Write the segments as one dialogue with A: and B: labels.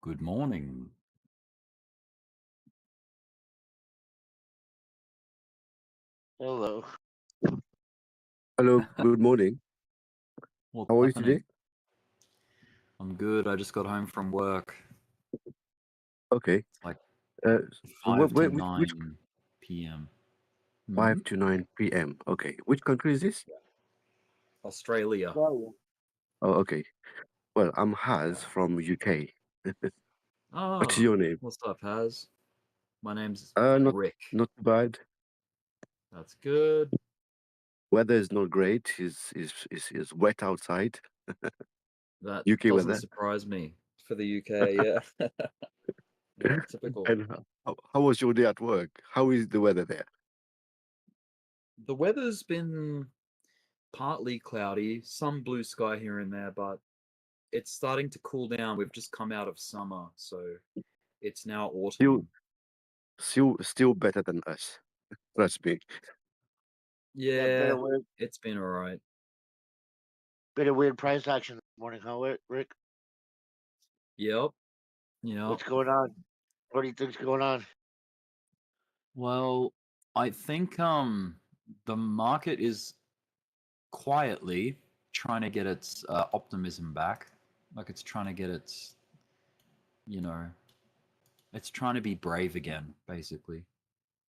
A: Good morning.
B: Hello.
C: Hello, good morning.
A: What's
C: How are you
A: happening?
C: today?
A: I'm good. I just got home from work.
C: Okay.
A: It's like
C: Uh, so
A: 5 to
C: which
A: 9 p.m.
C: 5 to 9 p.m. Okay. Which country is this?
A: Australia.
B: Australia.
C: Oh, okay. Well, I'm Haz from UK. What's
A: Oh,
C: your name?
A: what's up, Haz? My name's
C: Not
A: Rick.
C: not too bad.
A: That's good.
C: Weather is not great. Is wet outside.
A: That
C: UK
A: doesn't
C: weather.
A: surprise me for the UK, yeah. Yeah, typical.
C: And how was your day at work? How is the weather there?
A: The weather's been partly cloudy, some blue sky here and there, but it's starting to cool down. We've just come out of summer, so it's now
C: Still,
A: autumn.
C: still better than us. Trust me.
B: Yeah,
A: Yeah, it's been all right.
B: bit of weird price action this morning, huh, Rick?
A: Yep. Yep.
B: What's going on? What do you think's going on?
A: Well, I think the market is quietly trying to get its optimism back. Like it's trying to get its, you know, it's trying to be brave again, basically.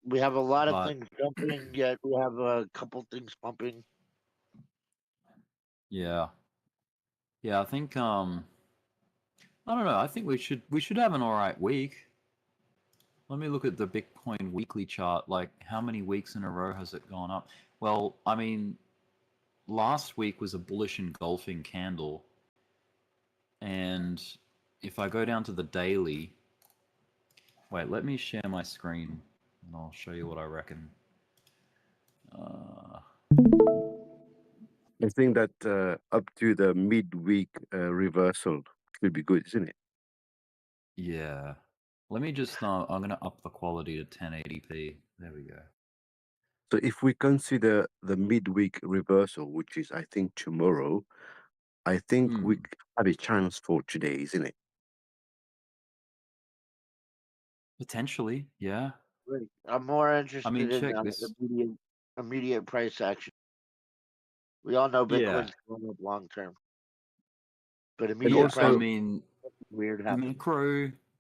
B: We have a lot of
A: But
B: things jumping, yet we have a couple things pumping.
A: yeah, yeah, I think I don't know. I think we should have an all right week. Let me look at the Bitcoin weekly chart. Like, how many weeks in a row has it gone up? Well, I mean, last week was a bullish engulfing candle. And if I go down to the daily, wait, let me share my screen and I'll show you what I reckon. Uh,
C: I think that up to the midweek reversal should be good, isn't it?
A: yeah. Let me just, I'm going to up the quality to 1080p. There we go.
C: So if we consider the midweek reversal, which is I think tomorrow, I think we have a chance for today, isn't it?
A: Potentially, yeah.
B: Right. I'm more interested in
A: check this.
B: immediate price action. We all know
A: Yeah.
B: Bitcoin's going up long term, but
C: And
B: immediate
A: Yeah, I
B: price
C: also,
A: mean,
B: weird happening.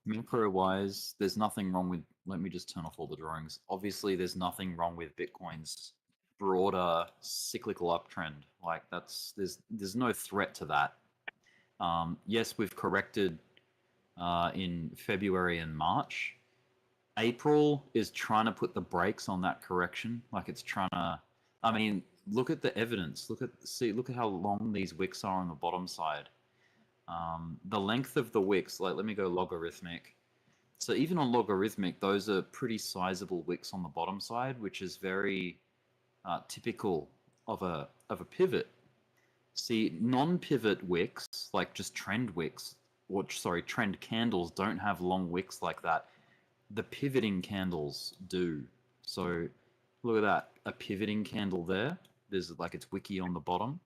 A: macro wise, there's nothing wrong with, let me just turn off all the drawings. Obviously, there's nothing wrong with Bitcoin's broader cyclical uptrend. Like there's no threat to that. Yes, we've corrected in February and March. April is trying to put the brakes on that correction. Like it's trying to. I mean, look at the evidence. Look at how long these wicks are on the bottom side. The length of the wicks. Like, let me go logarithmic. So even on logarithmic, those are pretty sizable wicks on the bottom side, which is very typical of a pivot. See, non-pivot wicks, like just trend wicks, or sorry, trend candles, don't have long wicks like that. The pivoting candles do. So look at that, a pivoting candle there. There's like its wicky on the bottom.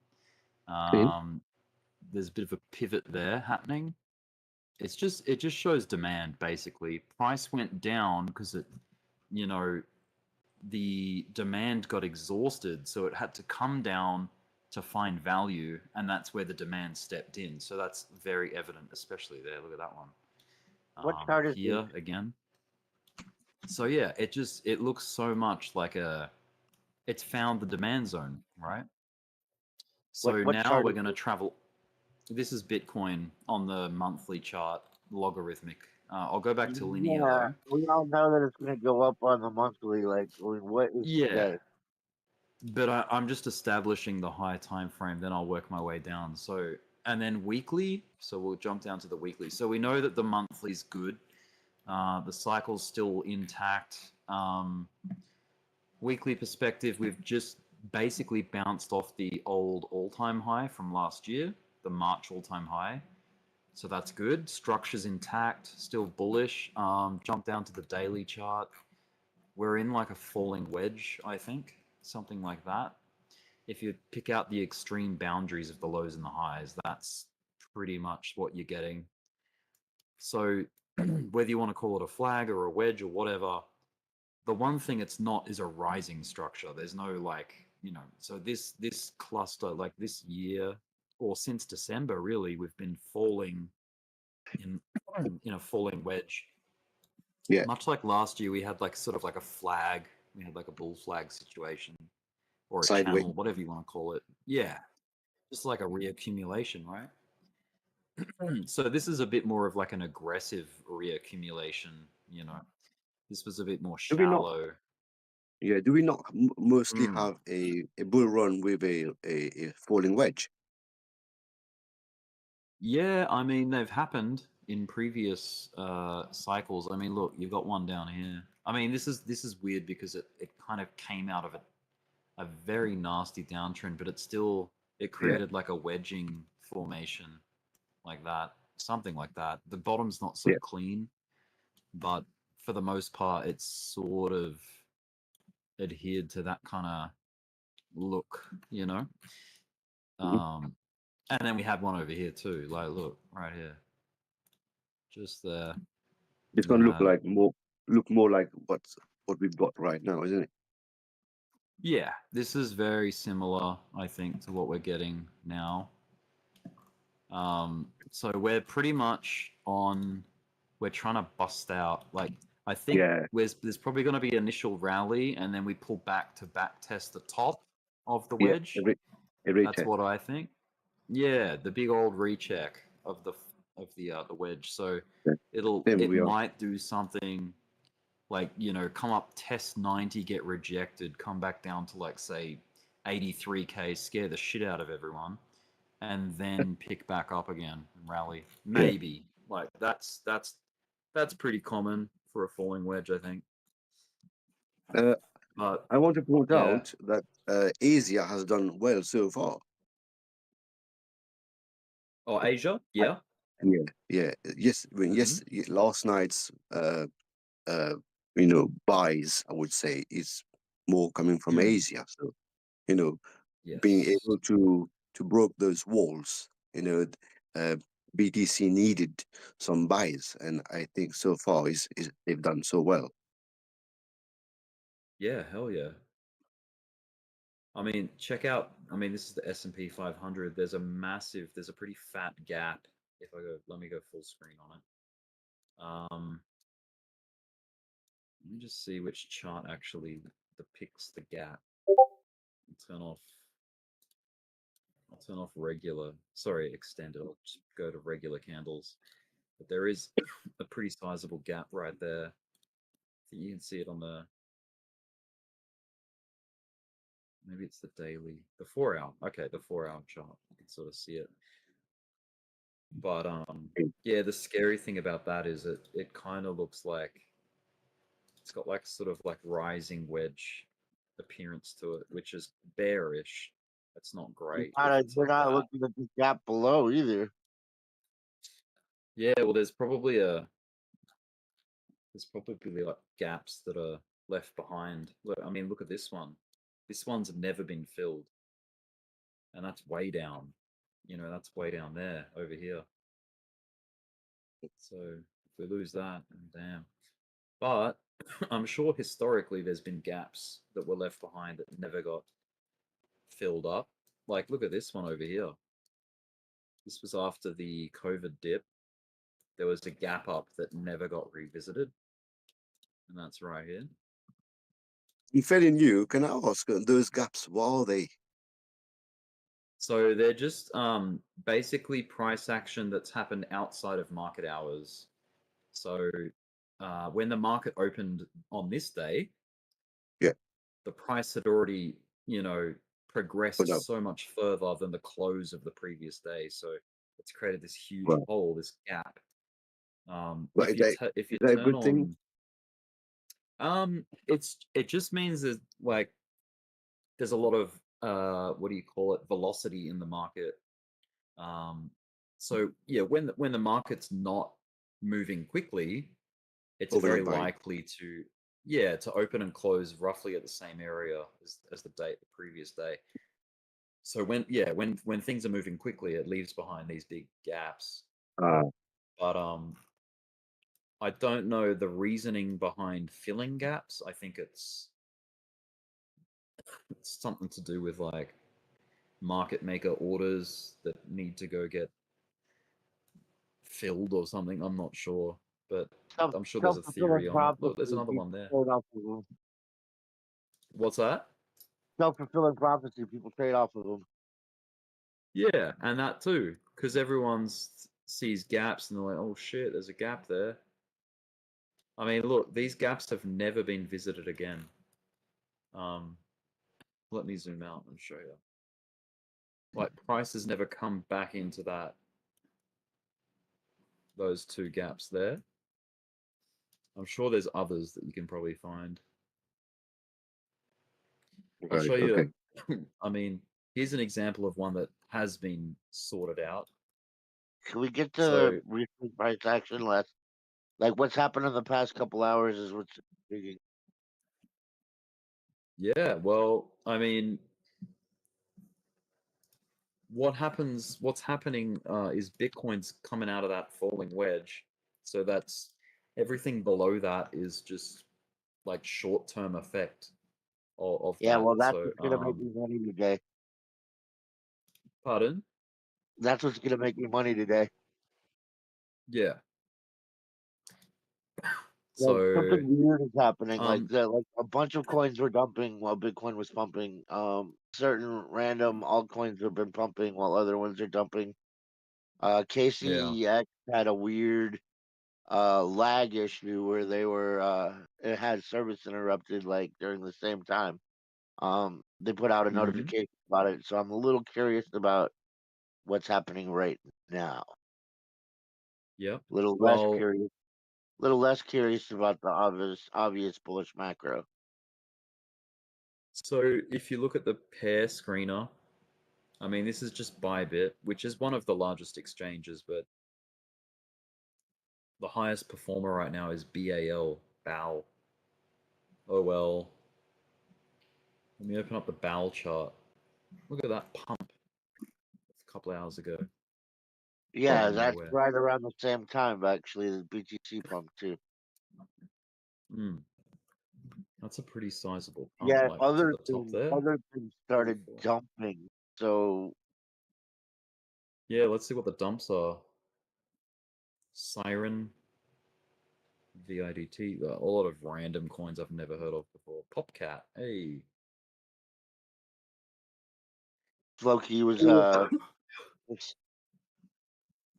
A: Um, there's a bit of a pivot there happening. It just shows demand basically. Price went down because it, you know, the demand got exhausted, so it had to come down to find value, and that's where the demand stepped in. So that's very evident, especially there. Look at that one.
B: What chart is this?
A: Here again. So yeah, it looks so much like it's found the demand zone, right? So
B: What
A: now
B: chart
A: we're
B: is
A: going to
B: this?
A: travel. This is Bitcoin on the monthly chart, logarithmic. I'll go back to linear
B: Yeah,
A: though.
B: we all know that it's going to go up on the monthly. Like, I mean, what is
A: Yeah,
B: today?
A: but I'm just establishing the high time frame. Then I'll work my way down. So and then weekly. So we'll jump down to the weekly. So we know that the monthly is good. The cycle's still intact. Weekly perspective, we've just basically bounced off the old all-time high from last year, the March all-time high. So that's good. Structure's intact, still bullish. Jump down to the daily chart. We're in like a falling wedge, I think, something like that. If you pick out the extreme boundaries of the lows and the highs, that's pretty much what you're getting. So whether you want to call it a flag or a wedge or whatever, the one thing it's not is a rising structure. There's no like, so this cluster, like this year or since December, really, we've been falling in a falling wedge.
C: Yeah.
A: Much like last year, we had like sort of like a flag. We had like a bull flag situation or a
C: Sideways.
A: channel, whatever you want to call it. Yeah, just like a reaccumulation, right? So this is a bit more of like an aggressive reaccumulation. This was a bit more
C: Do we not?
A: shallow.
C: Yeah. Do we not mostly
A: Mm.
C: have a bull run with a falling wedge?
A: Yeah, I mean they've happened in previous cycles. I mean, look, you've got one down here. I mean, this is weird because it kind of came out of a very nasty downtrend, but it created like a wedging formation like that, something like that. The bottom's not so
C: Yeah.
A: clean, but for the most part, it's sort of adhered to that kind of look,
C: Mhm.
A: And then we had one over here too. Like, look right here, just there.
C: It's
A: You
C: gonna
A: had,
C: look more like what we've got right now, isn't it?
A: yeah, this is very similar, I think, to what we're getting now. So we're pretty much we're trying to bust out. Like, I think
C: Yeah.
A: there's probably going to be an initial rally, and then we pull back to back test the top of the
C: Yeah.
A: wedge.
C: Every
A: That's
C: test.
A: what I think. Yeah, the big old recheck of the wedge. So
C: Yeah. There
A: it
C: we are.
A: might do something like, come up, test 90, get rejected, come back down to like say 83K, scare the shit out of everyone, and then pick back up again and rally.
C: Yeah.
A: Maybe. Like that's pretty common for a falling wedge, I think. But
C: I want to point
A: yeah.
C: out that Asia has done well so far.
A: Oh, Asia? Yeah.
C: Yeah. Yeah. Yes. Yes. Last night's buys, I would say, is more coming from
A: Mm.
C: Asia. So, you know, being
A: Yes.
C: able to broke those walls, uh, BTC needed some buys, and I think so far is they've done so well.
A: Yeah, hell yeah. I mean, check out. I mean, this is the S&P 500. There's a pretty fat gap. If I go, let me go full screen on it. Let me just see which chart actually depicts the gap. I'll turn off regular. Sorry, extended. I'll just go to regular candles. But there is a pretty sizable gap right there. I think you can see it on maybe it's the daily, the 4 hour. Okay, the 4 hour chart. You can sort of see it. But yeah, the scary thing about that is it kind of looks like it's got like sort of like rising wedge appearance to it, which is bearish. That's not great if it's
B: We're
A: like
B: not
A: that.
B: looking at the gap below either.
A: Yeah, well, there's probably like gaps that are left behind. Look, I mean, look at this one. This one's never been filled, and that's way down. That's way down there over here. So if we lose that, damn. But I'm sure historically there's been gaps that were left behind that never got filled up. Like, look at this one over here. This was after the COVID dip. There was a gap up that never got revisited, and that's right here.
C: If any new, can I ask those gaps? What are they?
A: So they're just basically price action that's happened outside of market hours. So when the market opened on this day,
C: Yeah.
A: the price had already, progressed
C: No.
A: so much further than the close of the previous day. So it's created this huge
C: Right.
A: hole, this gap.
C: But
A: If you
C: is that a
A: turn
C: good thing?
A: on, it just means that like there's a lot of what do you call it, velocity in the market. So yeah, when the market's not moving quickly, it's very
C: Overnight buying.
A: likely to open and close roughly at the same area as the previous day. So when things are moving quickly, it leaves behind these big gaps.
C: Ah.
A: But I don't know the reasoning behind filling gaps. I think it's something to do with like market maker orders that need to go get filled or something. I'm not sure, but
B: Self
A: I'm sure there's a
B: self-fulfilling
A: theory on it. Look, there's
B: prophecy.
A: another
B: People
A: one there.
B: trade off of them.
A: What's that?
B: Self-fulfilling prophecy. People trade off of them.
A: Yeah, and that too, because everyone sees gaps and they're like, "Oh shit, there's a gap there." I mean, look, these gaps have never been visited again. Let me zoom out and show you. Like, price has never come back into those two gaps there. I'm sure there's others that you can probably find. I'll
C: Right.
A: show you.
C: Okay.
A: I mean, here's an example of one that has been sorted out.
B: Can we get to
A: So,
B: recent price action less? Like what's happened in the past couple hours is what's intriguing.
A: yeah, well, I mean, what's happening is Bitcoin's coming out of that falling wedge. So that's everything below that is just like short-term effect of
B: Yeah,
A: that.
B: well, that's
A: So,
B: what's gonna make me money today.
A: pardon?
B: That's what's gonna make me money today.
A: Yeah.
B: Like
A: So,
B: something weird is happening.
A: um,
B: Like a bunch of coins were dumping while Bitcoin was pumping. Certain random altcoins have been pumping while other ones are dumping.
A: yeah.
B: KCX had a weird lag issue where it had service interrupted like during the same time. They put out a
A: Mm-hmm.
B: notification about it, so I'm a little curious about what's happening right now.
A: Yep.
B: Little less
A: Well,
B: curious. Little less curious about the obvious bullish macro.
A: so if you look at the pair screener, I mean, this is just Bybit, which is one of the largest exchanges, but the highest performer right now is BAL, BAL. Oh well. Let me open up the BAL chart. Look at that pump a couple hours ago. Out
B: Yeah,
A: of
B: that's
A: nowhere.
B: right around the same time actually. The BTC pump too.
A: Mm, that's a pretty sizable pump,
B: Yeah,
A: like to the top there.
B: other things started
A: Beautiful.
B: dumping. So
A: Yeah, let's see what the dumps are. Siren, VIDT, a lot of random coins I've never heard of before. Popcat, hey.
B: Floki was it's-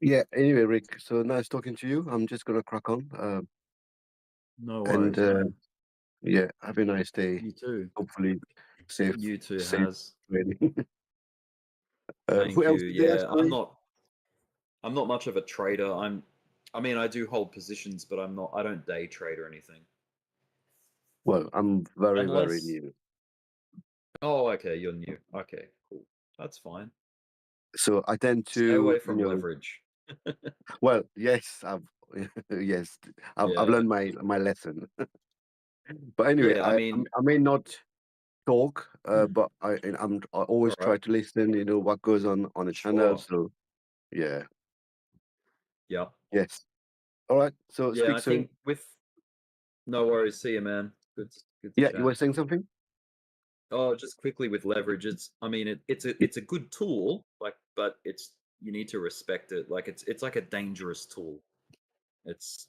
C: Yeah. Anyway, Rick. So nice talking to you. I'm just gonna crack on.
A: No
C: And
A: worries, man.
C: yeah, have a nice day.
A: You too.
C: Hopefully, safe,
A: You too,
C: safe
A: Has.
C: trading. Who
A: Thank you.
C: else is there?
A: Yeah,
C: Sorry.
A: I'm not much of a trader. I mean, I do hold positions, but I don't day trade or anything.
C: Well, I'm very, very
A: Unless
C: new.
A: Oh, okay, you're new. Okay, cool. That's fine.
C: So I tend
A: Stay
C: to,
A: away from leverage.
C: well, yes, yes, I've
A: Yeah.
C: learned my lesson. But anyway,
A: Yeah, I mean,
C: I may not talk,
A: all
C: but I always try
A: right.
C: to listen. What goes on the channel.
A: Sure.
C: So yeah,
A: Yeah.
C: yes. All right. So
A: Yeah,
C: speak
A: I
C: soon.
A: think with no worries. See you, man. Good to
C: Yeah, you
A: chat.
C: were saying something?
A: Oh, just quickly with leverage, I mean it's a good tool, like, but you need to respect it. Like it's like a dangerous tool. It's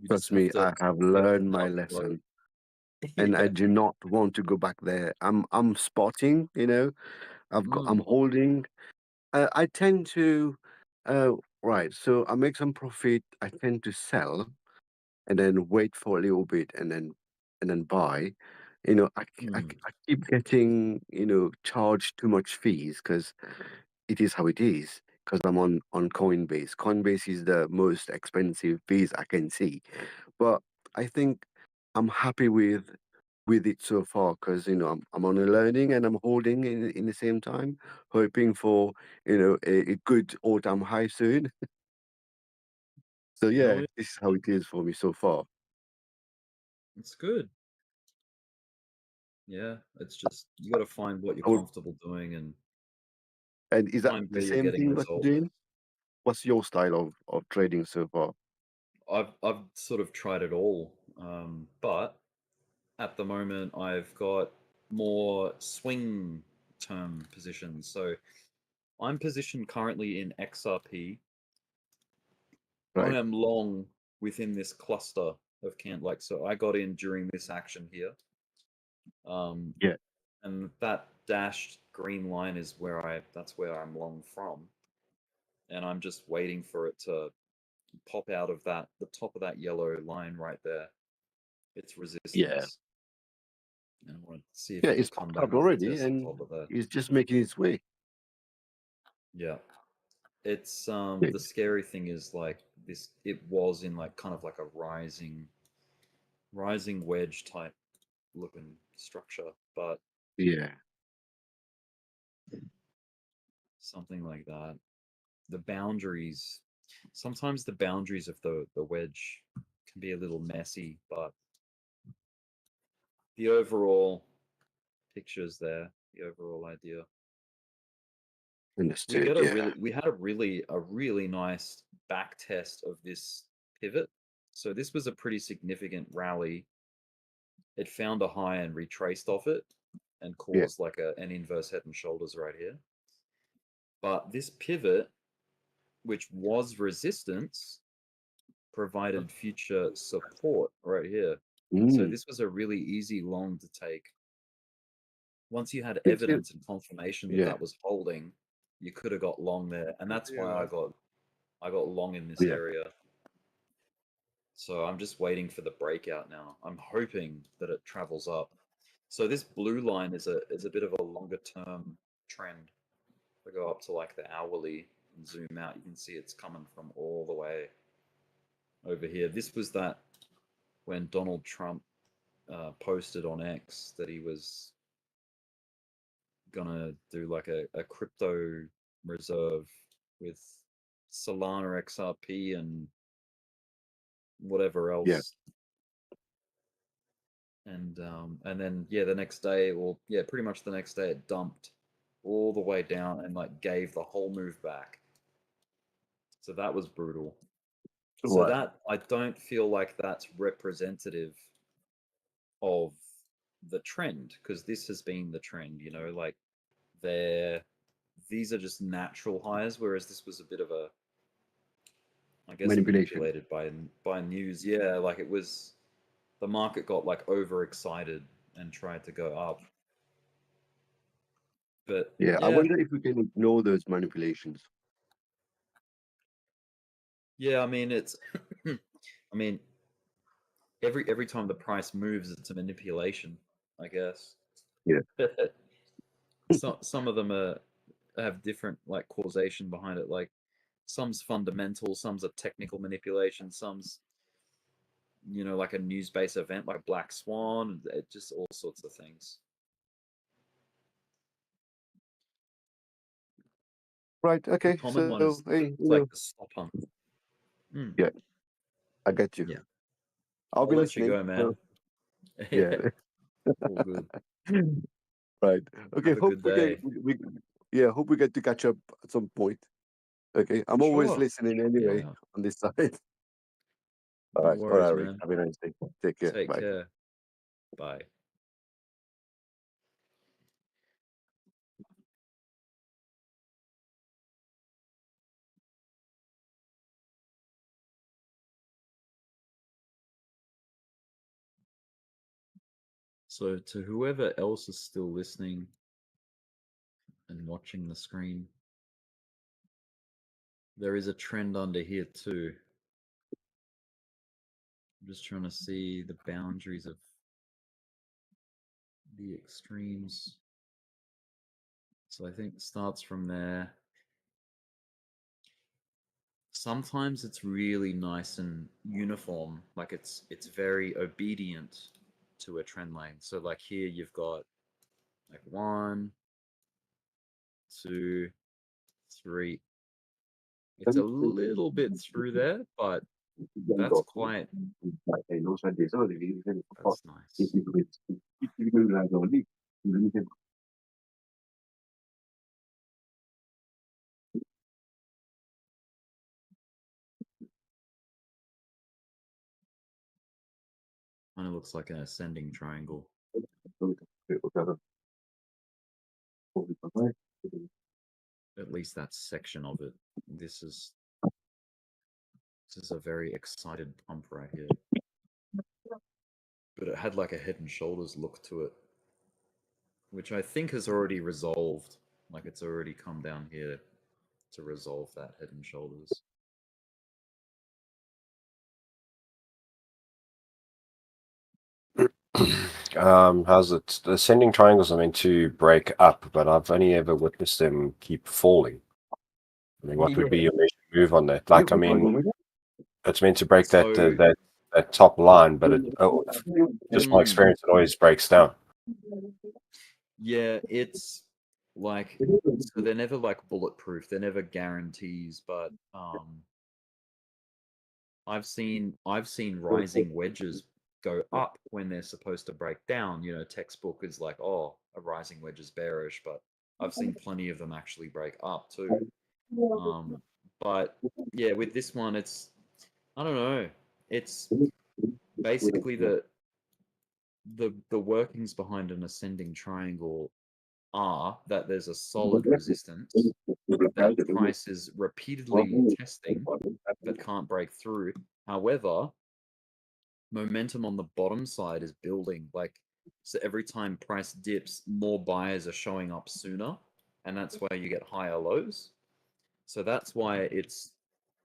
A: you just
C: Trust
A: have
C: me,
A: to
C: I have
A: be able to
C: learned my
A: know how to flow.
C: lesson, and I
A: Yeah.
C: do not want to go back there. I'm spotting. I'm
A: Mm,
C: holding. I tend to, uh, right. So I make some profit. I tend to sell and then wait for a little bit and then buy.
A: mm.
C: I keep getting charged too much fees because it is how it is. Because I'm on Coinbase. Coinbase is the most expensive fees I can see, but I think I'm happy with it so far because I'm only learning and I'm holding in the same time, hoping for a good all-time high soon. So
A: Oh,
C: yeah,
A: yeah,
C: this is how it is for me so far.
A: it's good. Yeah, it's just you got to find what you're
C: I would,
A: comfortable doing and
C: and is that
A: find
C: the
A: where you're
C: same
A: getting
C: thing that you're
A: results.
C: doing? What's your style of trading so far?
A: I've sort of tried it all, but at the moment I've got more swing term positions. So I'm positioned currently in XRP.
C: Right.
A: I am long within this cluster of like, so I got in during this action here.
C: Yeah.
A: And that dashed green line is that's where I'm long from. And I'm just waiting for it to pop out of the top of that yellow line right there. It's
C: Yeah.
A: resistance. And I want to see if
C: Yeah.
A: it'll
C: It's
A: come
C: popped
A: back
C: out
A: and
C: already,
A: retest the
C: and
A: top of that.
C: it's just making its way.
A: Yeah. It's
C: Yeah.
A: the scary thing is like this, it was in like kind of like a rising wedge type looking structure, but
C: Yeah.
A: something like that. The boundaries, sometimes the boundaries of the wedge can be a little messy, but the overall picture's there, the overall idea.
C: Understood. Yeah.
A: We had a really nice back test of this pivot. So this was a pretty significant rally. It found a high and retraced off it and
C: Yeah.
A: caused like an inverse head and shoulders right here. But this pivot, which was resistance, provided future support right here. So
C: Mm.
A: this was a really easy long to take. Once you had
C: It's
A: evidence and confirmation that
C: yeah.
A: that was holding, you could have got long there, and that's why I got long in this
C: Yeah.
A: area. So I'm just waiting for the breakout now. I'm hoping that it travels up. So this blue line is a bit of a longer term trend. If I go up to like the hourly and zoom out, you can see it's coming from all the way over here. This was that when Donald Trump posted on X that he was gonna do like a crypto reserve with Solana XRP and whatever
C: Yeah.
A: else. And then yeah, the next day, or yeah, pretty much the next day, it dumped all the way down and like gave the whole move back. So that was brutal. So
C: Right.
A: that I don't feel like that's representative of the trend, because this has been the trend, you know, like these are just natural highs, whereas this was a bit of a, I guess,
C: Manipulation.
A: manipulated by news. Yeah, like it was, the market got like overexcited and tried to go up. But
C: Yeah. I
A: yeah,
C: wonder if we can ignore those manipulations.
A: yeah, I mean it's I mean every time the price moves it's a manipulation, I guess.
C: Yeah.
A: Some of them have different like causation behind it, like some's fundamental, some's a technical manipulation, some's, you know, like a news-based event like Black Swan, it just all sorts of things.
C: Right.
A: The
C: Okay.
A: common one
C: So
A: is
C: hey,
A: it's like the stopper.
C: yeah, I get you.
A: Yeah,
C: I'll
A: I'll
C: be
A: let you
C: listening.
A: go, man.
C: So yeah.
A: All good.
C: Right. Okay.
A: Have a
C: Hope
A: good
C: we get
A: day.
C: yeah. Hope we get to catch up at some point. Okay. I'm always
A: Sure.
C: listening anyway
A: Yeah.
C: on this side. All
A: No
C: right. All right,
A: worries,
C: Rick.
A: man.
C: Have a nice day. Take care.
A: Take
C: Bye.
A: care. Bye. So, to whoever else is still listening and watching the screen, there is a trend under here too. I'm just trying to see the boundaries of the extremes. So, I think it starts from there. Sometimes it's really nice and uniform, like it's very obedient to a trend line. So, like here, you've got like 1, 2, 3. It's a little bit through there, but that's quite, that's nice. Kind of looks like an ascending triangle. At least that section of it. This is a very excited pump right here. But it had like a head and shoulders look to it, which I think has already resolved. Like it's already come down here to resolve that head and shoulders.
D: How's it? The ascending triangles are meant to break up, but I've only ever witnessed them keep falling. I mean, what would be your move on that? Like, I mean, it's meant to break
A: So-
D: that top line, but just my
A: Mm.
D: experience, it always breaks down.
A: Yeah, it's like, so they're never like bulletproof. They're never guarantees, but I've seen rising wedges go up when they're supposed to break down. You know, textbook is like, oh, a rising wedge is bearish, but I've seen plenty of them actually break up too. But yeah, with this one, it's, I don't know. It's basically the workings behind an ascending triangle are that there's a solid resistance that price is repeatedly testing but can't break through. However, momentum on the bottom side is building. Like, so every time price dips, more buyers are showing up sooner, and that's why you get higher lows. So that's why it's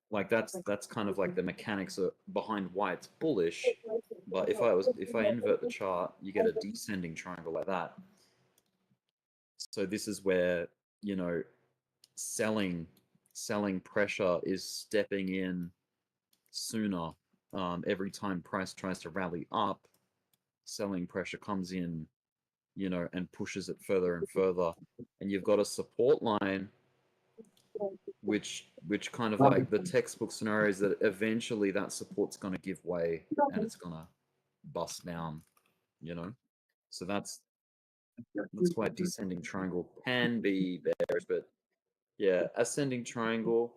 A: like that's kind of like the mechanics behind why it's bullish. But if I invert the chart, you get a descending triangle like that. So this is where, you know, selling pressure is stepping in sooner. Every time price tries to rally up, selling pressure comes in, you know, and pushes it further and further. And you've got a support line, which kind of like the textbook scenario is that eventually that support's going to give way and it's going to bust down, you know. So that's why descending triangle can be bearish, but yeah, ascending triangle,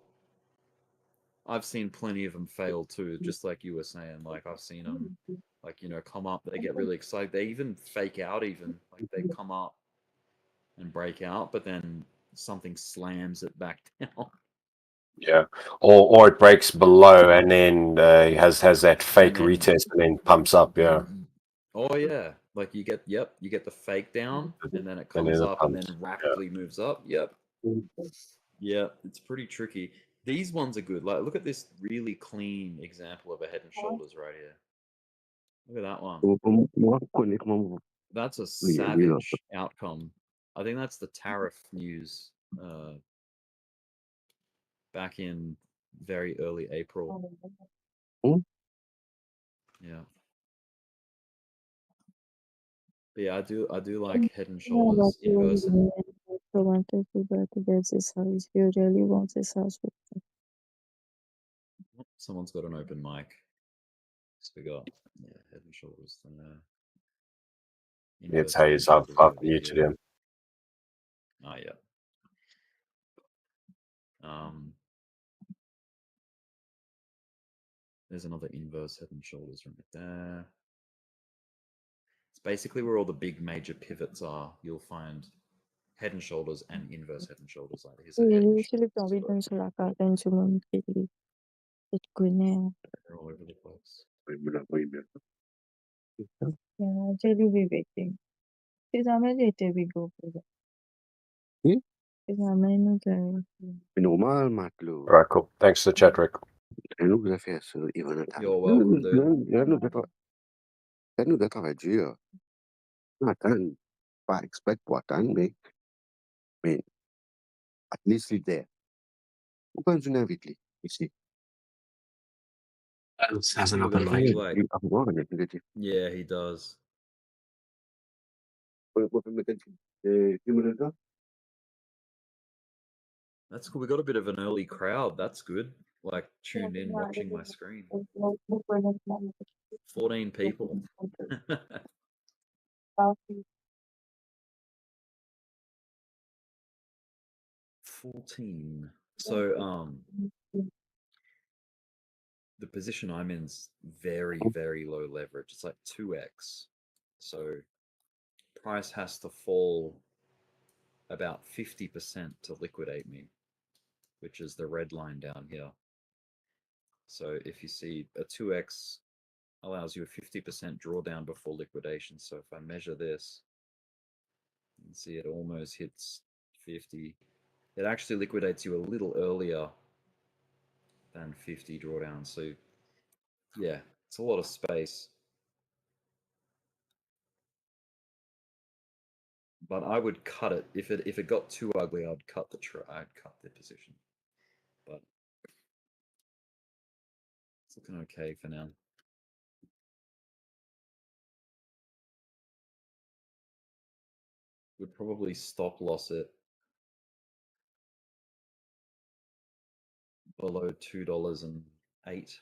A: I've seen plenty of them fail too, just like you were saying. Like I've seen them, like, you know, come up, they get really excited. They even fake out, even like they come up and break out, but then something slams it back down.
D: Yeah, or it breaks below and then has that fake
A: then-
D: retest and then pumps up. Yeah,
A: Oh yeah, like you get the fake down, and then it
D: And
A: comes
D: then it
A: up and then
D: pumps,
A: rapidly moves up. Yep. Yeah, it's pretty tricky. These ones are good. Like, look at this really clean example of a head and shoulders right here. Look at that one. That's a savage outcome. I think that's the tariff news back in very early April. Yeah. But yeah, I do like head and shoulders inverse.
E: You really want this house.
A: Someone's got an open mic. So we got, yeah, head and shoulders.
D: it's Hayes. I've muted him.
A: Oh yeah. There's another inverse head and shoulders right there. It's basically where all the big major pivots are. You'll find head and shoulders and inverse head and shoulders. Like here's a head and shoulders. They're all over the place.
E: Yeah, actually we waiting. We go for that.
C: Normal, Matlo.
D: All right, cool. Thanks for the chat, Rick.
A: You're welcome, dude.
C: Nu detta var dyr. Nathan, bara expect what I make. Men, at least leave there. Who can do everything? You see.
F: Has an
A: Look at
F: open
A: it,
F: mic.
A: he like,
C: I'm going to get you.
A: yeah, he does. That's cool. We got a bit of an early crowd. That's good. Like tuned in, watching my screen. 14 people. 14. So the position I'm in's very, very low leverage. It's like 2x. So price has to fall about 50% to liquidate me, which is the red line down here. So if you see a 2x allows you a 50% drawdown before liquidation. So if I measure this, you can see it almost hits 50. It actually liquidates you a little earlier than 50 drawdown. So yeah, it's a lot of space. But I would cut it if it got too ugly. I'd cut the position. But it's looking okay for now. Would probably stop loss it below $2.08,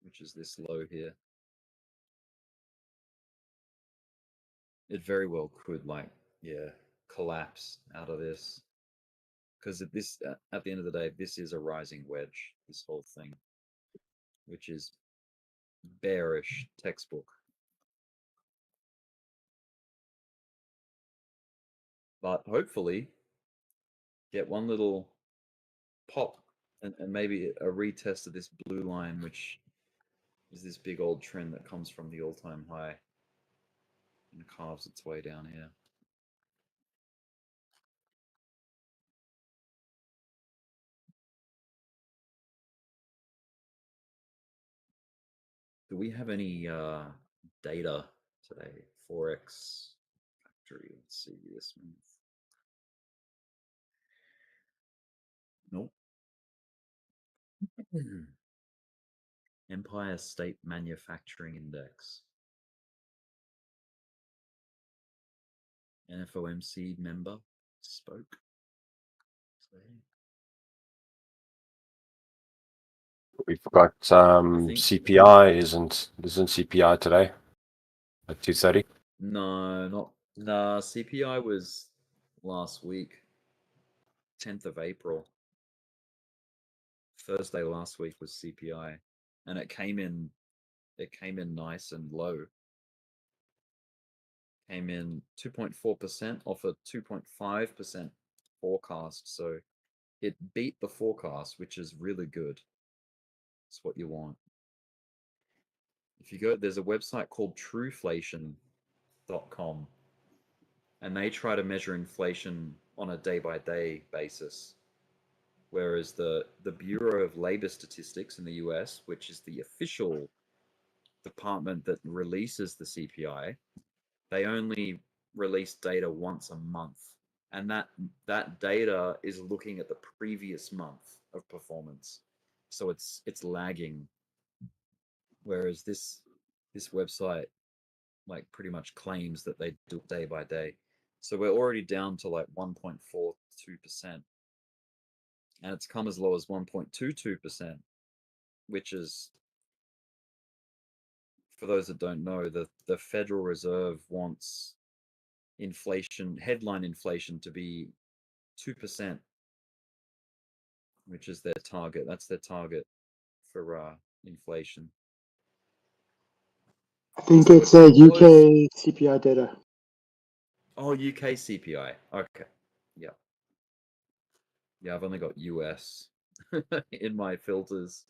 A: which is this low here. It very well could, like, yeah, collapse out of this, because this at the end of the day, this is a rising wedge, this whole thing, which is bearish textbook. But hopefully get one little pop and maybe a retest of this blue line, which is this big old trend that comes from the all-time high and carves its way down here. Do we have any data today? Forex factory. Let's see this month. Nope. Empire State Manufacturing Index. NFOMC member spoke today.
D: We've got CPI isn't CPI today at 2:30.
A: No, CPI was last week, 10th of April. Thursday last week was CPI, and it came in nice and low. Came in 2.4% off a 2.5% forecast, so it beat the forecast, which is really good. It's what you want. If you go, there's a website called truflation.com, and they try to measure inflation on a day-by-day basis. Whereas the Bureau of Labor Statistics in the US, which is the official department that releases the CPI, they only release data once a month. And that data is looking at the previous month of performance. So it's lagging. Whereas this website like pretty much claims that they do day by day. So we're already down to like 1.42%. And it's come as low as 1.22%, which is, for those that don't know, the Federal Reserve wants inflation, headline inflation, to be 2%, which is their target. That's their target for inflation.
F: I think it's a UK CPI data.
A: Oh, UK CPI. Okay. Yeah. Yeah, I've only got US in my filters.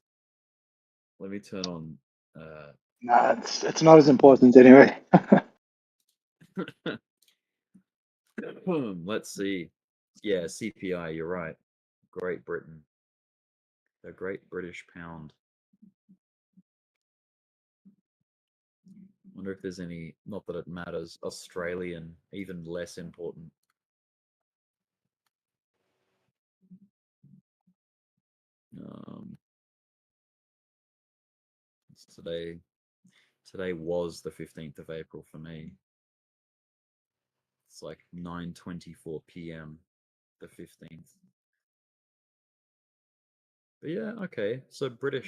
A: Let me turn on.
F: Nah, it's not as important anyway.
A: Let's see. Yeah, CPI, you're right. Great Britain. The Great British Pound. Wonder if there's any, not that it matters, Australian, even less important. Today was the 15th of April for me. It's like 9:24 p.m. the 15th. But yeah, okay. So Britain.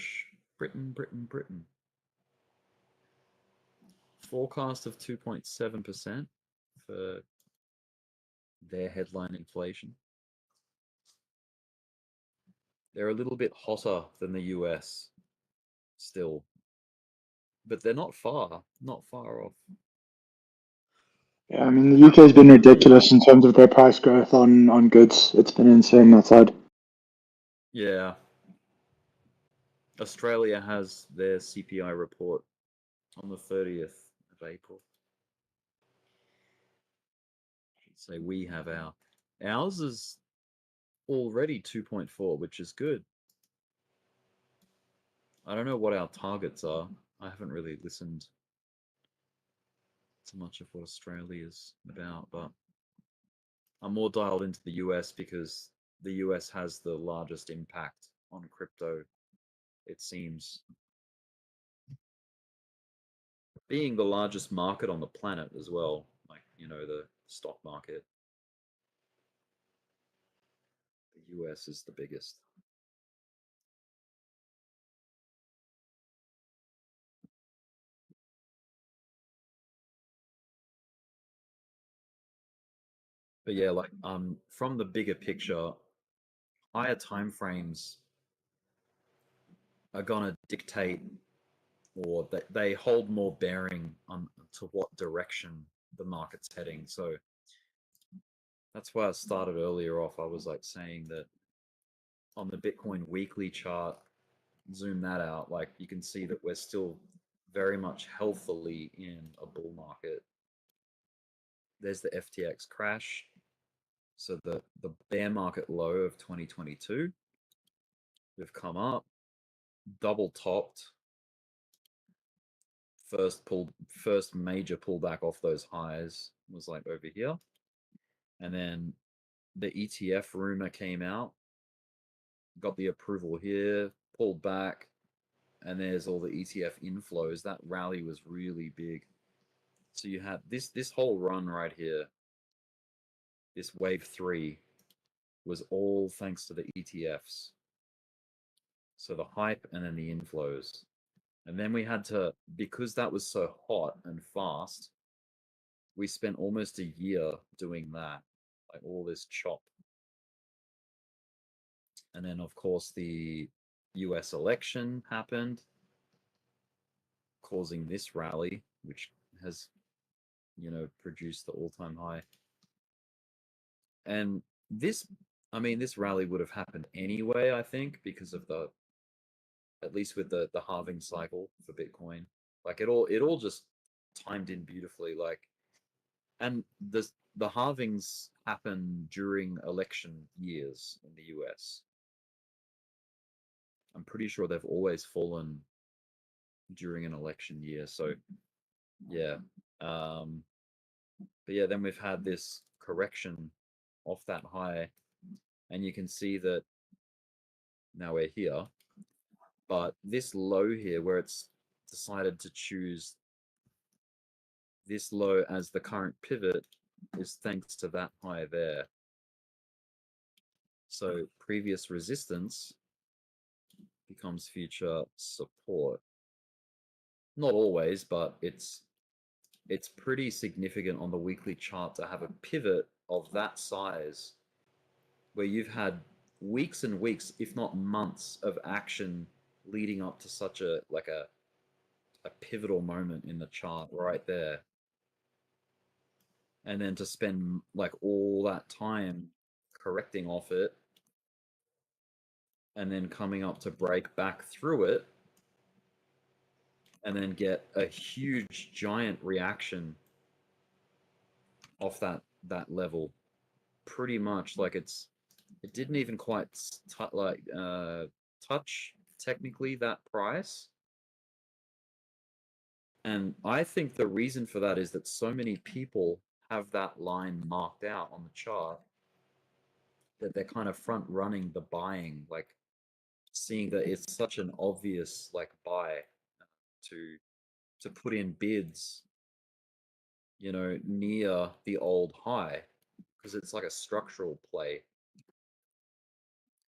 A: Forecast of 2.7% for their headline inflation. They're a little bit hotter than the US still, but they're not far off.
F: Yeah, I mean the UK's been ridiculous in terms of their price growth on goods. It's been insane that side.
A: Yeah. Australia has their CPI report on the 30th of April. So we have ours is already 2.4, which is good. I don't know what our targets are. I haven't really listened to much of what Australia is about, but I'm more dialed into the US because the US has the largest impact on crypto, it seems. Being the largest market on the planet as well, like, you know, the stock market, the US is the biggest. But yeah, like from the bigger picture, higher time frames are gonna dictate, or that they hold more bearing on to what direction the market's heading. So that's why I started earlier off. I was like saying that on the Bitcoin weekly chart, zoom that out, like you can see that we're still very much healthily in a bull market. There's the FTX crash. So the bear market low of 2022, we've come up, double topped, first major pullback off those highs was like over here. And then the ETF rumor came out, got the approval here, pulled back, and there's all the ETF inflows. That rally was really big. So you had this whole run right here, this wave 3 was all thanks to the ETFs. So the hype and then the inflows. And then we had to, because that was so hot and fast, we spent almost a year doing that, like all this chop. And then, of course, the US election happened, causing this rally, which has, you know, produced the all-time high. And this, I mean, this rally would have happened anyway, I think, because of the, at least with the halving cycle for Bitcoin. Like it all just timed in beautifully. Like, and the halvings happen during election years in the US. I'm pretty sure they've always fallen during an election year. So yeah. But yeah, then we've had this correction off that high, and you can see that now we're here. But this low here, where it's decided to choose this low as the current pivot, is thanks to that high there. So previous resistance becomes future support. Not always, but it's pretty significant on the weekly chart to have a pivot of that size where you've had weeks and weeks, if not months, of action leading up to such a pivotal moment in the chart right there. And then to spend like all that time correcting off it and then coming up to break back through it and then get a huge giant reaction off that level. Pretty much like it didn't even quite touch technically that price. And I think the reason for that is that so many people have that line marked out on the chart that they're kind of front running the buying, like seeing that it's such an obvious like buy to put in bids, you know, near the old high, because it's like a structural play.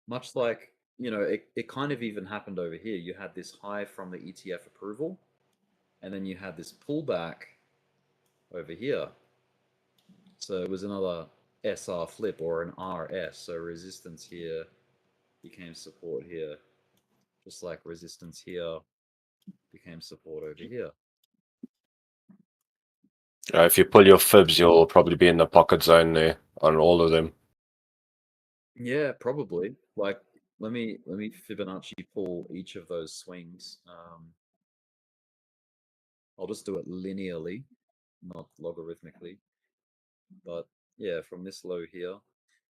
A: Much like, you know, it kind of even happened over here. You had this high from the ETF approval, and then you had this pullback over here. So it was another SR flip or an RS. So resistance here, became support here, just like resistance here became support over here.
D: If you pull your fibs, you'll probably be in the pocket zone there on all of them.
A: Yeah, probably. Like, let me Fibonacci pull each of those swings. I'll just do it linearly, not logarithmically. But yeah, from this low here,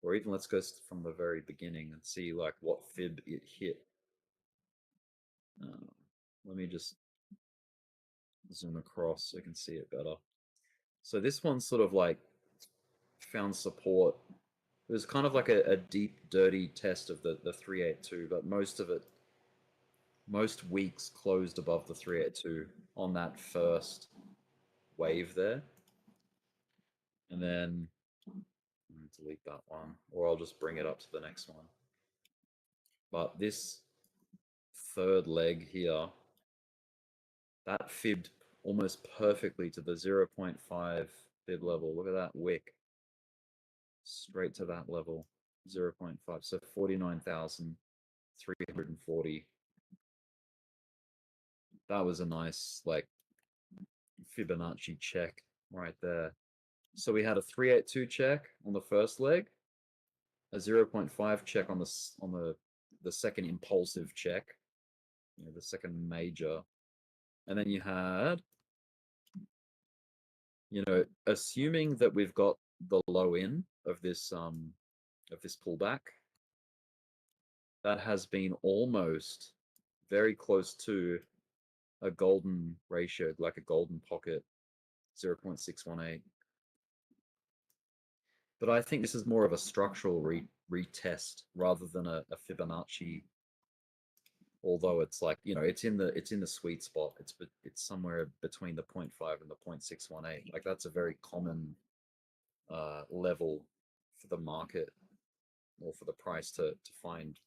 A: or even let's go from the very beginning and see like what fib it hit. Let me just zoom across so you can see it better. So this one sort of like found support. It was kind of like a deep, dirty test of the 382, but most weeks closed above the 382 on that first wave there. And then delete that one, or I'll just bring it up to the next one. But this third leg here, that fibbed almost perfectly to the 0.5 fib level. Look at that wick. Straight to that level, 0.5. So 49,340. That was a nice like Fibonacci check right there. So we had a 382 check on the first leg, a 0.5 check on the second impulsive check, the second major, and then you had, assuming that we've got the low in of this pullback, that has been almost very close to a golden ratio, like a golden pocket, 0.618. But I think this is more of a structural retest rather than a Fibonacci. Although it's like, it's in the sweet spot. It's somewhere between the 0.5 and the 0.618. Like that's a very common level for the market or for the price to find,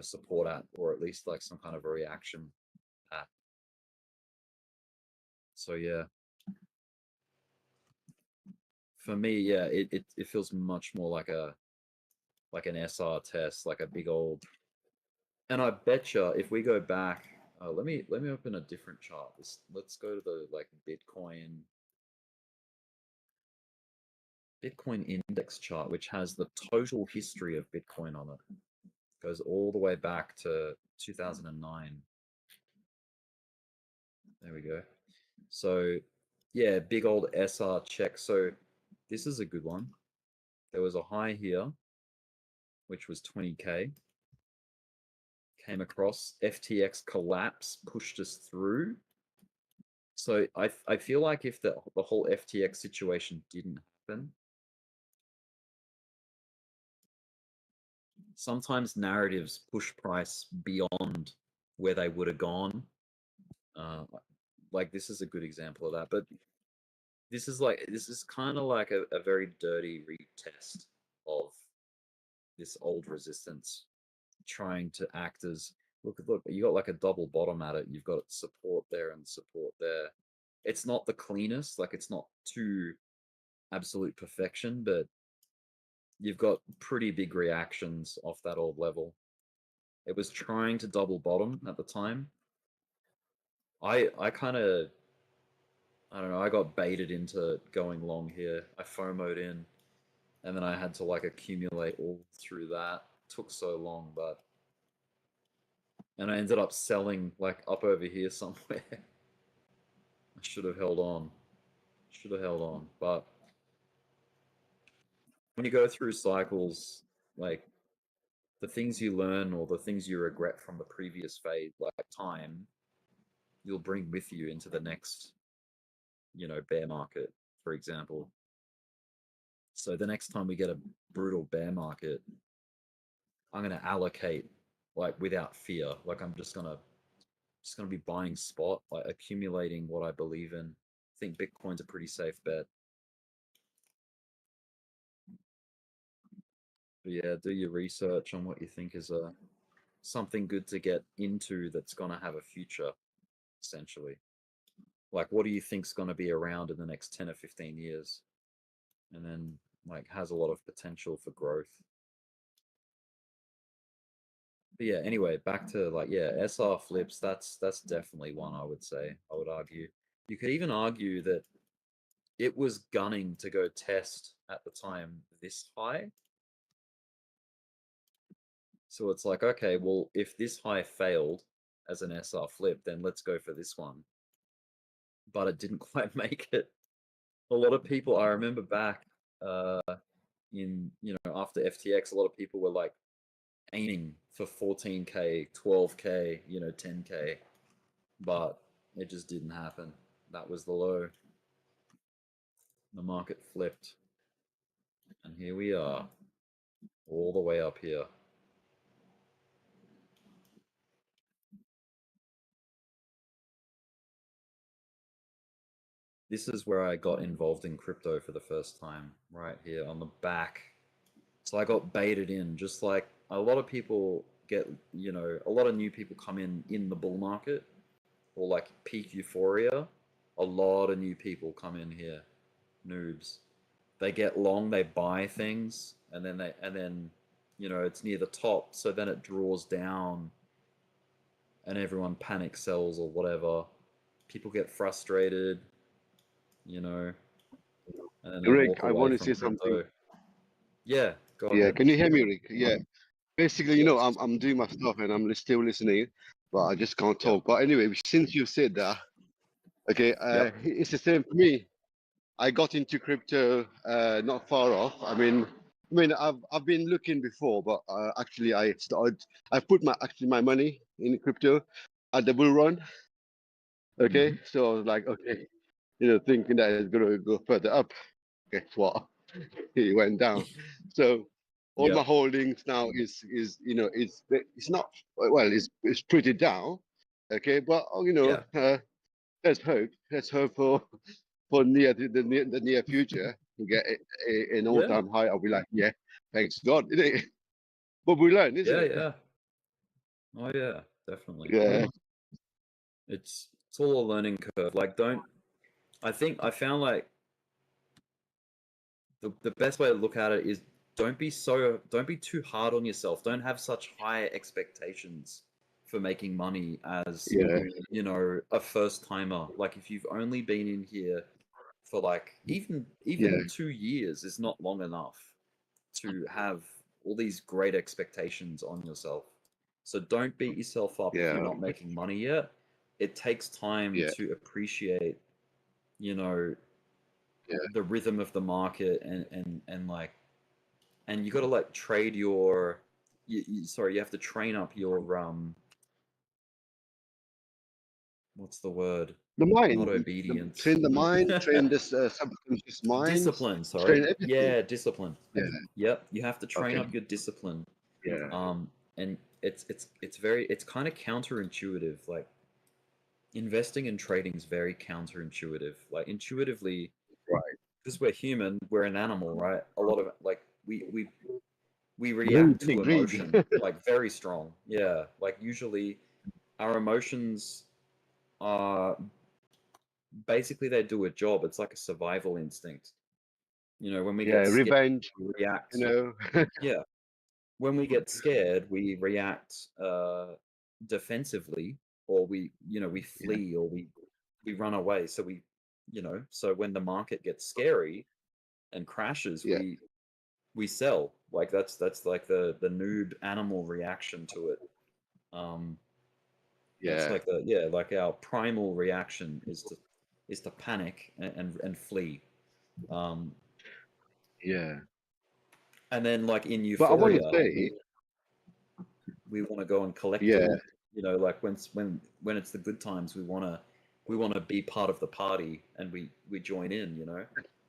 A: support at, or at least like some kind of a reaction at. So yeah, for me, yeah, it feels much more like an SR test, like a big old. And I betcha if we go back, let me open a different chart. Let's go to the like Bitcoin index chart, which has the total history of Bitcoin on it. Goes all the way back to 2009. There we go. So yeah, big old SR check. So this is a good one. There was a high here, which was 20K. Came across, FTX collapse, pushed us through. So I feel like if the whole FTX situation didn't happen, sometimes narratives push price beyond where they would have gone. Like this is a good example of that. But this is kind of like a very dirty retest of this old resistance, trying to act as look, you got like a double bottom at it. You've got support there and support there. It's not the cleanest, like it's not to absolute perfection, but you've got pretty big reactions off that old level. It was trying to double bottom at the time. I kind of, I don't know, I got baited into going long here. I FOMO'd in, and then I had to like accumulate all through that. Took so long, and I ended up selling like up over here somewhere. I should have held on. But when you go through cycles, like the things you learn or the things you regret from the previous phase, like time, you'll bring with you into the next, bear market, for example. So the next time we get a brutal bear market, I'm going to allocate like without fear. Like I'm just going to be buying spot, like accumulating what I believe in. I think Bitcoin's a pretty safe bet. But yeah, do your research on what you think is something good to get into that's going to have a future, essentially. Like, what do you think's going to be around in the next 10 or 15 years? And then, like, has a lot of potential for growth. But yeah, anyway, back to like, yeah, SR flips, that's definitely one I would say. I would argue. You could even argue that it was gunning to go test at the time this high. So it's like, okay, well, if this high failed as an SR flip, then let's go for this one. But it didn't quite make it. A lot of people, I remember back in, after FTX, a lot of people were like aiming for 14K, 12K, 10K, but it just didn't happen. That was the low. The market flipped. And here we are, all the way up here. This is where I got involved in crypto for the first time, right here on the back. So I got baited in, just like a lot of people get, a lot of new people come in the bull market or like peak euphoria. A lot of new people come in here, noobs. They get long, they buy things, and then it's near the top, so then it draws down and everyone panic sells or whatever. People get frustrated, and then they
G: Rick,
A: walk
G: I
A: away
G: want to
A: from
G: say something.
A: crypto. Yeah, go
G: Yeah,
A: ahead.
G: can you hear me, Rick? Yeah. Basically, I'm doing my stuff and I'm still listening, but I just can't talk. But anyway, since you said that, okay, it's the same for me. I got into crypto not far off. I mean, I've been looking before, but actually I put my money in crypto at the bull run. Okay, so I was like, okay, thinking that it's gonna go further up. Guess what? It went down. So all my holdings now is it's not, well, it's pretty down. Okay, but let's hope for the near future to get an all-time high. I'll be like, yeah, thanks God, isn't it? But we learn, isn't it?
A: Yeah. Oh yeah, definitely.
G: Yeah.
A: It's all a learning curve. Like, I found like the best way to look at it is don't be too hard on yourself. Don't have such high expectations for making money as a first timer. Like, if you've only been in here for like even 2 years is not long enough to have all these great expectations on yourself. So don't beat yourself up if you're not making money yet. It takes time to appreciate, the rhythm of the market and like, and you got to like trade your, you have to train up your what's the word?
G: The mind,
A: Not obedience.
G: train the mind, train this subconscious mind.
A: Discipline, sorry.
G: Train everything.
A: Yeah, discipline.
G: Yeah.
A: Yep, you have to train
G: Okay.
A: up your discipline.
G: Yeah.
A: And it's kind of counterintuitive. Like, investing and trading is very counterintuitive. Like, intuitively,
G: Right.
A: because we're human, we're an animal, right? A lot of like we
G: Very
A: react to
G: big greed.
A: emotion like very strong. Yeah, like usually our emotions are basically, they do a job. It's like a survival instinct. When we get scared,
G: revenge.
A: we react. Yeah, when we get scared, we react defensively, or we flee, or we run away. So so when the market gets scary and crashes,
G: Yeah.
A: we sell. Like, that's like the noob animal reaction to it. That's like like our primal reaction is to panic and flee.
G: Yeah.
A: And then like in
G: But I want
A: euphoria,
G: to say,
A: we want to go and collect
G: Yeah.
A: it all. Like when it's the good times, we want to be part of the party, and we join in.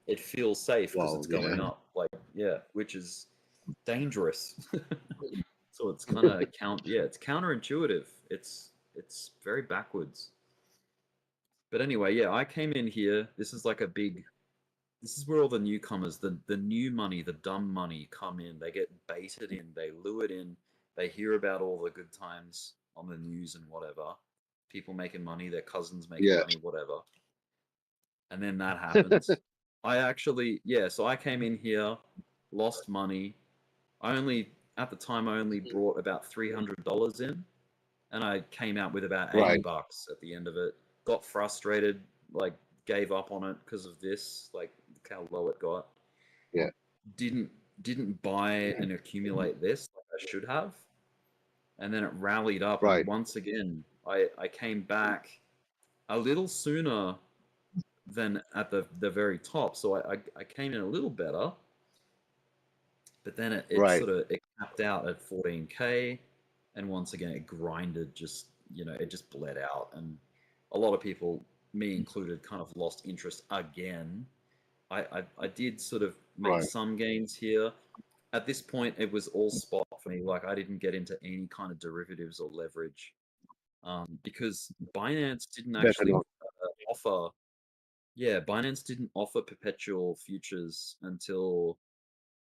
A: It feels safe because
G: Wow,
A: it's going
G: yeah.
A: up. Like, which is dangerous. So it's kind of it's counterintuitive. It's very backwards. But anyway, I came in here. This is where all the newcomers, the new money, the dumb money come in. They get baited in, they lured in, they hear about all the good times on the news and whatever. People making money, their cousins making money, whatever. And then that happens. I actually, so I came in here, lost money. I only at the time I only brought about $300 in, and I came out with about
G: Right.
A: $80 at the end of it. Got frustrated, like gave up on it because of this, like how low it got.
G: Yeah.
A: Didn't buy and accumulate this like I should have, and then it rallied up.
G: Right.
A: And once again, I came back a little sooner than at the very top, so I came in a little better. But then it
G: Right.
A: sort of it capped out at 14K, and once again it grinded, just it just bled out, and a lot of people, me included, kind of lost interest again. I did sort of make
G: Right.
A: some gains here. At this point, it was all spot for me. Like I didn't get into any kind of derivatives or leverage, because Binance didn't
G: Better
A: actually
G: not.
A: offer. Yeah, Binance didn't offer perpetual futures until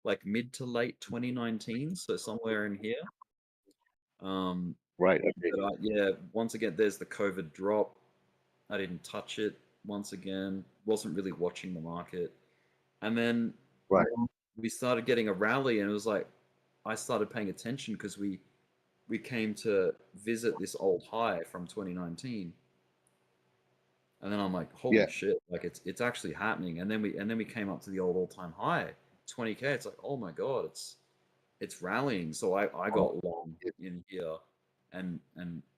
A: like mid to late 2019, so somewhere in here.
G: Right. Okay.
A: But yeah, once again, there's the COVID drop. I didn't touch it. Once again, wasn't really watching the market, and then
G: Right.
A: we started getting a rally, and it was like I started paying attention because we came to visit this old high from 2019, and then I'm like, holy
G: Yeah.
A: shit, like it's actually happening. And then we came up to the old all-time high, 20K. It's like, oh my god, it's rallying. So I got long in here, and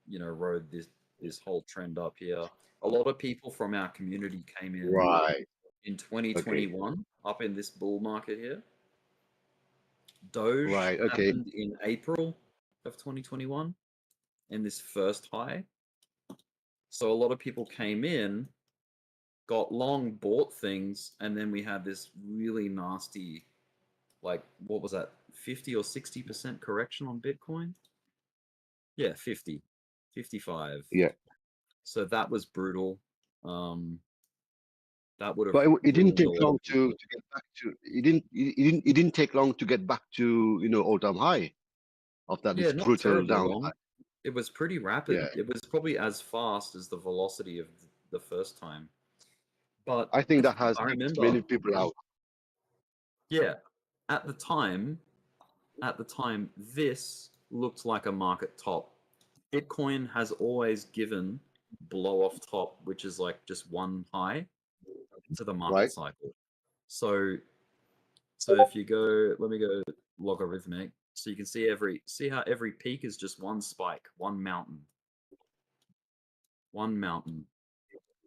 A: rode this whole trend up here. A lot of people from our community came in
G: Right.
A: in 2021 up in this bull market here. Doge
G: Right. Okay.
A: happened in April of 2021 in this first high. So a lot of people came in, got long, bought things, and then we had this really nasty, like, what was that, 50 or 60% correction on Bitcoin? Yeah, 50, 55.
G: Yeah.
A: So that was brutal. That would have
G: But it didn't
A: ruined a
G: take
A: lot
G: long
A: of people.
G: to get back to. It didn't take long to get back to all-time high of that.
A: Yeah,
G: This
A: not
G: brutal
A: terribly
G: down.
A: long. It was pretty rapid.
G: Yeah.
A: It was probably as fast as the velocity of the first time. But
G: I think that has
A: I
G: kicked
A: remember,
G: many people out.
A: yeah, at the time, this looked like a market top. Bitcoin has always given blow off top, which is like just one high to the market
G: Right.
A: cycle. So if you go, let me go logarithmic. So you can see how every peak is just one spike, one mountain.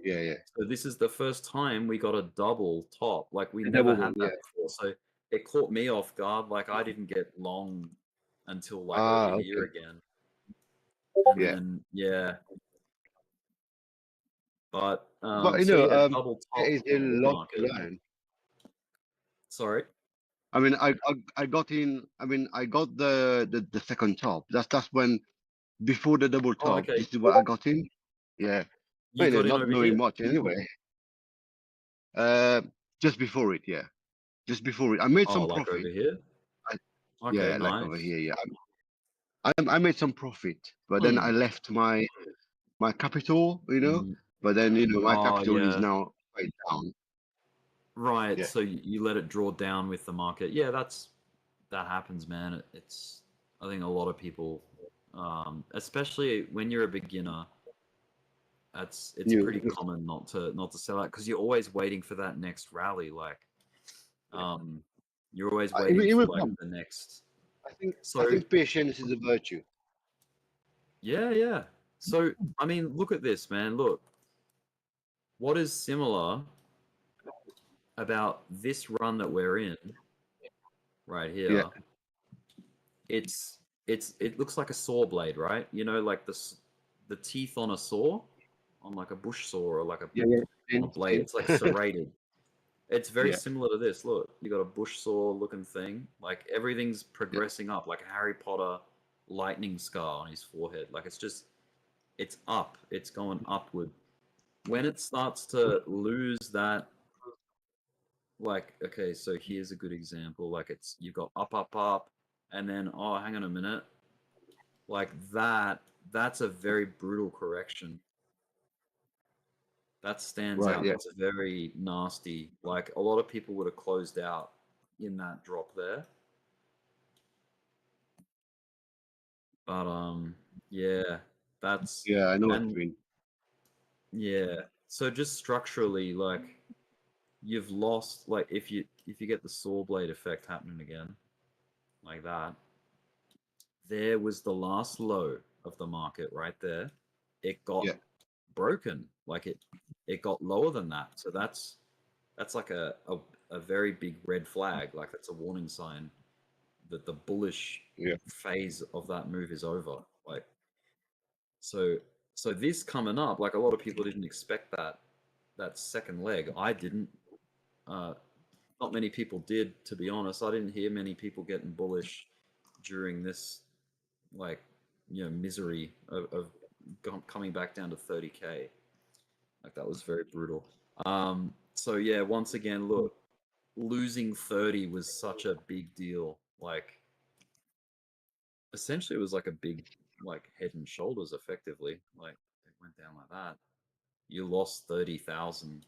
G: Yeah. Yeah.
A: So this is the first time we got a double top. Like we
G: A
A: never
G: double
A: had
G: one,
A: that
G: yeah.
A: before. So it caught me off guard. Like I didn't get long until like
G: Ah,
A: over here
G: okay.
A: again. And
G: Yeah.
A: then yeah. But
G: But
A: so yeah, double top
G: there is a
A: bull
G: lot to
A: market.
G: learn.
A: Sorry.
G: I mean, I got in. I mean, I got the second top. That's when, before the double
A: Oh,
G: top.
A: okay.
G: This is where I got in. Yeah.
A: You got in
G: Not
A: over
G: knowing
A: here?
G: much anyway. Just before it, yeah. Just before it, I made
A: Oh,
G: some
A: like
G: profit.
A: over here? Okay,
G: Yeah, like over
A: nice.
G: here, yeah. I made some profit, but then I left my capital,
A: Mm.
G: But then my
A: Oh,
G: capital is
A: yeah.
G: now quite down.
A: Right.
G: Yeah.
A: So you let it draw down with the market. Yeah, that happens, man. It's I think a lot of people, especially when you're a beginner, it's
G: You,
A: pretty common not to sell out because you're always waiting for that next rally. Like, you're always waiting
G: it
A: for
G: will
A: like
G: come.
A: the next.
G: I
A: So
G: think patience is a virtue.
A: yeah. So I mean, look at this, man. Look, what is similar about this run that we're in right here?
G: Yeah.
A: It looks like a saw blade, right? Like the teeth on a saw, on like a bush saw or like on a blade. It's like serrated. It's very
G: Yeah.
A: similar to this. Look, you got a bush saw looking thing. Like everything's progressing up, like a Harry Potter lightning scar on his forehead. Like it's up. It's going upward. When it starts to lose that, like, okay, so here's a good example. Like you've got up, and then, oh, hang on a minute. Like that's a very brutal correction. That stands
G: Right.
A: out.
G: Yeah.
A: That's a very nasty. Like a lot of people would have closed out in that drop there. But yeah, that's
G: Yeah, I know what you
A: and
G: mean.
A: yeah. So just structurally, like you've lost, like if you get the saw blade effect happening again, like that, there was the last low of the market right there. It got
G: Yeah.
A: broken, like it got lower than that. So that's like a very big red flag. Like that's a warning sign that the bullish
G: Yeah.
A: phase of that move is over. Like so this coming up, like a lot of people didn't expect that second leg. I didn't. Not many people did, to be honest. I didn't hear many people getting bullish during this, like, misery of coming back down to 30K. Like that was very brutal. So yeah, once again, look, losing 30 was such a big deal. Like, essentially, it was like a big, like, head and shoulders, effectively. Like, it went down like that. You lost 30,000,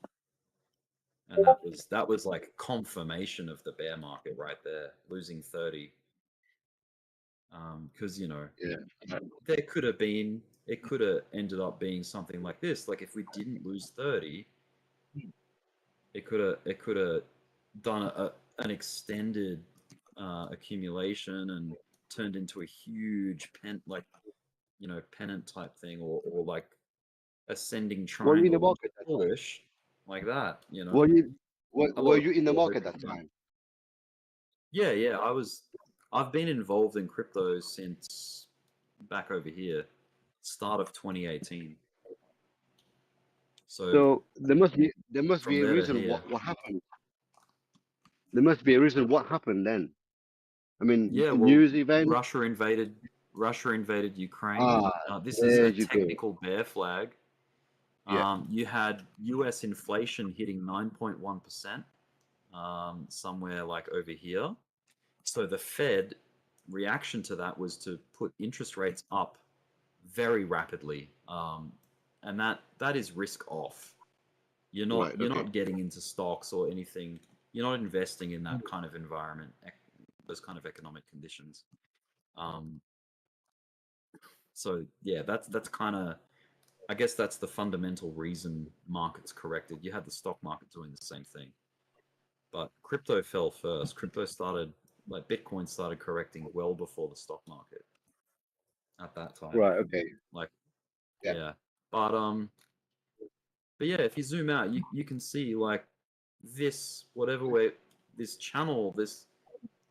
A: and that was like confirmation of the bear market right there, losing 30. Because
G: Yeah.
A: there could have been, it could have ended up being something like this. Like if we didn't lose 30, it could have done an extended accumulation and turned into a huge pennant type thing, or like ascending
G: Were you in the
A: triangle
G: market that time?
A: bullish like that.
G: Were you
A: A lot
G: were
A: of
G: you in the
A: people
G: market
A: hoping
G: that
A: for that.
G: time?
A: Yeah, I've been involved in crypto since back over here, start of 2018.
G: So there must be
A: from
G: a
A: there to
G: reason
A: here,
G: what happened. There must be a reason what happened then. I mean,
A: yeah. Well,
G: news event.
A: Russia invaded Ukraine.
G: Ah,
A: This is
G: there
A: a
G: you go.
A: technical bear flag.
G: Yeah.
A: You had US inflation hitting 9.1%, somewhere like over here. So the Fed reaction to that was to put interest rates up very rapidly, and that is risk off. You're
G: Right.
A: not
G: Okay.
A: getting into stocks or anything. You're not investing in that kind of environment, those kind of economic conditions. Um, so yeah, that's kind of, I guess that's the fundamental reason markets corrected. You had the stock market doing the same thing, but crypto fell first. Bitcoin started correcting well before the stock market at that time.
G: Right. Okay.
A: Like,
G: Yeah.
A: yeah, but yeah, if you zoom out, you can see like this channel,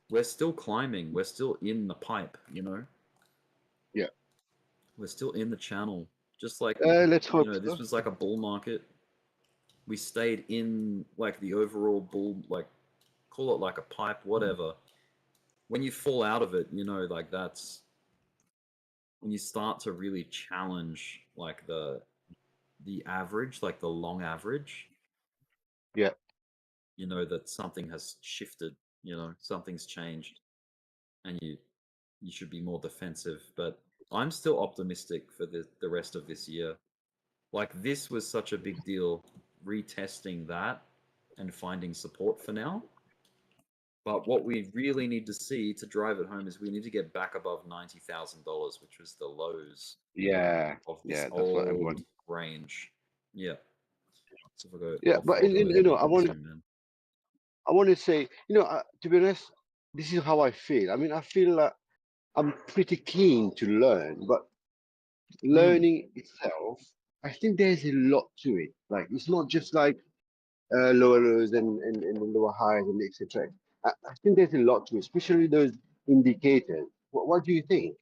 A: we're still climbing. We're still in the pipe,
G: Yeah.
A: We're still in the channel. Just like,
G: Let's hope
A: this
G: so.
A: was like a bull market. We stayed in like the overall bull, like call it like a pipe, whatever. When you fall out of it, like that's when you start to really challenge like the average, like the long average.
G: Yeah.
A: That something has shifted, something's changed, and you should be more defensive. But I'm still optimistic for the rest of this year. Like this was such a big deal, retesting that and finding support for now. But what we really need to see to drive it home is we need to get back above $90,000, which was the lows
G: Yeah.
A: of this
G: Yeah. That's what everyone.
A: old range. Yeah. So if I go
G: Yeah.
A: off,
G: But
A: I'll go ahead
G: I
A: and
G: want
A: zoom in.
G: to say, to be honest, this is how I feel. I mean, I feel like I'm pretty keen to learn, but learning itself, I think there's a lot to it. Like it's not just like lower lows and lower highs and etc. I think there's a lot to it, especially those indicators. What do you think?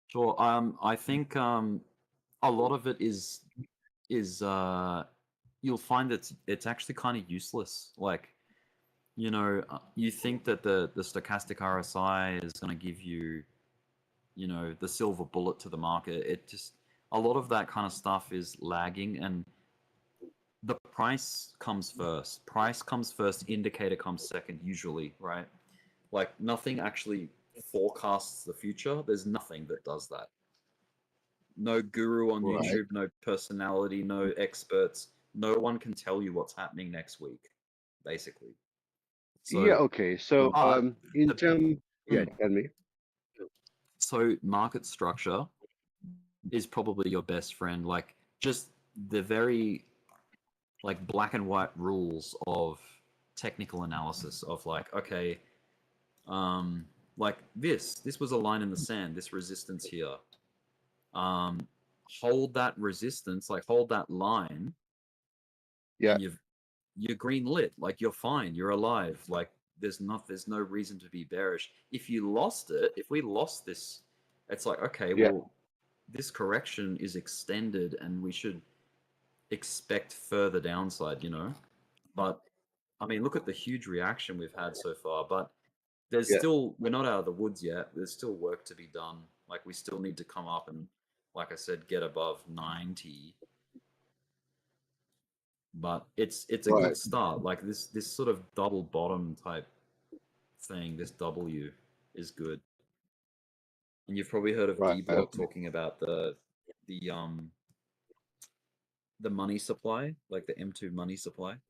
A: Sure. I think a lot of it is you'll find that it's actually kind of useless. Like, you think that the stochastic RSI is going to give you, the silver bullet to the market. It just, a lot of that kind of stuff is lagging, and the price comes first. Price comes first, indicator comes second, usually, right? Like nothing actually forecasts the future. There's nothing that does that. No guru on
G: Right.
A: YouTube, no personality, no experts. No one can tell you what's happening next week, basically. So,
G: Yeah. Okay. So
A: but
G: in
A: the,
G: term, yeah, tell me.
A: So market structure is probably your best friend. Like just the very like black and white rules of technical analysis of like, okay, like this was a line in the sand, this resistance here. Hold that resistance, like hold that line,
G: Yeah.
A: and you're green lit, like you're fine, you're alive, like there's no reason to be bearish. If you lost it, if we lost this, it's like, okay,
G: Yeah.
A: well, this correction is extended and we should expect further downside, you know. But I mean, look at the huge reaction we've had so far, but there's
G: Yeah.
A: still, we're not out of the woods yet. There's still work to be done. Like we still need to come up and, like I said, get above 90. But it's a
G: Right.
A: good start. Like this sort of double bottom type thing, this W is good. And you've probably heard of
G: Right.
A: Dbloc talking about the money supply, like the M2 money supply,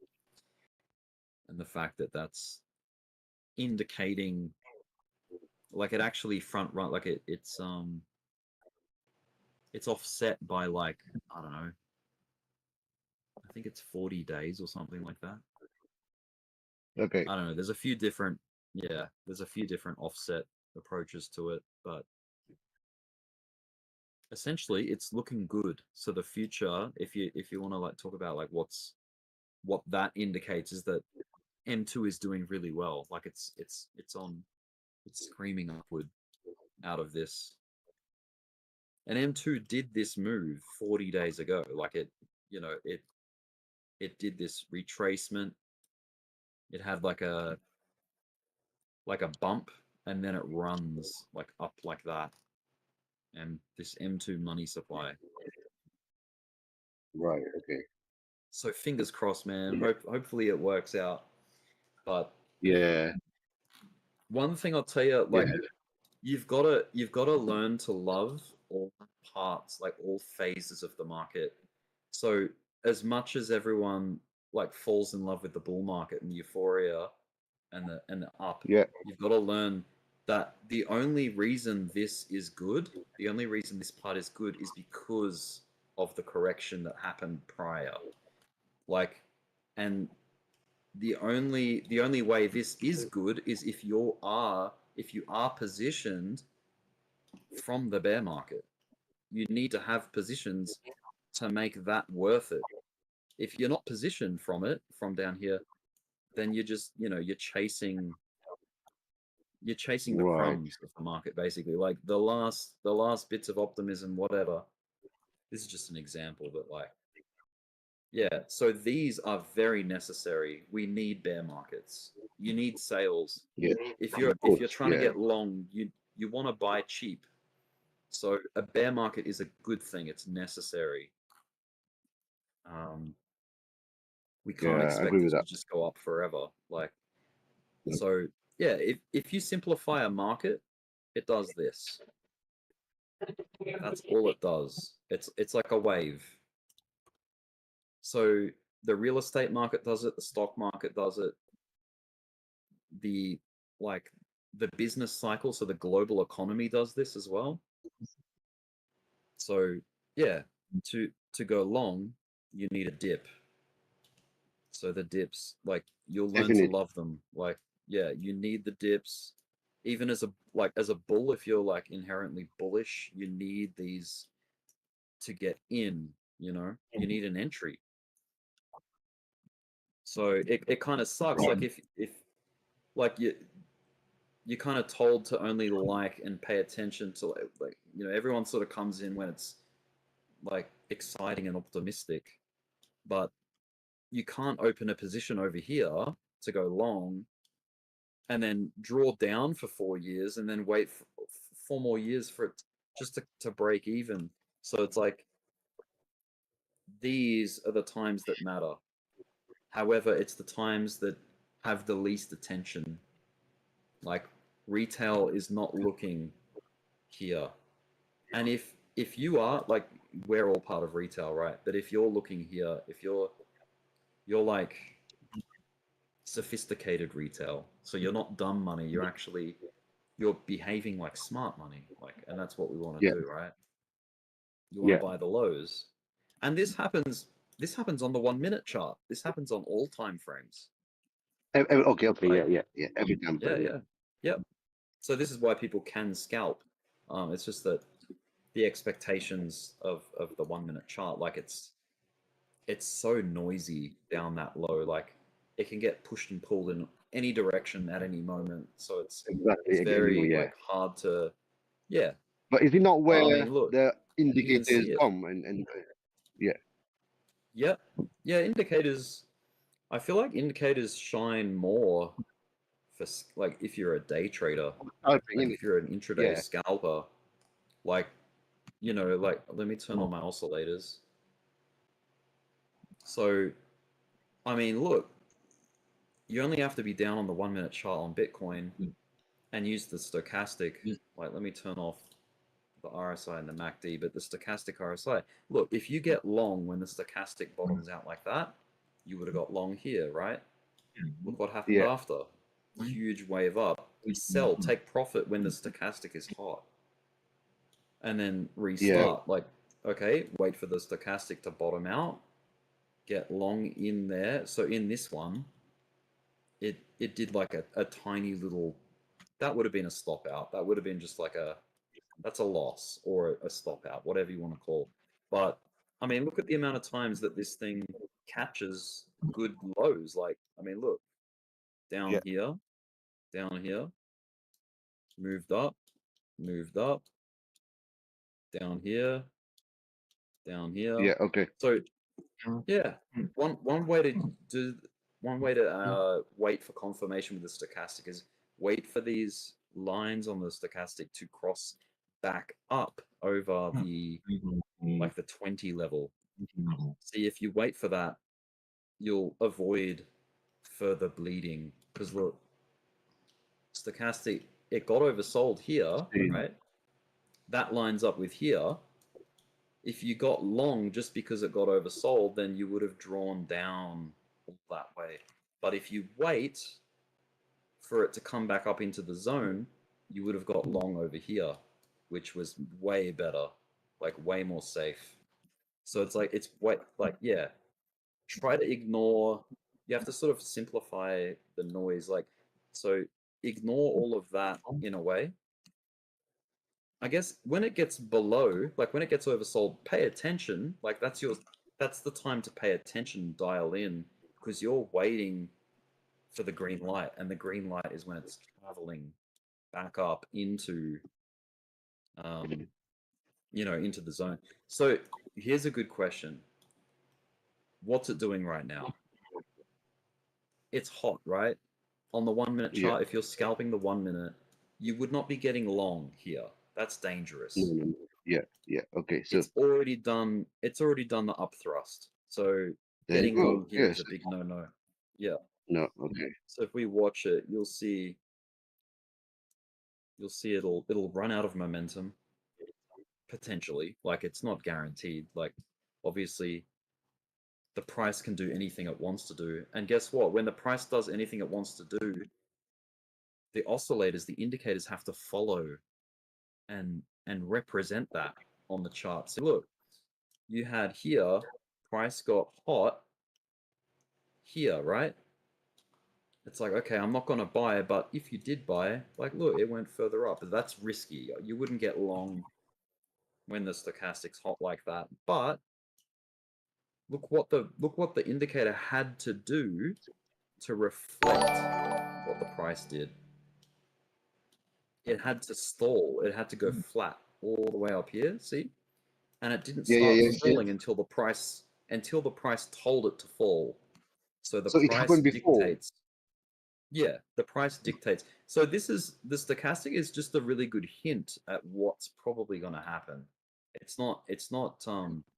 A: and the fact that that's indicating, like it actually front run, like it's offset by like, I don't know, I think it's 40 days or something like that.
G: Okay.
A: I don't know. There's a few different, yeah, there's a few different offset approaches to it, but essentially it's looking good. So the future, if you want to like talk about like what that indicates is that M2 is doing really well. Like it's screaming upward out of this. And M2 did this move 40 days ago. Like it, you know, it did this retracement. It had like a bump, and then it runs like up like that. And this M2 money supply.
G: Right. Okay.
A: So fingers crossed, man.
G: Yeah.
A: Hopefully it works out. But
G: Yeah.
A: one thing I'll tell you, like
G: Yeah.
A: you've gotta learn to love all parts, like all phases of the market. So as much as everyone like falls in love with the bull market and the euphoria and the up,
G: Yeah.
A: you've got to learn that the only reason this is good, the only reason this part is good is because of the correction that happened prior. Like, and the only way this is good is if you are positioned from the bear market. You need to have positions to make that worth it. If you're not positioned from it, from down here, then you're just, you know, you're chasing the
G: Right.
A: crumbs of the market, basically. Like the last bits of optimism, whatever. This is just an example, but like, yeah. So these are very necessary. We need bear markets. You need sales.
G: Yeah.
A: If you're
G: Of course.
A: trying to
G: Yeah.
A: get long, you want to buy cheap. So a bear market is a good thing. It's necessary. We can't
G: Yeah. I
A: expect
G: agree
A: it
G: with
A: to
G: that.
A: just go up forever. Like,
G: Yeah.
A: so yeah, if you simplify a market, it does this. That's all it does. It's like a wave. So the real estate market does it, the stock market does it, the business cycle, so the global economy does this as well. So yeah, to go long, you need a dip. So the dips, like you'll learn
G: Definitely.
A: to love them. Like, yeah, you need the dips. Even as a bull, if you're like inherently bullish, you need these to get in, you know, you need an entry. So it kind of sucks.
G: Right.
A: Like if like you're kind of told to only like and pay attention to like, you know, everyone sort of comes in when it's like exciting and optimistic, but you can't open a position over here to go long and then draw down for 4 years and then wait for 4 more years for it just to break even. So it's like, these are the times that matter. However, it's the times that have the least attention. Like retail is not looking here. And if you are like, we're all part of retail, right? But if you're looking here, if you're like sophisticated retail, so you're not dumb money, you're actually, you're behaving like smart money, like, and that's what we want to
G: Yeah.
A: do, right? You want
G: Yeah.
A: to buy the lows, and this happens. This happens on the 1 minute chart. This happens on all time frames.
G: Okay.
A: Like,
G: Yeah. Every time.
A: Yep. So this is why people can scalp. It's just that the expectations of the 1 minute chart, like it's so noisy down that low. Like it can get pushed and pulled in any direction at any moment. So it's
G: Exactly.
A: very
G: Yeah.
A: like hard to, yeah.
G: But is it not where
A: I mean, look,
G: the
A: you can
G: indicators
A: see it.
G: come and yeah.
A: Yeah. Indicators. I feel like indicators shine more for like if you're a day trader, like if you're an intraday
G: Yeah.
A: scalper, like like let me turn on my oscillators. So, I mean, look, you only have to be down on the 1 minute chart on Bitcoin and use the stochastic. Like, let me turn off the RSI and the MACD, but the stochastic RSI. Look, if you get long when the stochastic bottoms out like that, you would have got long here, right? Look what happened after. Huge wave up. Sell, take profit when the stochastic is hot. And then restart. Like, okay, wait for the stochastic to bottom out. Get long in there. So in this one, it did like a tiny little, that would have been a stop out. That would have been just like that's a loss or a stop out, whatever you want to call. But I mean, look at the amount of times that this thing catches good lows. Like, I mean, look, down here, moved up, down here.
G: Yeah. Okay.
A: So yeah, one way to wait for confirmation with the stochastic is wait for these lines on the stochastic to cross back up over the like the 20 level. See, if you wait for that, you'll avoid further bleeding because look, stochastic, it got oversold here, right? That lines up with here. If you got long just because it got oversold, then you would have drawn down that way. But if you wait for it to come back up into the zone, you would have got long over here, which was way better, like way more safe. So it's like, it's way, like, yeah, try to ignore, you have to sort of simplify the noise. Like, so ignore all of that in a way. I guess when it gets below, like when it gets oversold, pay attention. Like that's the time to pay attention, dial in, because you're waiting for the green light, and the green light is when it's traveling back up into, into the zone. So here's a good question. What's it doing right now? It's hot, right? On the 1 minute chart, if you're scalping the 1 minute, you would not be getting long here. That's dangerous.
G: Yeah. Okay. So
A: it's already done the up thrust. So getting long here is a big no. Yeah.
G: No. Okay.
A: So if we watch it, you'll see it'll run out of momentum potentially. Like it's not guaranteed. Like obviously the price can do anything it wants to do. And guess what? When the price does anything it wants to do, the oscillators, the indicators have to follow and represent that on the chart. So look, you had here, price got hot here, right? It's like, okay, I'm not going to buy, but if you did buy, like, look, it went further up. That's risky. You wouldn't get long when the stochastic's hot like that. But look what the indicator had to do to reflect what the price did. It had to stall. It had to go flat all the way up here. See, and it didn't start falling until the price told it to fall. So the price dictates. Yeah, the price dictates. So the stochastic is just a really good hint at what's probably going to happen. It's not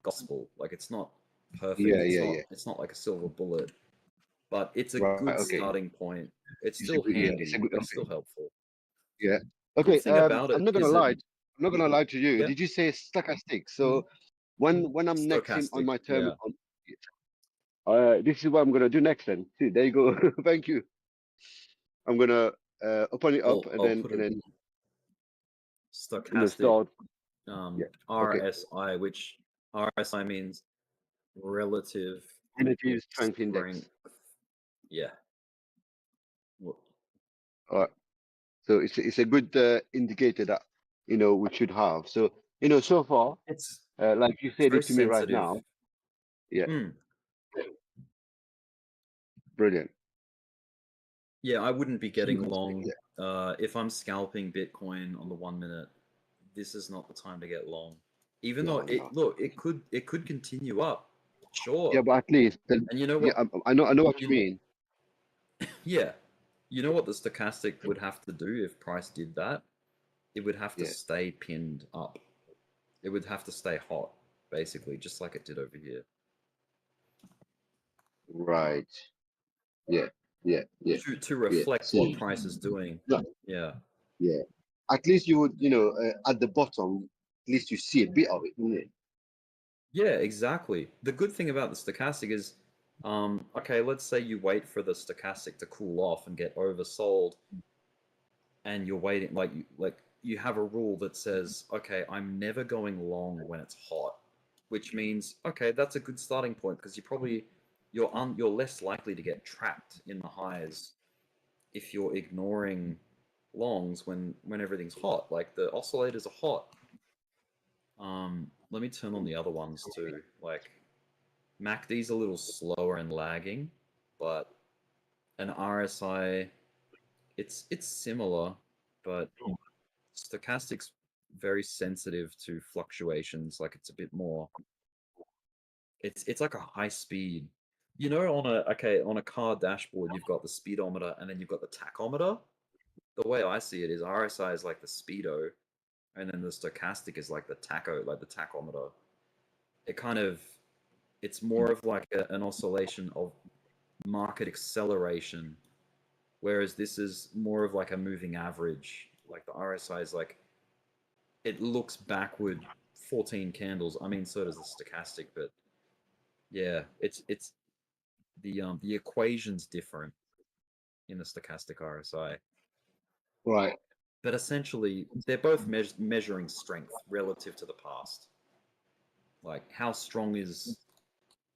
A: gospel. Like it's not perfect. It's not like a silver bullet, but it's a good starting point. It's still handy. It's still helpful.
G: Yeah. Okay.
A: Thing about it
G: I'm not gonna lie. I'm not gonna lie to you.
A: Yeah.
G: Did you say stochastic? So when I'm next in on my terminal, this is what I'm gonna do next. Then see, there you go. Thank you. I'm gonna open it up and then
A: stochastic
B: start. Okay.
A: RSI, which RSI means relative
B: Relative strength index.
A: strength. Yeah.
B: All right. So it's a good indicator that we should have. So so far,
A: It's
B: like you said
A: very
B: it to me right
A: sensitive.
B: now. Yeah.
A: Mm.
B: Brilliant.
A: Yeah, I wouldn't be getting
B: Huge,
A: long.
B: yeah.
A: If I'm scalping Bitcoin on the 1 minute, this is not the time to get long. Even
B: No,
A: though it could continue up, sure.
B: Yeah, but at least
A: And you know what?
B: yeah, I know what you mean.
A: Yeah, you know what the stochastic would have to do if price did that? It would have to
B: Yeah.
A: stay pinned up. It would have to stay hot, basically, just like it did over here.
B: Right. Yeah.
A: To reflect what
B: See.
A: price is doing.
B: Yeah.
A: Yeah.
B: At least you would, at the bottom, at least you see a bit of it, wouldn't it?
A: Yeah, exactly. The good thing about the stochastic is, okay, let's say you wait for the stochastic to cool off and get oversold, and you're waiting, like you have a rule that says, okay, I'm never going long when it's hot, which means, okay, that's a good starting point because you're less likely to get trapped in the highs if you're ignoring longs when everything's hot. Like the oscillators are hot. Let me turn on the other ones too. Like MACD's a little slower and lagging, but an RSI, it's similar, but stochastic's very sensitive to fluctuations. Like it's a bit more. It's like a high speed. On a car dashboard, you've got the speedometer and then you've got the tachometer. The way I see it is RSI is like the speedo, and then the stochastic is like the tacho, like the tachometer. It's more of like an oscillation of market acceleration, whereas this is more of like a moving average. Like the RSI is like, it looks backward 14 candles. I mean, so does the stochastic, but yeah, it's the equation's different in the stochastic RSI.
B: Right.
A: But essentially, they're both measuring strength relative to the past. Like how strong is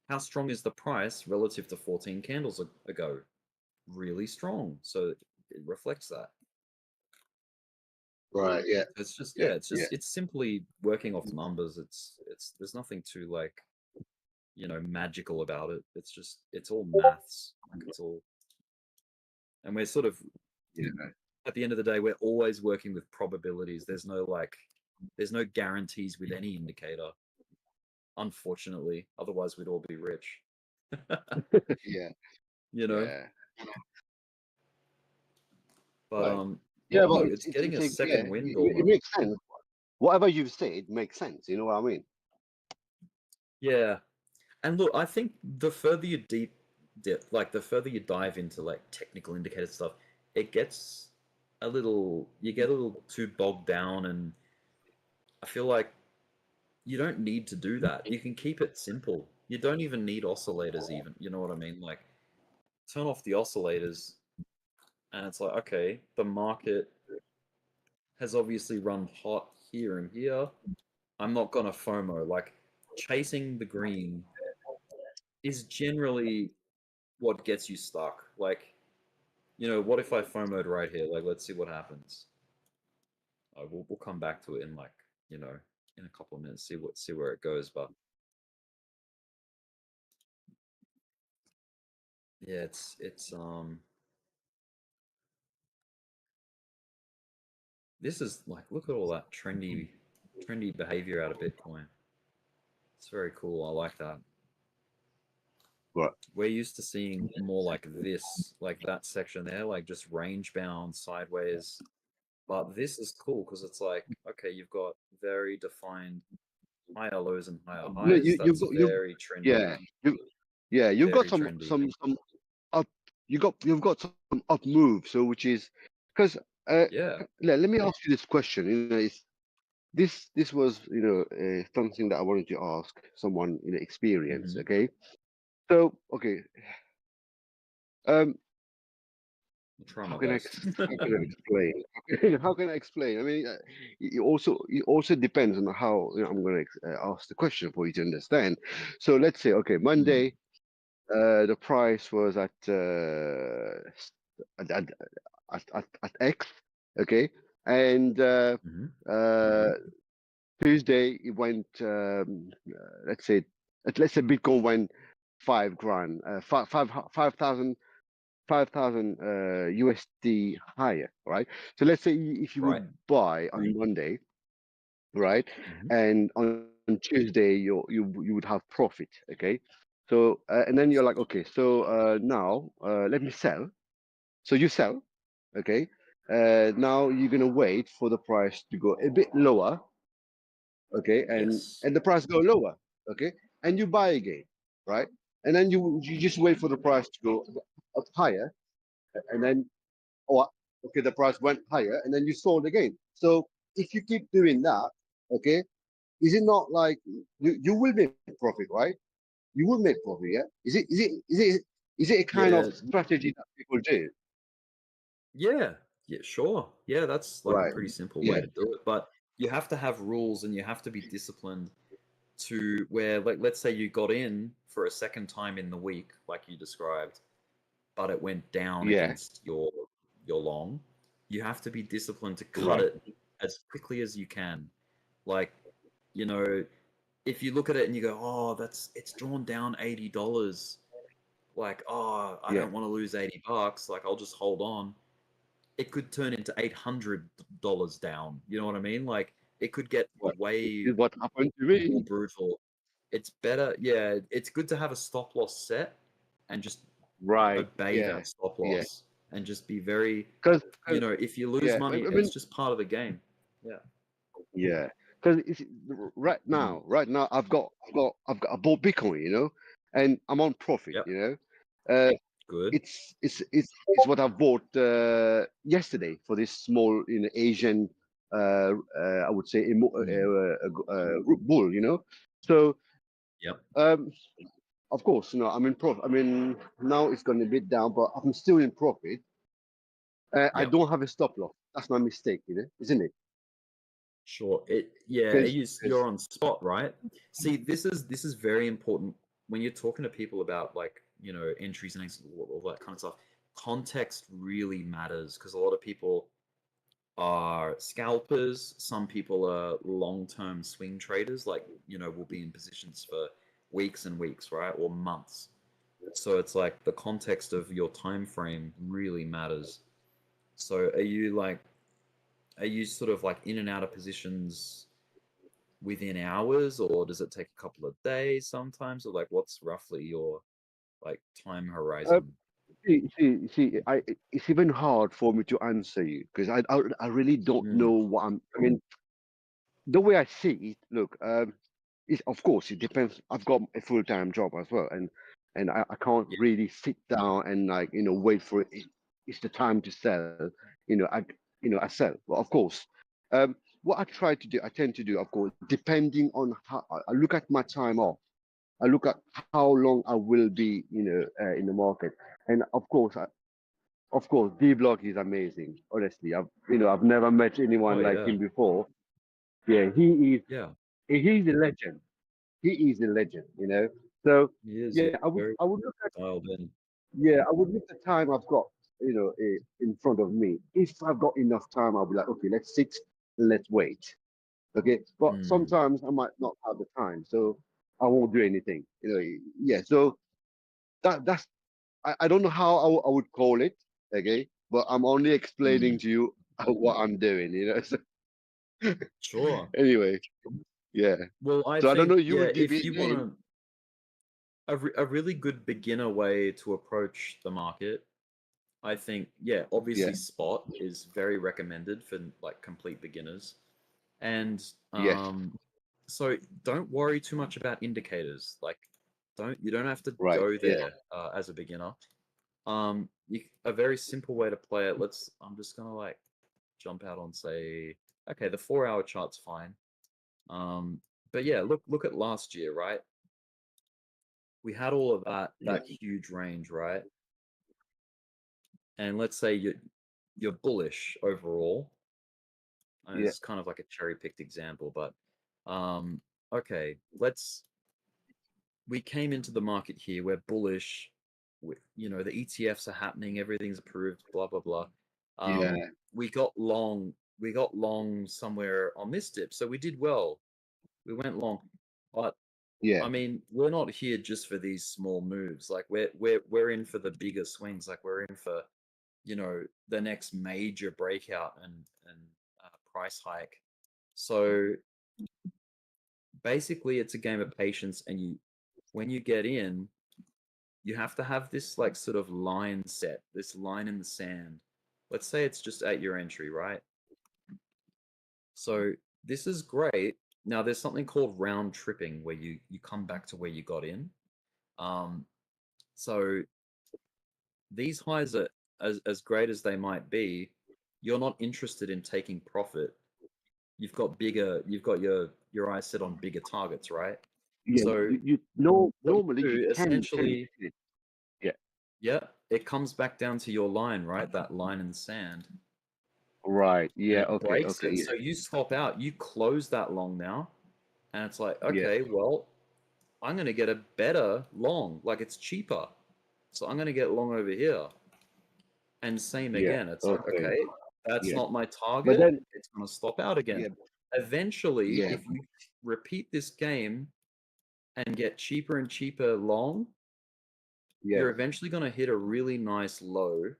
A: the price relative to 14 candles ago? Really strong. So it reflects that.
B: Right. Yeah.
A: It's just
B: Yeah,
A: it's simply working off numbers. It's there's nothing too like magical about it. It's all maths. Like it's all, and we're sort of at the end of the day, we're always working with probabilities. There's no guarantees with any indicator. Unfortunately, otherwise we'd all be rich.
B: Yeah.
A: Yeah. But
B: Right. Yeah, but
A: it's getting a second wind
B: it
A: almost.
B: makes sense. Whatever you've said makes sense. You know what I mean?
A: Yeah. And look, I think the further you the further you dive into like technical indicator stuff, you get a little too bogged down, and I feel like you don't need to do that. You can keep it simple. You don't even need oscillators even. You know what I mean? Like turn off the oscillators and it's like, okay, the market has obviously run hot here and here. I'm not gonna FOMO. Like chasing the green is generally what gets you stuck. Like, what if I FOMO'd right here? Like, let's see what happens. We'll come back to it in like, in a couple of minutes, see where it goes. But yeah, it's this is like, look at all that trendy behavior out of Bitcoin. It's very cool. I like that.
B: Right.
A: We're used to seeing more like this, like that section there, like just range bound sideways. But this is cool because it's like, okay, you've got very defined higher lows and higher
B: No,
A: highs. That's very trendy.
B: You've got
A: Very
B: some
A: trendy.
B: up. You've got some up move. So which is because
A: Yeah.
B: let me ask you this question. This was something that I wanted to ask someone experienced.
A: Mhm.
B: Okay, so okay,
A: I'll try
G: how
A: my
G: can I
A: best.
G: how can I explain? How can I explain? I mean, it also depends on how I'm going to ask the question for you to understand. So let's say, okay, Monday, the price was at, at, at X, okay, and
A: Mhm.
G: Tuesday it went, let's say, Bitcoin went 5 grand, 5,000 USD higher, right? So let's say if you
A: Right.
G: would buy on Monday, right,
A: Mhm.
G: and on Tuesday you would have profit, okay? So and then you're like, okay, so now let me sell. So you sell, okay? Now you're gonna wait for the price to go a bit lower, okay, and
A: Yes.
G: the price go lower, okay, and you buy again, right? And then you just wait for the price to go up higher, and then or okay, the price went higher, and then you sold again. So if you keep doing that, okay, is it not like you will make profit, right? You will make profit, yeah? Is it a kind of
A: Yeah.
G: strategy that people do?
A: Yeah. Yeah. Sure. Yeah. That's like a
G: Right.
A: pretty simple way
G: Yeah.
A: to do it. But you have to have rules and you have to be disciplined to where, like, let's say you got in for a second time in the week, like you described, but it went down
G: Yeah.
A: against your long. You have to be disciplined to cut
G: Right.
A: it as quickly as you can. Like, you know, if you look at it and you go, "Oh, it's drawn down $80." Like, "Oh, I
G: Yeah.
A: don't want to lose $80. Like, I'll just hold on." It could turn into $800 down. You know what I mean? Like, it could get
G: What
A: way
G: is what happened to
A: more
G: me?
A: brutal. It's better, yeah, it's good to have a stop loss set and just
G: Right.
A: obey
G: Yeah.
A: that stop
G: Yeah.
A: loss and just be very,
G: Because
A: if you lose
G: yeah,
A: money,
G: I
A: it's
G: mean,
A: just part of the game. Yeah.
G: yeah. Because right
A: Mm.
G: now, I bought Bitcoin, and I'm on profit,
A: Yep.
G: Uh,
A: Good.
G: it's what I bought yesterday for this small Asian I would say
A: Mm.
G: bull, So
A: Yep.
G: um of course, I'm in profit. I mean, now it's gone a bit down, but I'm still in profit. I
A: Yep.
G: don't have a stop loss. That's my mistake, isn't it?
A: Sure. Yeah,
G: Because
A: you're on spot, right? See, this is very important when you're talking to people about, like, entries and exits, all that kind of stuff. Context really matters because a lot of people are scalpers. Some people are long-term swing traders, like, will be in positions for weeks and weeks, right? Or months. So it's like the context of your time frame really matters. So are you sort of like in and out of positions within hours, or does it take a couple of days sometimes? Or like what's roughly your like time
G: uh,
A: horizon?
G: see, it's even hard for me to answer you because I really don't
A: Mm,
G: know what I mean, the way I see it, look, of course it depends. I've got a full-time job as well, and I can't
A: yeah,
G: really sit down and like wait for it. It's the time to sell. I sell. Well, of course, what I tend to do, of course, depending on how I look at my time off. I look at how long I will be, in the market, and of course, Dbloc is amazing. Honestly, I've never met
A: oh
G: anyone like
A: yeah,
G: him before. Yeah,
A: yeah,
G: he's a legend. He is a legend, So
A: he is
G: yeah,
A: very
G: I would look at
A: dialed in.
G: I would look at the time I've got, in front of me. If I've got enough time, I'll be like, okay, let's sit and let's wait. Okay, but
A: Mm,
G: sometimes I might not have the time, so I won't do anything. Yeah. So that's I don't know how I would call it. Okay, but I'm only explaining
A: mm,
G: to you what I'm doing. So
A: sure.
G: anyway, yeah.
A: Well, I
G: So I don't know.
A: think,
G: You
A: yeah,
G: will give
A: if
G: me
A: you want
G: again.
A: to, a really good beginner way to approach the market, I think, yeah,
G: Yeah.
A: obviously spot is very recommended for like complete beginners. And
G: Yes.
A: so don't worry too much about indicators. Like, you don't have to
G: Right.
A: go
G: Yeah.
A: there as a beginner. A very simple way to play it. I'm just gonna like jump out on, say, okay, the 4-hour chart's fine. But yeah, look at last year, right? We had all of that
G: Yeah.
A: huge range, right? and let's say you're bullish overall. And
B: Yeah.
A: it's kind of like a cherry-picked example, but okay, we came into the market here, we're bullish, you know, the ETFs are happening, everything's approved, blah blah blah.
B: Yeah.
A: We got long somewhere on this dip, so we did well. We went long, but
B: Yeah.
A: I mean, we're not here just for these small moves. Like we're in for the bigger swings. Like we're in for, you know, the next major breakout and price hike. So basically, it's a game of patience, and when you get in, you have to have this like sort of line set, this line in the sand. Let's say it's just at your entry, right? So this is great. Now there's something called round tripping where you come back to where you got in. So these highs are as great as they might be, you're not interested in taking profit. You've got your eyes set on bigger targets, right?
B: Yeah.
A: So
B: No,
A: what you
B: normally
A: do,
B: you can
A: essentially,
B: yeah.
A: yeah, it comes back down to your line, right? That line in the sand.
B: Right.
A: And
B: Yeah.
A: it
B: Okay.
A: breaks
B: Okay.
A: it.
B: Yeah.
A: So you stop out, you close that long now, and it's like,
B: Yeah.
A: okay, well, I'm gonna get a better long, like it's cheaper. So I'm gonna get long over here. And same
B: Yeah.
A: again. It's like,
B: Okay.
A: okay, that's
B: Yeah.
A: not my
B: But
A: target.
B: then,
A: It's gonna stop out again.
B: yeah.
A: Eventually,
B: Yeah.
A: if you repeat this game and get cheaper and cheaper long,
B: Yeah.
A: you're eventually gonna hit a really nice low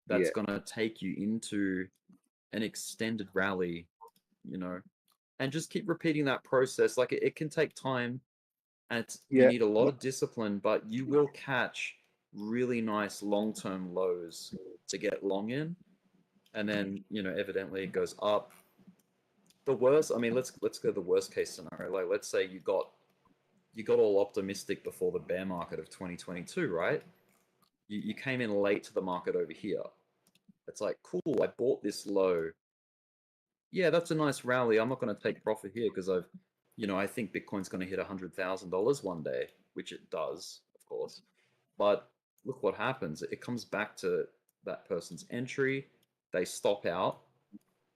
A: that's
B: Yeah.
A: gonna take you into an extended rally, you know, and just keep repeating that process. Like it can take time, and you
B: Yeah.
A: need a lot of discipline, but you will catch really nice long-term lows to get long in, and then, you know, evidently it goes up. The worst, I mean, let's go the worst case scenario. Like let's say you got all optimistic before the bear market of 2022, right? You came in late to the market over here. It's like, cool, I bought this low. Yeah, that's a nice rally. I'm not going to take profit here because I think Bitcoin's going to hit $100,000 one day, which it does, of course. But look what happens. It comes back to that person's entry. They stop out.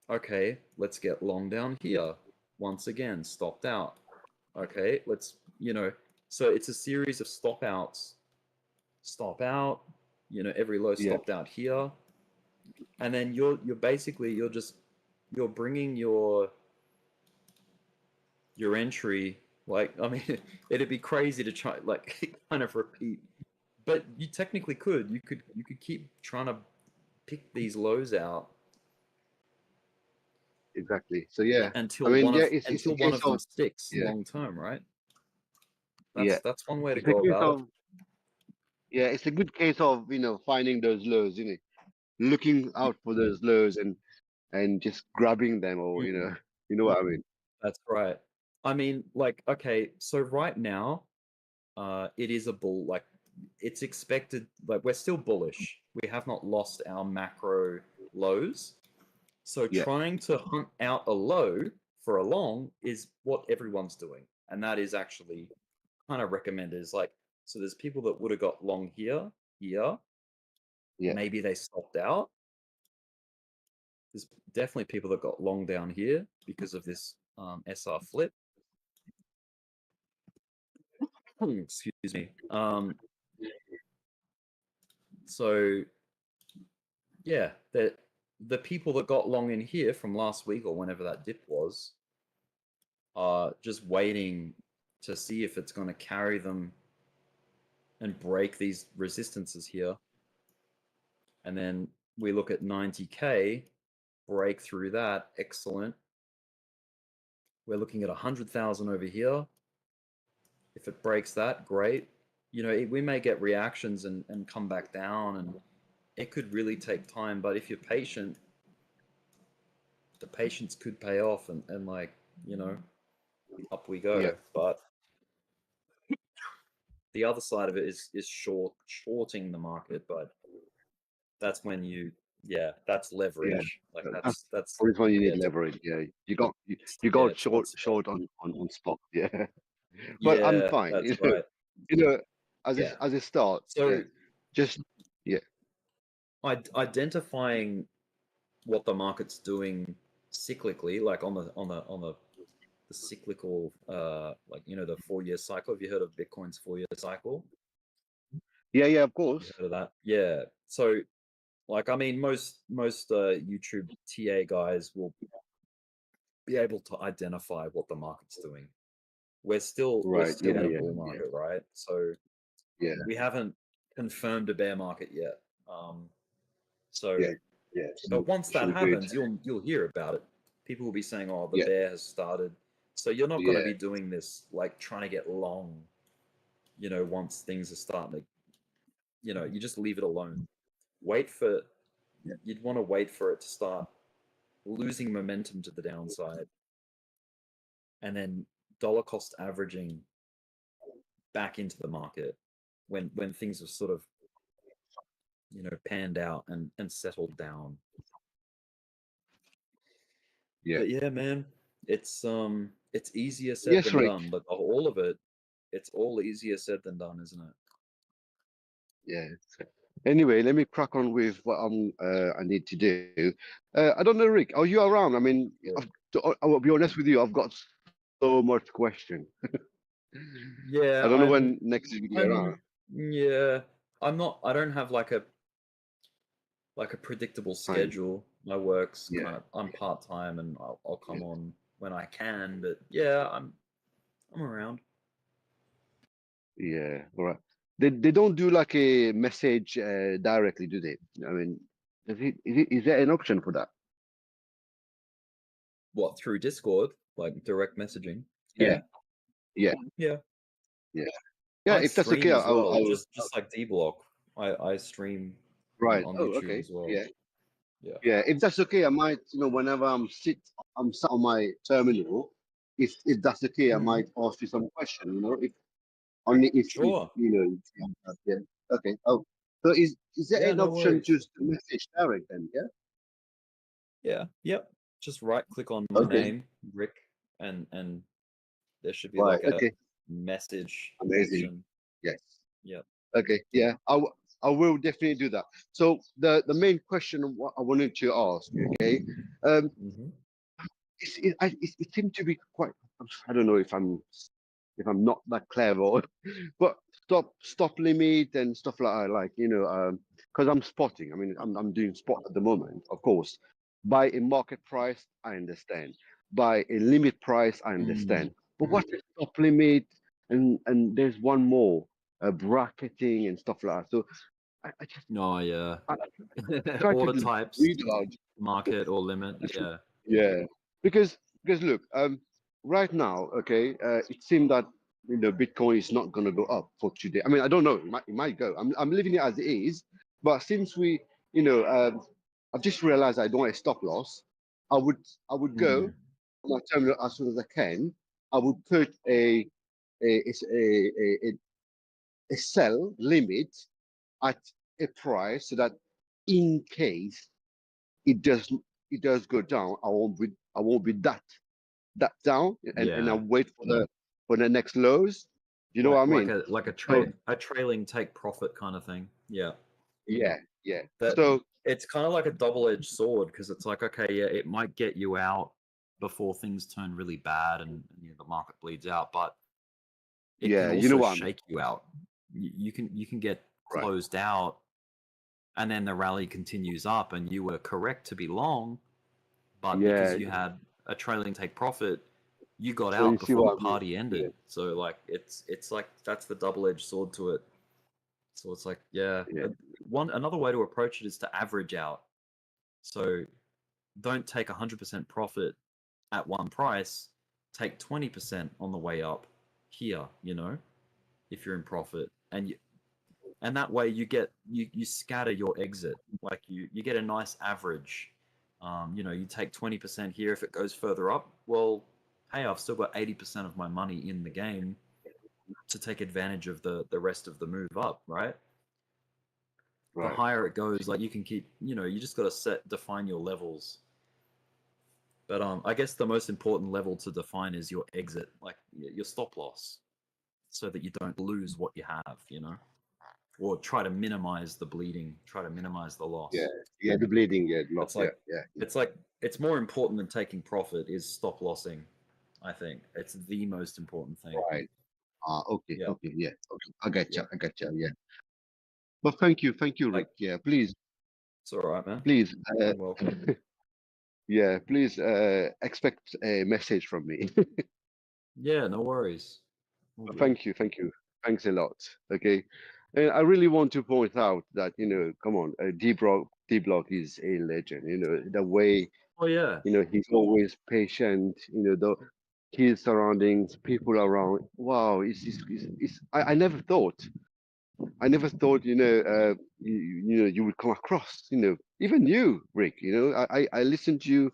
A: Okay, let's get long down here. Once again, stopped out. Okay, let's, so it's a series of stop outs. Stop out, every low
B: Yeah.
A: stopped out here. And then you're bringing your entry, like, I mean, it'd be crazy to try, like, kind of repeat, but you technically could. You could keep trying to pick these lows out
B: Exactly. So yeah.
A: until
B: I mean,
A: one
B: yeah,
A: of
B: it's a
A: one
B: case
A: of them
B: of
A: sticks
B: yeah.
A: long term, right?
B: Yeah.
A: That's one way to
B: It's a
A: go
B: case
A: about it.
B: of yeah. It's a good case of finding those lows. Looking out for those lows and just grabbing them, or you know what I mean.
A: That's right. I mean, like, okay, so right now, it is a bull. Like, it's expected. Like, we're still bullish. We have not lost our macro lows. So
B: Yeah.
A: trying to hunt out a low for a long is what everyone's doing, and that is actually kind of recommended. Is like, so there's people that would have got long here.
B: Yeah.
A: Maybe they stopped out. There's definitely people that got long down here because of this SR flip. Excuse me. So yeah, the people that got long in here from last week or whenever that dip was are just waiting to see if it's going to carry them and break these resistances here. And then we look at 90K, break through that, excellent. We're looking at 100,000 over here. If it breaks that, great. We may get reactions and come back down, and it could really take time. But if you're patient, the patience could pay off, and like, up we go.
B: Yeah.
A: But the other side of it is shorting the market, but that's when that's leverage. Like that's
B: For this one, you need
A: it's
B: leverage. Yeah, you got short on stock. Yeah, but I'm fine.
A: That's right.
B: As a start.
A: So
B: just yeah.
A: identifying what the market's doing cyclically, like on the cyclical, like the 4-year cycle. Have you heard of Bitcoin's 4-year cycle?
G: Yeah, of
A: You
G: course.
A: heard of that? Yeah. So, like, I mean, most YouTube TA guys will be able to identify what the market's doing. We're still
G: Right.
A: in a
G: Yeah.
A: bull market, right? So
G: Yeah.
A: we haven't confirmed a bear market yet. So,
G: Yeah. Yeah.
A: but once that
G: So good.
A: happens, you'll hear about it. People will be saying, "Oh, the
G: Yeah.
A: bear has started." So you're not going to
G: Yeah.
A: be doing this like trying to get long. Once things are starting to, you just leave it alone. Wait for. You'd want to wait for it to start losing momentum to the downside, and then dollar cost averaging back into the market when things have sort of panned out and settled down.
G: Yeah.
A: But yeah, man, it's easier said
G: Yes,
A: than
G: Rick.
A: done. But all of it, it's all easier said than done, isn't it?
G: Yeah. Anyway, let me crack on with what I need to do. I don't know, Rick. Are you around? I mean, I will be honest with you. I've got so much question.
A: Yeah,
G: I don't know when next week you're around.
A: Yeah, I'm not. I don't have like a predictable schedule. My work's kind of. I'm part time, and I'll come on when I can. But yeah, I'm around.
G: Yeah. All right. They don't do like a message directly, do they? I mean, is there an option for that?
A: What, through Discord, like direct messaging?
G: Yeah. Yeah.
A: Yeah.
G: Yeah. Yeah.
A: I
G: If that's
A: stream
G: okay,
A: as well,
G: I'll
A: just like Dbloc. I stream
G: right.
A: on
G: Oh,
A: YouTube
G: okay.
A: as well.
G: Yeah.
A: Yeah.
G: Yeah. If that's okay, I might, whenever I'm sat on my terminal. If that's okay, I might ask you some question. If only if
A: Sure.
G: yeah. Okay. Oh, so is there
A: Yeah,
G: an
A: no
G: option
A: worries.
G: to message direct then? Yeah.
A: Yeah. Yep. Just right click on my
G: Okay.
A: name, Rick, and there should be
G: Right.
A: like a
G: Okay.
A: message
G: Amazing.
A: option.
G: Yes.
A: Yep.
G: Okay. Yeah. I will definitely do that. So the main question what I wanted to ask, okay, it seemed to be quite. I don't know if I'm not that clever, but stop limit and stuff like that, because I'm spotting. I mean, I'm doing spot at the moment, of course. By a market price, I understand. By a limit price, I understand. But what's the stop limit? And there's one more, bracketing and stuff like that. So I just
A: Oh yeah.
G: I try to
A: Order types,
G: read out.
A: market or limit. Yeah.
G: Yeah, because look, right now, okay, it seems that Bitcoin is not going to go up for today. I mean, I don't know. It might go. I'm leaving it as it is. But since I've just realized I don't have a stop loss. I would go on my terminal as soon as I can. I would put a sell limit at a price so that in case it does go down, I won't be that down, and
A: Yeah.
G: I'll wait for the next lows. You know what I mean?
A: Like a
G: So
A: trailing take profit kind of thing. Yeah.
G: yeah.
A: That
G: So
A: it's kind of like a double-edged sword because it's like, okay, yeah, it might get you out before things turn really bad and the market bleeds out, but it can
G: yeah, you know
A: also
G: what I mean?
A: shake you out. You can get
G: Right.
A: closed out, and then the rally continues up, and you were correct to be long, but because
G: Yeah.
A: you had a trailing take profit, you got
G: So you
A: out
G: see
A: before the
G: what I mean?
A: party ended.
G: Yeah.
A: So like it's like that's the double-edged sword to it. So it's like, yeah,
G: Yeah.
A: another way to approach it is to average out. So don't take 100% profit at one price, take 20% on the way up here, if you're in profit. And that way you scatter your exit. Like you get a nice average. You take 20% here. If it goes further up, well, hey, I've still got 80% of my money in the game to take advantage of the rest of the move up, right? The
G: Right.
A: higher it goes, like you can keep, you just got to define your levels. But I guess the most important level to define is your exit, like your stop loss, so that you don't lose what you have. or try to minimize the bleeding, try to minimize the loss.
G: Yeah, the bleeding, loss,
A: It's like
G: yeah.
A: it's like it's more important than taking profit is stop lossing. I think it's the most important thing.
G: Right. Okay,
A: Yeah.
G: okay, yeah. Okay. I get you, yeah. But thank you, Rick.
A: Like-
G: Yeah, please,
A: It's all right, man.
G: please,
A: You're welcome.
G: yeah, please expect a message from me.
A: Yeah, no worries. All good.
G: Thank you. Thanks a lot. Okay. And I really want to point out that, come on, Dbloc is a legend. The way,
A: Oh yeah.
G: he's always patient, his surroundings, people around. Wow, I never thought, you would come across, even you, Rick, I listen to you,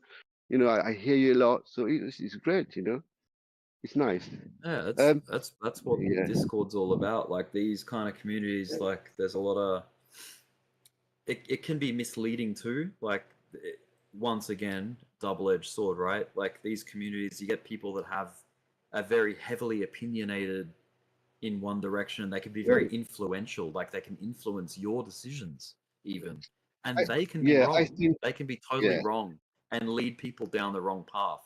G: I hear you a lot. So it's great, it's nice.
A: Yeah, that's what
G: Yeah.
A: Discord's all about. Like these kind of communities, like there's a lot of it can be misleading too. Like once again, double-edged sword, right? Like these communities, you get people that have a very heavily opinionated in one direction, and they can be very influential. Like they can influence your decisions even, and they can be wrong. They can be totally wrong and lead people down the wrong path.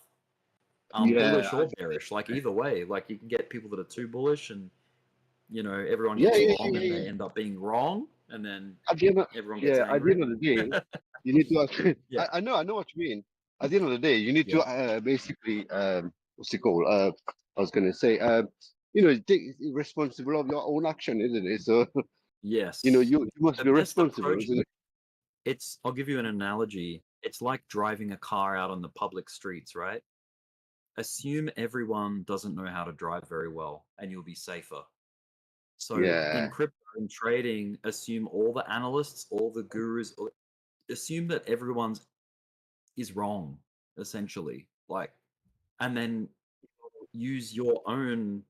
A: Bullish or bearish, like either way. Like you can get people that are too bullish, and everyone gets wrong, and they end up being wrong, and then
G: At the end of,
A: everyone gets angry.
G: At the end of the day, you need to. I know what you mean. At the end of the day, you need to basically, what's it called? I was gonna say, take responsible of your own action, isn't it? So
A: yes,
G: you must
A: the
G: be
A: best
G: responsible,
A: approach,
G: isn't it?
A: I'll give you an analogy. It's like driving a car out on the public streets, right? Assume everyone doesn't know how to drive very well, and you'll be safer. So in crypto and trading, assume all the analysts, all the gurus, assume that everyone's is wrong, essentially. Like, and then use your own,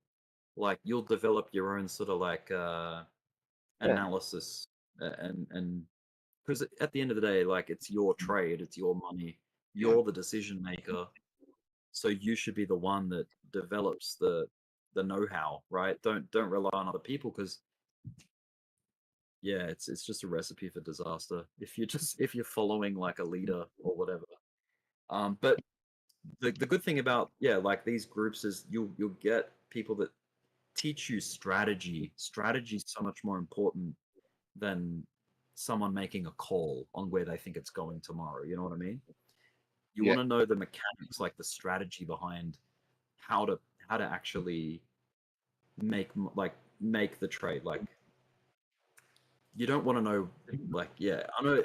A: like you'll develop your own sort of like analysis, and because at the end of the day, like it's your trade, it's your money, you're the decision maker. So you should be the one that develops the know-how, right? Don't rely on other people, because it's just a recipe for disaster if you're following like a leader or whatever. But the good thing about like these groups is you'll get people that teach you strategy. Strategy is so much more important than someone making a call on where they think it's going tomorrow. You know what I mean? You want to know the mechanics, like the strategy behind how to actually make the trade. Like you don't want to know, like I know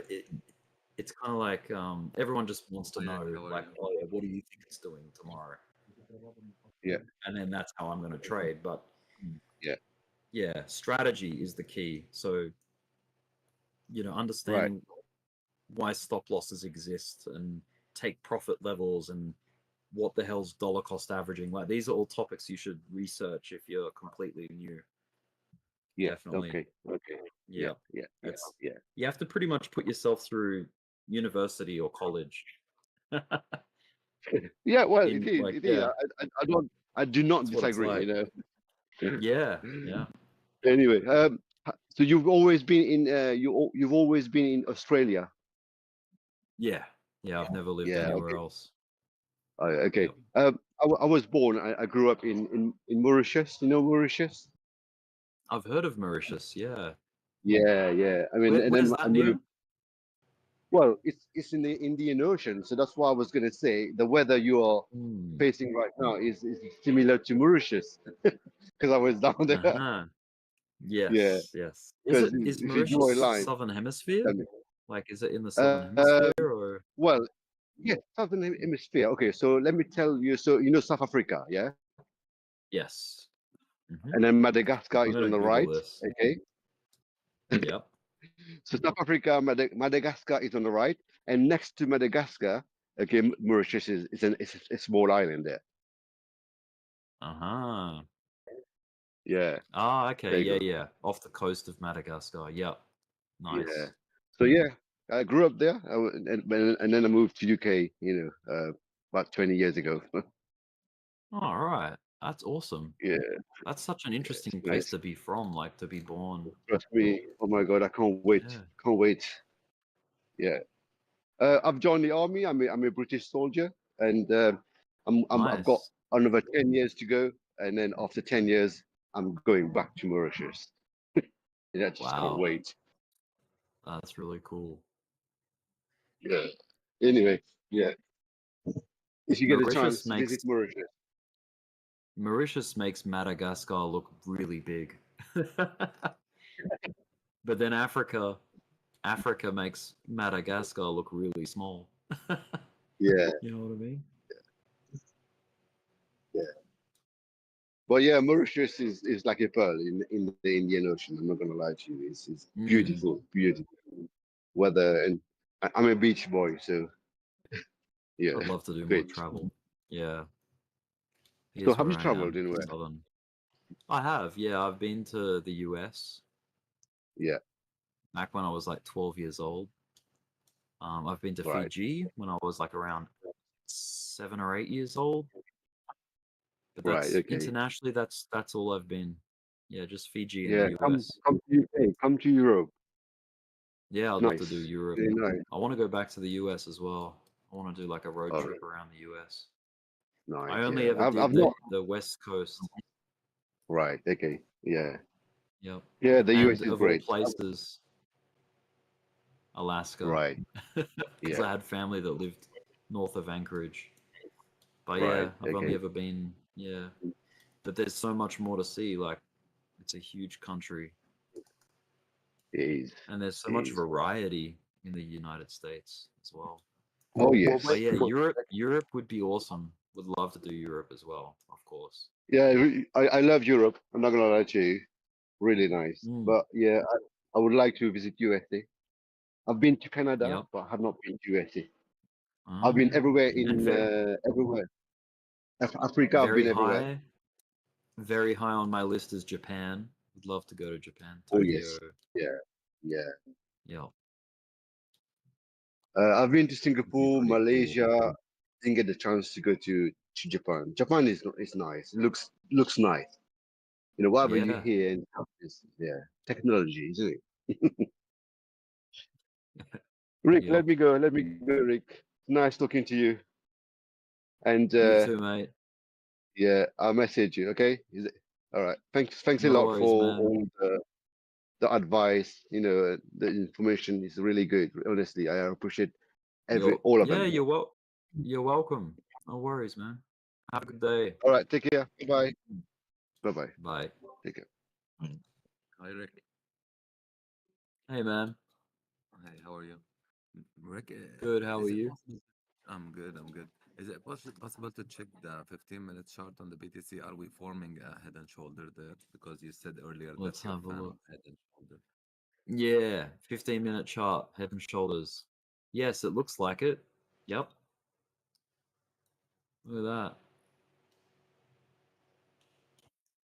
A: it's kind of like everyone just wants to know, like, oh yeah, what do you think it's doing tomorrow?
G: Yeah.
A: And then that's how I'm going to trade. But
G: yeah,
A: strategy is the key. So understanding why stop losses exist and take profit levels and what the hell's dollar cost averaging. Like these are all topics you should research if you're completely new. Definitely.
G: Okay.
A: Yeah.
G: Yeah.
A: You have to pretty much put yourself through university or college.
G: Yeah, well,
A: In,
G: it is.
A: like,
G: It is. I do not
A: That's what it's
G: disagree.
A: like. Yeah.
G: Anyway, so you've always been in you've always been in Australia.
A: Yeah. I've never lived anywhere else.
G: Okay. I was born. I grew up in Mauritius. You know Mauritius?
A: I've heard of Mauritius. Yeah.
G: Yeah. I mean,
A: where's that near?
G: Well, it's in the Indian Ocean, so that's why I was gonna say the weather you are facing right now is similar to Mauritius, because I was down there.
A: Uh-huh. Yes. Is Mauritius southern hemisphere? Like, is it in the southern hemisphere or?
G: Well, southern hemisphere. Okay, so let me tell you. So South Africa, yeah.
A: Yes. Mm-hmm.
G: And then Madagascar is on the right.
A: This.
G: Okay.
A: Yep.
G: So South Africa, Madagascar is on the right, and next to Madagascar, okay, Mauritius is a small island there.
A: Uh-huh.
G: Yeah.
A: Ah, okay. Yeah. Off the coast of Madagascar. Yep. Nice.
G: Yeah. So I grew up there, and then I moved to UK. About 20 years ago.
A: All right. That's awesome.
G: Yeah,
A: That's such an interesting
G: it's
A: place
G: nice.
A: to be from, like to be born.
G: Trust me. Oh my God, I can't wait.
A: Yeah.
G: Can't wait. Yeah. I've joined the army. I'm a British soldier, and I've got
A: Nice.
G: another 10 years to go, and then after 10 years, I'm going back to Mauritius. Yeah, I just can't
A: Wow.
G: wait.
A: That's really cool.
G: Yeah. Anyway, yeah. If you get a
A: Mauritius
G: chance,
A: makes
G: visit Mauritius.
A: Mauritius makes Madagascar look really big. But then Africa makes Madagascar look really small.
G: Yeah,
A: You know what I mean?
G: yeah. But yeah, Mauritius is like a pearl in the Indian Ocean. I'm not gonna lie to you. It's
A: Mm.
G: beautiful, beautiful weather, and I'm a beach boy, so yeah,
A: I'd love to do more
G: great.
A: travel. Yeah.
G: So
A: Here's
G: have
A: where
G: you
A: I
G: traveled
A: am,
G: anywhere?
A: southern. I have, yeah. I've been to the US
G: Yeah,
A: back when I was like 12 years old. I've been to
G: right.
A: Fiji when I was like around 7 or 8 years old. But
G: Right,
A: that's
G: okay.
A: internationally, that's all I've been. Yeah, just Fiji and
G: Yeah,
A: the
G: come
A: US.
G: come to UK, come to Europe.
A: Yeah, I'd love to do
G: Nice.
A: Europe.
G: Really nice.
A: I want to go back to the US as well. I want to do like a road
G: All
A: trip
G: right,
A: around the US.
G: nice.
A: I only
G: Yeah.
A: ever
G: I've
A: did
G: not
A: the West Coast.
G: right, okay. Yeah.
A: Yep.
G: Yeah, the US
A: And
G: is
A: of all
G: great.
A: places, Alaska,
G: Right.
A: because
G: Yeah,
A: I had family that lived north of Anchorage. But
G: right,
A: yeah, I've only
G: okay.
A: ever been, yeah. But there's so much more to see. Like, it's a huge country,
G: It is.
A: and there's so
G: It
A: much
G: is.
A: variety in the United States as well.
G: Oh yes.
A: But yeah, Europe would be awesome. Would love to do Europe as well, of course.
G: Yeah, I love Europe. I'm not gonna lie to you. Really nice.
A: Mm,
G: But yeah, I would like to visit USA. I've been to Canada,
A: yep.
G: but I have not been to USA. I've been
A: Ah,
G: everywhere
A: and
G: in everywhere. Africa, I've
A: very
G: been everywhere.
A: high, very high on my list is Japan. Would love to go to Japan,
G: Oh
A: Tokyo.
G: yes. Yeah. Yeah.
A: Yeah,
G: I've been to
A: would be
G: Singapore,
A: pretty cool.
G: Malaysia. Didn't get the chance to go to Japan. Japan is nice. It looks nice. You know, whatever you
A: Yeah,
G: hear and stuff is technology, isn't it? Rick,
A: yep.
G: let me go. Let me go, Rick. Nice talking to you. And
A: You too, mate.
G: yeah, I'll message you. Okay? Is it all right? Thanks a
A: No
G: lot
A: worries,
G: for
A: man.
G: all the advice. You know, the information is really good. Honestly, I appreciate all of
A: Yeah,
G: them.
A: you're welcome. No worries, man. Have a good day.
G: All right, take care. Bye bye. Bye bye.
A: Bye.
G: Take care.
H: Hi, Rick.
A: Hey, man.
H: Hi, how are you? Rick,
A: Good. How are
H: is it
A: you?
H: possible? I'm good, I'm good. Is it possible to check the 15-minute chart on the BTC? Are we forming a head and shoulder there? Because you said earlier that
A: Let's
H: you're a
A: have a
H: fan
A: look.
H: of head and shoulder.
A: Yeah, 15-minute chart, head and shoulders. Yes, it looks like it. Yep. Look at that.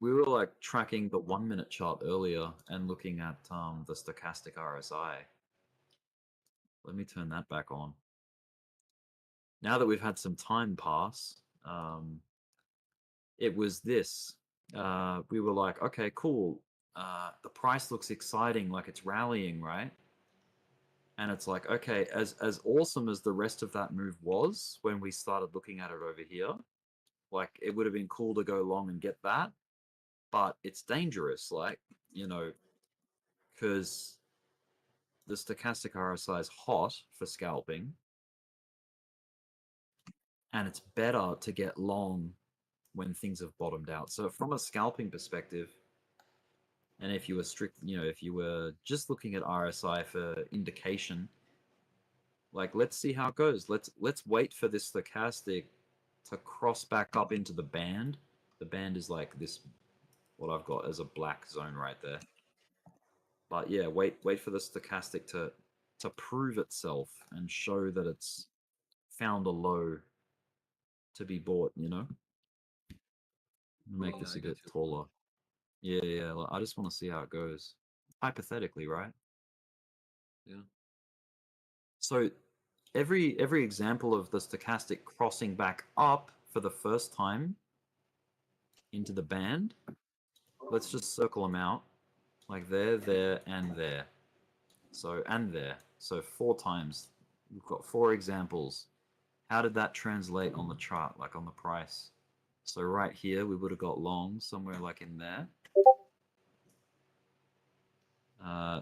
A: We were like tracking the 1-minute chart earlier and looking at the stochastic RSI. Let me turn that back on. Now that we've had some time pass, it was this. We were like, okay, cool. The price looks exciting, like it's rallying, right? And it's like, okay, as awesome as the rest of that move was when we started looking at it over here, like it would have been cool to go long and get that, but it's dangerous, like, you know, because the stochastic RSI is hot for scalping, and it's better to get long when things have bottomed out. So from a scalping perspective, and if you were if you were just looking at RSI for indication, like let's see how it goes. Let's wait for this stochastic to cross back up into the band. The band is like this, what I've got as a black zone right there. But yeah, wait for the stochastic to prove itself and show that it's found a low to be bought, you know? Make
H: Yeah,
A: this
H: I
A: a
H: got
A: bit
H: you.
A: taller. Yeah, like, I just want to see how it goes. Hypothetically, right?
H: Yeah.
A: So every example of the stochastic crossing back up for the first time into the band. Let's just circle them out, like there, and there. So, and there. So 4 times. We've got 4 examples. How did that translate on the chart, like on the price? So right here, we would have got long somewhere like in there.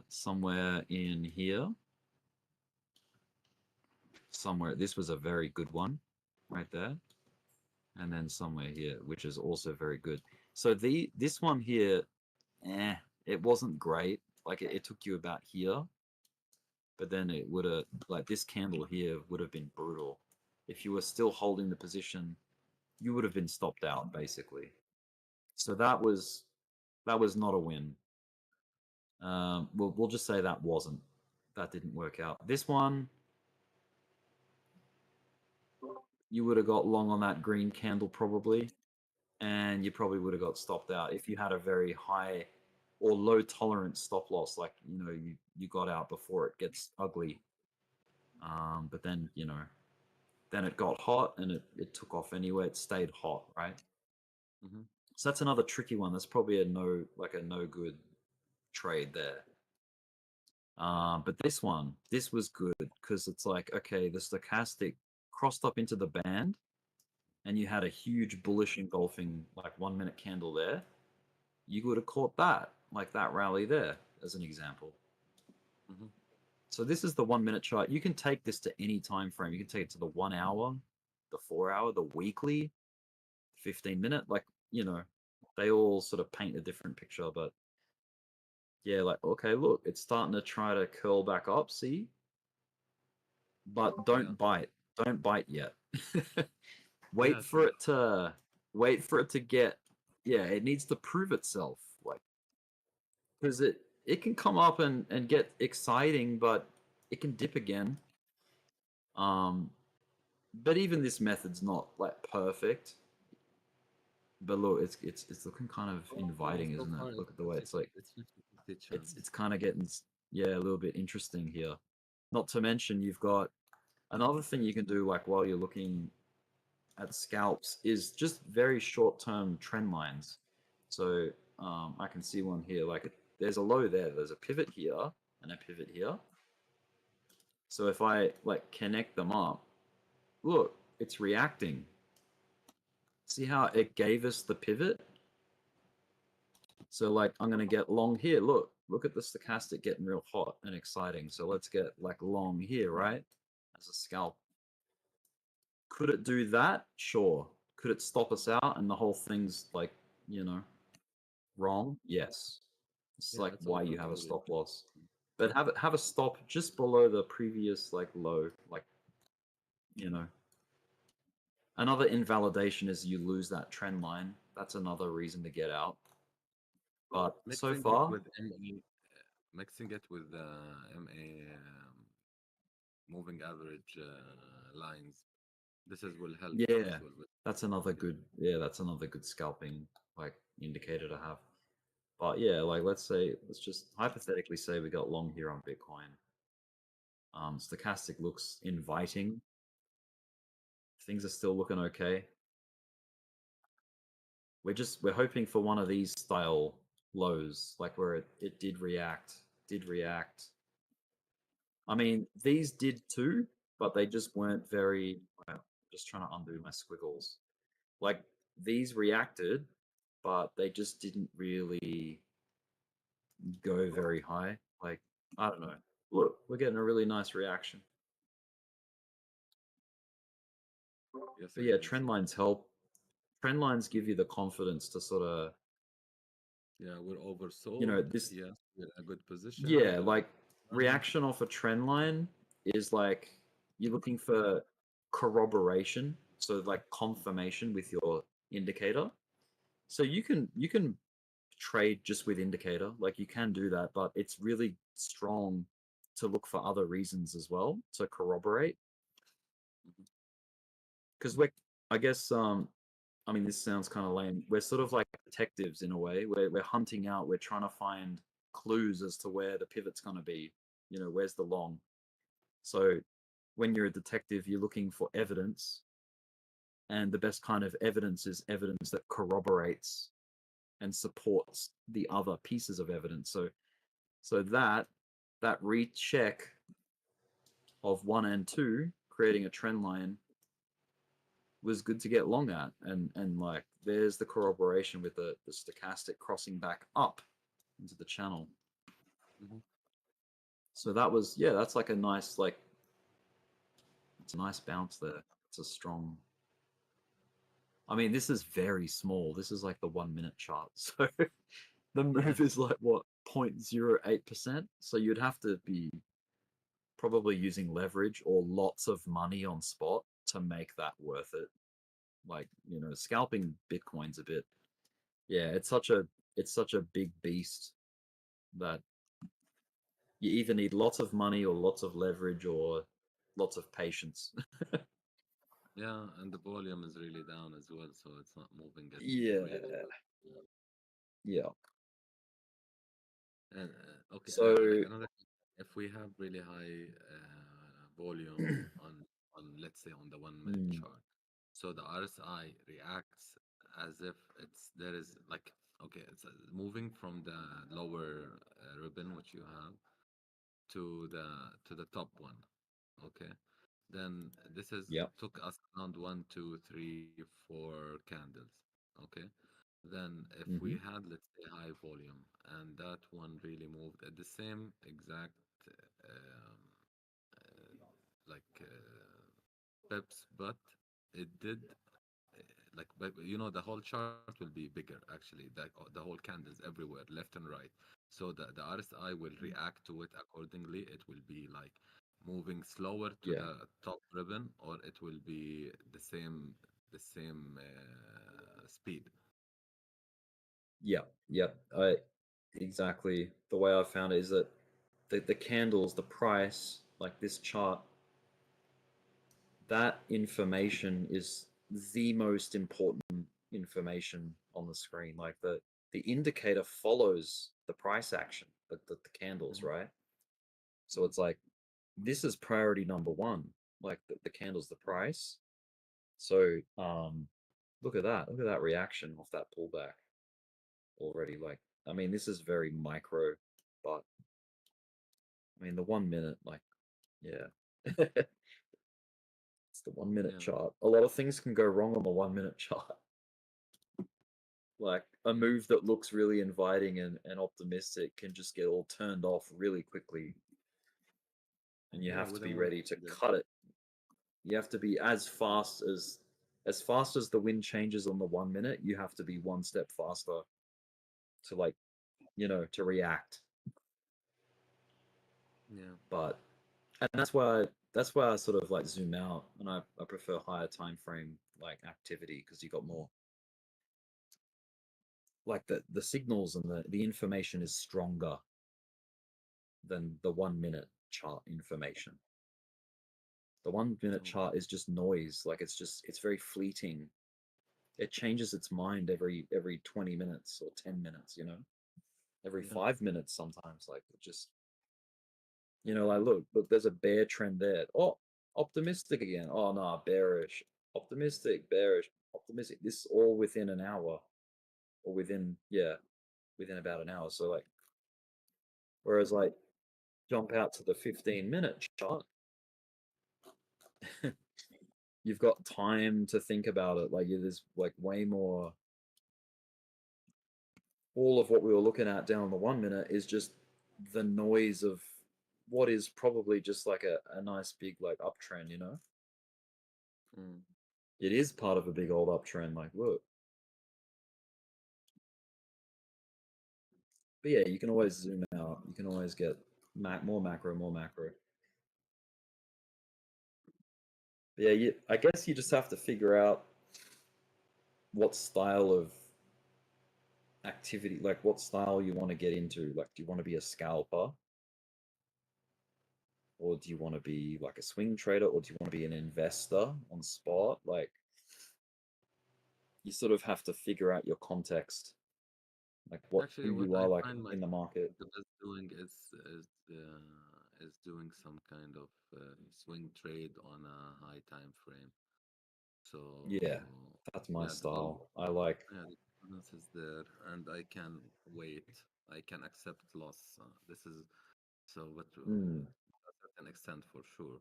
A: Somewhere in here. Somewhere, this was a very good one right there. And then somewhere here, which is also very good. So this one here, it wasn't great. Like it took you about here. But then it would have, like this candle here would have been brutal. If you were still holding the position, you would have been stopped out basically. So that was not a win. We'll just say that didn't work out. This one, you would have got long on that green candle probably, and you probably would have got stopped out if you had a very high or low tolerance stop loss, like you got out before it gets ugly. But then then it got hot and it took off anyway. It stayed hot, right? So that's another tricky one. That's probably a no good trade there. But this was good because it's like, okay, the stochastic crossed up into the band and you had a huge bullish engulfing like 1 minute candle there. You would have caught that, like that rally there as an example. So this is the 1 minute chart. You can take this to any time frame. You can take it to the 1 hour, the 4 hour, the weekly, 15 minute, like, they all sort of paint a different picture, but yeah, like, okay, look, it's starting to try to curl back up, see? But don't bite. Don't bite yet. Wait for it to get, it needs to prove itself. Like, because it can come up and get exciting, but it can dip again. But even this method's not like perfect. But look, it's looking kind of inviting, isn't it? Look at the way it's like it's kind of getting a little bit interesting here. Not to mention you've got another thing you can do like while you're looking at scalps is just very short-term trend lines. So I can see one here, like there's a low there, there's a pivot here and a pivot here. So if I like connect them up, look, it's reacting. See how it gave us the pivot? So like I'm going to get long here. Look at the stochastic getting real hot and exciting. So let's get like long here, right? As a scalp. Could it do that? Sure. Could it stop us out and the whole thing's like, wrong? Yes. It's like why you have a stop loss. But have a stop just below the previous like low, like Another invalidation is you lose that trend line. That's another reason to get out. But so far,
H: mixing it with MA moving average lines, this will help.
A: Yeah, that's another good. Yeah, that's another good scalping like indicator to have. But yeah, like let's just hypothetically say we got long here on Bitcoin. Stochastic looks inviting. Things are still looking okay. We're hoping for one of these style lows, like where it did react. I mean, these did too, but they just weren't very. Well, just trying to undo my squiggles. Like these reacted, but they just didn't really go very high. Like I don't know. Look, we're getting a really nice reaction.
H: Yes,
A: but yeah, trend lines help. Trend lines give you the confidence to sort of.
H: Yeah, we're oversold.
A: This.
H: Yeah, we're in a good position.
A: Yeah, like reaction off a trend line is like you're looking for corroboration, so like confirmation with your indicator. So you can trade just with indicator, like you can do that, but it's really strong to look for other reasons as well to corroborate. Because I guess I mean this sounds kind of lame. We're sort of like detectives in a way. We're hunting out. We're trying to find clues as to where the pivot's going to be. Where's the long? So when you're a detective, you're looking for evidence, And the best kind of evidence is evidence that corroborates and supports the other pieces of evidence. So that recheck of 1 and 2, creating a trend line, was good to get long at, and like there's the corroboration with the stochastic crossing back up into the channel. So that was, yeah, that's like a nice, like, it's a nice bounce there. It's a strong, I mean, this is very small. This is like the 1 minute chart. So the move is like what, 0.08%. So you'd have to be probably using leverage or lots of money on spot to make that worth it. Like, you know, scalping Bitcoin's a bit, yeah, it's such a big beast that you either need lots of money or lots of leverage or lots of patience.
H: Yeah, and the volume is really down as well, so it's not moving at
A: Yeah.
H: really.
A: Yeah.
H: And okay,
A: So
H: like another, if we have really high volume on let's say on the 1 minute chart, so the RSI reacts as if there is like, okay, it's moving from the lower ribbon which you have to the top one. Okay, then this is took us around 1, 2, 3, 4 candles. Okay, then if we had, let's say, high volume and that one really moved at the same exact pips, but it did like, but you know, the whole chart will be bigger actually, the whole candles everywhere left and right, so the RSI will react to it accordingly. It will be like moving slower to the top ribbon, or it will be the same speed.
A: yeah, exactly. The way I found it is that the candles, the price, like this chart, that information is the most important information on the screen. Like the indicator follows the price action, the candles, right? So it's like, this is priority number one, like the candle's the price. So look at that reaction off that pullback already. Like, I mean, this is very micro, but I mean, the 1 minute, like, yeah. It's the 1 minute chart. A lot of things can go wrong on the 1 minute chart. Like a move that looks really inviting and optimistic can just get all turned off really quickly. And you have to be ready to cut it. You have to be as fast as the wind changes on the 1 minute, you have to be one step faster to, like, you know, to react.
H: Yeah.
A: But and that's why I sort of like zoom out, and I prefer higher time frame like activity, because you got more, like, the signals and the information is stronger than the 1 minute chart information. The 1 minute chart is just noise. Like, it's very fleeting. It changes its mind every 20 minutes or 10 minutes, you know, every 5 minutes sometimes. Like, it just, you know, like, look, there's a bear trend there. Oh, optimistic again. Oh no, bearish. Optimistic, bearish, optimistic. This all within an hour, or within about an hour. So like, whereas like, jump out to the 15-minute chart, you've got time to think about it. Like, there's like way more. All of what we were looking at down the 1 minute is just the noise of what is probably just like a nice big like uptrend, you know? It is part of a big old uptrend, like, look. But yeah, you can always zoom out. You can always get more macro. But yeah, I guess you just have to figure out what style of activity, like what style you want to get into. Like, do you want to be a scalper? Or do you want to be like a swing trader? Or do you want to be an investor on spot? Like, you sort of have to figure out your context, like
H: Actually,
A: who
H: what
A: you
H: I
A: are, like,
H: find
A: in the market.
H: the best doing is doing some kind of swing trade on a high time frame. So
A: Yeah, that's my
H: yeah, the
A: style. I like.
H: yeah, the confidence is there, and I can wait. I can accept loss. This is so, but to
A: Mm,
H: a certain extent for sure.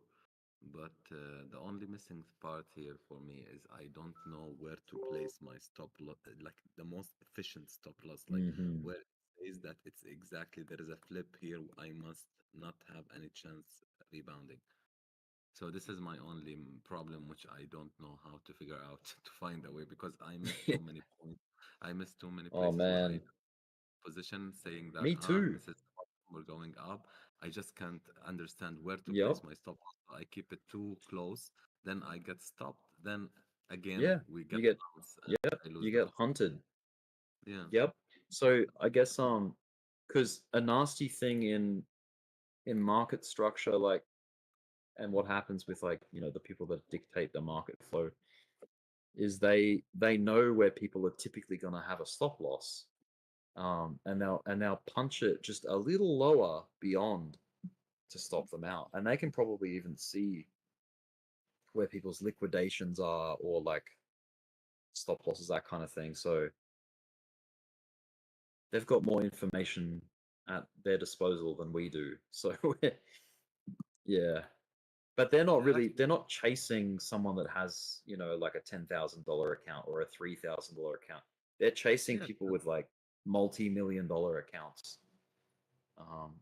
H: But the only missing part here for me is I don't know where to place my stop loss, like the most efficient stop loss, like
A: hmm
H: where it says that it's exactly there is a flip here. I must not have any chance rebounding. So this is my only problem, which I don't know how to figure out to find a way because I missed too many points. I missed too many
A: Oh
H: places where I
A: man,
H: position saying that
A: me too.
H: this is the bottom, we're going up. I just can't understand where to
A: Yep.
H: place my stop loss. So I keep it too close, then I get stopped. Then again
A: Yeah.
H: we
A: You
H: get
A: get.
H: bounce and
A: Yep.
H: I lose
A: You
H: the
A: get
H: loss.
A: hunted.
H: Yeah.
A: Yep. So I guess because a nasty thing in market structure, like, and what happens with, like, the people that dictate the market flow is they know where people are typically going to have a stop loss, and they'll punch it just a little lower beyond to stop them out, and they can probably even see where people's liquidations are, or like stop losses, that kind of thing. So they've got more information at their disposal than we do. So yeah, but they're not chasing someone that has, like a $10,000 account or a $3,000 account. They're chasing
H: Yeah.
A: people with like multi-million-dollar accounts,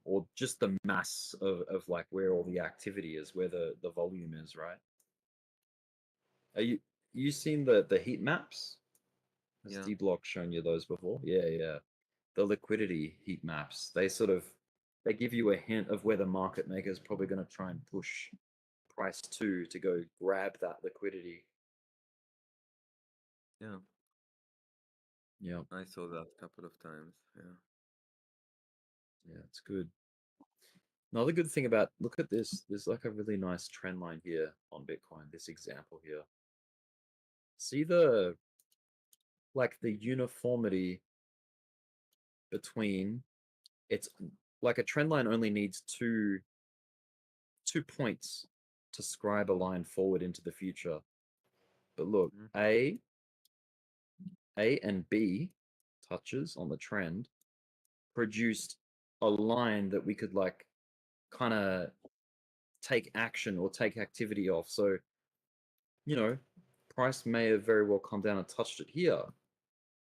A: or just the mass of like where all the activity is, where the volume is, right? Are you seen the heat maps? Has
H: Yeah.
A: Dbloc shown you those before? Yeah, yeah. The liquidity heat maps. They give you a hint of where the market maker is probably going to try and push price to go grab that liquidity.
H: Yeah.
A: Yeah,
H: I saw that a couple of times. Yeah.
A: yeah, it's good. Another good thing about, look at this. There's like a really nice trend line here on Bitcoin. This example here. See the uniformity between, it's like a trend line only needs two points to scribe a line forward into the future. But look,
H: Mhm.
A: A and B touches on the trend produced a line that we could like kind of take action or take activity off. So, price may have very well come down and touched it here,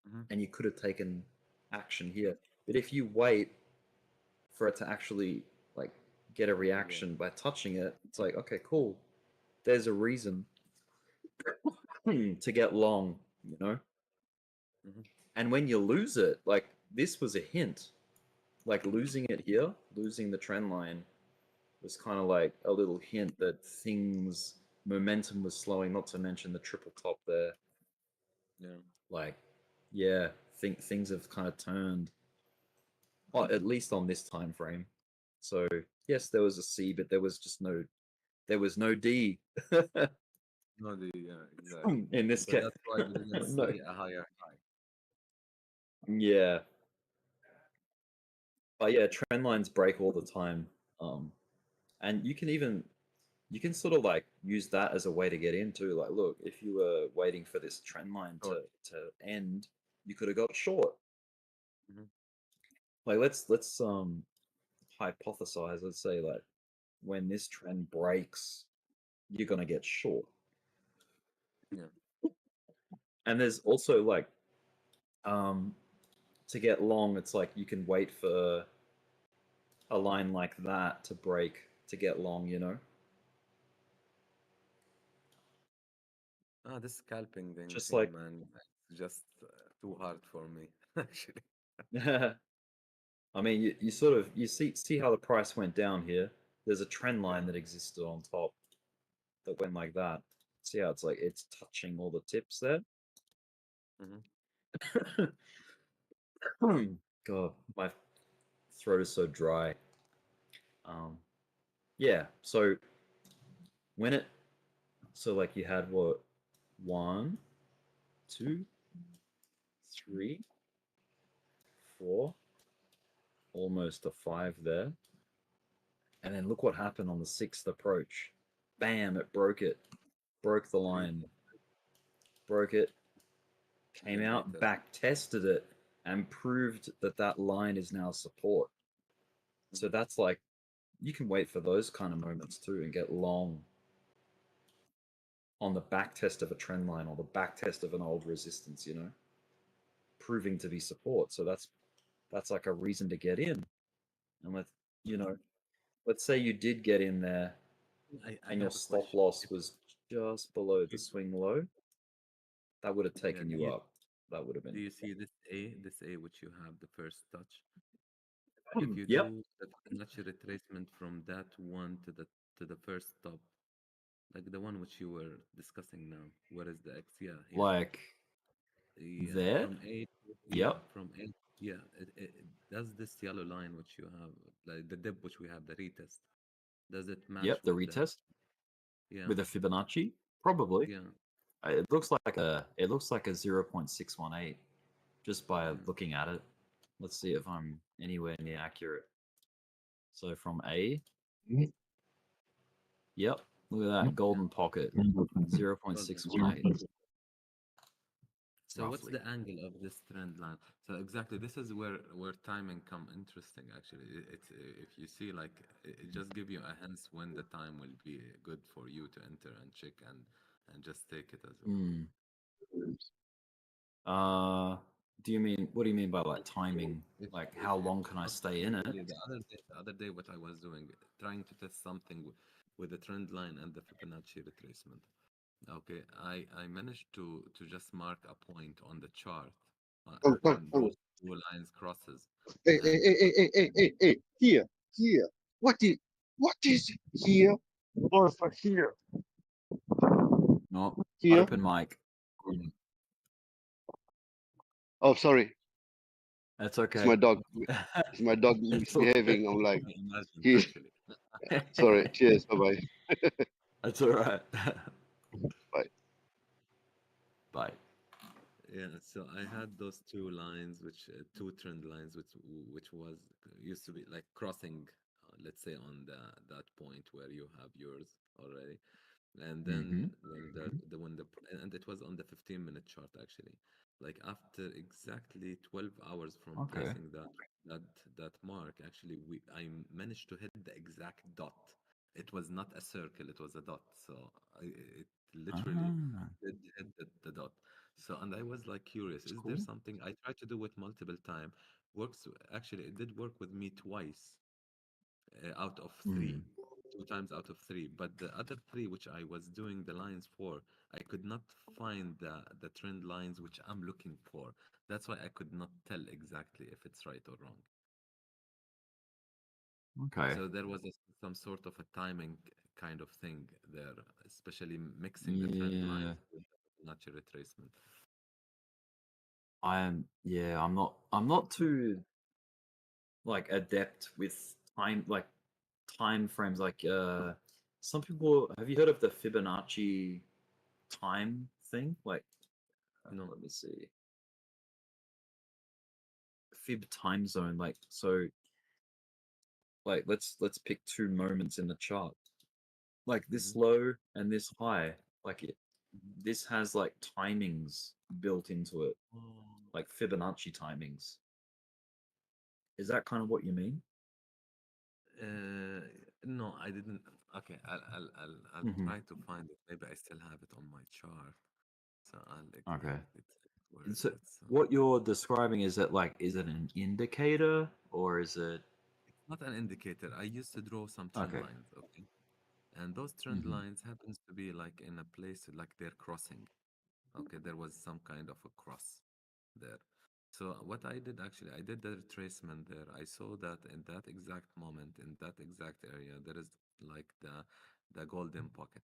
H: Mhm.
A: and you could have taken action here. But if you wait for it to actually like get a reaction by touching it, it's like, okay, cool. There's a reason to get long,
H: Mhm.
A: And when you lose it, like this was a hint. Like losing it here, losing the trend line was kind of like a little hint that momentum was slowing, not to mention the triple top there.
H: Yeah.
A: Like, yeah, things have kind of turned, well, at least on this time frame. So yes, there was a C, but there was no D
H: No, exactly.
A: in this
H: So
A: case.
H: that's why we didn't
A: No.
H: see a higher high.
A: Yeah. But yeah, trend lines break all the time. And you can sort of like use that as a way to get into, like, look, if you were waiting for this trend line
H: Short.
A: to end, you could have got short.
H: Mhm.
A: Like let's hypothesize, let's say like when this trend breaks, you're gonna get short.
H: Yeah.
A: And there's also like to get long, it's like you can wait for a line like that to break to get long.
H: This scalping
A: Just
H: thing,
A: like
H: man, it's just too hard for me, actually.
A: I mean, you sort of you see how the price went down here. There's a trend line that existed on top that went like that. See how it's like it's touching all the tips there.
H: Mhm.
A: God, my throat is so dry. Yeah. So like you had what, 1, 2, 3, 4, almost a 5 there, and then look what happened on the 6th approach. Bam! It broke the line. broke it, came
H: Then
A: out,
H: retest.
A: back tested it, and proved that that line is now support. So that's like, you can wait for those kind of moments too and get long on the back test of a trend line or the back test of an old resistance, you know, proving to be support. So that's like a reason to get in. And let's say you did get in there
H: I
A: and your
H: have a
A: stop
H: question.
A: loss was just below the swing low, that would have
H: Yeah,
A: taken
H: do
A: you
H: you,
A: up. That would have
H: do
A: been.
H: you see this A which you have the first touch? If you
A: Yep.
H: do the Fibonacci retracement from that one to the first stop, like the one which you were discussing now, where is the X? Yeah, here.
A: Like
H: Yeah,
A: there.
H: from A.
A: Yep.
H: From A. Yeah, does this yellow line which you have, like the dip which we have, the retest, does it match
A: Yep. The
H: with
A: retest
H: yeah,
A: with a Fibonacci, probably.
H: yeah,
A: It looks like a 0.618 just by
H: yeah.
A: looking at it. Let's see if I'm anywhere near accurate. So from A, yep, look at that golden pocket, 0.618.
H: So what's
A: Roughly.
H: the angle of this trend line? So exactly, this is where timing come interesting. Actually, it's if you see like it just give you a hint when the time will be good for you to enter and check and just take it as well.
A: Hmm. What do you mean by like timing? Like how long can I stay in it?
H: The other day, what I was doing, trying to test something with the trend line and the Fibonacci retracement. Okay, I managed to just mark a point on the chart when those two lines crosses.
G: Hey,
H: And
G: hey, here, what is here? Or for here?
A: No,
G: Here?
A: open mic.
G: Oh, sorry,
A: That's
G: it's
A: okay.
G: my dog. It's my dog
A: It's all
G: misbehaving. I'm like,
H: imagine
G: he's
H: actually.
G: sorry. Cheers. Bye bye.
A: That's all right.
G: Bye.
A: Bye.
H: Yeah, so I had those two lines, which two trend lines, which was used to be like crossing, let's say on that point where you have yours already, and then when the and it was on the 15-minute chart actually, like after exactly 12 hours from
A: Okay.
H: placing that that mark, actually I managed to hit the exact dot. It was not a circle, it was a dot. So it literally
A: Ah,
H: did hit the dot. So, and I was like curious,
A: that's
H: is there
A: cool.
H: something I tried to do it multiple time? Works actually, it did work with me twice out of three,
A: Mm.
H: 2 times out of three. But the other three, which I was doing the lines for, I could not find the trend lines which I'm looking for. That's why I could not tell exactly if it's right or wrong.
A: Okay.
H: So there was some sort of a timing kind of thing there, especially mixing the trend
A: Yeah.
H: lines with the natural retracement.
A: I'm not too like adept with time frames some people, have you heard of the Fibonacci time thing? Like
H: No.
A: let me see. Fib time zone, like so like let's pick two moments in the chart. Like this low and this high. Like this has like timings built into it. Like Fibonacci timings. Is that kind of what you mean?
H: No, I didn't. Okay, I'll
A: Hmm.
H: try to find it. Maybe I still have it on my chart. So I'll
A: Okay.
H: exactly where is
A: So
H: it? So
A: what you're describing, is it like, is it an indicator or is it
H: it's not an indicator. I used to draw some trend
A: okay?
H: lines, okay? And those trend
A: Hmm.
H: lines happens to be like in a place like they're crossing. Okay, there was some kind of a cross there. So what I did actually, I did the retracement there. I saw that in that exact moment, in that exact area, there is like the golden pocket.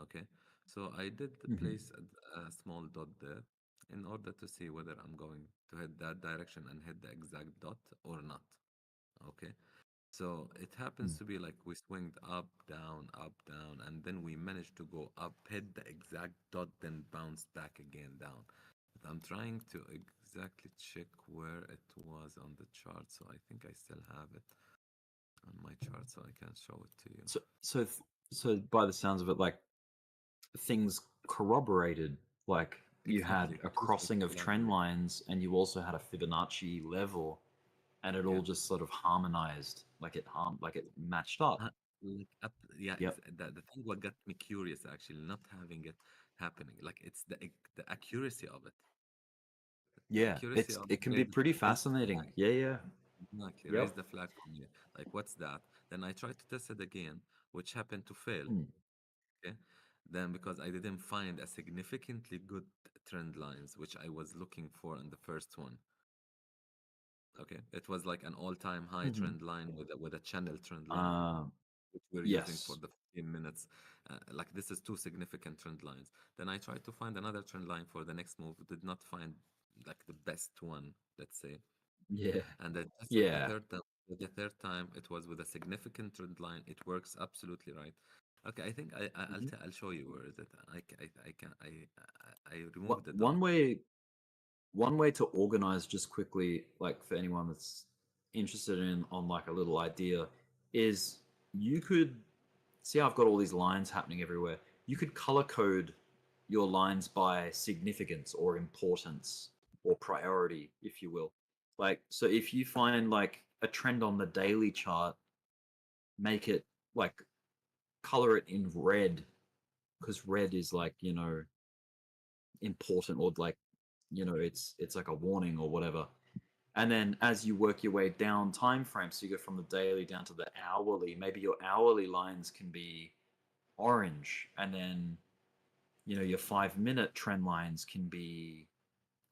H: Okay, so I did
A: Hmm.
H: place a small dot there in order to see whether I'm going to hit that direction and hit the exact dot or not. Okay, so it happens to be like we swinged up, down, and then we managed to go up, hit the exact dot, then bounce back again down. But I'm trying to exactly check where it was on the chart, so I think I still have it on my chart, so I can show it to you.
A: So by the sounds of it, like things corroborated, like you had
H: exactly
A: a
H: two
A: crossing of trend
H: collateral.
A: lines, and you also had a Fibonacci level, and it
H: Yeah.
A: all just sort of harmonized, like it matched up.
H: Like up, yeah,
A: Yep.
H: the thing what got me curious actually, not having it happening, like it's the accuracy of it. The
A: Yeah,
H: accuracy of
A: it
H: it
A: can be pretty
H: raised the
A: fascinating.
H: flag.
A: Yeah, yeah.
H: Exactly,
A: Yep.
H: raised the flag for me. Like, what's that? Then I tried to test it again, which happened to fail.
A: Hmm.
H: Okay. Then because I didn't find a significantly good trend lines, which I was looking for in the first one. Okay. It was like an all-time high
A: Mhm.
H: trend line with a channel trend line, which we're using for
A: Yes.
H: the 15 minutes. Like this is two significant trend lines. Then I tried to find another trend line for the next move, did not find like the best one, let's say.
A: Yeah.
H: And then just
A: Yeah.
H: the third time, it was with a significant trend line. It works absolutely right. Okay, I think
A: Mhm.
H: I'll show you where is it. I can I
A: What
H: removed the dot.
A: one way to organize just quickly, like for anyone that's interested in on like a little idea, is you could see how I've got all these lines happening everywhere. You could color code your lines by significance or importance or priority, if you will. Like, so if you find like a trend on the daily chart, make it like color it in red, because red is like, important, or like, it's like a warning or whatever. And then as you work your way down time frame, so you go from the daily down to the hourly, maybe your hourly lines can be orange, and then your 5 minute trend lines can be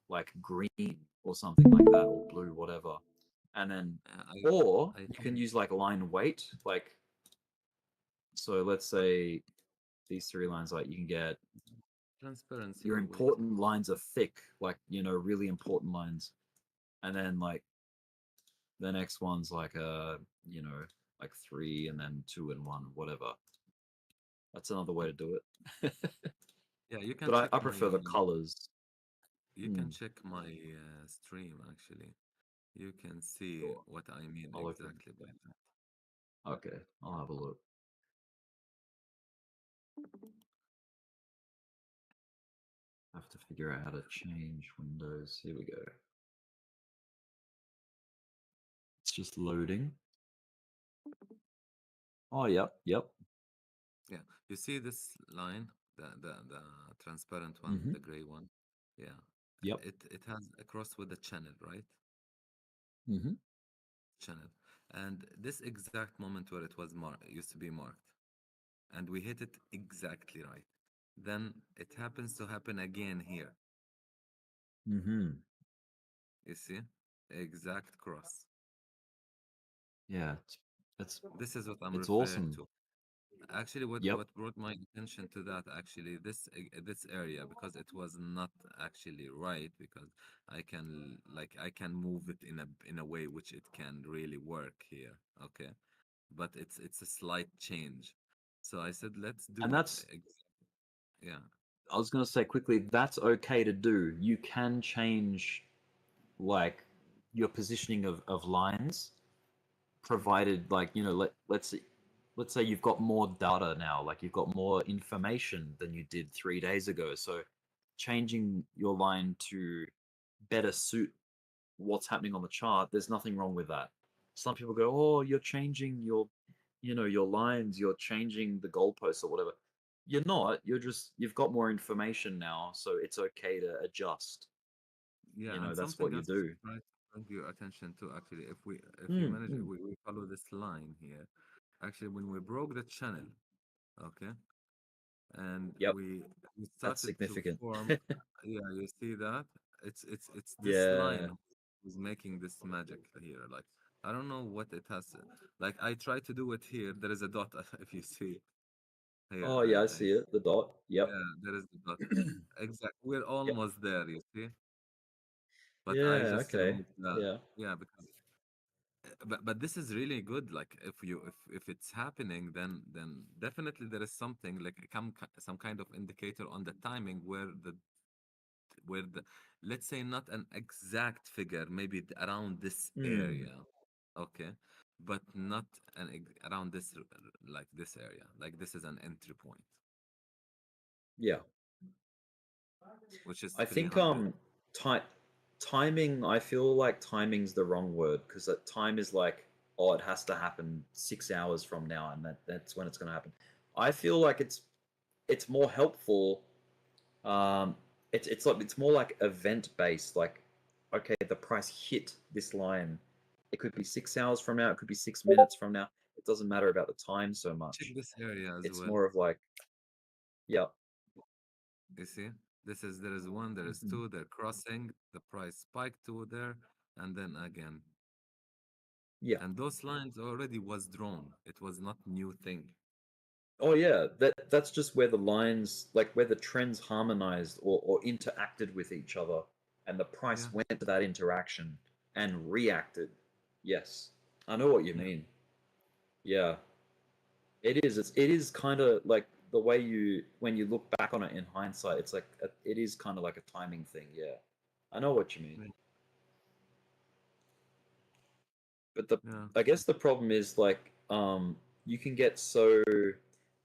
A: like green or something like that, or blue, whatever. And then, or
H: I
A: you can
H: found
A: use like line weight, like, so let's say these three lines, like you can get
H: transparency
A: your
H: or weight.
A: important lines are thick, like, really important lines. And then like the next one's like like 3 and then 2 and 1, whatever. That's another way to do it.
H: Yeah, you can
A: But I
H: check
A: prefer the colors.
H: you can
A: Hmm.
H: check my stream actually. You can see
A: Sure.
H: what I mean
A: I'll open.
H: exactly by that.
A: Okay, I'll have a look. I have to figure out how to change windows. Here we go. It's just loading. Oh, yep, yep.
H: Yeah, you see this line, the transparent one,
A: Mm-hmm.
H: the gray one. Yeah,
A: Yep.
H: it has a cross with the channel, right?
A: Mm-hmm.
H: Channel, and this exact moment where it was used to be marked, and we hit it exactly right. Then it happens to happen again here.
A: Mm-hmm.
H: You see, exact cross.
A: Yeah, it's
H: This is what I'm
A: it's
H: referring
A: awesome.
H: to. Actually,
A: Yep.
H: what brought my attention to that actually this area, because it was not actually right, because I can move it in a way which it can really work here. Okay, but it's a slight change. So I said let's
A: And
H: do it.
A: that's,
H: Yeah,
A: I was gonna say quickly, that's okay to do. You can change like your positioning of lines, provided like, let's say you've got more data now, like you've got more information than you did 3 days ago. So changing your line to better suit what's happening on the chart, there's nothing wrong with that. Some people go, oh, you're changing your lines, you're changing the goalposts or whatever. You're not. You've got more information now, so it's okay to adjust.
H: yeah, and
A: That's
H: something
A: what you
H: else
A: do.
H: try to bring your attention to actually, if you
A: Mm,
H: manage,
A: mm.
H: we follow this line here. Actually, when we broke the channel, okay, and
A: Yep,
H: we
A: that's
H: started to
A: significant.
H: form, yeah, you see that it's this
A: Yeah.
H: line who's making this magic here. Like I don't know what it has. Like I try to do it here, there is a dot. If you see here,
A: Oh yeah, I see it. The dot. Yep.
H: yeah, there is the dot. Exactly, we're
A: Yep.
H: almost there, you see, but I
A: Yeah.
H: just
A: Okay.
H: removed that.
A: Yeah.
H: Yeah, because but this is really good. Like if it's happening, then definitely there is something like some kind of indicator on the timing where the let's say not an exact figure, maybe around this
A: Mm.
H: area, okay, but not around this like this area, like this is an entry point.
A: Yeah.
H: which is
A: I think
H: 300.
A: timing. I feel like timing's the wrong word because that time is like, oh, it has to happen 6 hours from now, and that's when it's going to happen. I feel like it's more helpful. It's more like event based. Like, okay, the price hit this line. It could be 6 hours from now. It could be 6 minutes from now. It doesn't matter about the time so
H: Check
A: much.
H: this area as
A: It's
H: well.
A: more of like, yeah.
H: You see, there is one, there is
A: Mhm.
H: two, they're crossing, the price spiked to there, and then again.
A: Yeah.
H: And those lines already was drawn. It was not new thing.
A: Oh yeah, that's just where the lines, like where the trends harmonized or interacted with each other, and the price
H: Yeah,
A: went to that interaction and reacted. Yes, I know what you
H: yeah,
A: mean. Yeah, it is kind of like the way you when you look back on it in hindsight, it's like it is kind of like a timing thing. Yeah, I know what you mean.
H: yeah,
A: But the
H: yeah.
A: I guess the problem is like you can get so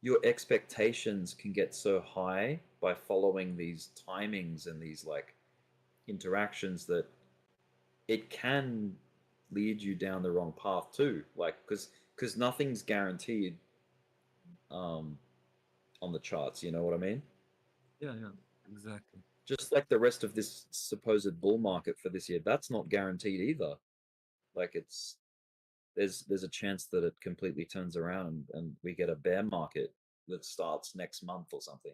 A: your expectations can get so high by following these timings and these like interactions that it can lead you down the wrong path too, like because nothing's guaranteed um on the charts, you know what I mean?
H: Yeah, yeah, exactly.
A: Just like the rest of this supposed bull market for this year, that's not guaranteed either. Like it's there's a chance that it completely turns around and we get a bear market that starts next month or something.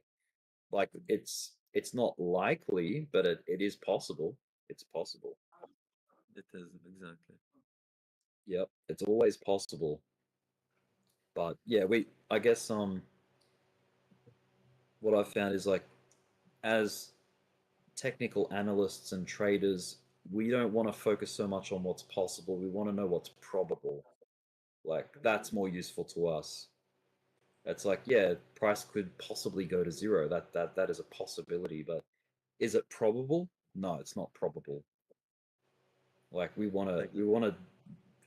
A: Like it's not likely, but it is possible. It's possible.
H: It is exactly.
A: Yep, it's always possible. But yeah, we I guess what I've found is like as technical analysts and traders, we don't want to focus so much on what's possible. We want to know what's probable. Like that's more useful to us. It's like, yeah, price could possibly go to zero. That is a possibility, but is it probable? No, it's not probable. Like
H: Like,
A: we want to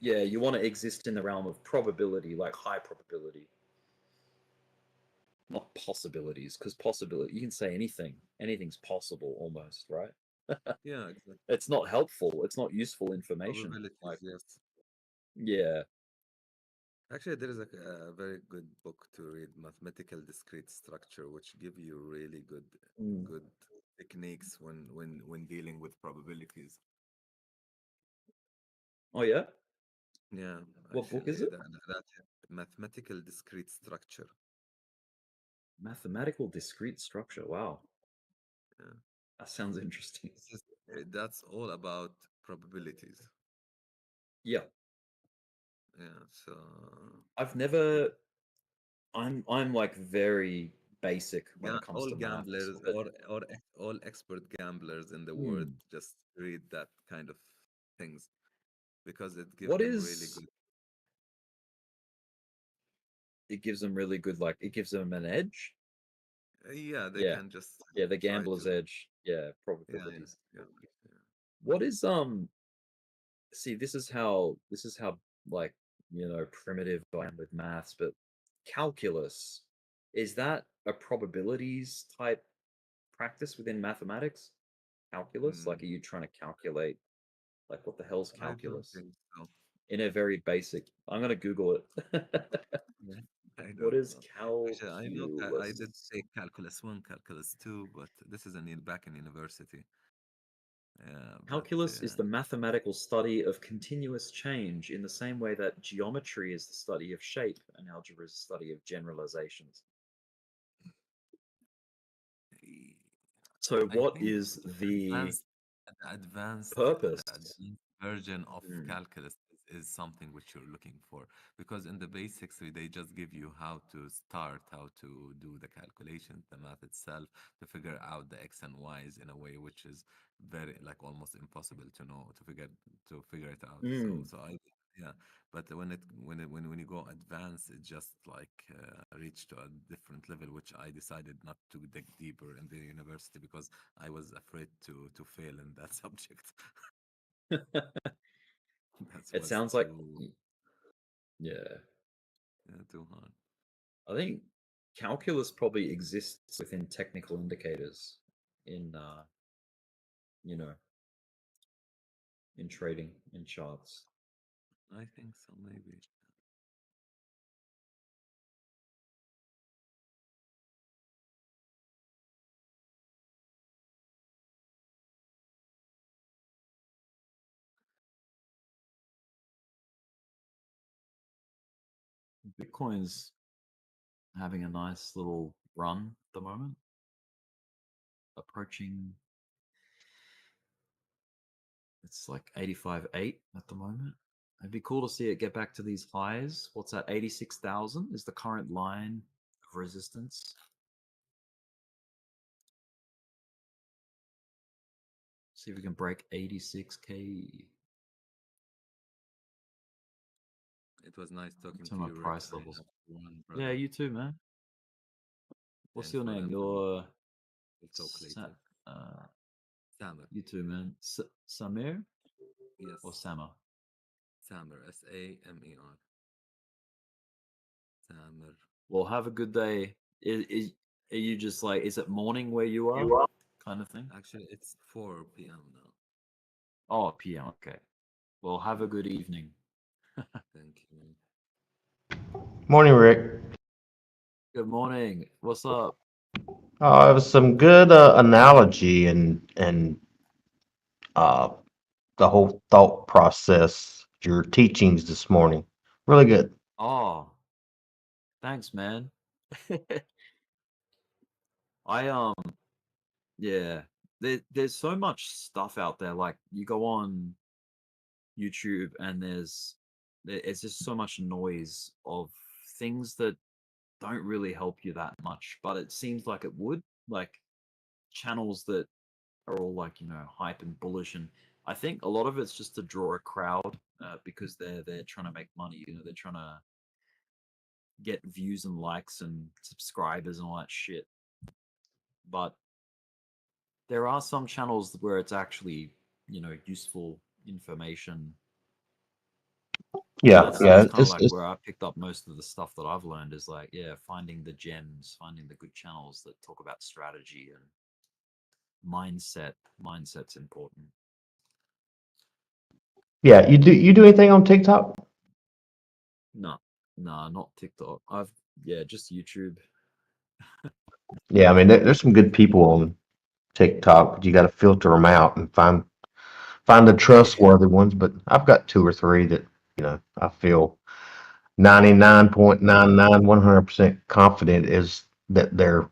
A: yeah, you want to exist in the realm of probability, like high probability, not possibilities, because possibility you can say anything. Anything's possible almost, right?
H: yeah, exactly.
A: It's not helpful. It's not useful information.
H: Probabilities,
A: Like,
H: yes.
A: yeah.
H: Actually, there is a very good book to read, Mathematical Discrete Structure, which give you really
A: Mm.
H: good techniques when dealing with probabilities.
A: Oh yeah.
H: Yeah,
A: What book is
H: actually,
A: it?
H: that Mathematical Discrete Structure.
A: Mathematical discrete structure. Wow,
H: Yeah,
A: that sounds interesting.
H: that's all about probabilities.
A: Yeah,
H: Yeah, so
A: I've never. I'm like very basic when it comes
H: all
A: to maths,
H: gamblers
A: but
H: all expert gamblers in the world
A: hmm,
H: just read that kind of things because it gives
A: what
H: them really
A: is
H: good.
A: it gives them really good like it gives them an edge.
H: Yeah, they
A: Yeah,
H: can just
A: yeah, the
H: try
A: gambler's
H: to.
A: edge. Yeah,
H: Yeah, yeah,
A: probabilities.
H: yeah, yeah.
A: What is see this is how like primitive I am with maths, but calculus, is that a probabilities type practice within mathematics? Calculus, like
H: Mm,
A: are you trying to calculate like what the hell's
H: I don't
A: calculus
H: think so.
A: in a very basic, I'm gonna Google it.
H: Yeah, I
A: What
H: don't
A: is
H: know. Actually, I know I did
A: calculus?
H: take calculus one, calculus two, but this is back in university. Yeah, but
A: Calculus is the mathematical study of continuous change in the same way that geometry is the study of shape and algebra is the study of generalizations. So
H: I
A: what
H: think
A: is the
H: the
A: purpose?
H: advanced version of
A: Hmm.
H: calculus is something which you're looking for because in the basics they just give you how to start, how to do the calculations, the math itself, to figure out the x and y's in a way which is very like almost impossible to know to figure it out. So
A: Mm.
H: so I yeah, but when you go advanced, it just like reached to a different level, which I decided not to dig deeper in the university because I was afraid to fail in that subject. That
A: It
H: was
A: sounds like yeah.
H: too hard.
A: I think calculus probably exists within technical indicators in you know, in trading in charts.
H: I think so, maybe.
A: Bitcoin's having a nice little run at the moment, approaching. It's like 85.8 at the moment. It'd be cool to see it get back to these highs. What's that? 86,000 is the current line of resistance. See if we can break 86K.
H: It was nice talking
A: To
H: to
A: my
H: you, Rick.
A: price
H: I
A: levels.
H: have one
A: Yeah,
H: brother.
A: you too, man. What's
H: Thanks
A: your
H: for the
A: name?
H: information.
A: You're
H: We'll talk later. Samer.
A: You too, man. Samir
H: Yes.
A: or Sama?
H: Samer. Samer. Samer.
A: Well, have a good day. Are you just like, is it morning where you are? Kind of thing?
H: Actually, it's 4 p.m. now.
A: Oh, PM. Okay. Well, have a good evening.
H: Thank you.
I: Morning, Rick.
A: Good morning. What's up?
I: It was some good analogy and the whole thought process, your teachings this morning. Really good.
A: Oh, thanks, man. I yeah. There's so much stuff out there. Like you go on YouTube and it's just so much noise of things that don't really help you that much, but it seems like it would. Like channels that are all like, hype and bullish, and I think a lot of it's just to draw a crowd because they're trying to make money. They're trying to get views and likes and subscribers and all that shit. But there are some channels where it's actually, useful information.
I: Yeah,
A: That's
I: yeah.
A: kind of like where I picked up most of the stuff that I've learned is like, yeah, finding the gems, finding the good channels that talk about strategy and mindset. Mindset's important.
I: Yeah, you do anything on TikTok?
A: No, not TikTok. Just YouTube.
I: Yeah, I mean, there's some good people on TikTok, but you got to filter them out and find the trustworthy ones. But I've got 2 or 3 that I feel 99.99 100% confident is that they're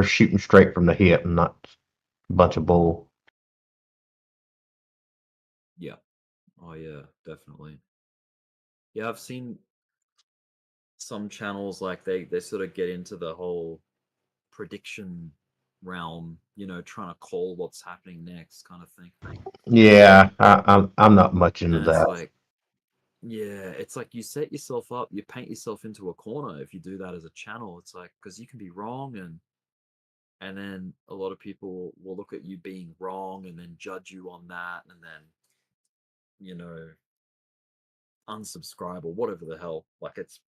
I: shooting straight from the hip and not a bunch of bull.
A: Yeah. Oh yeah, definitely. Yeah, I've seen some channels like they sort of get into the whole prediction realm, trying to call what's happening next kind of thing.
I: Yeah, I'm not much into
A: And it's
I: that.
A: like, yeah, it's like you set yourself up, you paint yourself into a corner if you do that as a channel. It's like because you can be wrong, and then a lot of people will look at you being wrong and then judge you on that, and then unsubscribe or whatever the hell. Like it's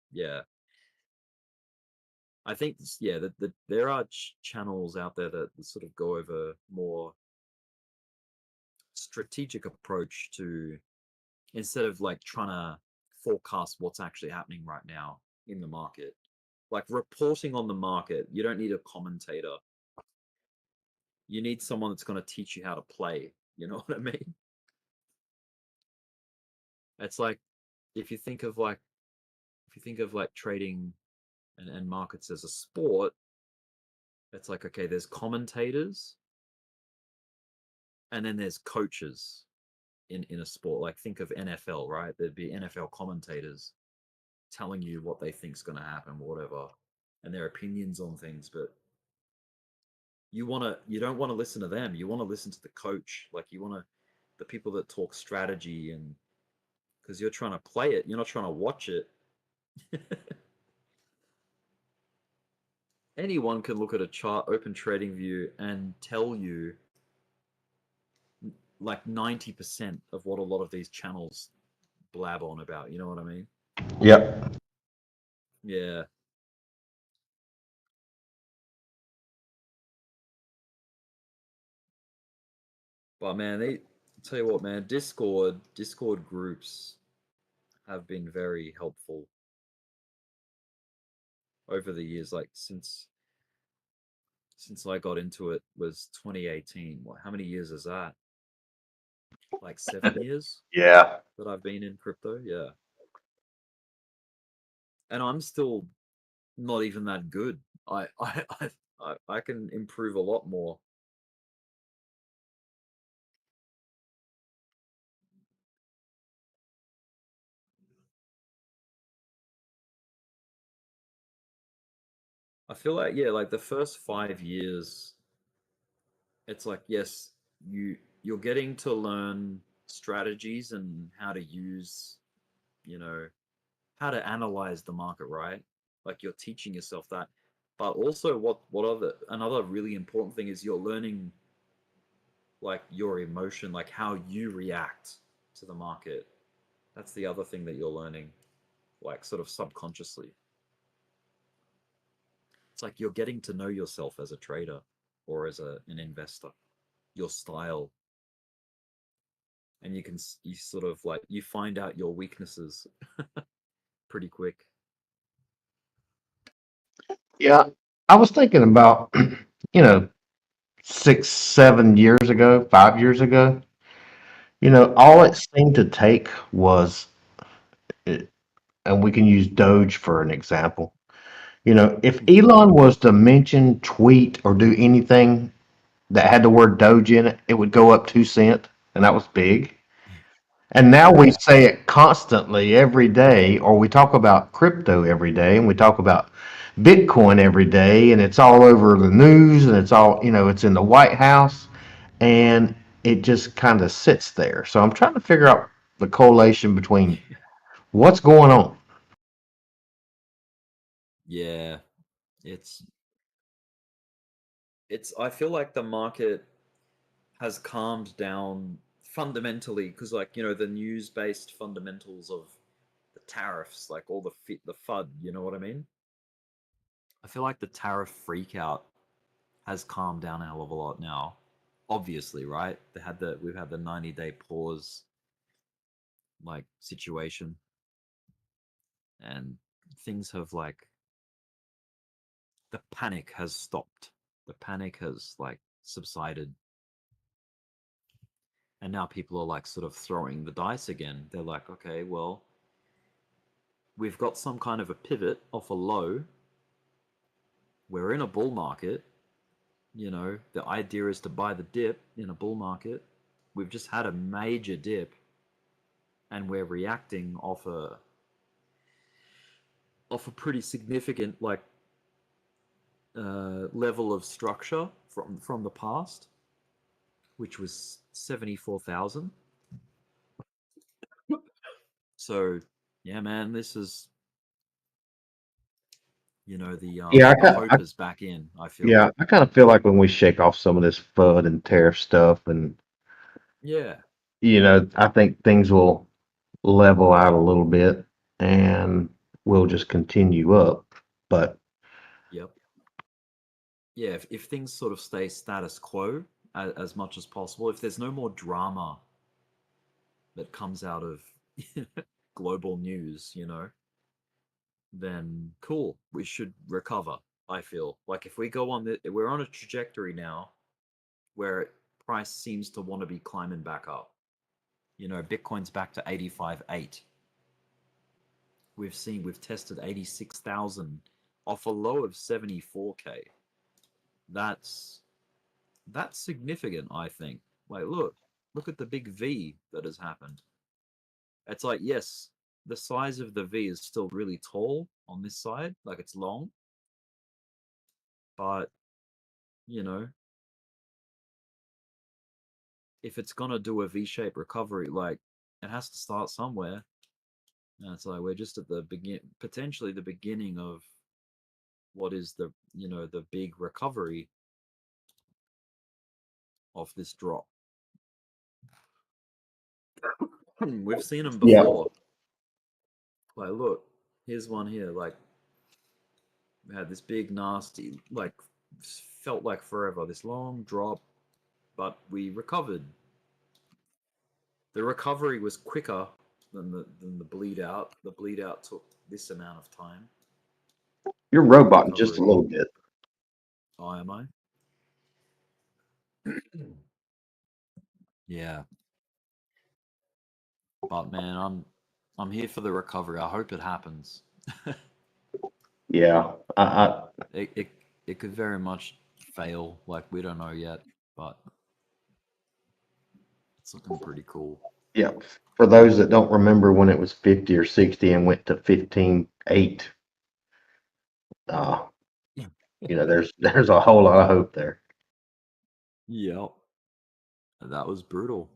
A: I think that there are channels out there that sort of go over more strategic approach to, instead of like trying to forecast what's actually happening right now in the market, like reporting on the market. You don't need a commentator. You need someone that's going to teach you how to play. You know what I mean? It's like if you think of like trading and markets as a sport, it's like, okay, there's commentators and then there's coaches in a sport. Like think of NFL, right? There'd be NFL commentators telling you what they think's going to happen, whatever, and their opinions on things. But you don't want to listen to them. You want to listen to the coach. Like the people that talk strategy, and because you're trying to play it, you're not trying to watch it. Anyone can look at a chart, open trading view, and tell you like 90% of what a lot of these channels blab on about. You know what I mean?
I: Yep.
A: Yeah. But man, they tell you what, man, Discord groups have been very helpful over the years. Like since I got into it was 2018. What? How many years is that? Like 7 years
I: Yeah.
A: that I've been in crypto. Yeah, and I'm still not even that good. I can improve a lot more. I feel like, yeah, like the first 5 years, it's like, yes, you're getting to learn strategies and how to use, you know, how to analyze the market, right? Like you're teaching yourself that. But also what other another really important thing is you're learning like your emotion, like how you react to the market. That's the other thing that you're learning, like sort of subconsciously. It's like you're getting to know yourself as a trader or as an investor, your style, and you sort of like you find out your weaknesses pretty quick.
I: Yeah. I was thinking about, you know, 6, 7 years ago, 5 years ago, all it seemed to take was, and we can use Doge for an example. If Elon was to mention, tweet, or do anything that had the word Doge in it, it would go up 2 cents, and that was big. And now we say it constantly every day, or we talk about crypto every day, and we talk about Bitcoin every day, and it's all over the news, and it's all, it's in the White House, and it just kind of sits there. So I'm trying to figure out the correlation between what's going on.
A: Yeah, it's I feel like the market has calmed down fundamentally because like the news based fundamentals of the tariffs, like all the FUD, you know what I mean? I feel like the tariff freak out has calmed down a hell of a lot now. Obviously, right? We've had the 90-day pause like situation, and things have like the panic has stopped. The panic has like subsided. And now people are like sort of throwing the dice again. They're like, okay, well, we've got some kind of a pivot off a low. We're in a bull market. The idea is to buy the dip in a bull market. We've just had a major dip and we're reacting off a pretty significant like level of structure from the past, which was 74,000. So yeah, man, this is
I: Yeah,
A: the hope is back in. I feel.
I: yeah, I kind of feel like when we shake off some of this FUD and tariff stuff, and
A: Yeah.
I: I think things will level out a little bit, and we'll just continue up. But
A: Yep. Yeah, if things sort of stay status quo as much as possible, if there's no more drama that comes out of global news, then cool, we should recover. I feel like if we go on we're on a trajectory now where price seems to want to be climbing back up. Bitcoin's back to 85.8. We've tested 86,000 off a low of 74K. That's significant, I think. Like, look at the big V that has happened. It's like, yes, the size of the V is still really tall on this side, like it's long. But, if it's gonna do a V-shaped recovery, like it has to start somewhere. And it's like we're just at the potentially the beginning of what is the big recovery of this drop. We've seen them
I: yeah,
A: before. Like, look, here's one here. Like, we had this big, nasty, like, felt like forever, this long drop, but we recovered. The recovery was quicker than the bleed out. The bleed out took this amount of time.
I: You're roboting just a little bit.
A: Oh, am I? Yeah. But man, I'm here for the recovery. I hope it happens.
I: Yeah,
A: It could very much fail. Like, we don't know yet, but it's looking pretty cool.
I: yeah. For those that don't remember when it was 50 or 60 and went to 15.8, you know, there's a whole lot of hope there.
A: Yep. That was brutal.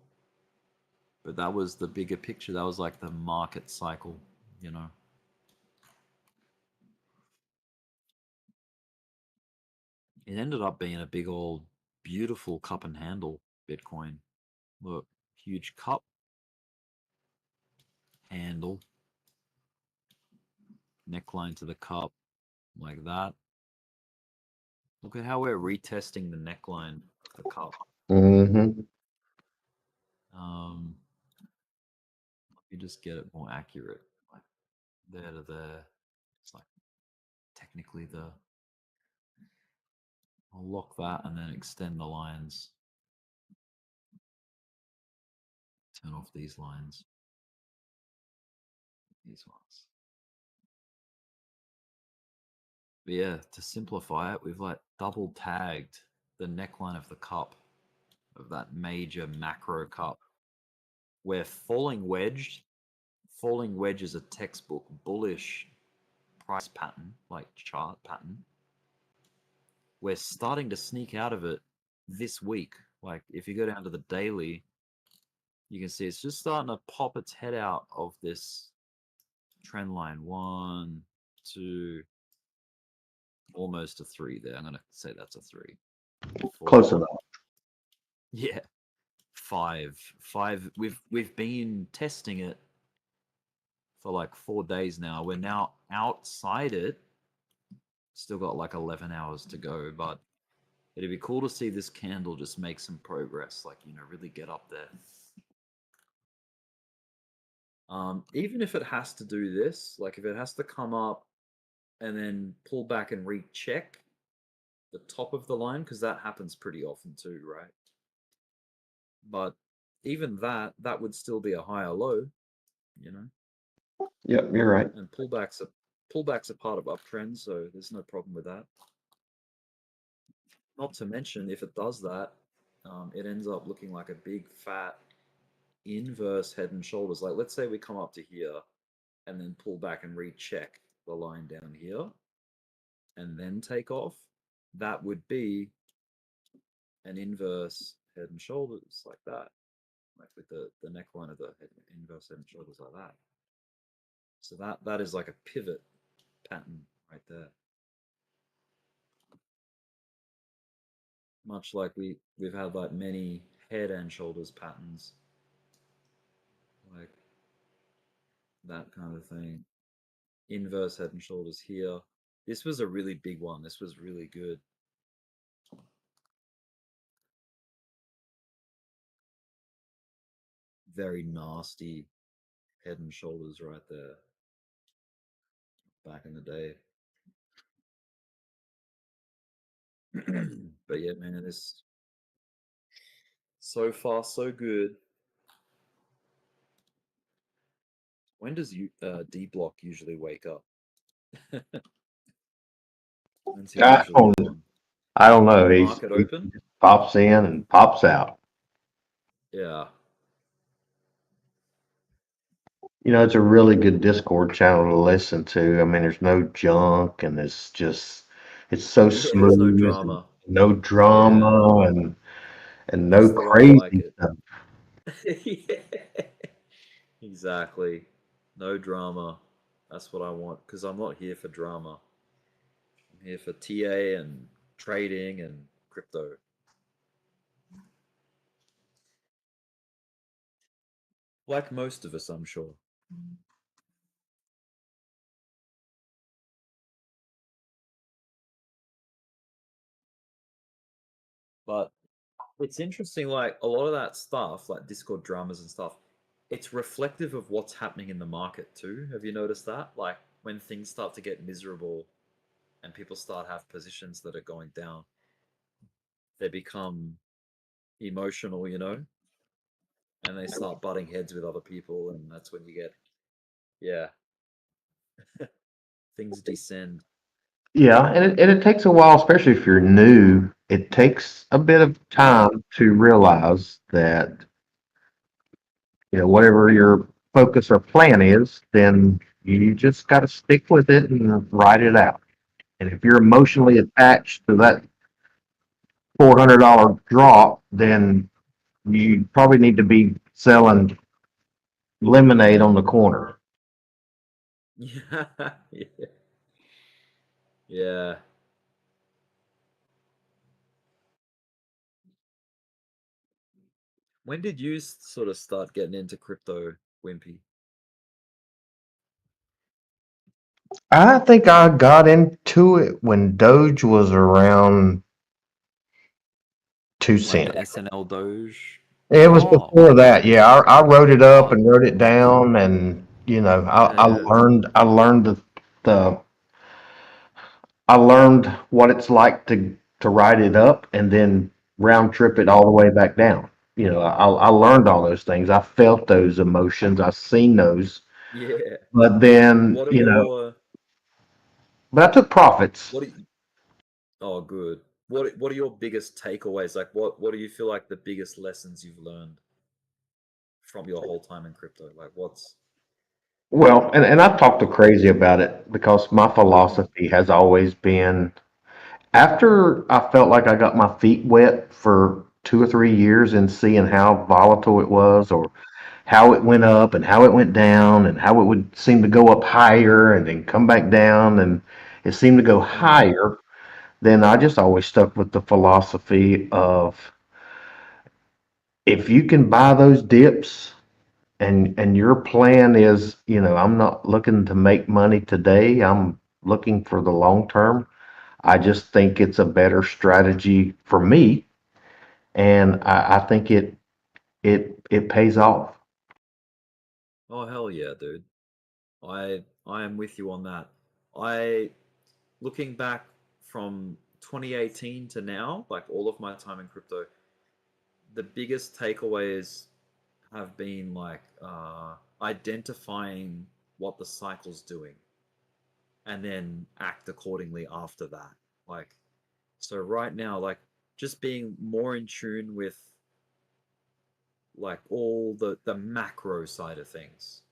A: But that was the bigger picture. That was like the market cycle, you know. It ended up being a big old beautiful cup and handle Bitcoin. Look, huge cup, handle, neckline to the cup, like that. Look at how we're retesting the neckline of the cup.
I: Mm-hmm.
A: Let me just get it more accurate. Like there to there. It's like technically I'll lock that and then extend the lines. Turn off these lines. These ones. But yeah, to simplify it, we've like double tagged the neckline of the cup, of that major macro cup. We're falling wedge. Falling wedge is a textbook bullish price pattern, like chart pattern. We're starting to sneak out of it this week. Like if you go down to the daily, you can see it's just starting to pop its head out of this trend line. 1, 2, almost a 3 there. I'm going to say that's a 3. 4,
I: Close enough.
A: Yeah. 5. We've been testing it for like 4 days now. We're now outside it. Still got like 11 hours to go, but it'd be cool to see this candle just make some progress, like, you know, really get up there. Even if it has to do this, like if it has to come up and then pull back and recheck the top of the line, because that happens pretty often too, right? But even that would still be a higher low, you know?
I: Yep, you're right.
A: And pullbacks are part of uptrends, so there's no problem with that. Not to mention, if it does that, it ends up looking like a big fat inverse head and shoulders. Like let's say we come up to here and then pull back and recheck the line down here and then take off. That would be an inverse head and shoulders like that, like with the neckline of the inverse head and shoulders like that. So that is like a pivot pattern right there. Much like we've had like many head and shoulders patterns, like that kind of thing. Inverse head and shoulders here. This was a really big one. This was really good. Very nasty head and shoulders right there. Back in the day. But yeah, man, this so far so good. When does Dbloc usually wake up? When's he usually on?
I: I don't know.
A: Market open?
I: He pops in and pops out.
A: Yeah.
I: You know, it's a really good Discord channel to listen to. I mean, there's no junk, and it's so smooth.
A: There's no drama.
I: No drama, and no
A: That's the way I
I: crazy
A: like it.
I: stuff.
A: Yeah. Exactly. No drama. That's what I want, because I'm not here for drama. I'm here for TA and trading and crypto. Like most of us, I'm sure. But it's interesting, like a lot of that stuff, like Discord dramas and stuff, it's reflective of what's happening in the market too. Have you noticed that? Like when things start to get miserable and people start have positions that are going down, they become emotional, you know, and they start butting heads with other people, and that's when you get, yeah, things descend.
I: Yeah, and it takes a while, especially if you're new. It takes a bit of
A: Yeah.
I: time to realize that, whatever your focus or plan is, then you just got to stick with it and ride it out. And if you're emotionally attached to that $400 drop, then you probably need to be selling lemonade on the corner.
A: Yeah. Yeah. Yeah. When did you sort of start getting into crypto, Wimpy?
I: I think I got into it when Doge was around 2 cents.
A: Like the SNL Doge?
I: It was
A: Oh,
I: before that. Yeah, I wrote it up
A: oh,
I: and wrote it
A: yeah,
I: down, and I
A: yeah,
I: learned the I learned what it's like to write it up and then round trip it all the way back down. I learned all those things. I felt those emotions. I seen those,
A: yeah.
I: but then
A: What are your,
I: but I took profits.
A: what are you, oh, good. What are your biggest takeaways? Like, what do you feel like the biggest lessons you've learned from your whole time in crypto? Like, what's,
I: Well, and I've talked to Crazy about it because my philosophy has always been after I felt like I got my feet wet for 2 or 3 years and seeing how volatile it was, or how it went up and how it went down, and how it would seem to go up higher and then come back down, and it seemed to go higher, then I just always stuck with the philosophy of if you can buy those dips and your plan is, I'm not looking to make money today, I'm looking for the long term. I just think it's a better strategy for me, and I think it pays off.
A: oh, hell yeah, dude. I am with you on that. I looking back from 2018 to now, like all of my time in crypto, the biggest takeaways have been like identifying what the cycle's doing and then act accordingly after that. Like, so right now, like just being more in tune with like all the macro side of things,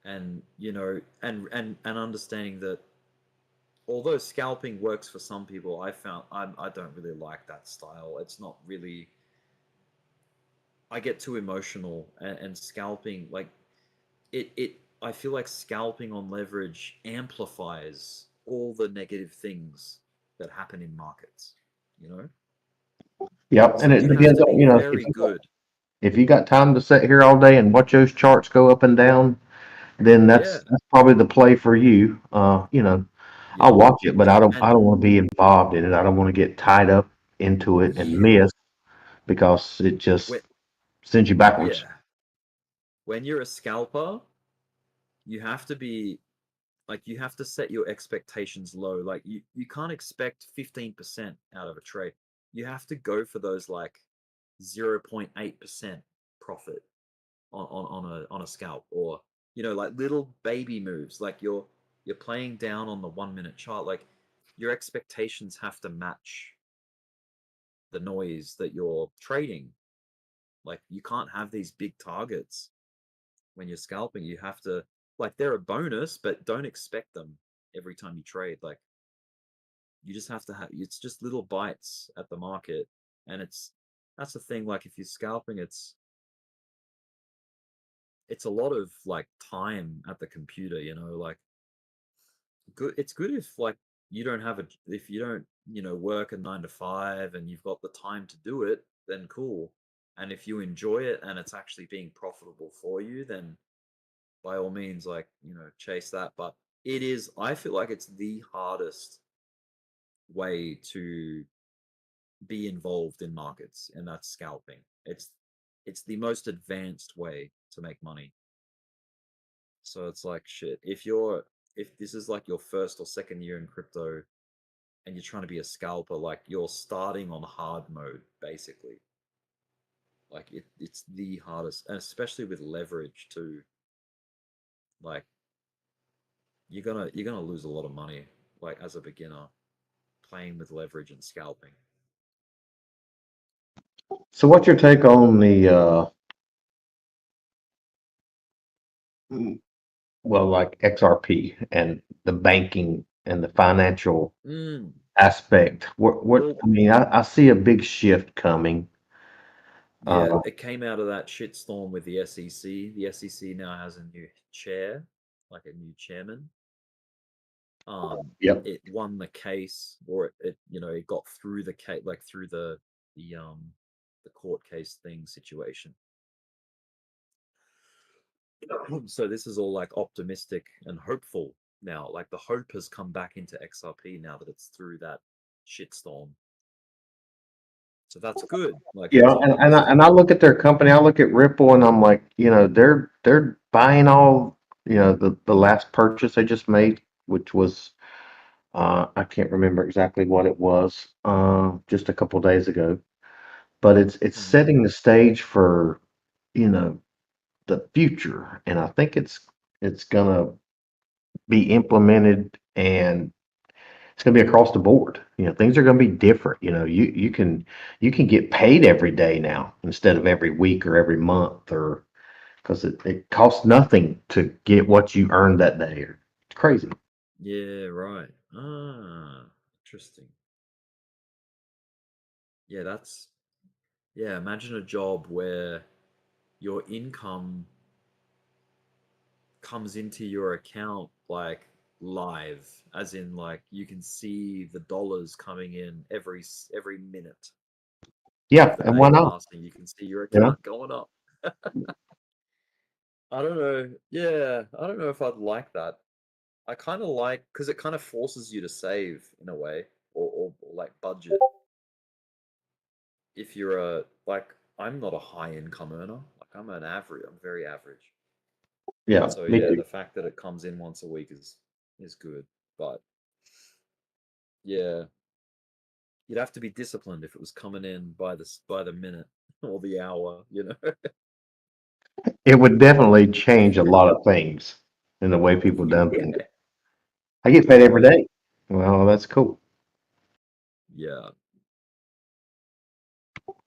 A: and and understanding that although scalping works for some people, I don't really like that style. It's not really. I get too emotional, and scalping like it. I feel like scalping on leverage amplifies all the negative things that happen in markets. You know,
I: Yep,
A: so
I: and it
A: you have
I: depends
A: to
I: on,
A: be very good.
I: if you got time to sit here all day and watch those charts go up and down, then
A: Yeah,
I: that's probably the play for you. I'll
A: yeah,
I: watch it, but I
A: and
I: don't want to be involved in it. I don't want to get tied up into it and
A: yeah,
I: miss because it just
A: when,
I: sends you backwards.
A: yeah. When you're a scalper, you have to be like you have to set your expectations low. Like you can't expect 15% out of a trade. You have to go for those like 0.8% profit on a scalp, or like little baby moves. Like you're playing down on the 1 minute chart. Like your expectations have to match the noise that you're trading. Like you can't have these big targets when you're scalping. You have to, like, they're a bonus, but don't expect them every time you trade. Like you just have to have, it's just little bites at the market. And that's the thing. Like if you're scalping, it's a lot of like time at the computer, like good. It's good if like you don't have if you don't, work a 9 to 5 and you've got the time to do it, then cool. And if you enjoy it and it's actually being profitable for you, then by all means, like, chase that. But I feel like it's the hardest way to be involved in markets, and that's scalping. it's the most advanced way to make money. So it's like shit. If this is like your first or second year in crypto and you're trying to be a scalper, like you're starting on hard mode basically. Like it's the hardest, and especially with leverage too. Like you're gonna lose a lot of money, like as a beginner, playing with leverage and scalping.
I: So what's your take on the well, like XRP and the banking and the financial aspect? What
A: Well,
I: I mean, I see a big shift coming.
A: yeah, it came out of that shitstorm with the SEC. The SEC now has a new chair, like a new chairman.
I: Yep.
A: It won the case, or it it got through the case, like through the court case thing situation. So this is all like optimistic and hopeful now. Like the hope has come back into XRP now that it's through that shitstorm. So that's good. Like
I: Yeah,
A: that's optimistic.
I: and I look at their company, I look at Ripple, and I'm like, they're buying all, the last purchase they just made, which was I can't remember exactly what it was, just a couple days ago. But it's setting the stage for, the future, and I think it's gonna be implemented, and it's gonna be across the board. Things are gonna be different. You can get paid every day now instead of every week or every month, or because it costs nothing to get what you earned that day. It's crazy.
A: Yeah, right. Interesting. Yeah, imagine a job where your income comes into your account like live, as in like you can see the dollars coming in every minute.
I: Yeah,
A: The
I: and
A: day
I: why not?
A: passing, you can see your account going up. I don't know. Yeah, I don't know if I'd like that. I kind of like, because it kind of forces you to save in a way, or like budget. If you're I'm not a high income earner. Like I'm very average.
I: Yeah,
A: So
I: me
A: yeah,
I: too.
A: the fact that it comes in once a week is good. But yeah, you'd have to be disciplined if it was coming in by the minute or the hour.
I: It would definitely change a lot of things in the way people done things.
A: Yeah.
I: I get paid every day. Well, that's cool.
A: Yeah.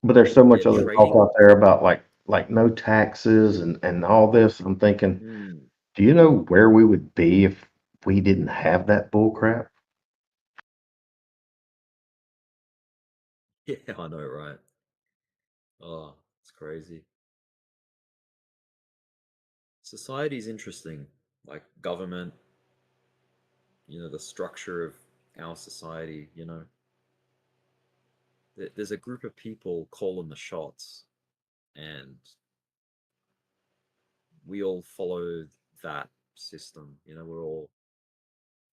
I: But there's so much
A: Yeah,
I: other talk
A: trading.
I: out there about like no taxes and all this. I'm thinking, do you know where we would be if we didn't have that bull crap?
A: Yeah, I know, right? Oh, it's crazy. Society's interesting, like government, the structure of our society, There's a group of people calling the shots, and we all follow that system. We're all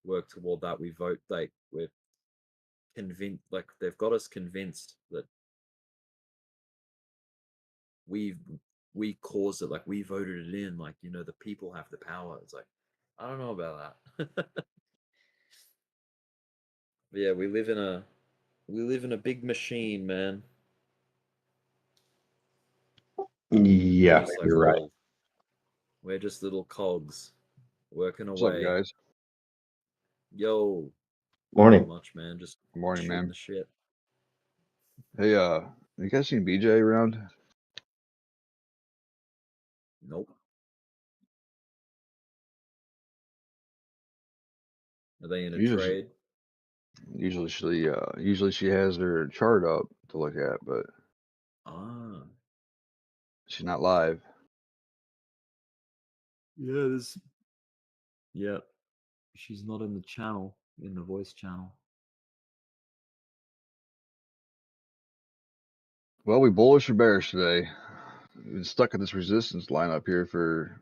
A: work toward that. We vote, like we're convinced, like they've got us convinced that we we caused it, like we voted it in, like the people have the power. It's like I don't know about that. But yeah, we live in a big machine, man. We're
I: Yeah,
A: just like
I: you're right.
A: we're just little cogs working
J: What's up,
A: away.
J: guys?
A: Yo,
I: Morning.
A: not much, man. Just
J: Good morning,
A: shooting
J: man.
A: the shit.
J: Hey, you guys seen BJ around?
A: Nope. Are they in a trade?
J: Usually she has her chart up to look at, but she's not live.
A: Yeah, she's not in the channel, in the voice channel.
J: Well, we bullish or bearish today. We've been stuck in this resistance line up here for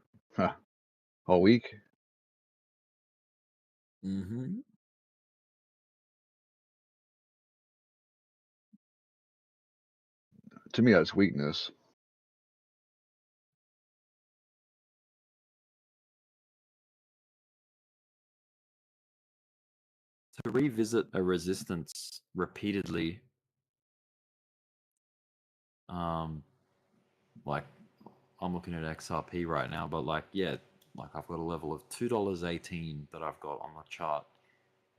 J: all week.
A: Mm-hmm.
J: To me, that's weakness.
A: to revisit a resistance repeatedly, like I'm looking at XRP right now, but like, yeah, like I've got a level of $2.18 that I've got on the chart.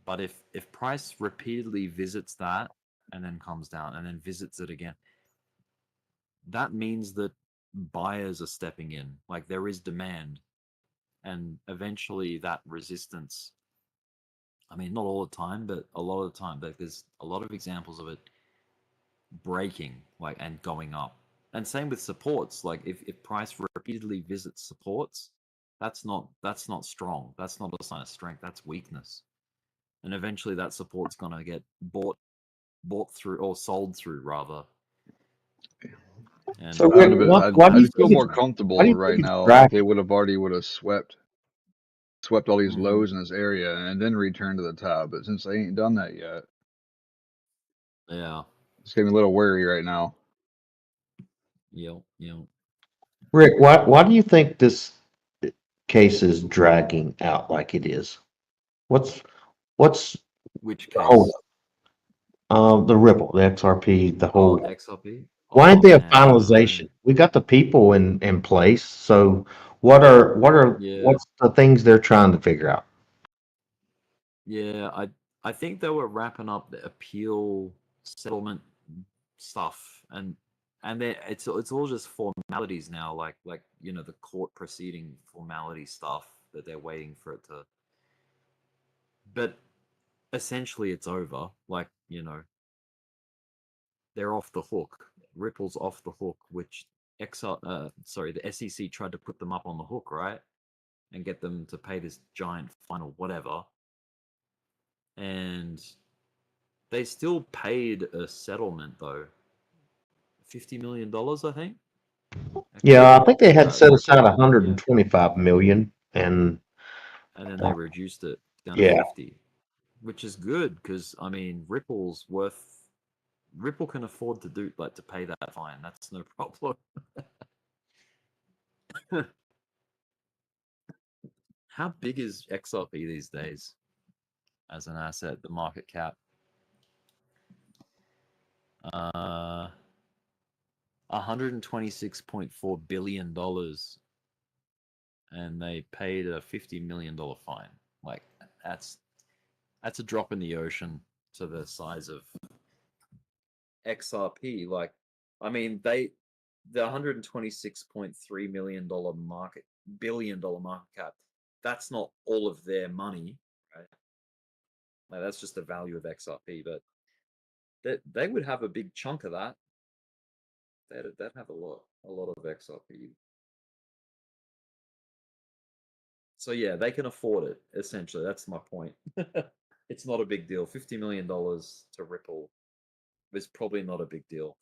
A: But if price repeatedly visits that and then comes down and then visits it again, that means that buyers are stepping in. Like there is demand, and eventually that resistance, I mean, not all the time, but a lot of the time, like there's a lot of examples of it breaking, like, and going up. And same with supports. Like if price repeatedly visits supports, that's not strong. That's not a sign of strength. That's weakness. And eventually that support's gonna get bought through, or sold through rather. And
E: So
J: I would
E: Rick,
J: have been,
E: why do you
J: I'd feel
E: think
J: more
E: why do
J: comfortable
E: you
J: right
E: think it's
J: now if
E: dragging?
J: they would have swept all these
A: Mhm.
J: lows in this area and then returned to the top. But since they ain't done that yet,
A: Yeah.
J: it's getting me a little wary right now.
A: Yep.
I: Rick, why do you think this case is dragging out like it is? What's
A: Which
I: the hold
A: case?
I: the Ripple, the XRP, the
A: Oh,
I: whole.
A: XRP.
I: Why
A: Oh
I: ain't there a
A: man, I don't
I: finalization?
A: know.
I: We got the people in place. So
A: Yeah.
I: what's the things they're trying to figure out?
A: Yeah, I think they were wrapping up the appeal settlement stuff, and it's all just formalities now, like the court proceeding formality stuff that they're waiting for it to. But essentially, it's over. Like they're off the hook. Ripple's off the hook, which the SEC tried to put them up on the hook, right, and get them to pay this giant fine or whatever, and they still paid a settlement though, $50 million, I think.
I: Yeah, I think they had set aside
A: Ripple, yeah,
I: 125 million, and
A: and then they reduced it down to
I: yeah,
A: 50, which is good because I mean Ripple can afford to to pay that fine. That's no problem. How big is XRP these days as an asset? The market cap, uh, $126.4 billion, and they paid a $50 million fine. Like that's a drop in the ocean to the size of XRP. Like, I mean, the $126.3 billion market cap. That's not all of their money, right? Like that's just the value of XRP, but they would have a big chunk of that. They'd have a lot of XRP. So yeah, they can afford it. Essentially, that's my point. It's not a big deal. $50 million to Ripple is probably not a big deal.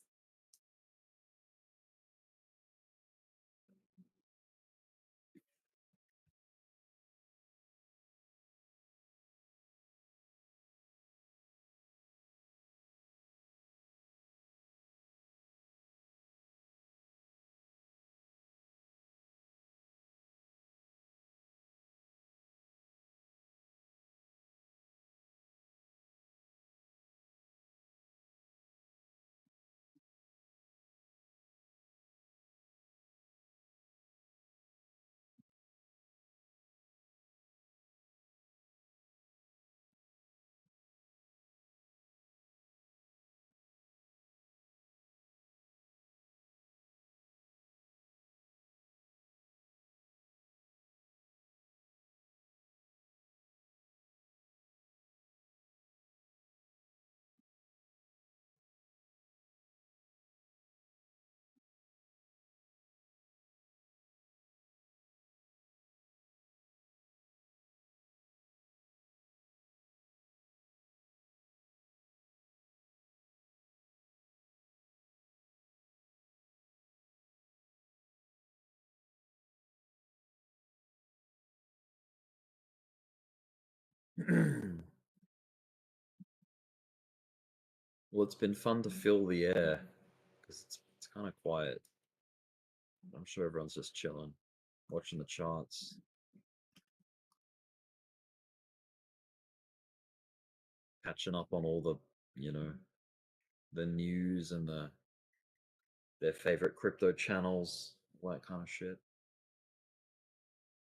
A: Well, it's been fun to fill the air because it's kind of quiet. I'm sure everyone's just chilling, watching the charts. catching up on all the, you know, the news and their favorite crypto channels, all that kind of shit.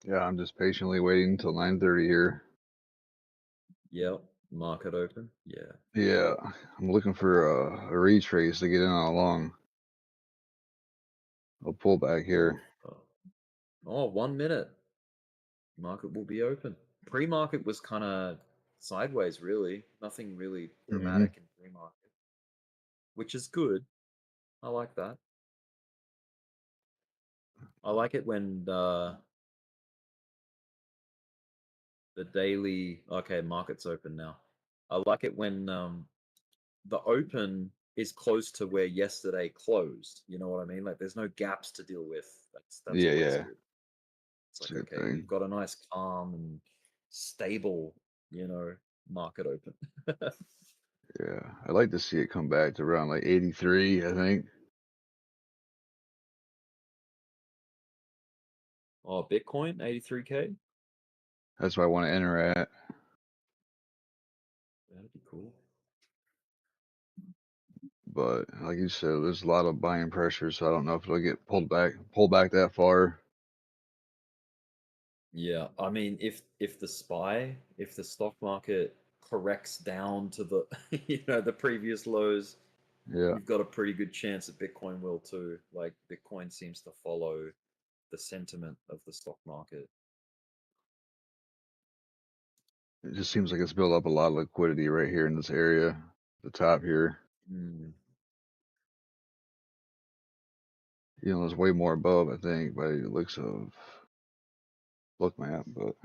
J: Yeah, I'm just patiently waiting until 9:30 here.
A: Yep, market open. Yeah.
J: Yeah, I'm looking for a retrace to get in on a long. I'll pull back here.
A: Oh, 1 minute. Market will be open. Pre-market was kind of sideways, really. Nothing really dramatic in pre-market, which is good. I like that. I like it when the daily. Okay, market's open now. I like it when the open is close to where yesterday closed. You know what I mean? Like there's no gaps to deal with. That's
J: Yeah,
A: always
J: yeah.
A: good. It's like,
J: Same
A: okay,
J: thing.
A: you've got a nice calm and stable, you know, market open.
J: Yeah, I'd like to see it come back to around like 83, I think.
A: Oh, Bitcoin, 83K?
J: That's where I want to enter at.
A: That'd be cool.
J: But like you said, there's a lot of buying pressure, so I don't know if it'll get pulled back that far.
A: Yeah, I mean, if the stock market corrects down to the the previous lows,
J: Yeah,
A: you've got a pretty good chance that Bitcoin will too. Like Bitcoin seems to follow the sentiment of the stock market.
J: it just seems like it's built up a lot of liquidity right here in this area, the top here.
A: Mm.
J: You know, there's way more above, I think, by the looks of book map, but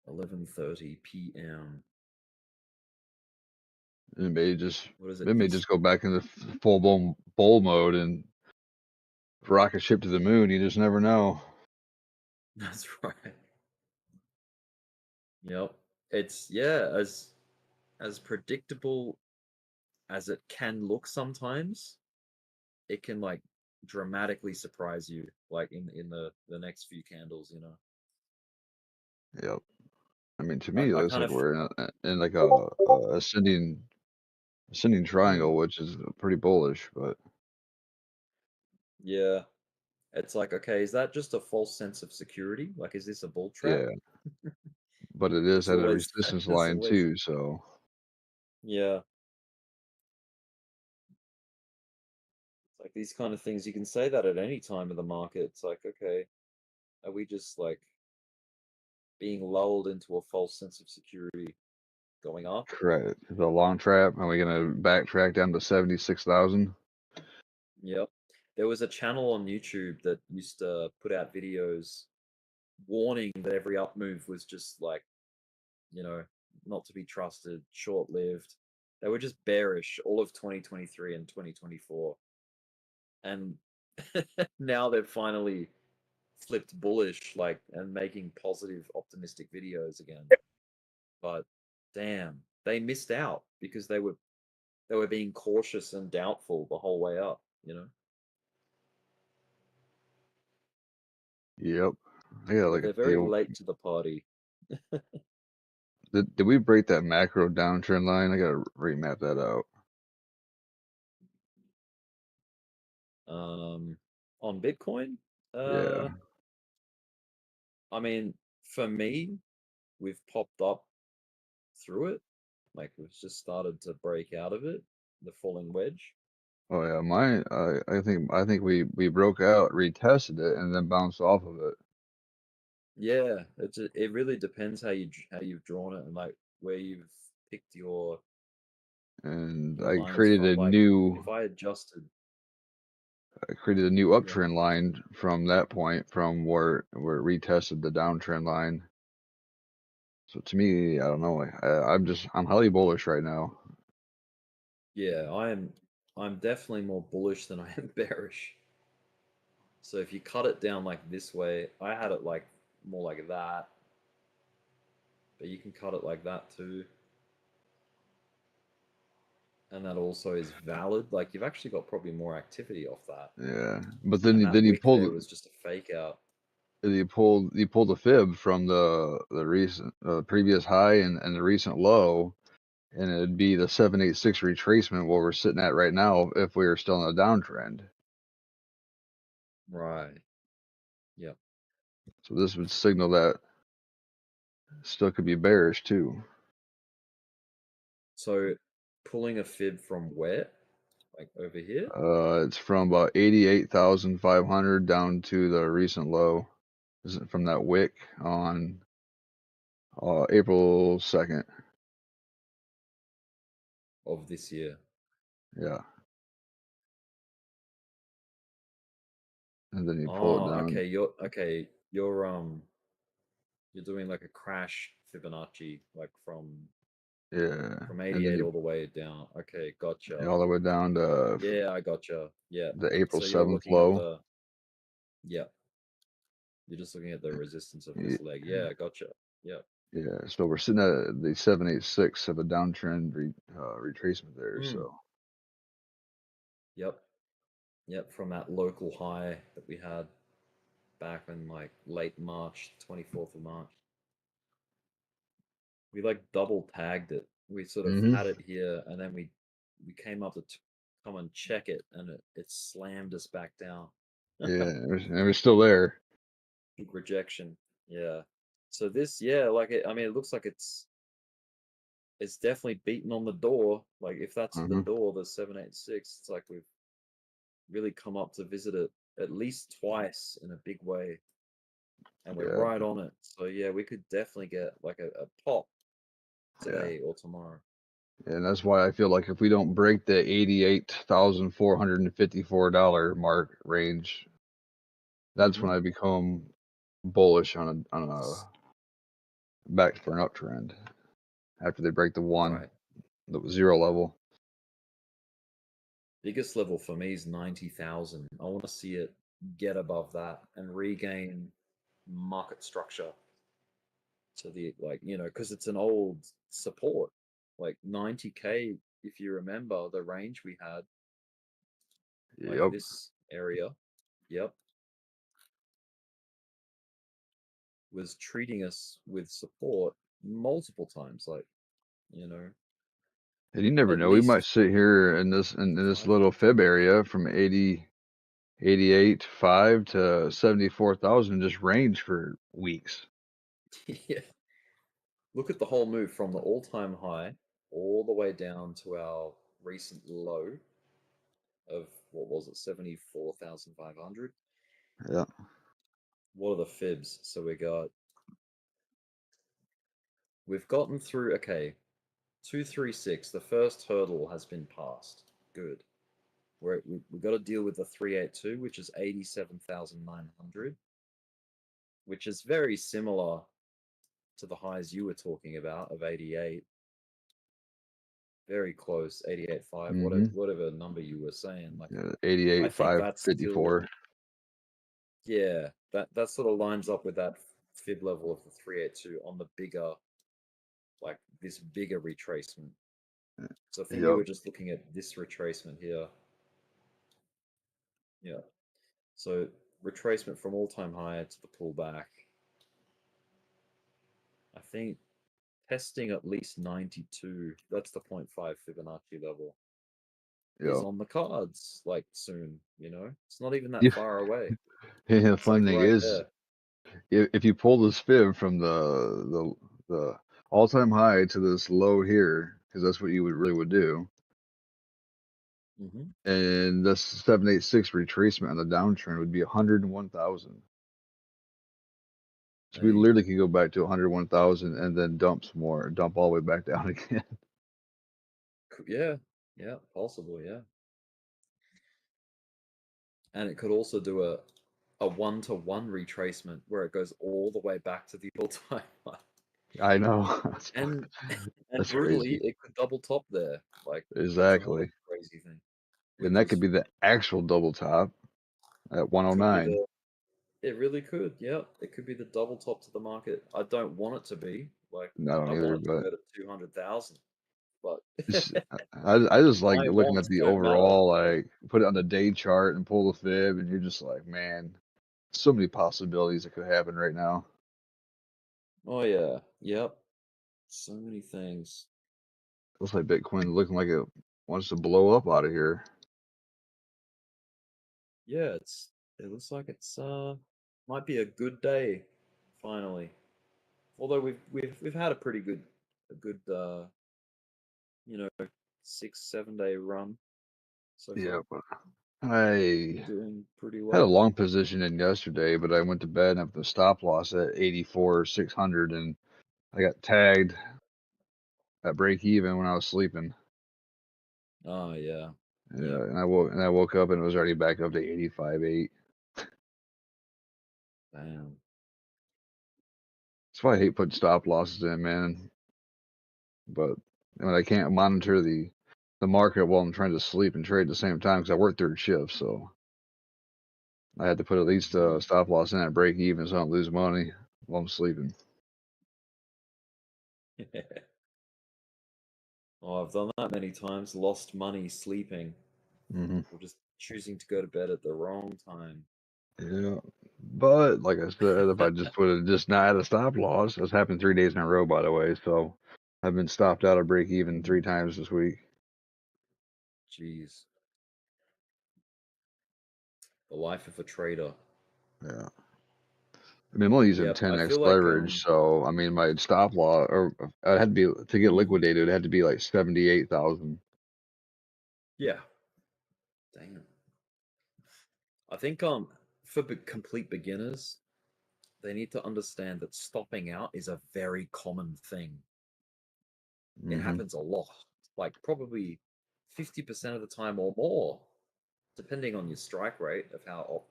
A: 11:30 p.m.
J: it may just
A: What is
J: it
A: it?
J: may just go back into full bull mode and rocket ship to the moon. You just never know.
A: That's right. Yep. It's as predictable as it can look sometimes. It can like dramatically surprise you, like in the next few candles.
J: Yep. I mean, to
A: I,
J: me, it
A: I
J: looks
A: kind
J: like
A: of
J: we're in like a ascending triangle, which is pretty bullish. But
A: yeah. It's like, okay, is that just a false sense of security? Like, is this a bull trap?
J: yeah, but it is
A: It's
J: at a
A: always
J: resistance
A: it's
J: line
A: always
J: too. So
A: yeah. It's like these kind of things you can say that at any time of the market. It's like, okay, are we just like being lulled into a false sense of security going up?
J: correct. The long trap. Are we gonna backtrack down to 76,000?
A: Yep. There was a channel on YouTube that used to put out videos warning that every up move was just like, not to be trusted, short-lived. They were just bearish all of 2023 and 2024. And now they've finally flipped bullish, like, and making positive, optimistic videos again. But damn, they missed out because they were being cautious and doubtful the whole way up.
J: Yep. Yeah,
A: So
J: like
A: they're very late to the party.
J: did we break that macro downtrend line? I gotta remap that out.
A: On Bitcoin,
J: Yeah.
A: I mean, for me, we've popped up through it. Like we've just started to break out of it, the falling wedge.
J: Oh yeah, mine. I think we broke out, retested it, and then bounced off of it.
A: Yeah, it really depends how you've drawn it and like where you've picked your
J: And
A: your
J: I
A: lines
J: created
A: from.
J: a
A: Like
J: new
A: if I adjusted, yeah,
J: uptrend line from that point, from where it retested the downtrend line. So to me, I don't know. I'm highly bullish right now.
A: yeah, I'm definitely more bullish than I am bearish. So if you cut it down like this way, I had it like more like that, but you can cut it like that too. And that also is valid. Like you've actually got probably more activity off that.
J: Yeah, but
A: And
J: then
A: that
J: you
A: wick
J: pulled
A: there was just a fake out.
J: You pulled the fib from the recent previous high and the recent low, and it'd be the 786 retracement where we're sitting at right now if we were still in a downtrend.
A: Right. Yep.
J: So this would signal that still could be bearish too.
A: So pulling a fib from where? Like over here?
J: It's from about 88,500 down to the recent low. This is from that wick on April 2nd.
A: Of this year.
J: Yeah. And then you pull it down.
A: Okay. You're doing like a crash Fibonacci, like from
J: Yeah.
A: from
J: And then
A: 88
J: you
A: all the way down. Okay, gotcha.
J: all the way down to
A: Yeah, I gotcha. Yeah.
J: the April
A: So you're
J: 7th
A: looking at
J: low.
A: the You're just looking at the resistance of this leg. Yeah, gotcha. Yeah.
J: Yeah. So we're sitting at the 786 of a downtrend retracement there. So
A: Yep. Yep. From that local high that we had back in like late March, 24th of March. We like double tagged it. We sort of had it here, and then we came up to come and check it, and it slammed us back down.
J: yeah, and we're still there.
A: Big rejection. Yeah. So this, yeah, like it looks like it's definitely beaten on the door. Like if that's the door, the 786, it's like we've really come up to visit it at least twice in a big way. And we're right on it. So yeah, we could definitely get like a pop today or tomorrow.
J: And that's why I feel like if we don't break the $88,454 mark range, that's when I become bullish on a back for an uptrend after they break the the 0 level.
A: Biggest level for me is 90,000. I want to see it get above that and regain market structure. So the because it's an old support, like 90K. If you remember the range we had, like this area, was treating us with support multiple times, like.
J: And you never know. We might sit here in this little fib area from 88.5 to 74,000 just range for weeks.
A: Yeah. Look at the whole move from the all-time high all the way down to our recent low of, what was it, 74,500?
J: Yeah.
A: What are the fibs? So we've gotten through, okay, 236, the first hurdle has been passed. Good. We've got to deal with the 382, which is 87,900, which is very similar to the highs you were talking about of 88. Very close, 88.5, whatever number you were saying. Like
J: 88.554.
A: Yeah, that sort of lines up with that fib level of the 382 on the bigger, like this bigger retracement. So I think you were just looking at this retracement here. Yeah. So retracement from all-time high to the pullback. I think testing at least 92, that's the 0.5 Fibonacci level, is on the cards like soon, It's not even that far away.
J: Yeah, the fun thing is, if you pull this fib from the all-time high to this low here, because that's what you would do, and this 786 retracement on the downtrend would be 101,000. So we literally can go back to 101,000 and then dump all the way back down again.
A: Yeah, possible, yeah. And it could also do a 1-to-1 retracement where it goes all the way back to the all-time high.
J: I know.
A: and
J: That's
A: brutally,
J: crazy.
A: it could double top there. Like
J: exactly.
A: Crazy thing.
J: And that could be the actual double top at 109.
A: It really could. Yeah, it could be the double top to the market. I don't want it to be. Like,
J: I don't either,
A: want it to go to 200,000. But
J: I just like
A: my
J: looking at
A: wants
J: the
A: don't matter.
J: overall, like put it on the day chart and pull the fib, and you're just like, man, So many possibilities that could happen right now.
A: Oh yeah, yep. So many things.
J: Looks like Bitcoin looking like it wants to blow up out of here.
A: Yeah, it looks like it's might be a good day finally. Although we've had a pretty good you know 6-7 day run so
J: Yeah,
A: far.
J: but I
A: Doing pretty
J: had a
A: well.
J: long position in yesterday, but I went to bed and have the stop loss at 84,600, and I got tagged at break even when I was sleeping.
A: Oh yeah.
J: Yeah,
A: Yep.
J: and I woke up and it was already back up to 85.8.
A: Damn.
J: That's why I hate putting stop losses in, man. But I mean, I can't monitor the market while I'm trying to sleep and trade at the same time because I work third shift, so I had to put at least a stop loss in at break even so I don't lose money while I'm sleeping.
A: Oh, I've done that many times, lost money sleeping,
J: Mm-hmm.
A: or just choosing to go to bed at the wrong time.
J: Yeah, but like I said, if I just would have just not had a stop loss, that's happened 3 days in a row, by the way. So I've been stopped out of break even 3 times this week.
A: Jeez. The life of a trader.
J: Yeah. I mean, I'm only using
A: Yep, I
J: 10x
A: feel like
J: leverage, so I mean, my stop loss, or I had to be to get liquidated, it had to be like 78,000.
A: Yeah. Damn. I think for complete beginners, they need to understand that stopping out is a very common thing. It
J: Mm-hmm.
A: happens a lot, like probably 50% of the time or more, depending on your strike rate of how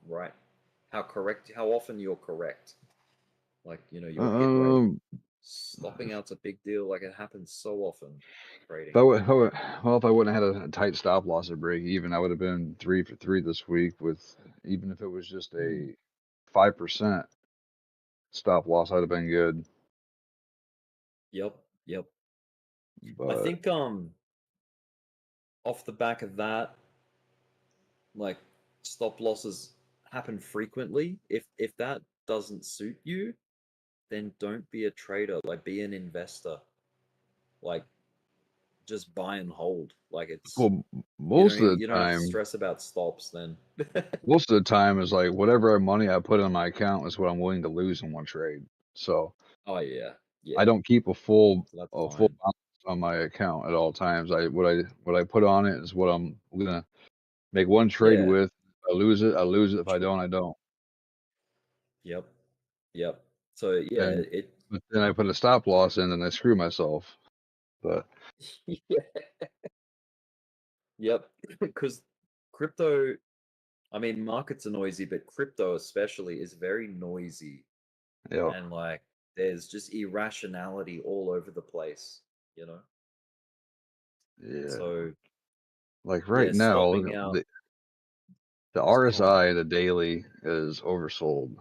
A: correct, how often you're correct. Like, your hit rate. Stopping out's a big deal. Like, it happens so often trading.
J: Well, if I wouldn't have had a tight stop loss at break even, I would have been 3 for 3 this week with, even if it was just a 5% stop loss, I'd have been good.
A: Yep. I
J: But
A: think off the back of that, like, stop losses happen frequently. If that doesn't suit you, then don't be a trader. Like, be an investor. Like, just buy and hold. Like, it's
J: well, most of the
A: you don't have to
J: time,
A: stress about stops then.
J: most of the time is like whatever money I put in my account is what I'm willing to lose in one trade. So
A: Oh yeah.
J: I don't keep a full
A: So that's
J: full
A: fine.
J: balance on my account at all times. What I put on it is what I'm gonna make one trade
A: Yeah.
J: with. If I lose it, I lose it. If I don't, I don't.
A: Yep. So yeah,
J: And but then I put a stop loss in and I screw myself. But
A: yeah. Yep. Because crypto, I mean, markets are noisy, but crypto especially is very noisy.
J: yeah,
A: And like, there's just irrationality all over the place, you know?
J: yeah.
A: So
J: Like
A: yeah,
J: right now,
A: stopping out
J: the
A: is common.
J: RSI, the daily, is oversold,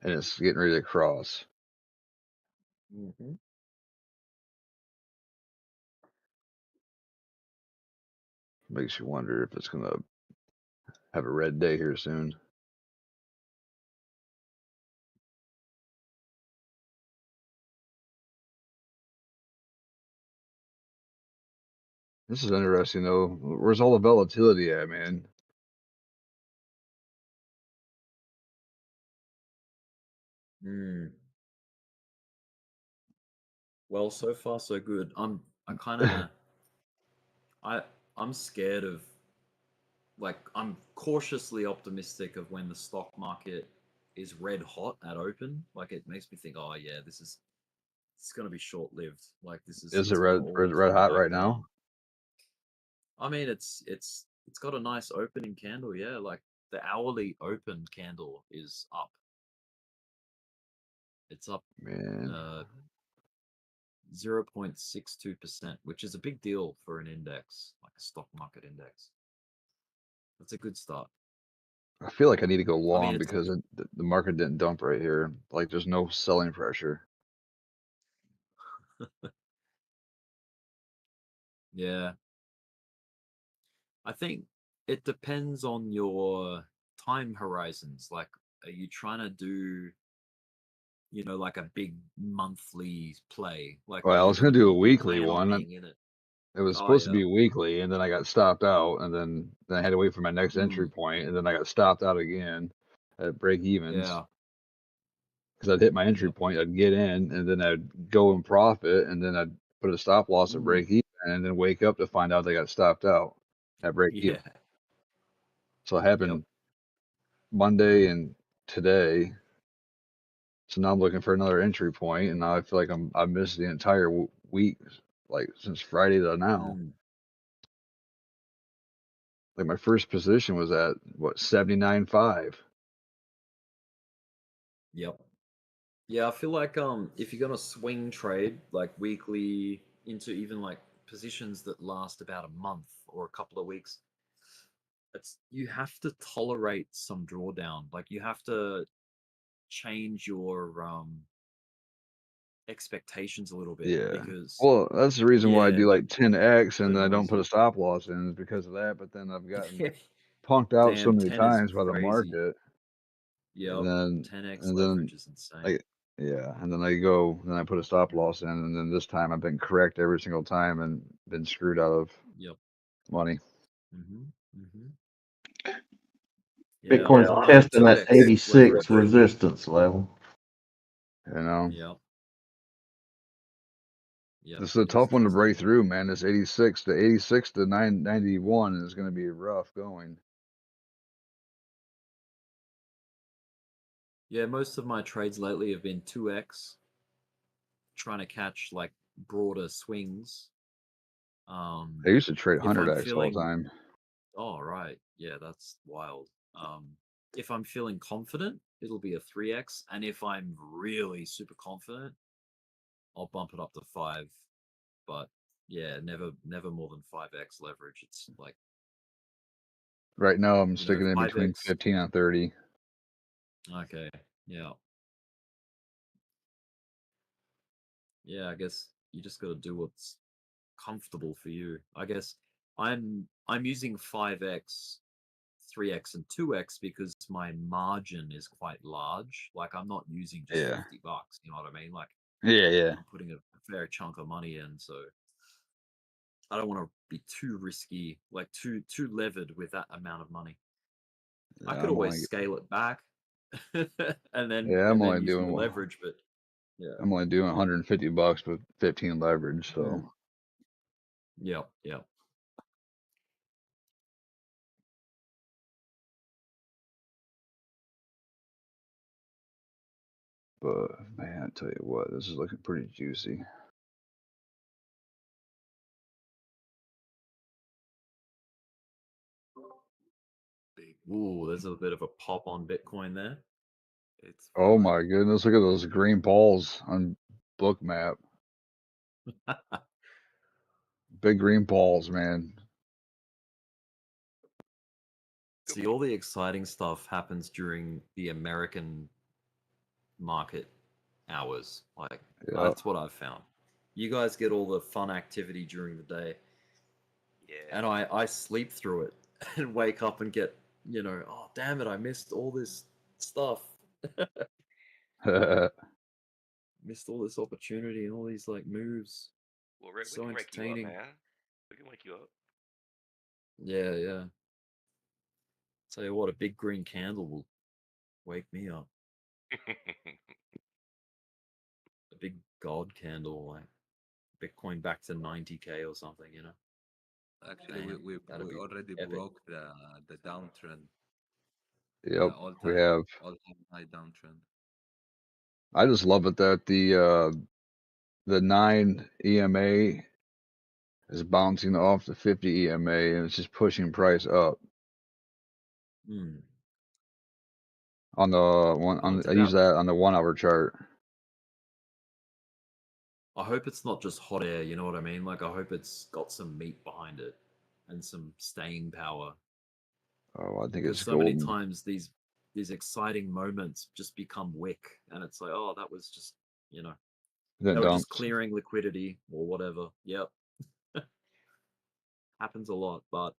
J: and it's getting ready to cross.
A: Mm-hmm.
J: Makes you wonder if it's gonna have a red day here soon. This is interesting though. Where's all the volatility at, man?
A: Well, so far so good. I'm scared of, like, I'm cautiously optimistic of when the stock market is red hot at open. Like, it makes me think, oh yeah, it's gonna be short lived. Like,
J: Is it
A: it's gonna
J: red
A: all
J: red, red
A: come
J: hot
A: back
J: right
A: down.
J: now?
A: I mean, it's got a nice opening candle, yeah. Like, the hourly open candle is up. It's up
J: Man,
A: 0.62%, which is a big deal for an index, like a stock market index. That's a good start.
J: I feel like I need to go
A: I mean,
J: long because the market didn't dump right here. Like there's no selling pressure.
A: yeah. I think it depends on your time horizons? Like, are you trying to do, like a big monthly play? Like,
J: Well,
A: where
J: I
A: you're
J: was gonna
A: gonna
J: do a weekly
A: plan on
J: one.
A: being in it?
J: It was
A: Oh
J: supposed to
A: yeah.
J: be weekly, and then I got stopped out, and then I had to wait for my next entry point, and then I got stopped out again at break evens
A: Yeah.
J: because I'd hit my entry
A: Yep.
J: point, I'd get in, and then I'd go and profit, and then I'd put a stop loss at break even, and then wake up to find out they got stopped out at break even.
A: Yeah.
J: So it happened Monday and today. So now I'm looking for another entry point, and now I feel like I missed the entire week, like since Friday to now. Like my first position was at what 79.5.
A: Yep. Yeah, I feel like if you're gonna swing trade like weekly into even like positions that last about a month or a couple of weeks, you have to tolerate some drawdown. Like you have to change your expectations a little bit
J: Yeah.
A: because
J: Well, that's the reason why I do like 10x
A: so
J: and then I don't put a
A: noisy.
J: stop loss in is because of that. But then I've gotten punked out so
A: Damn,
J: many
A: 10 is
J: times by the
A: crazy.
J: market.
A: Yep.
J: And then
A: 10x leverage is insane.
J: and then I put a stop loss in, and then this time I've been correct every single time and been screwed out of money.
A: Yeah,
I: Bitcoin's testing that 86 resistance level.
J: You know.
A: Yep.
J: This is a tough one to break through, man. This 86 to 991 is going to be rough going.
A: Yeah, most of my trades lately have been 2x, trying to catch like broader swings.
J: I used to trade
A: If I'm
J: 100x all the time.
A: Oh, right. Yeah, that's wild. If I'm feeling confident, it'll be a 3x, and if I'm really super confident, I'll bump it up to 5. But yeah, never more than 5x leverage. It's like
J: Right now, I'm sticking in between
A: 5x.
J: 15 and 30.
A: Okay. Yeah. Yeah, I guess you just got to do what's comfortable for you. I guess I'm using 5x, 3x, and 2x because my margin is quite large. Like I'm not using just
J: Yeah.
A: $50. You know what I mean? Like
J: Yeah.
A: I'm putting a fair chunk of money in, so I don't want to be too risky, like too levered with that amount of money. I could always scale it back, and then use more leverage. But yeah,
J: I'm only doing $150 with 15 leverage, so.
A: Yeah.
J: But man, I tell you what, this is looking pretty juicy.
A: Ooh, there's a bit of a pop on Bitcoin there.
J: Oh my goodness, look at those green balls on book map. Big green balls, man.
A: See, all the exciting stuff happens during the American market hours. Like that's what I've found. You guys get all the fun activity during the day. Yeah. And I sleep through it and wake up and get, oh damn it, I missed all this stuff. Missed all this opportunity and all these like moves.
K: Well, Rick,
A: so
K: we can wake you up,
A: entertaining.
K: man. We can wake you up.
A: Yeah. Tell you what, a big green candle will wake me up. A big God candle, like Bitcoin back to 90K or something,
H: Actually,
A: Damn,
H: we already
A: epic.
H: broke the downtrend.
J: Yep, we have.
H: All-time high downtrend.
J: I just love it that the 9 EMA is bouncing off the 50 EMA and it's just pushing price up. On the one, I use that on the 1 hour chart.
A: I hope it's not just hot air, you know what I mean? Like I hope it's got some meat behind it and some staying power.
J: Oh, I think
A: because
J: it's
A: so
J: golden.
A: many times these exciting moments just become wick, and it's like, oh, that was just
J: Then
A: they were just
J: dumps.
A: clearing liquidity or whatever. Yep, happens a lot, but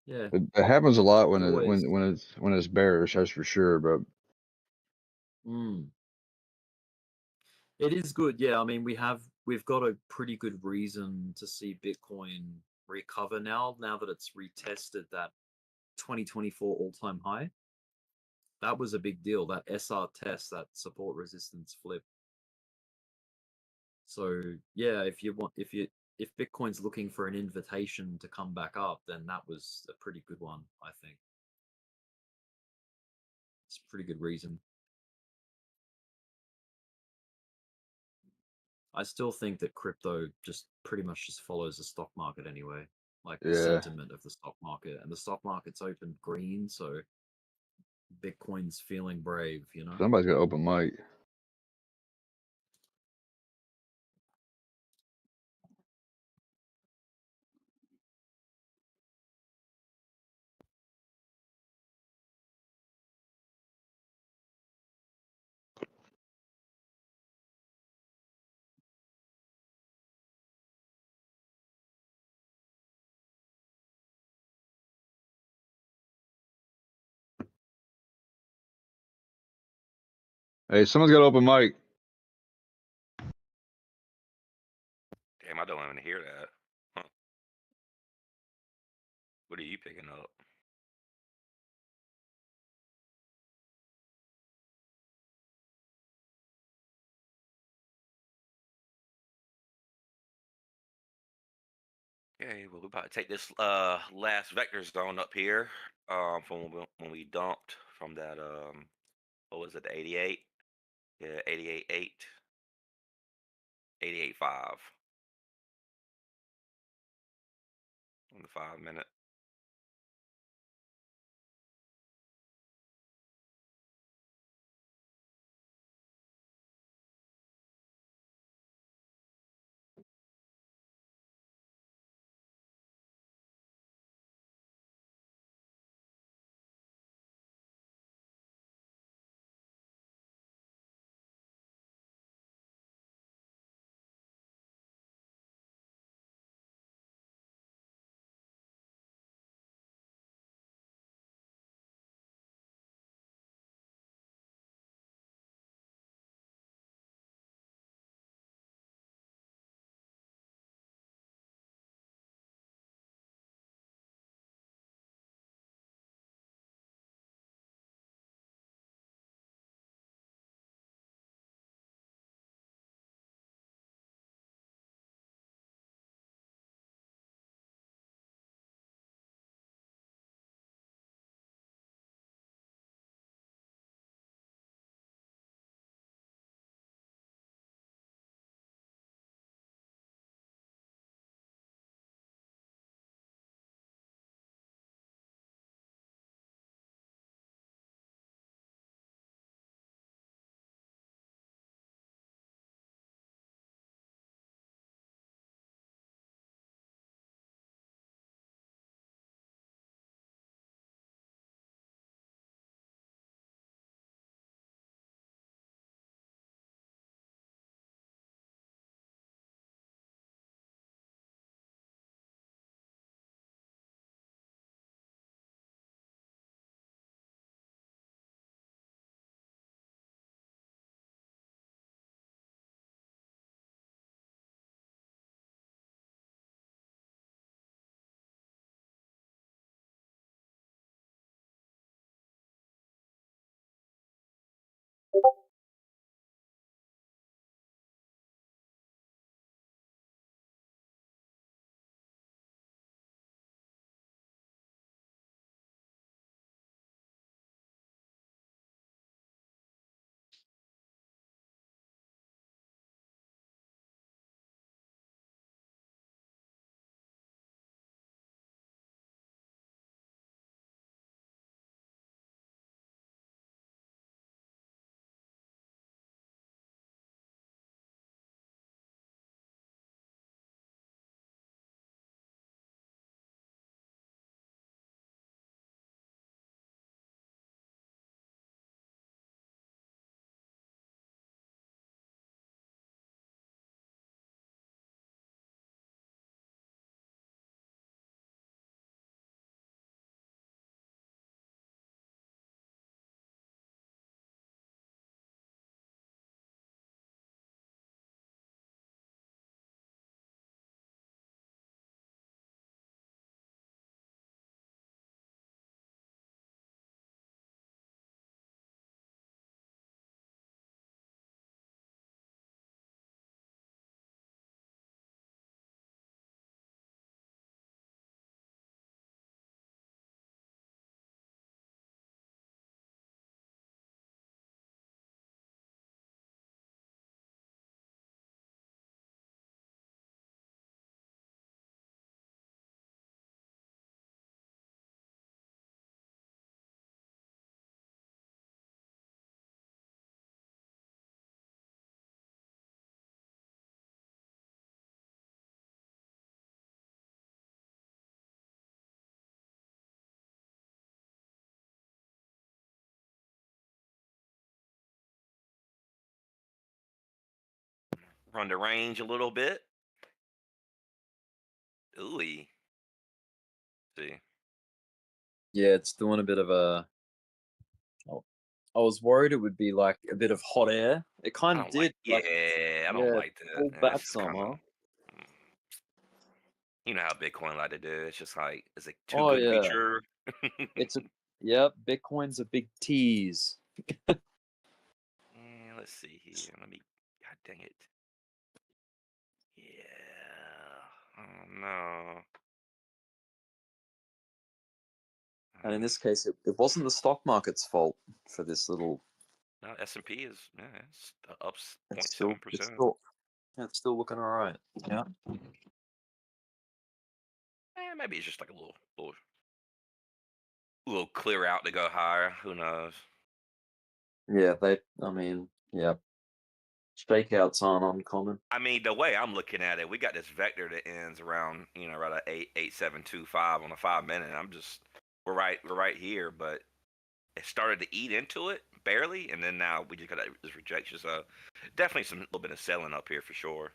A: Yeah,
J: It happens a lot when
A: it
J: it
A: always.
J: when it's bearish, that's for sure. But
A: Mm. It is good, yeah. I mean, we've got a pretty good reason to see Bitcoin recover now that it's retested that 2024 all-time high. That was a big deal. That SR test, that support resistance flip. So yeah, if Bitcoin's looking for an invitation to come back up, then that was a pretty good one, I think. It's a pretty good reason. I still think that crypto just pretty much just follows the stock market anyway, like the
J: yeah,
A: sentiment of the stock market, and the stock market's opened green, so Bitcoin's feeling brave, you know?
J: somebody's got open mic. Hey, someone's got open mic.
K: Damn, I don't even hear that. Huh. What are you picking up? Okay, well, we're about to take this last vector zone up here from when we dumped from that what was it, the 88? Yeah, 88.8, 88.5 on the 5 minute. run the range a little bit. Ooh. See.
A: Yeah, it's doing a bit of a. Oh, I was worried it would be like a bit of hot air. It kind
K: I
A: of
K: don't like.
A: did. Like,
K: Yeah, I don't
A: yeah,
K: like that.
A: pull
K: And
A: back
K: it's just
A: some,
K: kind of.
A: huh?
K: You know how Bitcoin like to do. It's just like, is it too
A: Oh
K: good to be
A: yeah,
K: true?
A: it's a. Yep, Bitcoin's a big tease.
K: Let's see here. Let me. God dang it. Yeah. Oh no.
A: And in this case, it wasn't the stock market's fault for this little.
K: No, S&P is it's up
A: It's
K: 0.7%.
A: still, yeah, it's still looking all right. Yeah.
K: Maybe it's just like a little clear out to go higher. Who knows?
A: Yeah, I mean, yeah. Shakeouts aren't uncommon.
K: I mean, the way I'm looking at it, we got this vector that ends around, around 8.8725 on a 5-minute. We're right here, but it started to eat into it barely, and then now we just got this rejection. So definitely a little bit of selling up here for sure.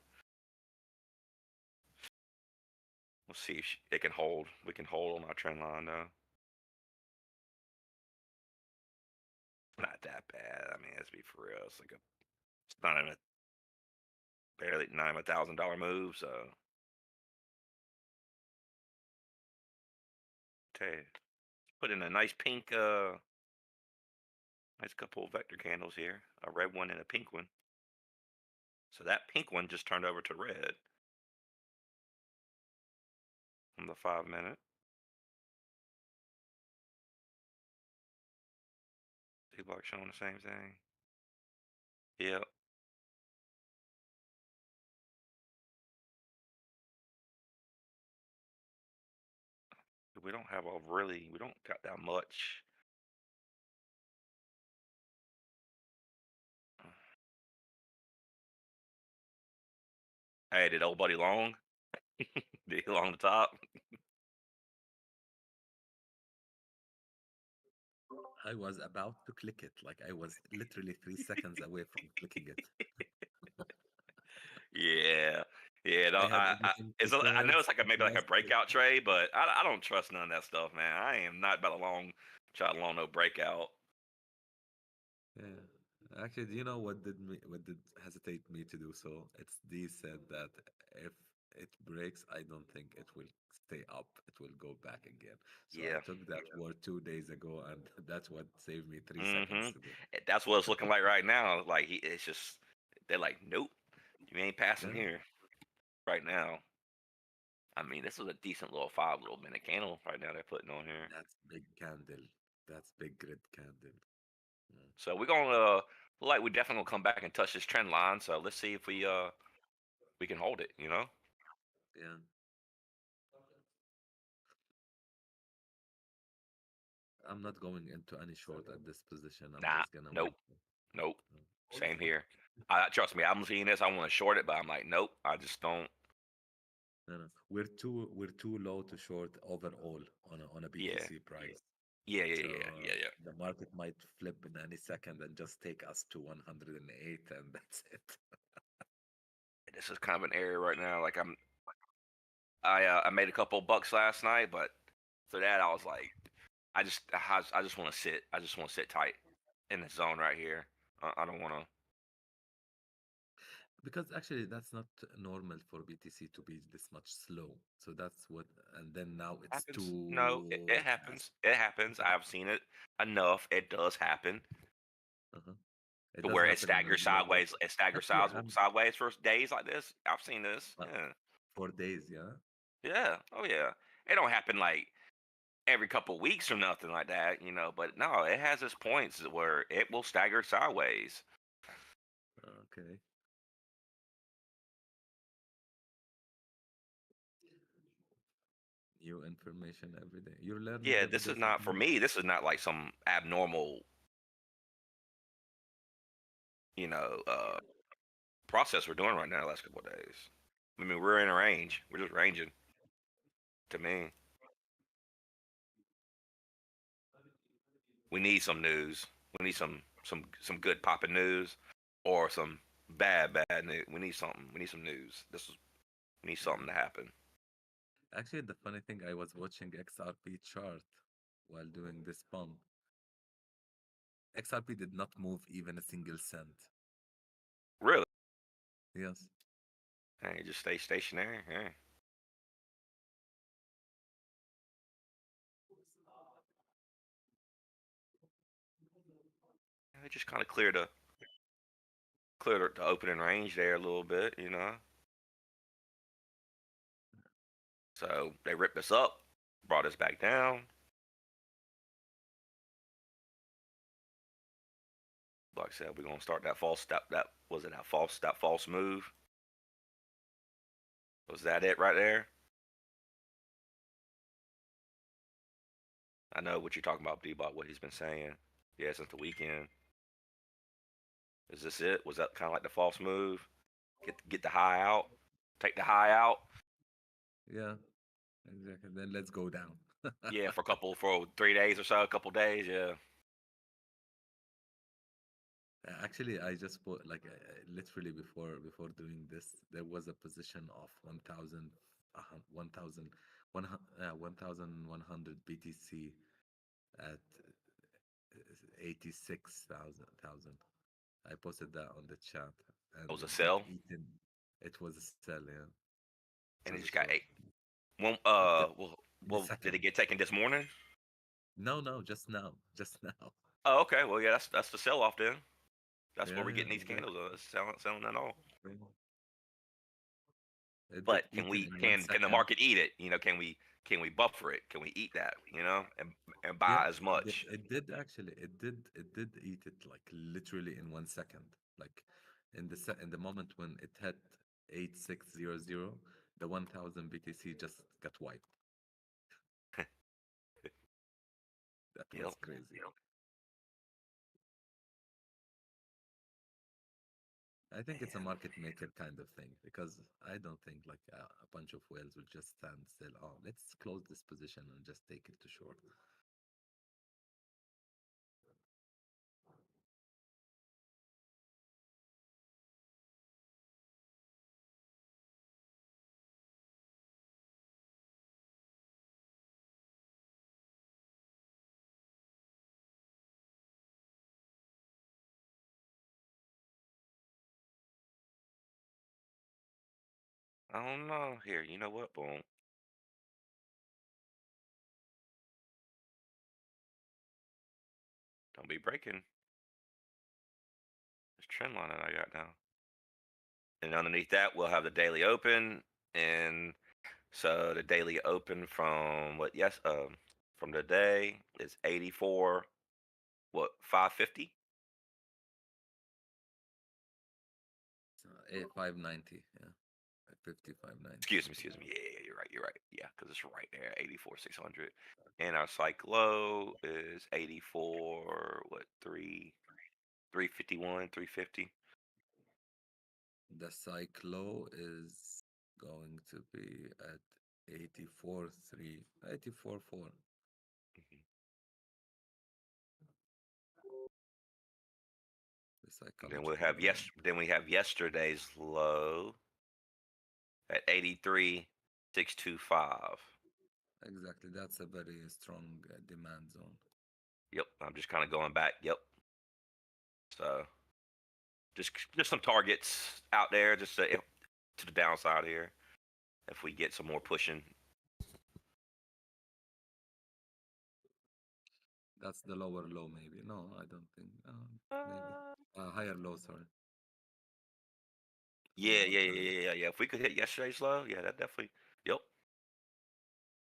K: We'll see if it can hold. We can hold on our trend line though. Not that bad. I mean, let's be for real. It's not even barely not even $1,000 move. So, okay, put in a nice pink, nice couple of vector candles here. A red one and a pink one. So that pink one just turned over to red on the 5-minute. Dbloc showing the same thing. Yep. We don't got that much. Hey, did old buddy long? Did he long the top?
H: I was about to click it. Like I was literally 3 seconds away from clicking it.
K: Yeah. Yeah, no,
H: I had everything
K: I know
H: prepared.
K: it's like maybe like a breakout trade, but I don't trust none of that stuff, man. I am not about to try to long no breakout.
H: Yeah. Actually, do you know what did hesitate me to do so? It's D said that if it breaks, I don't think it will stay up. It will go back again. So I
K: Yeah.
H: took that word 2 days ago, and that's what saved me 3 seconds
K: Mm-hmm.
H: today.
K: That's what it's looking like right now. Like it's just they're like, nope, you ain't passing
H: Yeah.
K: here right now. I mean, this is a decent little 5-minute candle right now they're putting on here.
H: That's big candle. That's big red candle. Mm.
K: So we're gonna like we definitely gonna come back and touch this trend line. So let's see if we can hold it.
H: Yeah. I'm not going into any short at this position. I'm
K: Nah,
H: just gonna
K: nope,
H: wait.
K: nope.
H: Oh,
K: Same
H: okay.
K: here. Trust me, I'm seeing this. I want to short it, but I'm like, nope. I just don't.
H: No. We're too low to short overall on a
K: Yeah,
H: BTC price.
K: yeah.
H: The market might flip in any second and just take us to 108, and that's it.
K: This is kind of an area right now. Like I made a couple bucks last night, but for that I was like, I just want to sit. I just want to sit tight in the zone right here. I don't want to.
H: Because actually, that's not normal for BTC to be this much slow. So that's what, and then now it's
K: Happens. No, it
H: too fast.
K: happens. It happens. I've seen it enough. It does happen.
H: Uh-huh. It
K: To
H: does
K: where it
H: happen in
K: staggers
H: regular life.
K: sideways. It staggers
H: Actually, I'm
K: sideways for days like this. I've seen this.
H: uh,
K: Yeah.
H: 4 days, yeah.
K: Yeah. Oh yeah. It don't happen like every couple weeks or nothing like that, But no, it has its points where it will stagger sideways.
H: Okay. New information every day. You're learning
K: Yeah,
H: every
K: this
H: day
K: is not
H: something
K: for
H: new.
K: me. This is not like some abnormal, process we're doing right now. The last couple of days. I mean, we're in a range. We're just ranging. To me, we need some news. We need some good popping news, or some bad news. We need something. We need some news. We need something to happen.
H: Actually, the funny thing, I was watching XRP chart while doing this pump. XRP did not move even a single cent.
K: Really?
H: Yes.
K: Hey, just stay stationary. Hey. I just kind of cleared the opening range there a little bit, you know. So they ripped us up, brought us back down. Like I said, we're gonna start that false that false move. Was that it right there? I know what you're talking about, Dbloc, what he's been saying. Yeah, since the weekend. Is this it? Was that kind of like the false move? Get the high out, take the high out.
H: Yeah, exactly. Then let's go down.
K: Yeah, for 3 days or so, a couple days. Yeah.
H: Actually, I just put like literally before doing this, there was a position of 1,100 BTC at 86,000. I posted that on the chat, and
K: It was a
H: it
K: sell,
H: got eaten. It was a sell, yeah.
K: and
H: For
K: it just got
H: sure.
K: eight. Well, did it get taken this morning?
H: No, just now, just now.
K: Oh, okay. Well, yeah, that's the sell off then. That's where
H: Yeah,
K: we're
H: yeah,
K: getting these
H: exactly.
K: candles. Selling that all.
H: It got
K: But
H: eaten in 1
K: can the
H: second.
K: market eat it? You know, can we buffer it? Can we eat that? You know, and buy
H: Yeah,
K: as much?
H: it did actually. It did eat it like literally in 1 second. Like in the moment when it hit 8600, the 1000 BTC just got wiped. That
K: Yep.
H: was crazy. I think it's a market maker kind of thing because I don't think like a bunch of whales will just stand still. Oh, let's close this position and just take it to short.
K: I don't know. Here, you know what? Boom. Don't be breaking this trend line that I got now. And underneath that, we'll have the daily open, and so the daily open from what? Yes, from the day is 84. What 550?
H: 590, yeah. 590.
K: Excuse me. Yeah, you're right. Yeah, because it's right there, 84,600. And our cyclo is 84. What 351, 350.
H: The cyclo is going to be at 84.3, 84.4.
K: Mhm.
H: The
K: And then we'll
H: psychological low.
K: Then we have yesterday's low at 83,625.
H: Exactly, that's a very strong demand zone.
K: Yep, I'm just kind of going back. Yep. So just some targets out there, just to the downside here. If we get some more pushing.
H: That's the lower low, maybe. No, I don't think. Maybe higher low. Sorry.
K: Yeah. If we could hit yesterday's low, yeah, that definitely. Yep.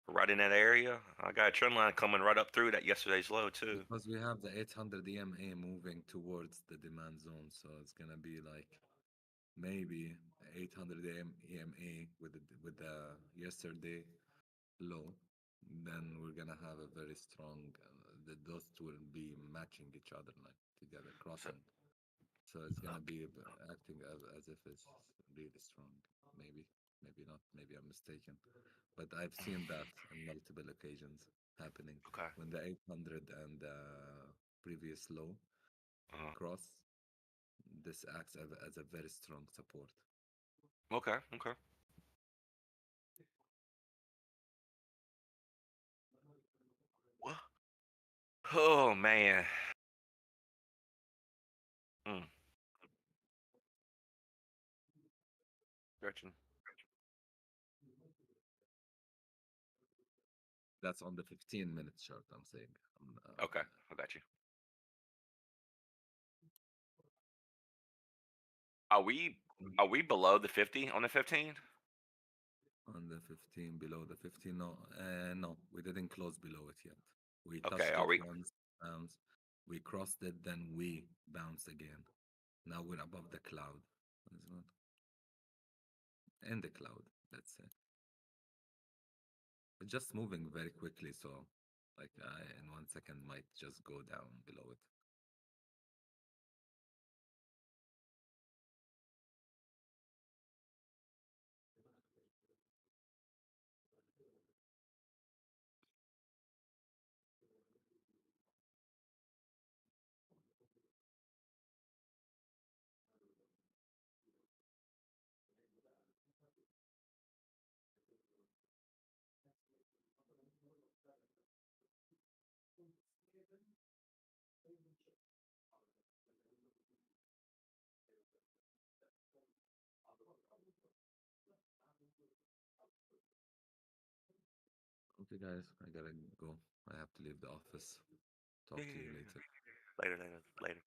K: Right in that area. I got a trend line coming right up through that yesterday's low too.
H: Because we have the 800 EMA moving towards the demand zone, so it's gonna be like maybe 800 EMA with the yesterday low. Then we're gonna have a very strong. Those two will be matching each other like together, crossing. So it's gonna be acting as if it's really strong. Maybe not. Maybe I'm mistaken. But I've seen that on multiple occasions happening
K: Okay.
H: when the 800 and the previous low cross. this acts as a very strong support.
K: Okay. Okay. What? Oh man. Mm. Gretchen.
H: That's on the 15-minute chart, I'm saying.
K: Okay, I got you. Are we below the 50 on the 15?
H: On the 15, below the 15, no, we didn't close below it yet. We
K: Okay,
H: touched
K: are
H: it
K: we?
H: once, bounced, we crossed it, then we bounced again. Now we're above the cloud. What is it? In the cloud, let's say. It's just moving very quickly, so like in 1 second might just go down below it. Okay, guys, I gotta go. I have to leave the office. Talk to you later.
K: Later.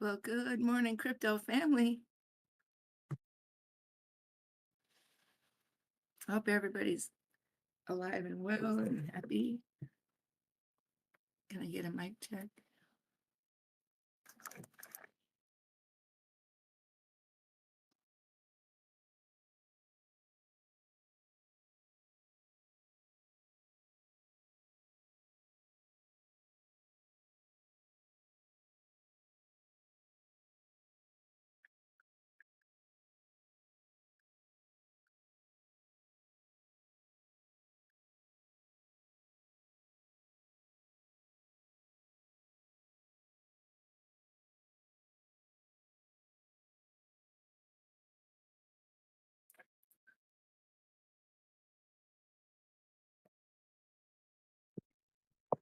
L: Well, good morning, crypto family. I hope everybody's alive and well and happy. Can I get a mic check?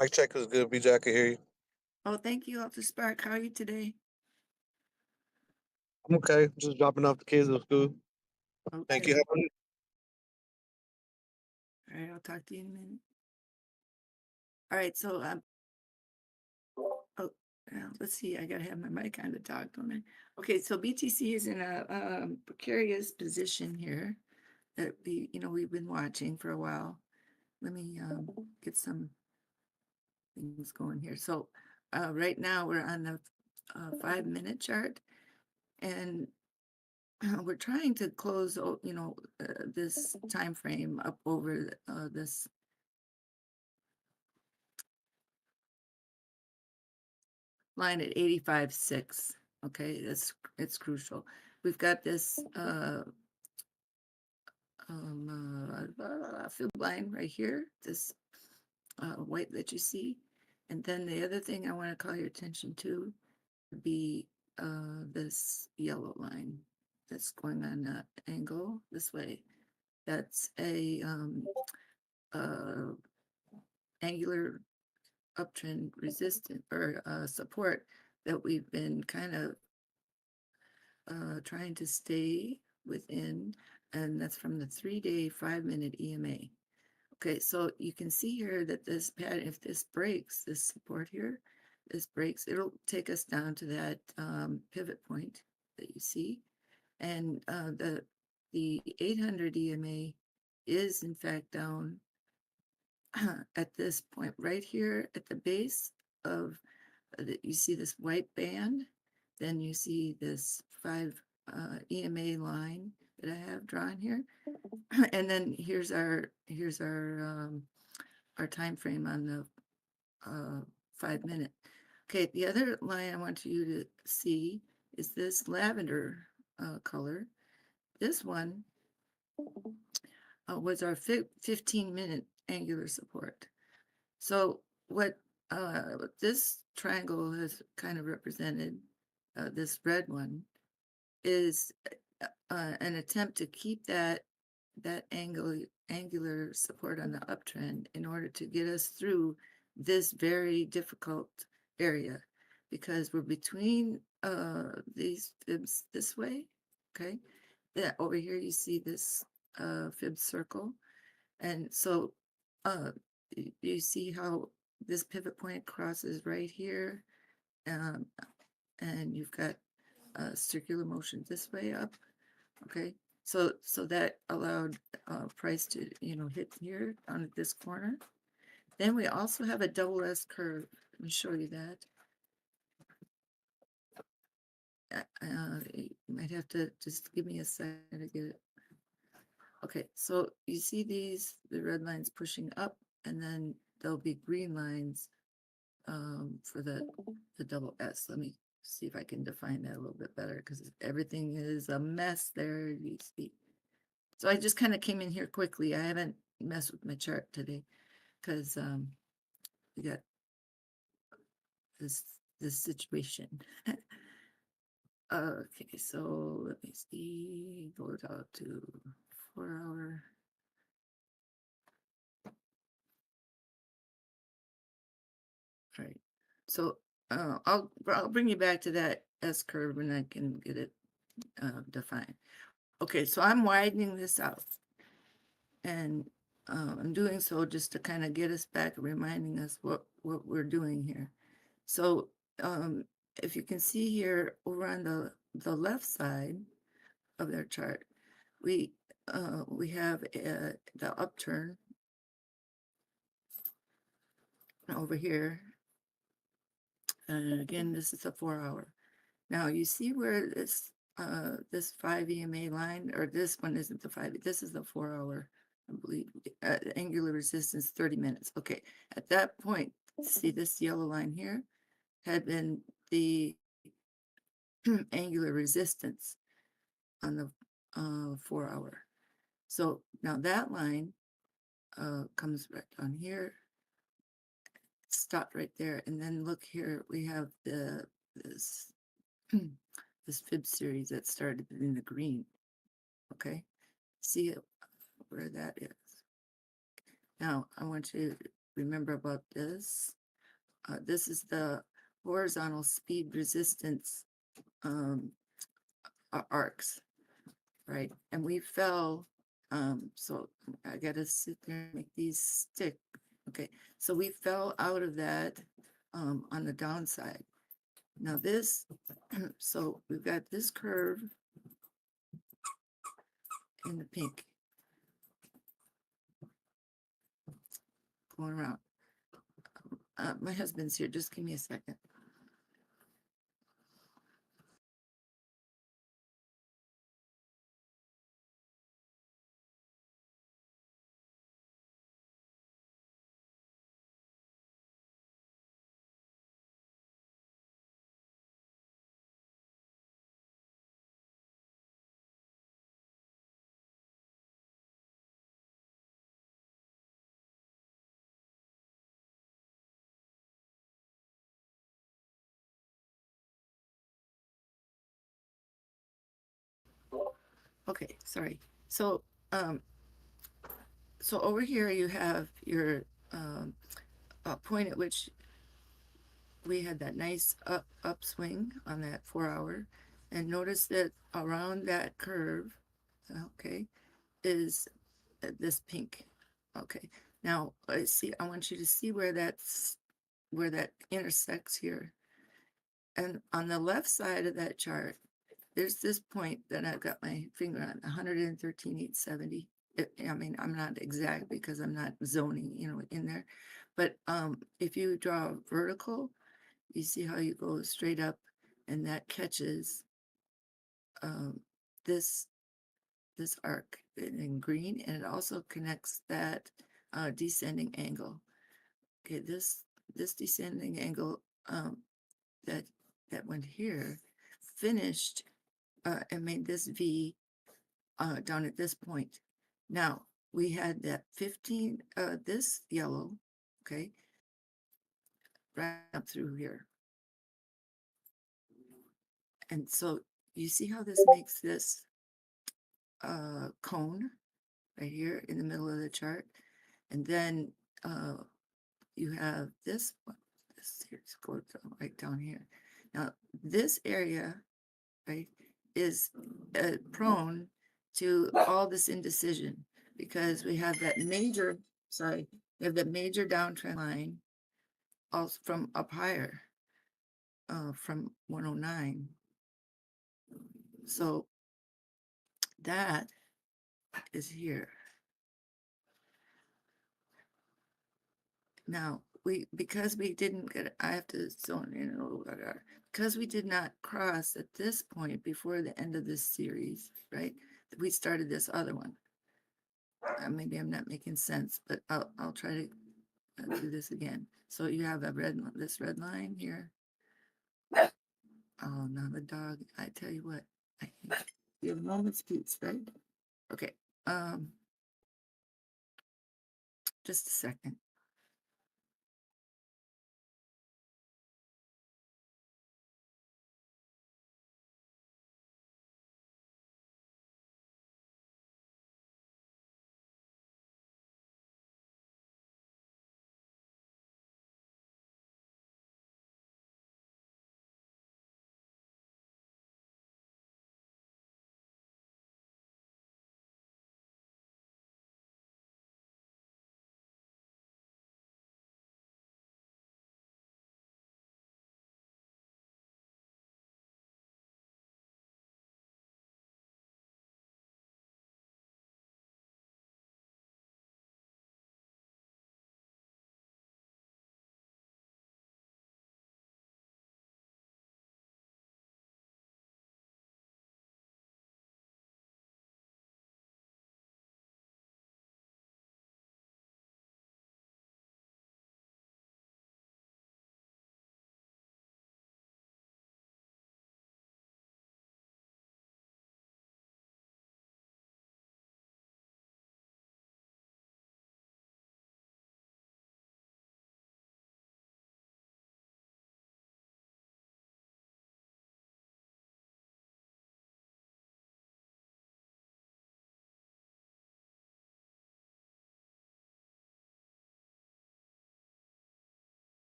M: Mic check was good. BJ, I can hear you.
L: Oh, thank you, Alter Spark. How are you today?
M: I'm okay. Just dropping off the kids at school. Thank you.
L: Okay.
M: How about you?
L: All right, I'll talk to you in a minute. All right, so oh, let's see. I gotta have my mic on to talk, don't I? Okay, so BTC is in a precarious position here that we've been watching for a while. Let me get some things going here. So right now we're on the 5-minute chart, and we're trying to close, this time frame up over this line at 85.6. Okay, it's crucial. We've got this field line right here, this white that you see, and then the other thing I want to call your attention to would be this yellow line that's going on that angle this way. That's a angular uptrend resistance or support that we've been kind of trying to stay within, and that's from the 3-day 5-minute EMA. Okay, so you can see here that this pattern, if this breaks, this support here, this breaks, it'll take us down to that pivot point that you see. And the 800 EMA is in fact down at this point right here at the base of you see this white band, then you see this 5 EMA line that I have drawn here, and then here's our time frame on the 5-minute. Okay, the other line I want you to see is this lavender color. This one was our 15-minute angular support. So what this triangle has kind of represented, this red one, is an attempt to keep that angular support on the uptrend in order to get us through this very difficult area, because we're between these fibs this way. Okay, that over here you see this fib circle, and so you see how this pivot point crosses right here, and you've got circular motion this way up. Okay, so that allowed price to hit here on this corner. Then we also have a double S curve. Let me show you that. You might have to just give me a second to get it. Okay, so you see the red lines pushing up, and then there'll be green lines for the double S. Let me see if I can define that a little bit better, because everything is a mess there, you see. So I just kind of came in here quickly. I haven't messed with my chart today because we got this situation. Okay, so let me see, go out to 4 hour. All right, so I'll bring you back to that S curve and I can get it defined. Okay, so I'm widening this out, and I'm doing so just to kind of get us back, reminding us what we're doing here. So if you can see here over on the left side of their chart, we have the upturn over here. And again, this is a 4-hour. Now you see where this 5 EMA line, or this one isn't the 5, this is the 4-hour, I believe, angular resistance 30 minutes. Okay, at that point, see this yellow line here had been the angular resistance on the 4-hour. So now that line comes right down here, stopped right there, and then look here, we have this this fib series that started in the green. Okay, see it where that is. Now I want you to remember about this. This is the horizontal speed resistance arcs, right? And we fell. So I gotta sit there and make these stick. Okay, so we fell out of that on the downside. Now this, so we've got this curve in the pink going around. My husband's here. Just give me a second. Okay, sorry. So so over here you have your point at which we had that nice upswing on that 4-hour, and notice that around that curve, okay, is this pink. Okay, now I want you to see where that intersects here, and on the left side of that chart, there's this point that I've got my finger on, 113,870. I mean, I'm not exact because I'm not zoning, in there. But if you draw vertical, you see how you go straight up, and that catches this arc in green, and it also connects that descending angle. Okay, this descending angle that went here finished and made this V down at this point. Now we had that 15, this yellow, okay, right up through here. And so you see how this makes this cone right here in the middle of the chart. And then you have this one, this here's go right down here. Now this area, right, is prone to all this indecision because we have that major, we have that major downtrend line also from up higher, from 109. So that is here. Now because we didn't get, I have to zone in a little bit, because we did not cross at this point before the end of this series, right? We started this other one. Maybe I'm not making sense, but I'll try to do this again. So you have this red line here. Oh, now the dog, I tell you what, you have a moment's peace, right? Okay, just a second.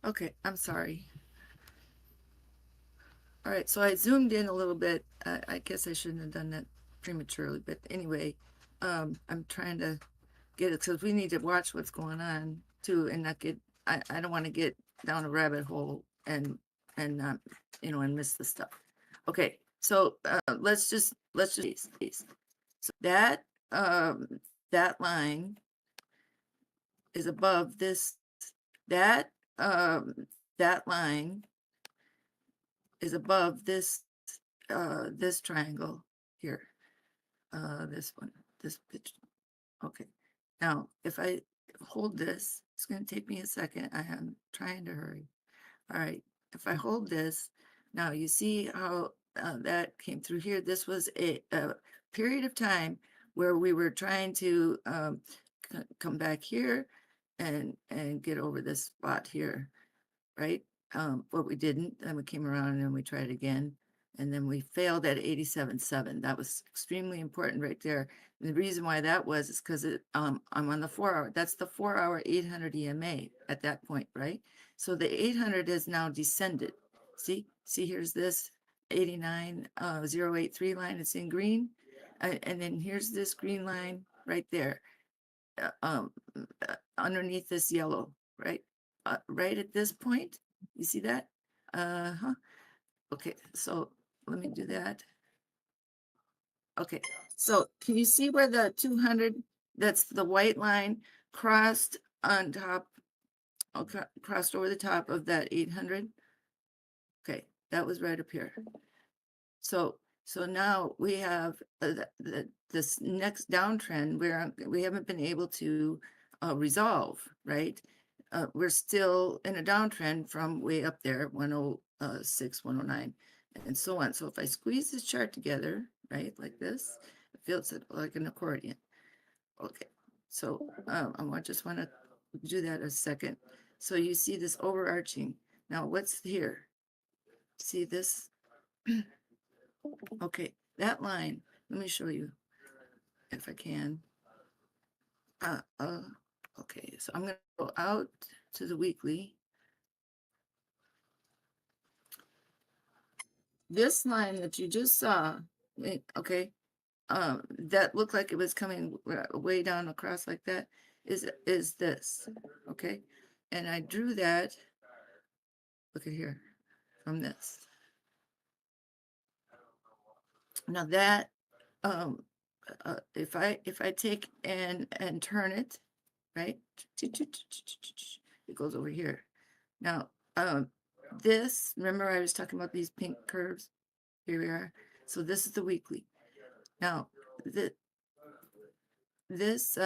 L: Okay, I'm sorry. All right, so I zoomed in a little bit. I guess I shouldn't have done that prematurely, but anyway, I'm trying to get it because we need to watch what's going on too, and not get. I don't want to get down a rabbit hole and not, you know, and miss the stuff. Okay, so let's just please. So that that line is above this. That that line is above this this triangle here. This one, this pitch. Okay. Now, if I hold this, it's going to take me a second. I am trying to hurry. All right. If I hold this, now you see how that came through here. This was a period of time where we were trying to come back here and get over this spot here, right? But we didn't. Then we came around and then we tried again. And then we failed at 87.7. That was extremely important right there. And the reason why that was is because I'm on the 4 hour. That's the 4 hour 800 EMA at that point, right? So the 800 has now descended. See, here's this 89.083 line. It's in green. And then here's this green line right there underneath this yellow, right? Right at this point. You see that? Okay, so let me do that. Okay, so can you see where the 200, that's the white line, crossed on top, okay, crossed over the top of that 800? Okay, that was right up here. So now we have this next downtrend where we haven't been able to resolve, right? We're still in a downtrend from way up there, 106, 109, and so on. So if I squeeze this chart together, right, like this, it feels like an accordion. Okay, so I just want to do that a second. So you see this overarching. Now what's here? See this? Okay, that line, let me show you if I can. Okay, so I'm going to go out to the weekly. This line that you just saw, okay, that looked like it was coming way down across like that, is this, okay? And I drew that, look at here, from this. Now that, if I take and turn it, right, it goes over here. Now, this, remember I was talking about these pink curves? Here we are. So this is the weekly. Now, this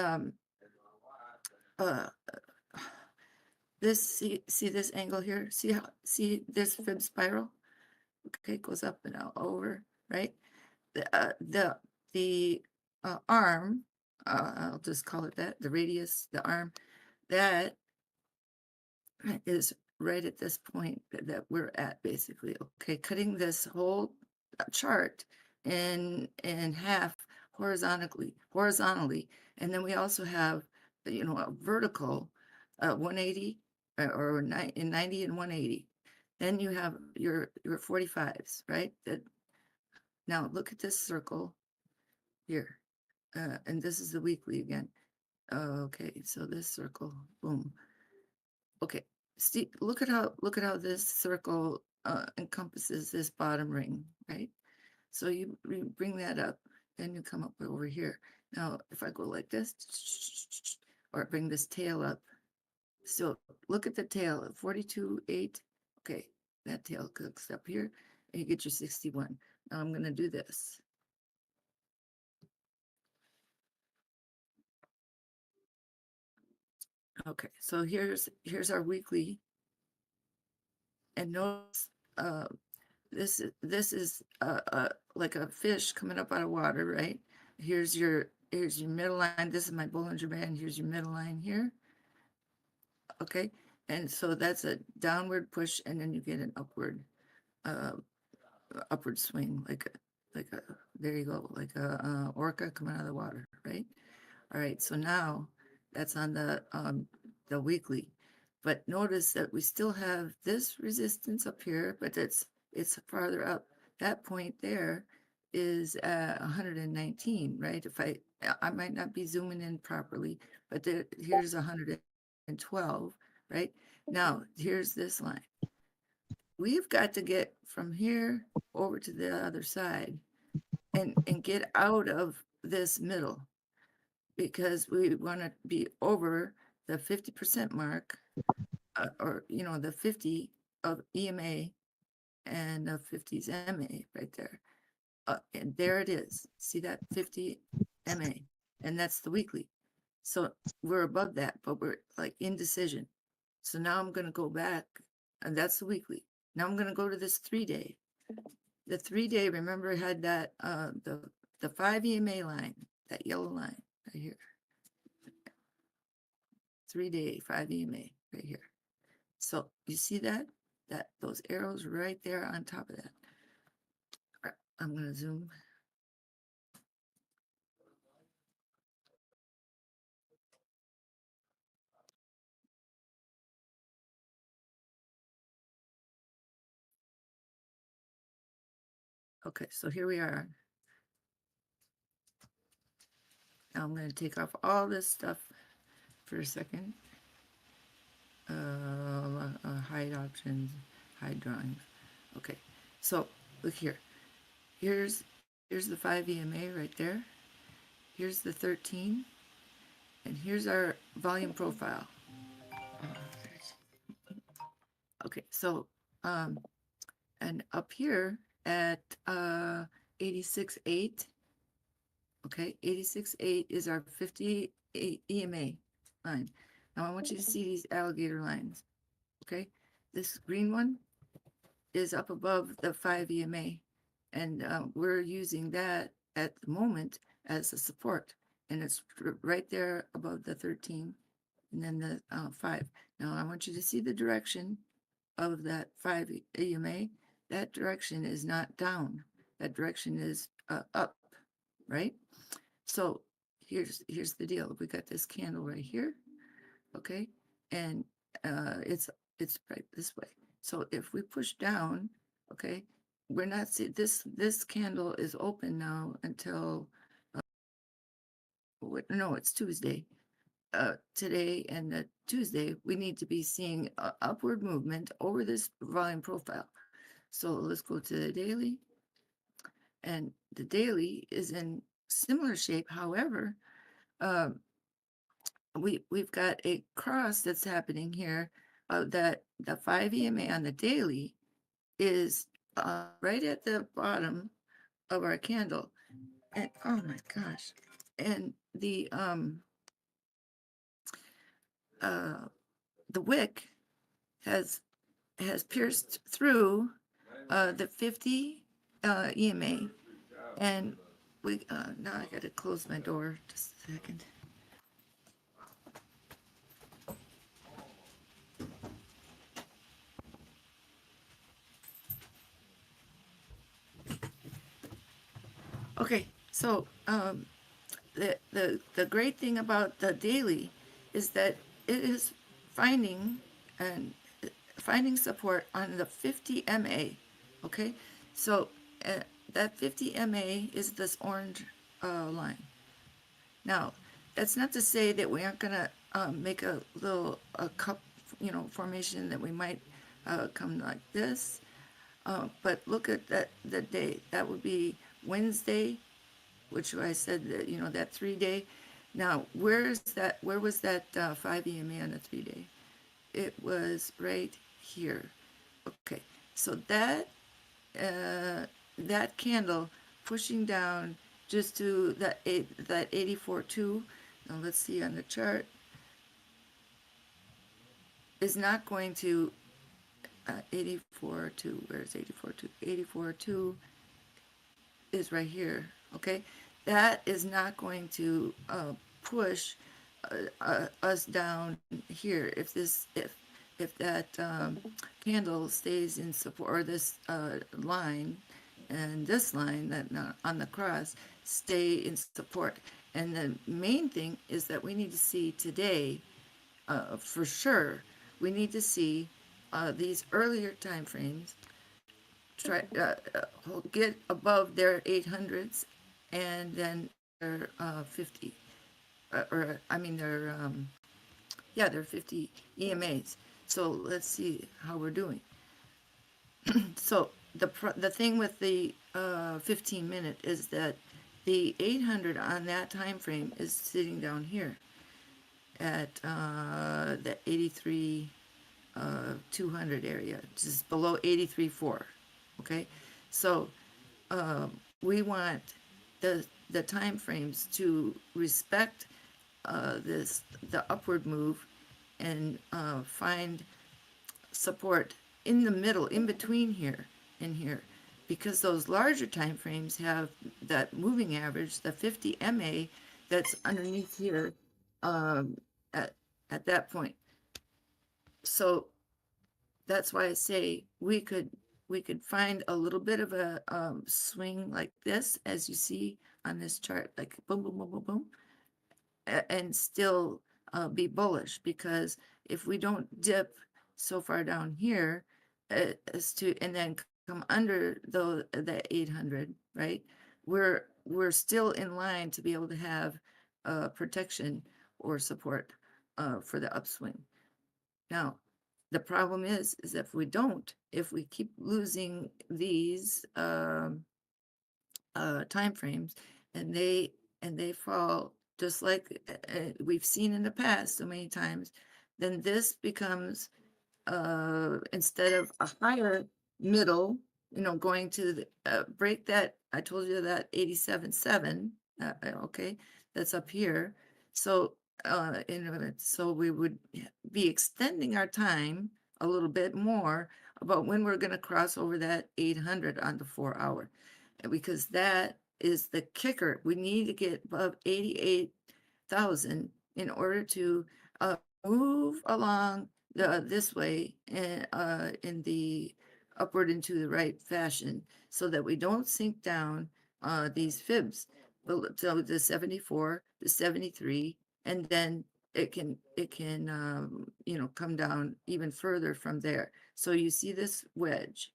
L: see this angle here? See this fib spiral? Okay, it goes up and out over, right? The arm, I'll just call it that, the radius, the arm, that is right at this point that we're at, basically. Okay, cutting this whole chart in half horizontally, and then we also have, you know, a vertical 180 or in 90 and 180. Then you have your 45s, right? Now look at this circle here, and this is the weekly again. Okay, so this circle, boom. Okay, see, look at how this circle encompasses this bottom ring, right? So you bring that up, then you come up over here. Now, if I go like this, or bring this tail up, so look at the tail at 42.8. Okay, that tail cooks up here, and you get your 61. Now I'm going to do this. Okay, so here's our weekly, and notice this is like a fish coming up out of water, right? Here's your middle line. This is my Bollinger Band. Here's your middle line here. Okay, and so that's a downward push, and then you get an upward swing, like a there you go, like a orca coming out of the water, right? All right, so now that's on the weekly. But notice that we still have this resistance up here, but it's farther up. That point there is 119, right? If I might not be zooming in properly, but here's 112, right? Now, here's this line. We've got to get from here over to the other side and get out of this middle, because we want to be over the 50% mark, or, you know, the 50 of EMA and the 50's MA right there. And there it is. See that 50 MA, and that's the weekly. So we're above that, but we're like indecision. So now I'm going to go back, and that's the weekly. Now I'm going to go to this 3-day. The 3-day, remember, had that the 5 EMA line, that yellow line right here. 3-day 5 EMA right here. So you see that those arrows right there on top of that. I'm going to zoom. Okay, so here we are. Now I'm going to take off all this stuff for a second. Hide options, hide drawings. Okay, so look here. Here's the 5 EMA right there. Here's the 13, and here's our volume profile. Okay, so and up here at 86.8. Okay, 86.8 is our 58 EMA line. Now I want you to see these alligator lines. Okay, this green one is up above the 5 EMA, and we're using that at the moment as a support, and it's right there above the 13 and then the 5. Now I want you to see the direction of that 5 EMA. That direction is not down. That direction is up, right? So here's the deal. We got this candle right here, okay, and it's right this way. So if we push down, okay, we're not see this candle is open now until no, it's Tuesday. Today and the Tuesday, we need to be seeing upward movement over this volume profile. So let's go to the daily, and the daily is in similar shape. However, we've got a cross that's happening here. That the 5 EMA on the daily is right at the bottom of our candle, and oh my gosh, and the wick has pierced through the 50 EMA, and we now I got to close my door just a second. Okay, so the great thing about the daily is that it is finding support on the 50 MA. Okay, so that 50 MA is this orange line. Now, that's not to say that we aren't gonna make a little cup, formation that we might come like this. But look at the day. That would be Wednesday, which I said that that 3-day. Now, where was that 5 EMA on the 3-day? It was right here. Okay, so that candle pushing down just to that 84.2. Now let's see on the chart. Is not going to 84.2. Where's 84.2? 84.2 is right here. Okay, that is not going to push us down here if that candle stays in support, or this line and this line that on the cross stay in support. And the main thing is that we need to see today for sure we need to see these earlier time frames try get above their 800s and then their 50 or I mean their yeah, they're 50 EMAs. So let's see how we're doing. So the thing with the 15-minute is that the 800 on that time frame is sitting down here at the 83 200 area, just below 83.4. Okay, so we want the time frames to respect the upward move and find support in the middle, in between here and here, because those larger time frames have that moving average, the 50 MA that's underneath here at that point. So that's why I say we could find a little bit of a swing like this, as you see on this chart, like boom, boom, boom, boom, boom, and still be bullish, because if we don't dip so far down here as to and then come under the 800, right, we're still in line to be able to have protection or support for the upswing. Now the problem is if we keep losing these time frames and they fall just like we've seen in the past so many times, then this becomes instead of a higher middle, going to break that, I told you that 87.7, okay, that's up here. So so we would be extending our time a little bit more about when we're going to cross over that 800 on the 4 hour, because that is the kicker. We need to get above 88,000 in order to move along this way and in the upward and to the right fashion, so that we don't sink down these fibs. So the 74, the 73, and then it can come down even further from there. So you see this wedge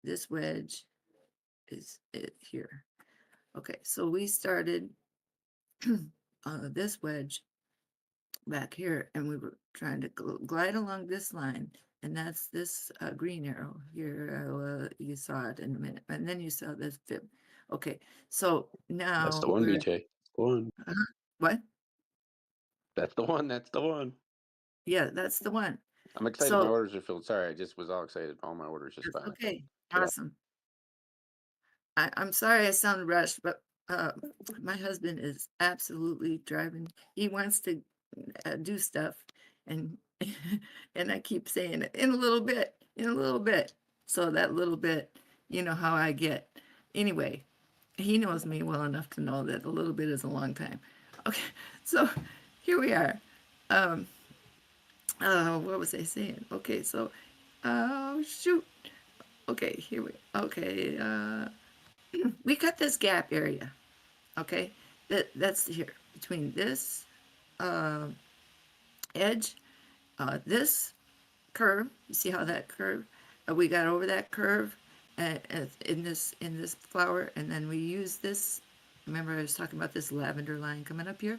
L: is it here. Okay, so we started this wedge back here, and we were trying to glide along this line, and that's this green arrow here. You saw it in a minute, and then you saw this fib. Okay, so now
N: That's the one, BJ. One.
L: What?
N: That's the one. That's the one.
L: Yeah, that's the one.
N: I'm excited.
L: So
N: my orders are filled. Sorry, I just was all excited. All my orders just fine.
L: okay,
N: Yeah.
L: awesome. I'm sorry I sound rushed, but my husband is absolutely driving. He wants to do stuff, and and I keep saying it in a little bit, in a little bit. So that little bit, you know how I get. Anyway, he knows me well enough to know that a little bit is a long time. Okay, so here we are. What was I saying? Okay, so shoot. Okay, here we we cut this gap area. Okay, that's here between this edge, this curve. You see how that curve? We got over that curve in this flower, and then we use this. Remember, I was talking about this lavender line coming up here.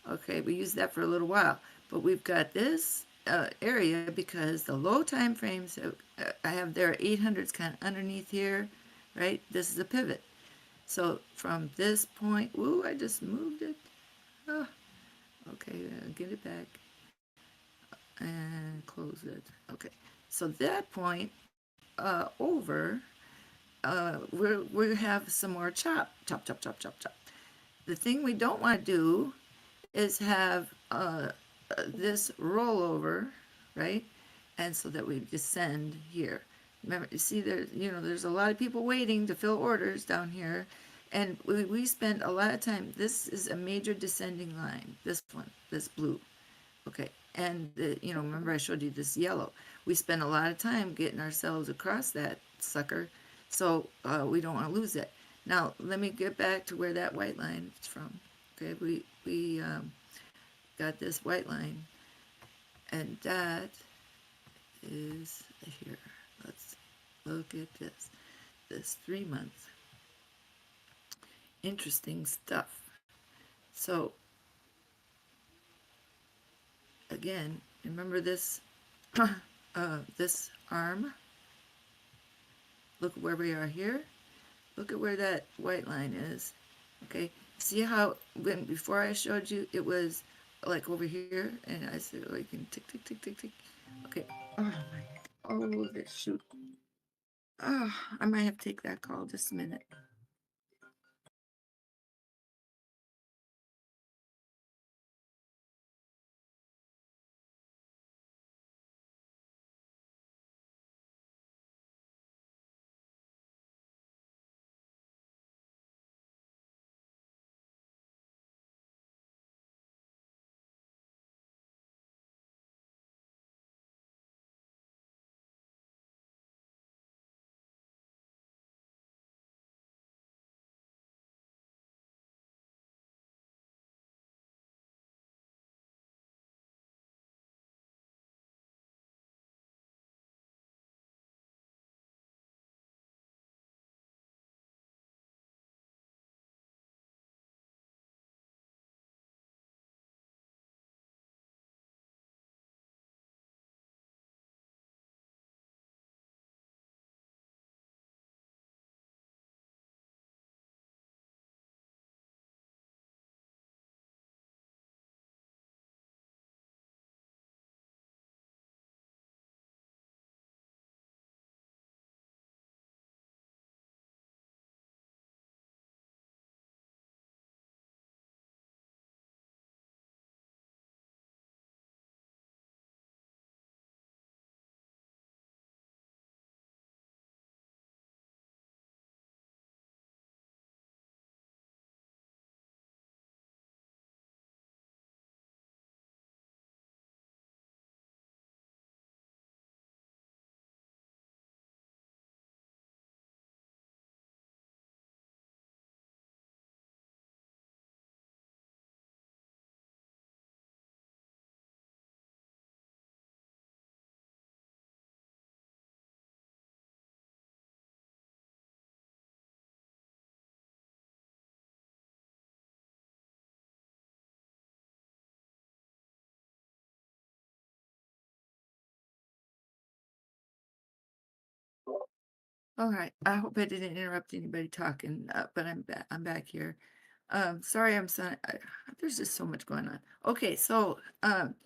L: Okay, we used that for a little while, but we've got this area because the low time frames I have their 800s kind of underneath here, right? This is a pivot. So from this point, ooh, I just moved it. Oh, okay, get it back and close it. Okay, so that point over, we have some more chop. The thing we don't want to do is have this rollover, right? And so that we descend here. Remember, you see there's a lot of people waiting to fill orders down here, and we spend a lot of time. This is a major descending line, this one, this blue. Okay, and remember I showed you this yellow. We spend a lot of time getting ourselves across that sucker, so we don't want to lose it. Now let me get back to where that white line is from. Okay, we got this white line, and that is here. Let's look at this. This 3 month. Interesting stuff. So again, remember this this arm? Look where we are here. Look at where that white line is. Okay, see how when before I showed you it was like over here, and I said, oh, you can tick tick tick tick tick. Okay. Oh my. Oh, this shoot. Oh, I might have to take that call just a minute. All right. I hope I didn't interrupt anybody talking, but I'm back. I'm back here. Sorry, there's just so much going on. Okay, so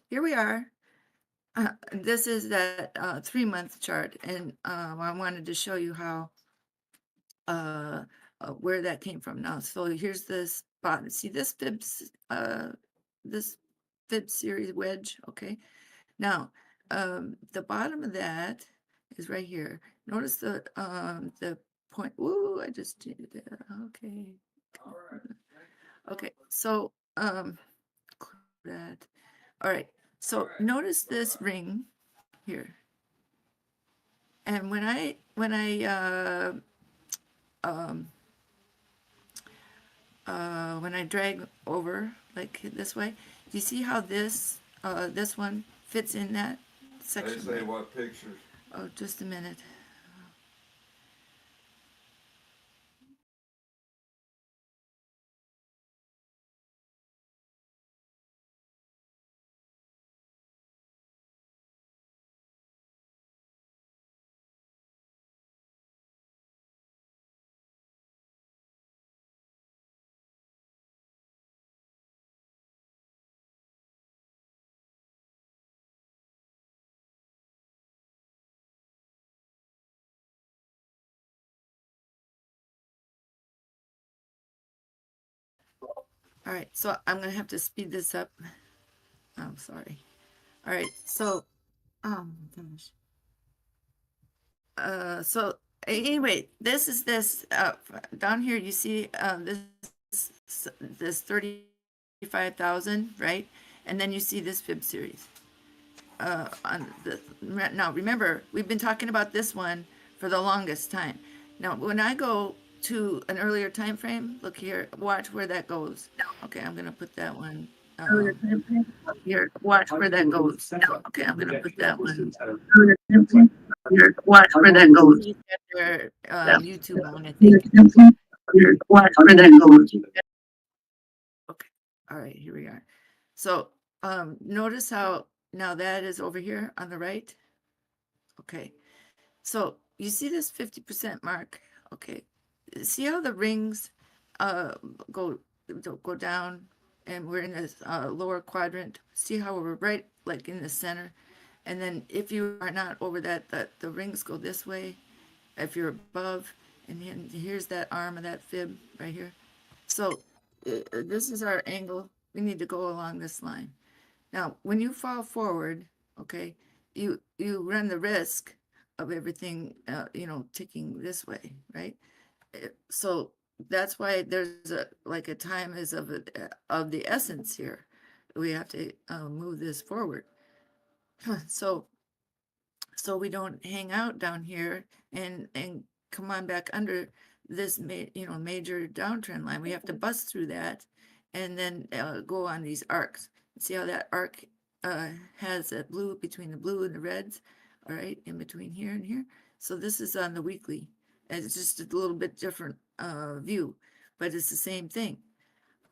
L: here we are. This is that 3 month chart, and I wanted to show you how where that came from. Now, so here's this bottom. See this fib series wedge. Okay. Now, the bottom of that is right here. Notice the point. Ooh, I just did that. Okay. Okay. So that. All right. So notice this ring here. And when I drag over like this way, do you see how this one fits in that section?
O: They say what pictures?
L: Oh, just a minute. All right, so I'm gonna have to speed this up. I'm sorry. All right, so oh my gosh. So anyway, this is this down here. You see this 35,000, right? And then you see this fib series. Now remember, we've been talking about this one for the longest time. Now, when I go to an earlier time frame, look here, watch where that goes. Okay, I'm gonna put that one Here, watch where that goes. Okay, I'm gonna put that one. Here, watch where that goes. Their YouTube on, I think. Here, watch where that goes. Okay, all right, here we are. So notice how now that is over here on the right. Okay, so you see this 50% mark. Okay, see how the rings go down, and we're in this lower quadrant. See how we're right like in the center, and then if you are not over that, the rings go this way. If you're above, and here's that arm of that fib right here. So this is our angle. We need to go along this line. Now, when you fall forward, okay, you run the risk of everything, ticking this way, right? So that's why there's a time is of the essence here. We have to move this forward. So we don't hang out down here and come on back under this major downtrend line. We have to bust through that and then go on these arcs. See how that arc has a blue between the blue and the reds, all right, in between here and here. So this is on the weekly. It's just a little bit different view, but it's the same thing.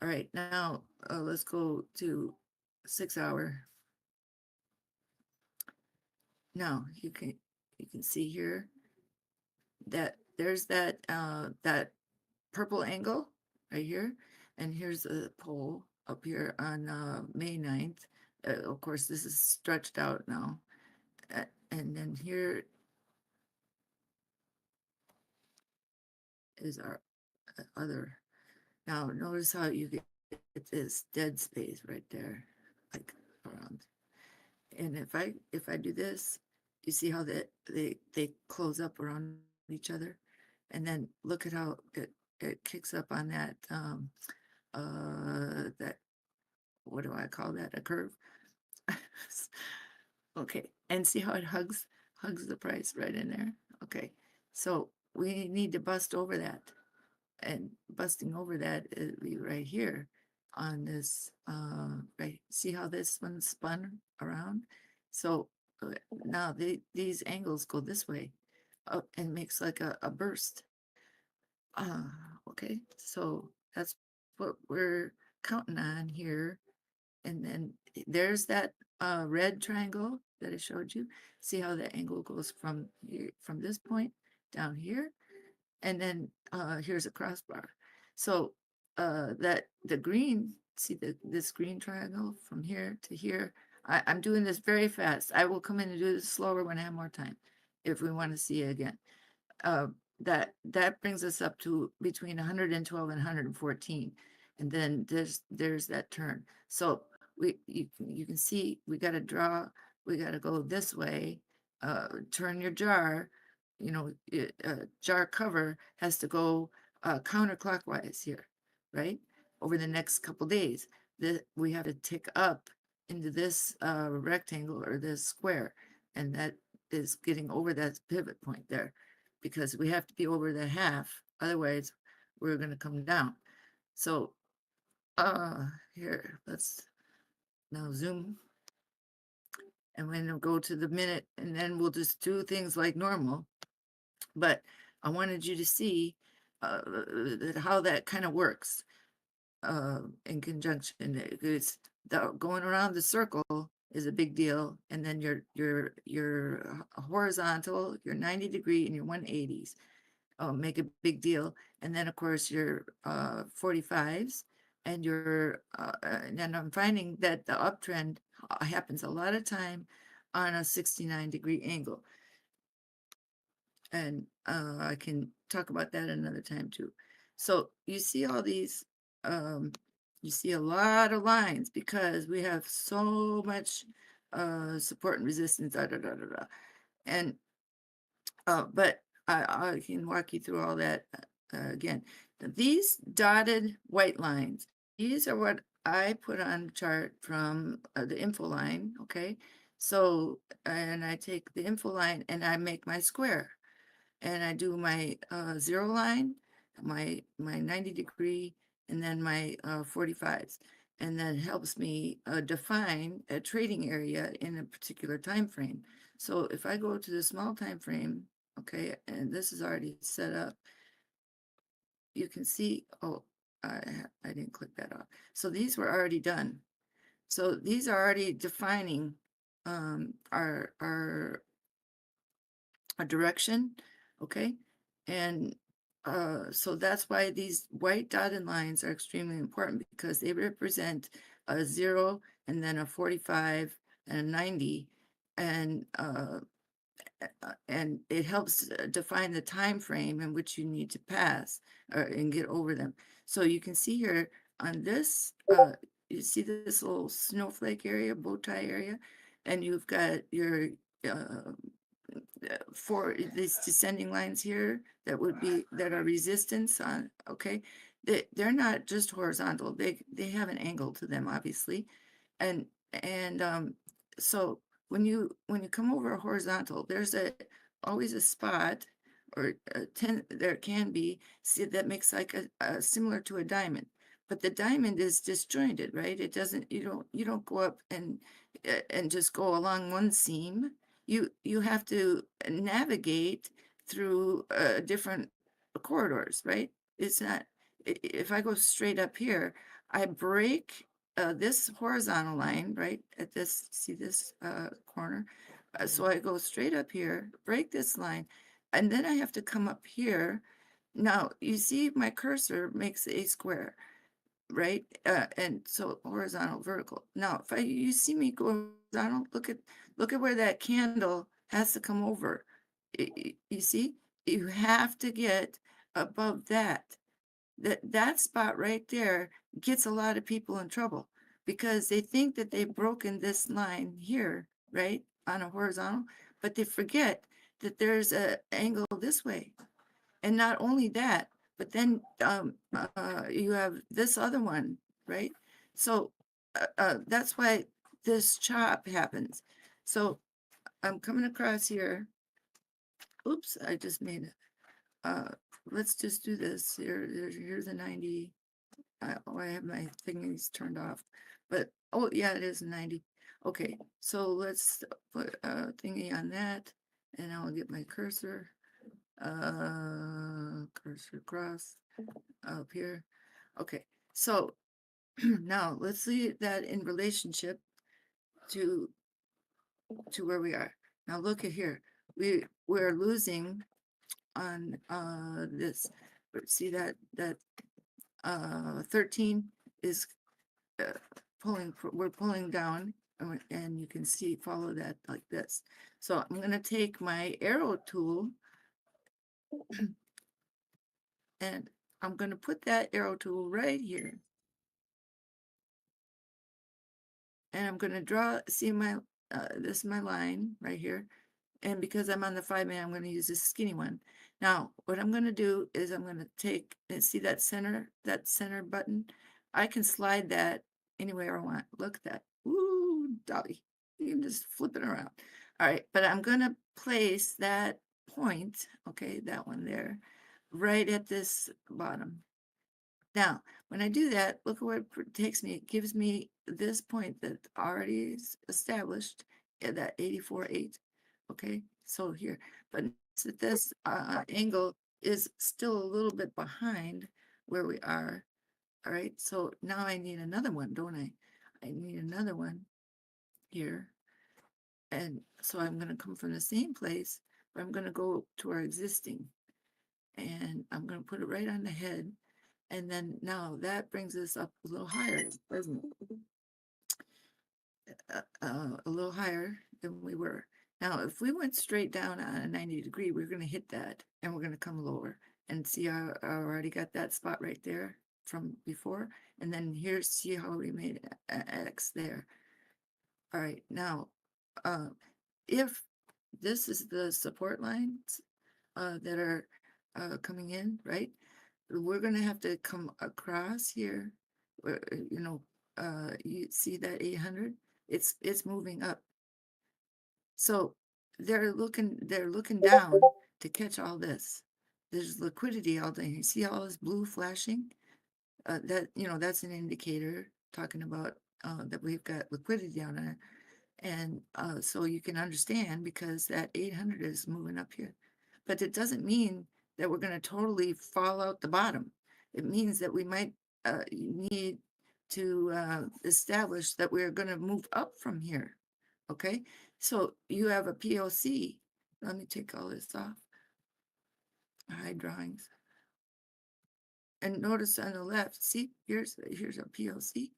L: All right, now let's go to 6 hour. Now you can see here that there's that that purple angle right here, and here's a pole up here on May 9th. Of course, this is stretched out now, and then here is our other. Now notice how you get this dead space right there, like around. And if I do this, you see how they close up around each other, and then look at how it kicks up on that that, what do I call that, a curve. Okay, and see how it hugs the price right in there. Okay, so we need to bust over that, and busting over that is right here on this right. See how this one spun around? So now these angles go this way up and makes like a burst. Okay, so that's what we're counting on here. And then there's that red triangle that I showed you. See how the angle goes from here, from this point down here, and then here's a crossbar. So that the green, see this green triangle from here to here. I'm doing this very fast. I will come in and do this slower when I have more time, if we want to see it again. That brings us up to between 112 and 114, and then there's that turn. So you can see we got to draw. We got to go this way. Turn your jar. Jar cover has to go counterclockwise here, right? Over the next couple days, we have to tick up into this rectangle or this square, and that is getting over that pivot point there, because we have to be over the half, otherwise we're going to come down. So here, let's now zoom, and we're going to go to the minute, and then we'll just do things like normal. But I wanted you to see how that kind of works in conjunction. It's going around the circle is a big deal, and then your horizontal, your 90-degree, and your 180s make a big deal. And then of course your 45s and your and then I'm finding that the uptrend happens a lot of time on a 69-degree angle, and I can talk about that another time too. So you see all these you see a lot of lines because we have so much support and resistance, and but I can walk you through all that again. These dotted white lines, these are what I put on the chart from the info line. Okay, so and I take the info line and I make my square, and I do my 0 line, my 90-degree, and then my 45s. and that helps me define a trading area in a particular time frame. So if I go to the small time frame, okay, and this is already set up, you can see, oh, I didn't click that off. So these were already done. So these are already defining our direction, okay? And so that's why these white dotted lines are extremely important, because they represent a 0 and then a 45 and a 90, and it helps define the time frame in which you need to pass and get over them. So you can see here on this, you see this little snowflake area, bow tie area, and you've got your for these descending lines here that are resistance on, okay? They're not just horizontal, they have an angle to them, obviously. And so when you come over a horizontal, there's always a spot, or there can be, see, that makes like a similar to a diamond, but the diamond is disjointed, right? It doesn't, you don't go up and just go along one seam. You have to navigate through different corridors, right? It's not, if I go straight up here, I break this horizontal line, right, at this, see this corner. So I go straight up here, break this line, and then I have to come up here. Now, you see my cursor makes a square, right? And so horizontal, vertical. Now, if you see me go horizontal, look at where that candle has to come over. You see, you have to get above that. That spot right there gets a lot of people in trouble, because they think that they've broken this line here, right, on a horizontal, but they forget that there's an angle this way. And not only that, but then you have this other one, right? So that's why this chop happens. So I'm coming across here. Oops, I just made it. Let's just do this. Here's a 90. Oh, I have my thingies turned off. But, oh, yeah, it is a 90. Okay, so let's put a thingy on that, and I'll get my cursor. Cursor across up here. Okay, so now let's see that in relationship to where we are. Now look at here. We're losing on this. See that 13 is pulling. We're pulling down, and you can see, follow that like this. So I'm going to take my arrow tool, and I'm going to put that arrow tool right here. And I'm going to draw, see my, this is my line right here. And because I'm on the 5-minute, I'm going to use this skinny one. Now, what I'm going to do is I'm going to take, and see that center button? I can slide that anywhere I want. Look at that. Ooh, dolly. You can just flip it around. All right, but I'm going to place that point, okay, that one there, right at this bottom. Now, when I do that, look at where it takes me. It gives me this point that already is established at that 84.8. Okay, so here, but this angle is still a little bit behind where we are. All right, so now I need another one, don't I? I need another one here. And so I'm going to come from the same place, but I'm going to go to our existing. And I'm going to put it right on the head. And then now that brings us up a little higher, doesn't it? A little higher than we were. Now, if we went straight down on a 90 degree, we're going to hit that, and we're going to come lower. And see how I already got that spot right there from before. And then here, see how we made X there. All right, now, if this is the support lines that are coming in, right? We're going to have to come across here. You know, you see that 800? It's moving up. So they're looking down to catch all this. There's liquidity all day. You see all this blue flashing? That, you know, that's an indicator talking about that we've got liquidity down there. And so you can understand, because that 800 is moving up here. But it doesn't mean that we're going to totally fall out the bottom. It means that we might need to establish that we're going to move up from here. Okay, so you have a POC. Let me take all this off. Hide drawings. And notice on the left, see, here's our POC.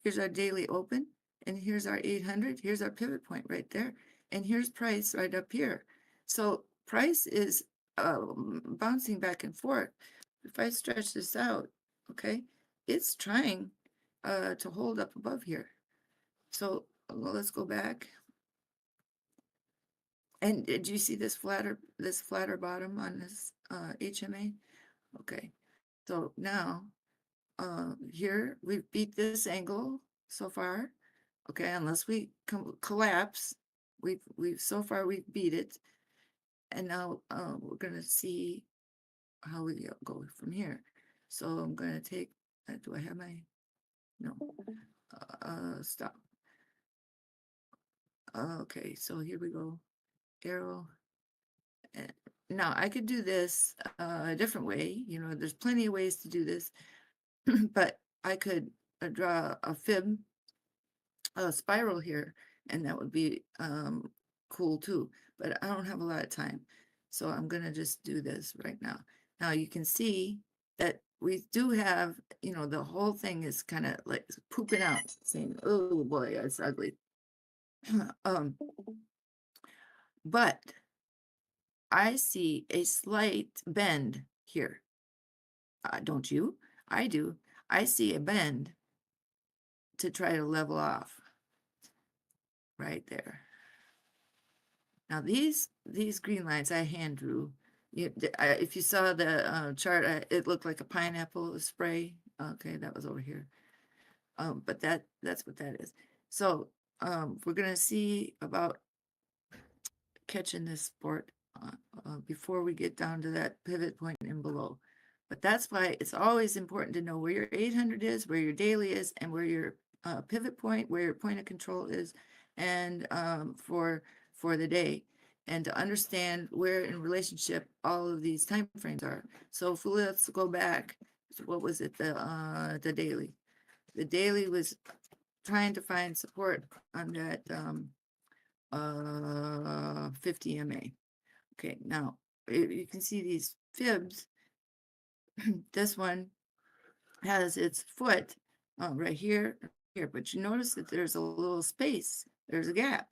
L: Here's our daily open, and here's our 800. Here's our pivot point right there. And here's price right up here. So price is bouncing back and forth. If I stretch this out, okay, it's trying to hold up above here. So let's go back. And did you see this flatter bottom on this HMA? Okay, so now here we've beat this angle so far. Okay, unless we collapse, we've so far we've beat it, and now we're gonna see how we go from here. So I'm gonna take. Do I have my? No. Stop. Okay, so here we go. Arrow. Now I could do this a different way. You know, there's plenty of ways to do this, but I could draw a fib, a spiral here, and that would be cool too. But I don't have a lot of time, so I'm gonna just do this right now. Now you can see that we do have, you know, the whole thing is kind of like pooping out, saying, "Oh boy, it's ugly." But I see a slight bend here. Don't you? I do. I see a bend to try to level off right there. Now these green lines I hand drew. If you saw the chart, it looked like a pineapple spray. Okay, that was over here. But that's what that is. So we're gonna see about catching this sport before we get down to that pivot point and below. But that's why it's always important to know where your 800 is, where your daily is, and where your pivot point, where your point of control is, and for the day, and to understand where in relationship all of these time frames are. So if let's go back, what was it, the daily? The daily was trying to find support on that 50 MA. Okay, now you can see these fibs. This one has its foot right here, but you notice that there's a little space. There's a gap.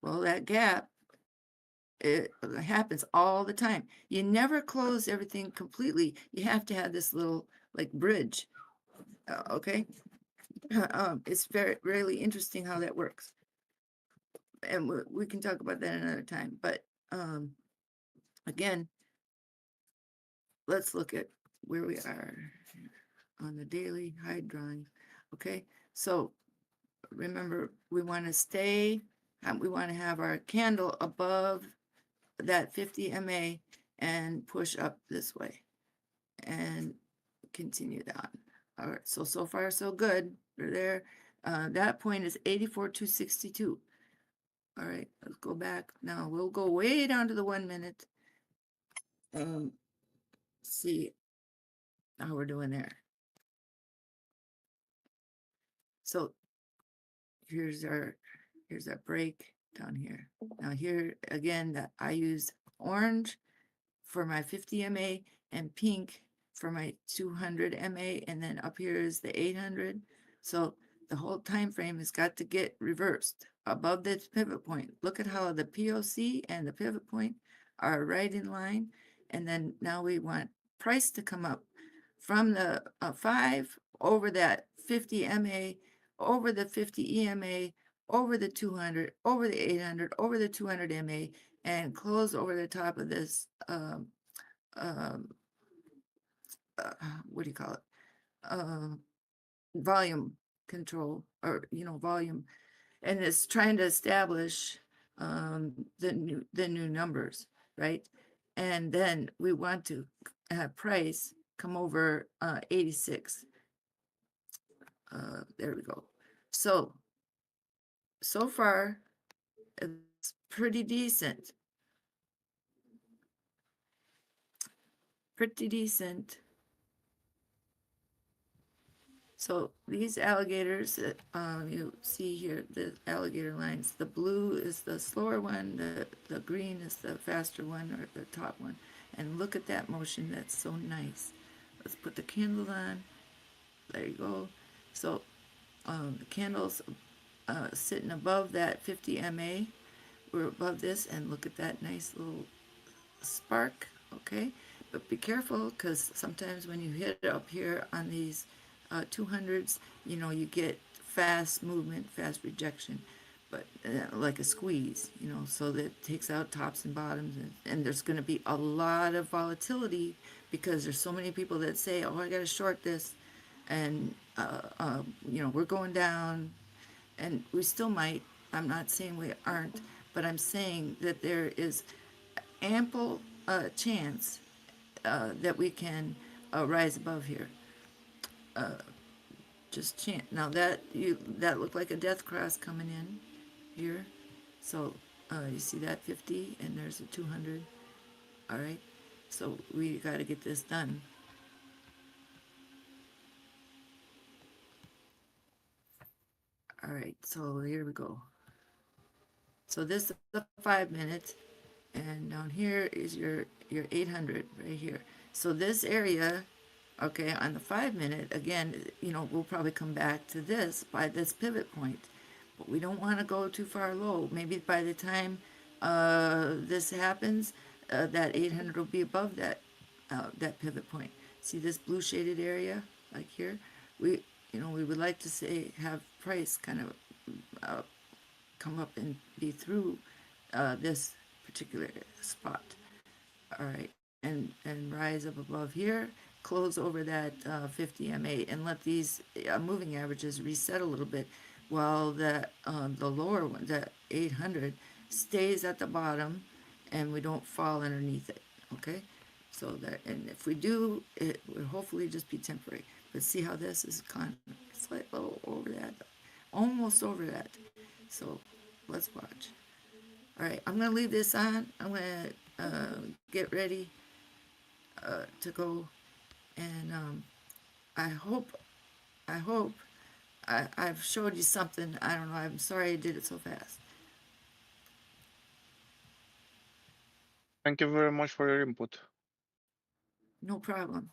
L: Well, that gap, it happens all the time. You never close everything completely. You have to have this little like bridge. Okay, it's really interesting how that works, and we can talk about that another time. But again, let's look at where we are on the daily hide drawing. Okay, so remember, we want to stay, we want to have our candle above that 50 MA and push up this way and continue down. All right, so far so good. We're there. That point is 84,262. All right, let's go back. Now we'll go way down to the 1 minute. See how we're doing there. So here's our break down here. Now here again, that I use orange for my 50 MA and pink for my 200 MA, and then up here is the 800. So the whole time frame has got to get reversed above this pivot point. Look at how the POC and the pivot point are right in line. And then now we want price to come up from the 5 over that 50 MA, over the 50 EMA, over the 200, over the 800, over the 200 MA, and close over the top of this, what do you call it? Volume control, or, volume. And it's trying to establish the new numbers, right? And then we want to have price come over 86. There we go. So far, it's pretty decent. Pretty decent. So these alligators that you see here, the alligator lines, the blue is the slower one, the green is the faster one, or the top one. And look at that motion, that's so nice. Let's put the candle on. There you go. So the candle's sitting above that 50 MA. We're above this, and look at that nice little spark, okay? But be careful, because sometimes when you hit up here on these 200s, you know, you get fast movement, fast rejection, but like a squeeze, you know, so that takes out tops and bottoms, and there's going to be a lot of volatility because there's so many people that say, oh, I got to short this, and you know, we're going down, and we still might. I'm not saying we aren't, but I'm saying that there is ample chance that we can rise above here. Just chance. Now that looked like a death cross coming in here. So you see that 50, and there's a 200. All right. So we got to get this done. All right. So here we go. So this is the 5 minute, and down here is your 800 right here. So this area, okay, on the 5 minute, again, you know, we'll probably come back to this by this pivot point, but we don't want to go too far low. Maybe by the time this happens, that 800 will be above that pivot point. See this blue shaded area, like here? We would like to say have price kind of come up and be through this particular spot. All right, and rise up above here, close over that 50 MA, and let these moving averages reset a little bit, while the lower one, the 800, stays at the bottom, and we don't fall underneath it. Okay, so that, and if we do, it will hopefully just be temporary. But see how this is kind of slightly over that, almost over that. So let's watch. All right, I'm gonna leave this on. I'm gonna get ready to go, and I hope I've showed you something. I don't know. I'm sorry I did it so fast.
M: Thank you very much for your input.
L: No problem.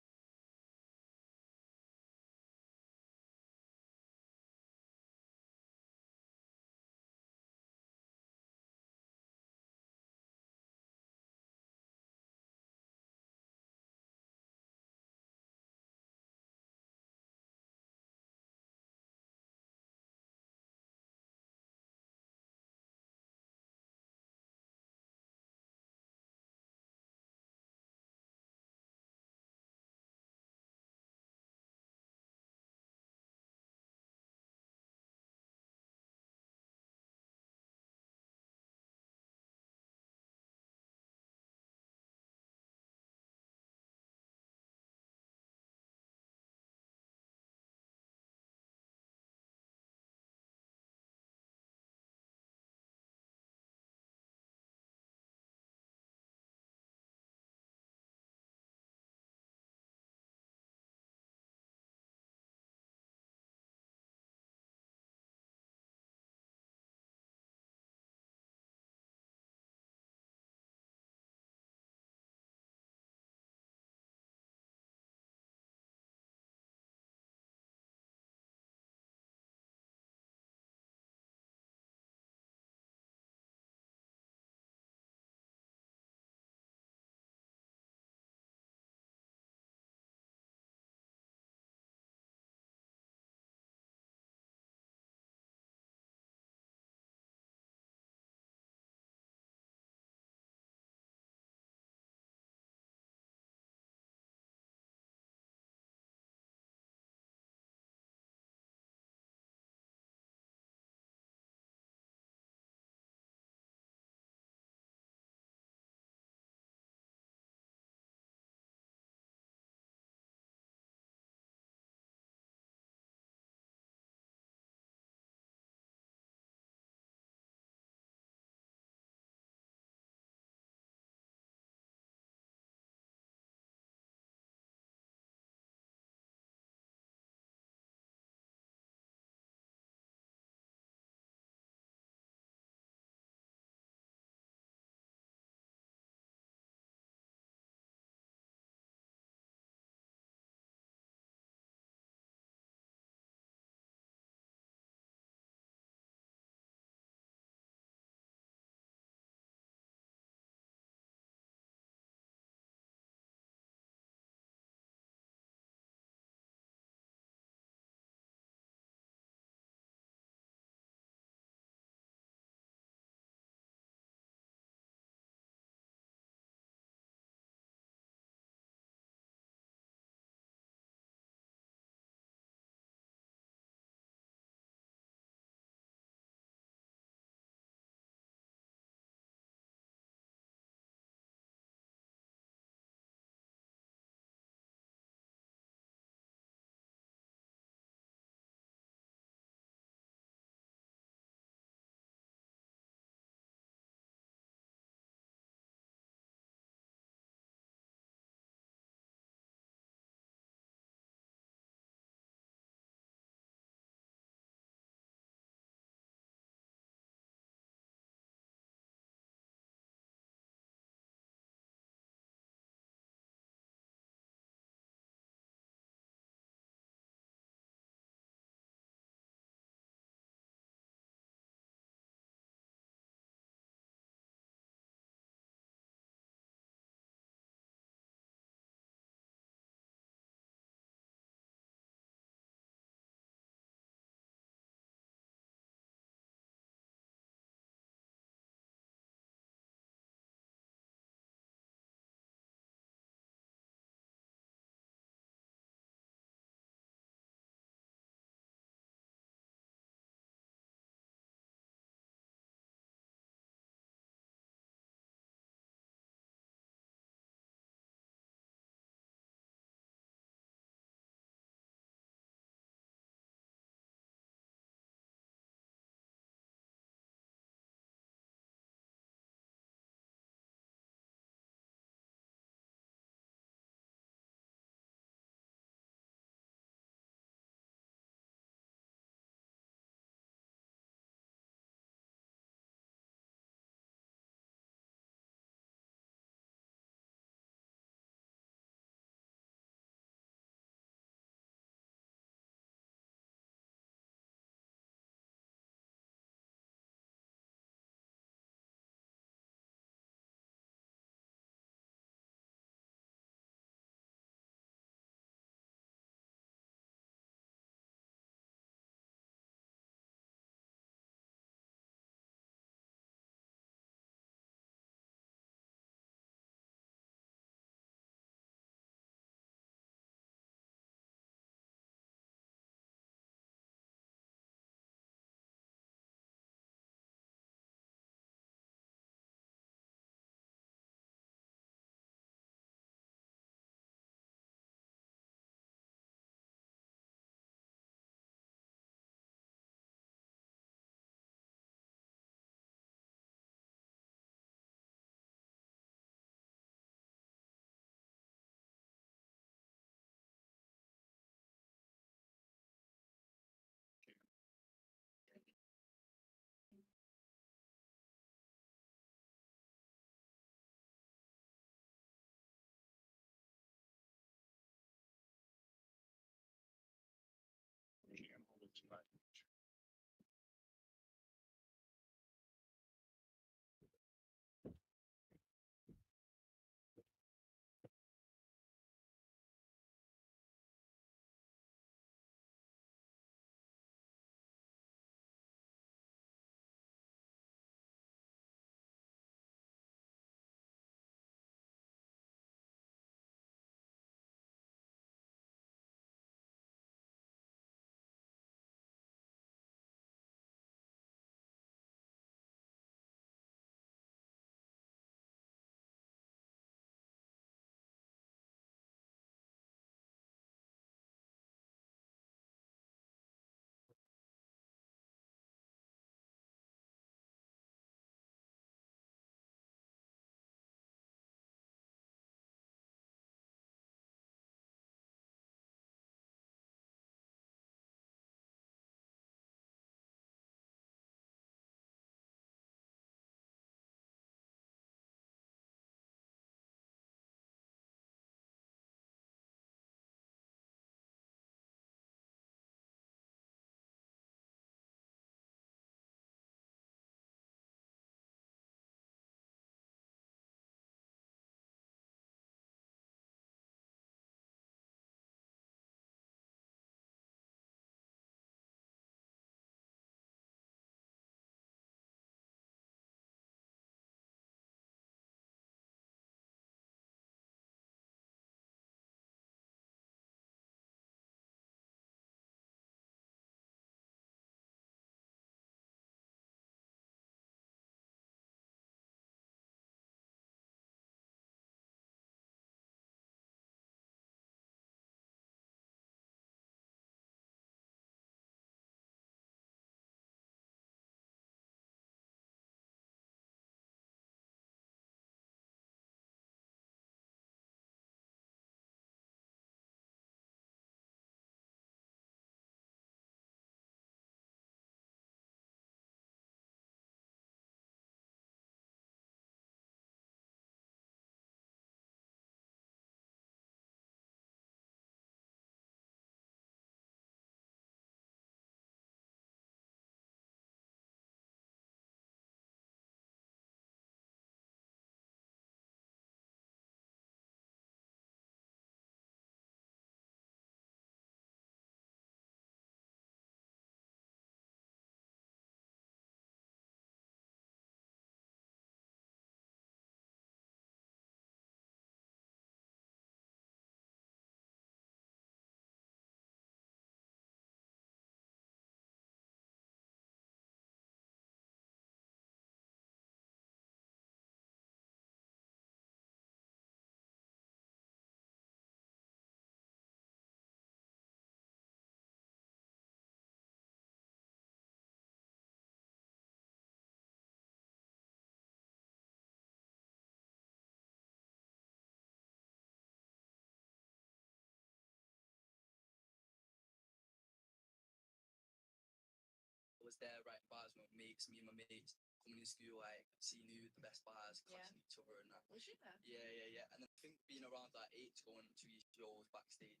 O: was there writing bars with mates, me and my mates coming in school, like seeing who the best bars, clashing each other and that.
P: Was you there?
O: Yeah. And then I think being around that age, going to his shows backstage,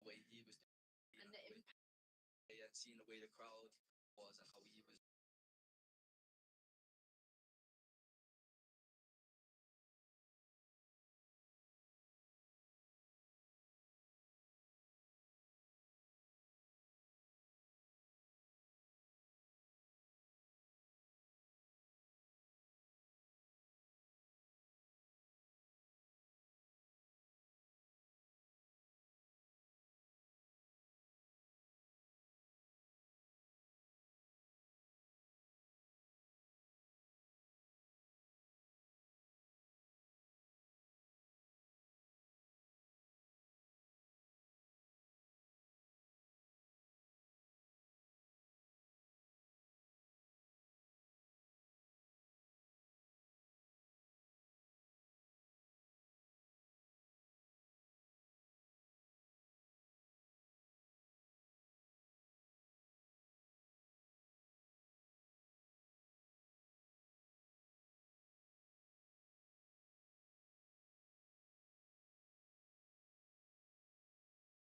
O: the way he was doing,
P: And the impact.
O: and seeing the way the crowd was and how he was.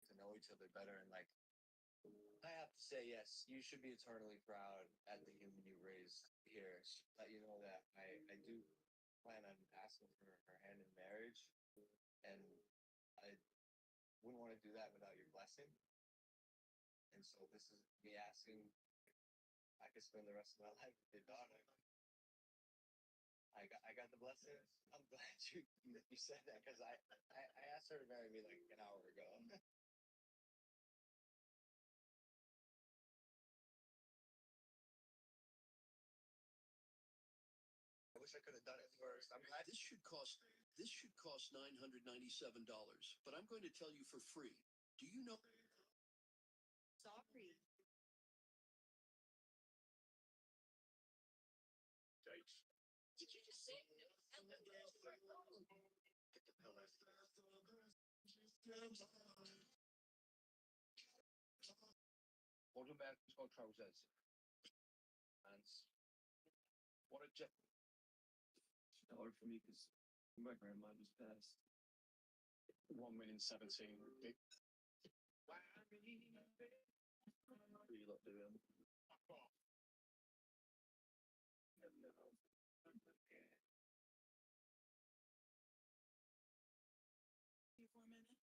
Q: To know each other better and like I have to say yes, you should be eternally proud at the human you raised here. Let you know that I do plan on asking for her hand in marriage, and I wouldn't want to do that without your blessing. And so this is me asking. I could spend the rest of my life with your daughter. I got the blessings. I'm glad you said that because I asked her to marry me like an hour ago. I wish I could have done it first. I'm glad
R: This should cost $997, but I'm going to tell you for free. Do you know?
P: Sorry. Did you just say
Q: What about got trousers? And what a jet. Hard for me because my grandma just passed. 1,017,000. Big. You looked at him.
R: For a minute.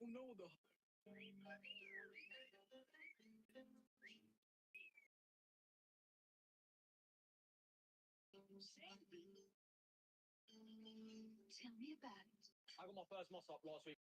R: Oh no, the.
P: Tell me about it.
Q: I got my first moss up last week.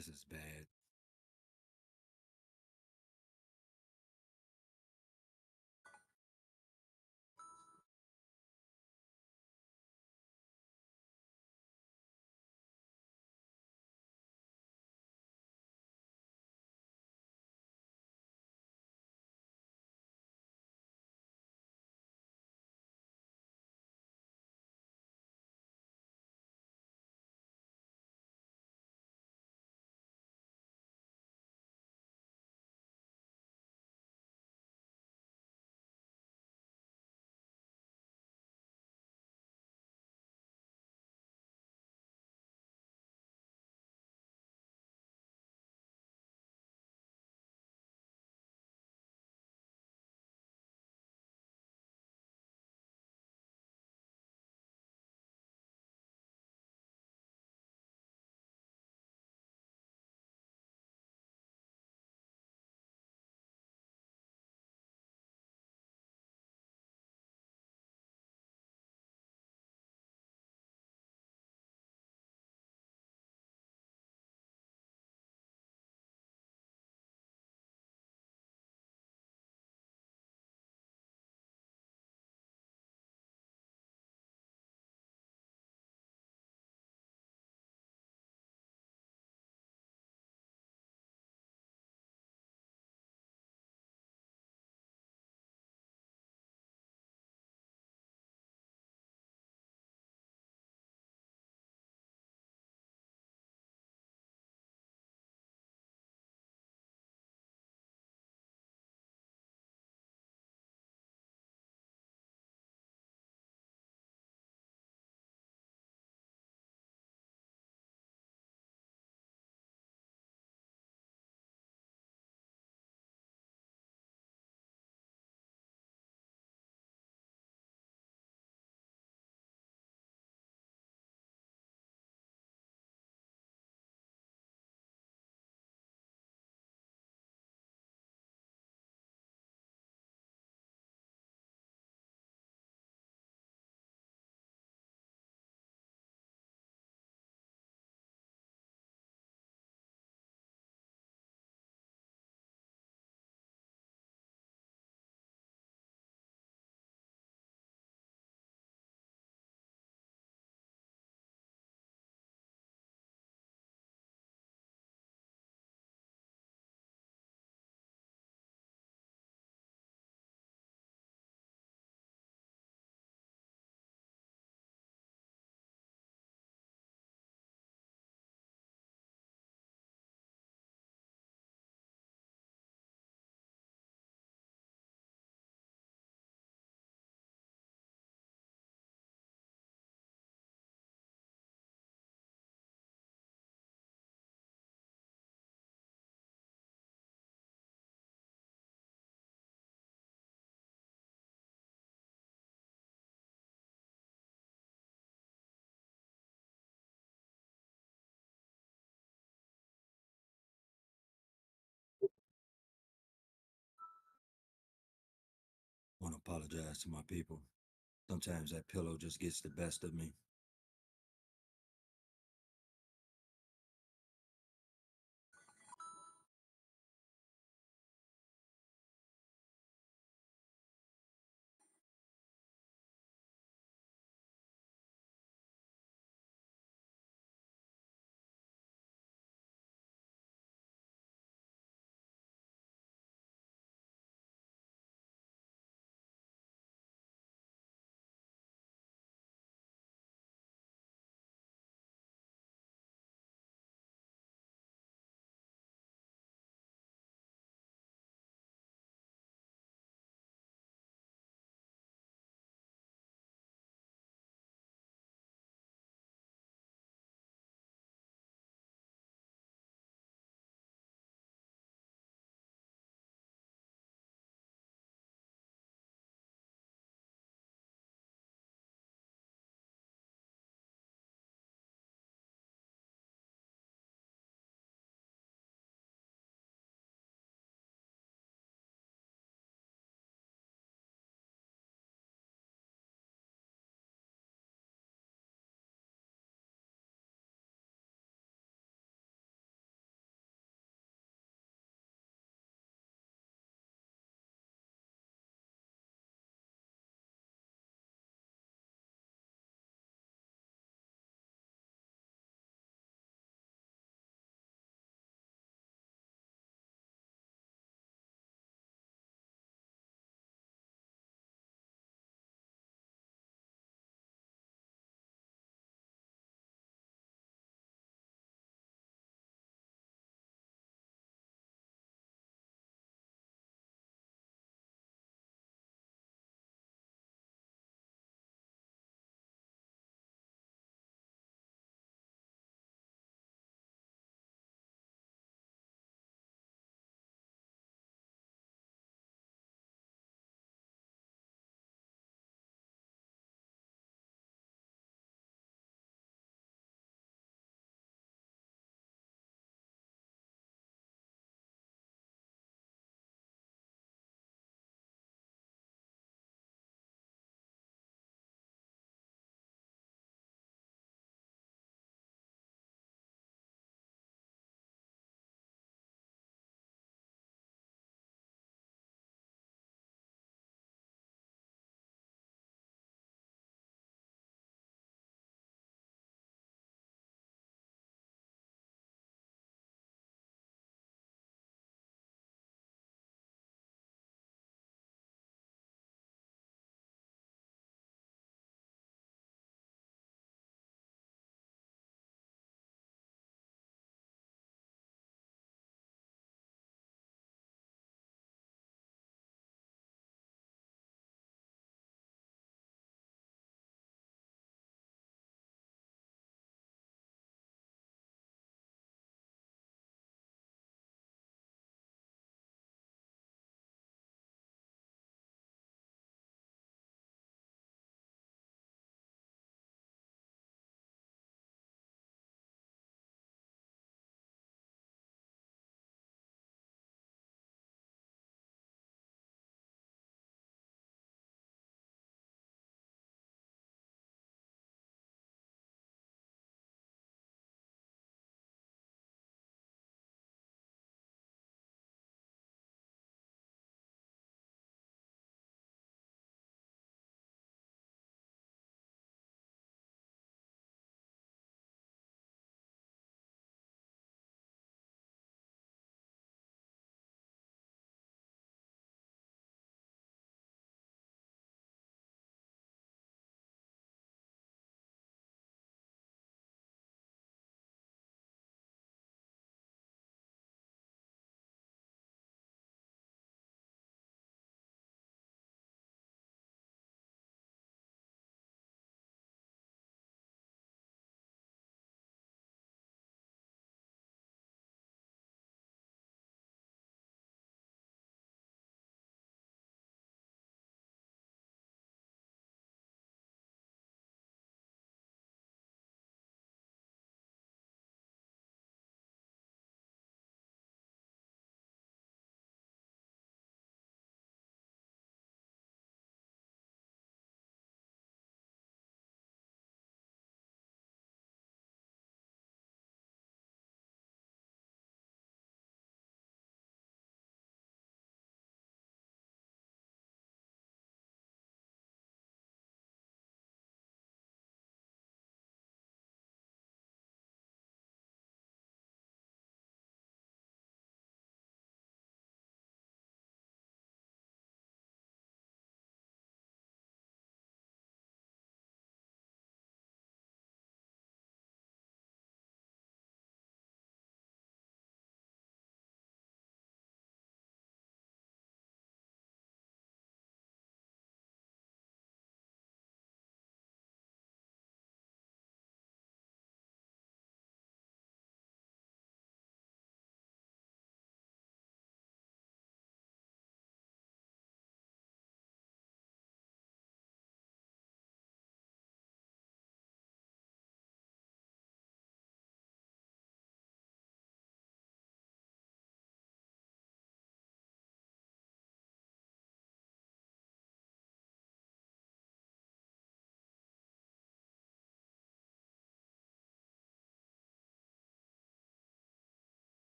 S: This is bad. I want to apologize to my people. Sometimes that pillow just gets the best of me.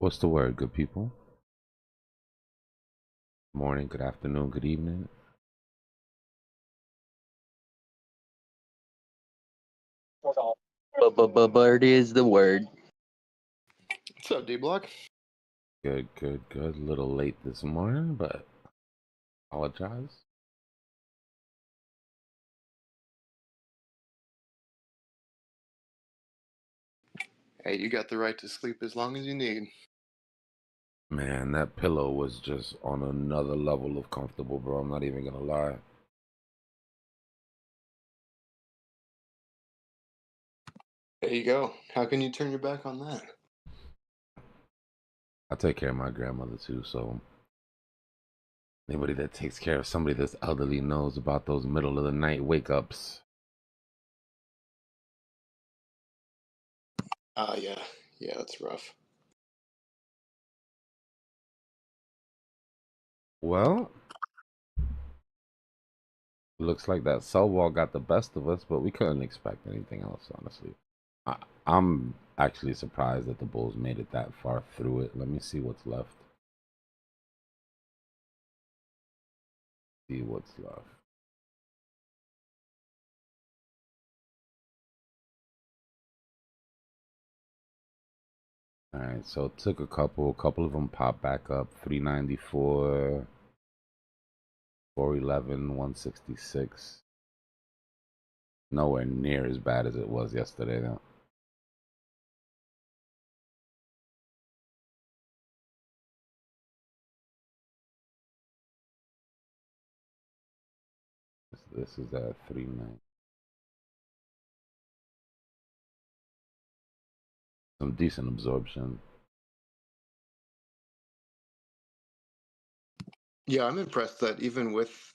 T: What's the word, good people? Morning, good afternoon, good evening.
U: Bird is the word.
J: What's up, Dbloc?
T: Good, good, good. A little late this morning, but apologize.
J: Hey, you got the right to sleep as long as you need.
T: Man, that pillow was just on another level of comfortable, bro. I'm not even gonna lie.
J: There you go. How can you turn your back on that?
T: I take care of my grandmother too, so anybody that takes care of somebody that's elderly knows about those middle of the night wake ups.
J: Yeah. Yeah, that's rough.
T: Well, looks like that cell wall got the best of us, but we couldn't expect anything else, honestly. I'm actually surprised that the Bulls made it that far through it. Let me see what's left. See what's left. All right, so it took a couple of them popped back up. 394, 411, 166. Nowhere near as bad as it was yesterday, though. This is at 39. Some decent absorption.
J: Yeah, I'm impressed that even with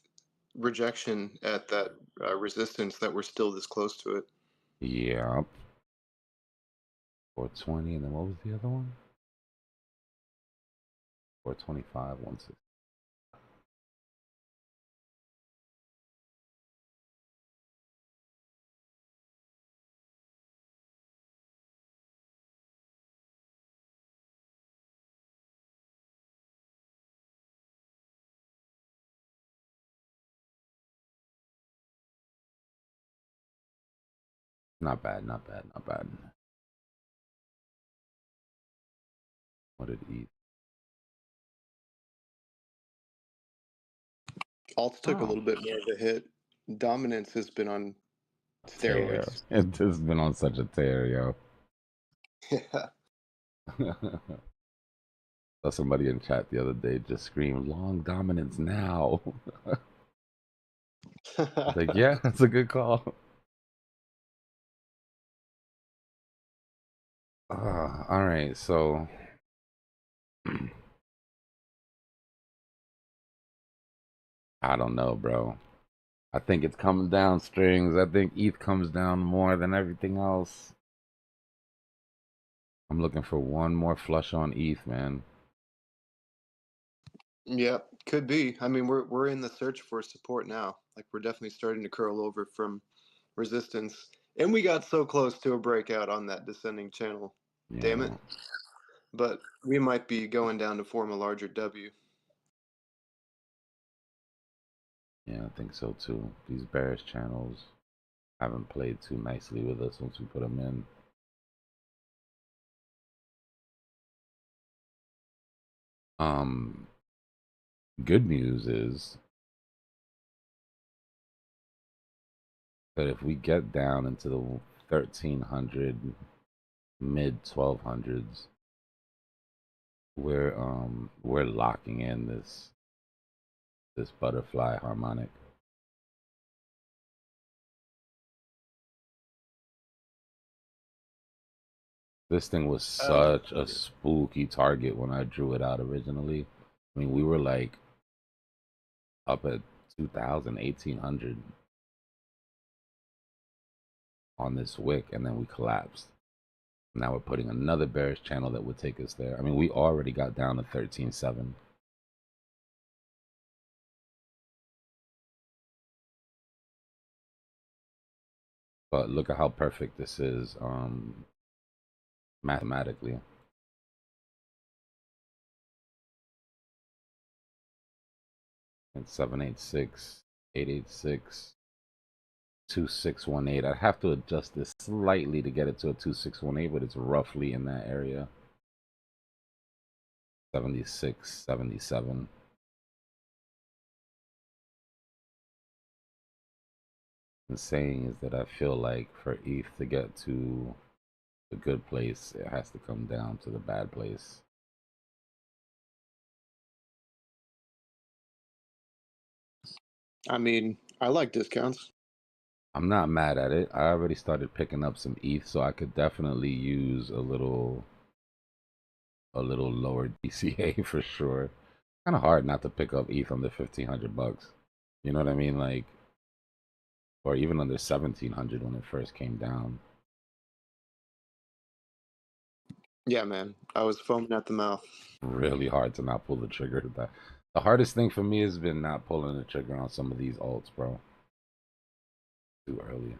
J: rejection at that resistance, that we're still this close to it.
T: Yeah. 420, and then what was the other one? 425, 160. Not bad, not bad, not bad. What did he eat?
J: Alt took a little bit more of a hit. Dominance has been on
T: Tear.
J: steroids.
T: It has been on such a tear, yo.
J: Yeah.
T: Saw somebody in chat the other day just scream, "Long dominance now." I was like, yeah, that's a good call. All right, so I don't know, bro. I think it's coming down strings. I think ETH comes down more than everything else. I'm looking for one more flush on ETH, man.
J: Yeah, could be. I mean, we're in the search for support now. Like we're definitely starting to curl over from resistance, and we got so close to a breakout on that descending channel.
T: Yeah.
J: Damn it! But we might be going down to form a larger W.
T: Yeah, I think so too. These bearish channels haven't played too nicely with us once we put them in. Good news is that if we get down into the 1300, mid 1200s, we're locking in this butterfly harmonic. This thing was such a spooky target when I drew it out originally. I mean, we were like up at 2000, 1800 on this wick, and then we collapsed. Now we're putting another bearish channel that would take us there. I mean, we already got down to 13.7. But look at how perfect this is mathematically. And 786, 886, 2618. I'd have to adjust this slightly to get it to a 2618, but it's roughly in that area. 76, 77. The saying is that I feel like for ETH to get to the good place, it has to come down to the bad place.
C: I mean, I like discounts.
T: I'm not mad at it. I already started picking up some ETH, so I could definitely use a little lower DCA for sure. Kind of hard not to pick up ETH under $1,500. You know what I mean? Like, or even under 1,700 when it first came down.
C: Yeah, man. I was foaming at the mouth.
T: Really hard to not pull the trigger. The hardest thing for me has been not pulling the trigger on some of these alts, bro. Too early.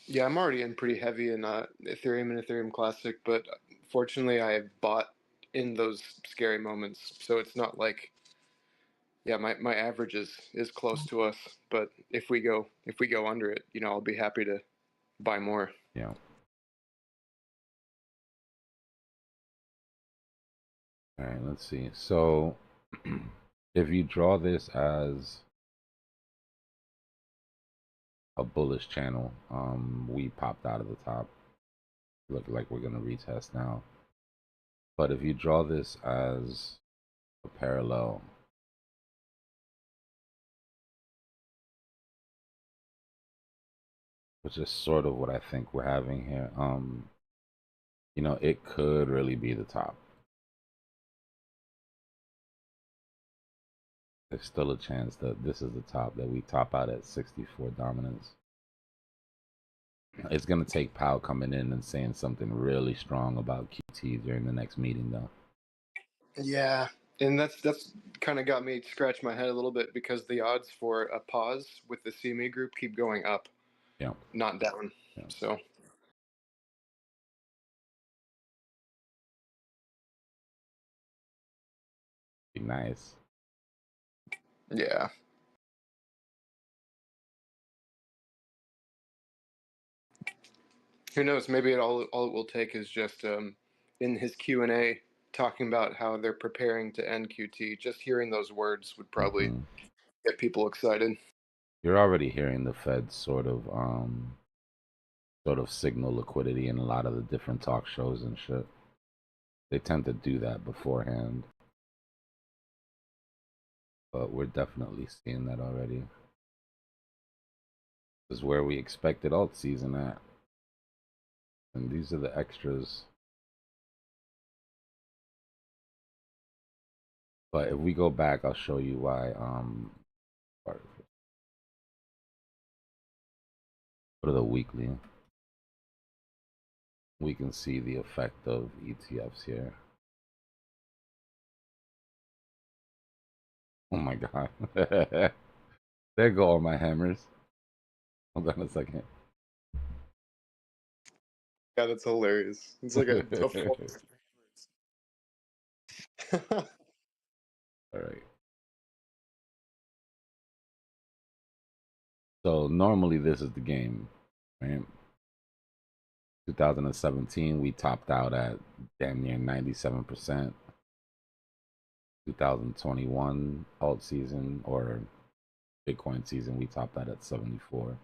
C: Yeah, I'm already in pretty heavy in Ethereum and Ethereum Classic, but fortunately I have bought in those scary moments, so it's not like, yeah, my average is close to us, but if we go under it, you know, I'll be happy to buy more.
T: Yeah. All right, let's see. So if you draw this as a bullish channel, we popped out of the top. Look like we're gonna retest now. But if you draw this as a parallel, which is sort of what I think we're having here, you know, it could really be the top. There's still a chance that this is the top, that we top out at 64 dominance. It's going to take Powell coming in and saying something really strong about QT during the next meeting, though.
C: Yeah, and that's kind of got me scratch my head a little bit because the odds for a pause with the CME group keep going up,
T: Yeah.
C: not down.
T: Yeah.
C: So
T: Be nice.
C: yeah. Who knows? Maybe all it will take is just in his Q&A talking about how they're preparing to end QT. Just hearing those words would probably get people excited.
T: You're already hearing the Fed sort of signal liquidity in a lot of the different talk shows and shit. They tend to do that beforehand. But we're definitely seeing that already. This is where we expected alt season at. And these are the extras. But if we go back, I'll show you why. Go to the weekly. We can see the effect of ETFs here. Oh my god. There go all my hammers. Hold on a second.
C: Yeah, that's hilarious. It's like a
T: All right. So normally this is the game, right? 2017, we topped out at damn near 97%. 2021 alt season or Bitcoin season, we topped out at 74.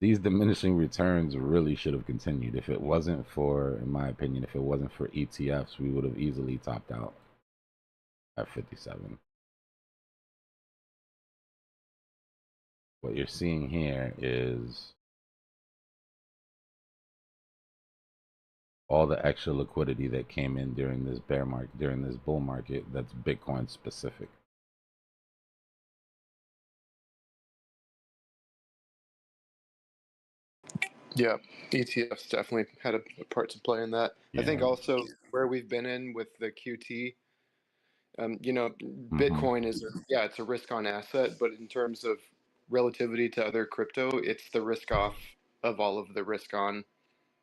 T: These diminishing returns really should have continued. If it wasn't for, in my opinion, if it wasn't for ETFs, we would have easily topped out at 57. What you're seeing here is all the extra liquidity that came in during this bear market, during this bull market, that's Bitcoin specific.
C: Yeah, ETFs definitely had a part to play in that. I think
T: Yeah.
C: also where we've been in with the QT, You know, Bitcoin is it's a risk on asset, but in terms of relativity to other crypto, it's the risk off of all of the risk on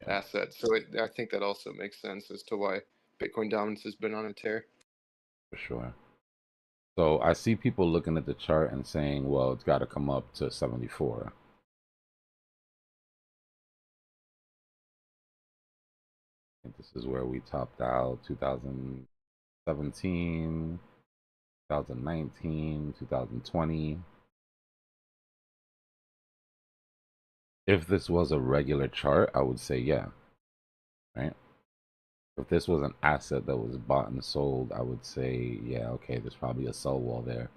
C: assets. So I think that also makes sense as to why Bitcoin dominance has been on a tear.
T: For sure. So I see people looking at the chart and saying, well, it's got to come up to 74. I think this is where we topped out 2017, 2019, 2020. If this was a regular chart, I would say yeah, right? If this was an asset that was bought and sold, I would say, yeah, okay, there's probably a sell wall there.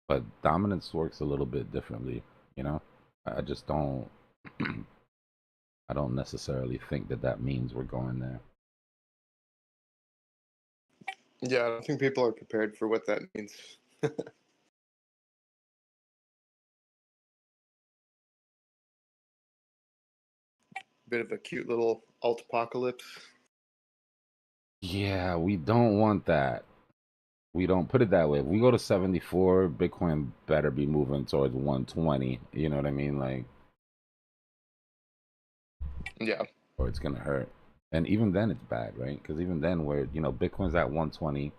T: But dominance works a little bit differently, you know? I just don't, I don't necessarily think that that means we're going there.
C: Yeah, I don't think people are prepared for what that means. Bit of a cute little alt apocalypse.
T: Yeah, we don't want that. We don't put it that way. If we go to 74, Bitcoin better be moving towards 120. You know what I mean? Like,
C: yeah,
T: or it's gonna hurt. And even then, it's bad, right? Because even then, where Bitcoin's at 120,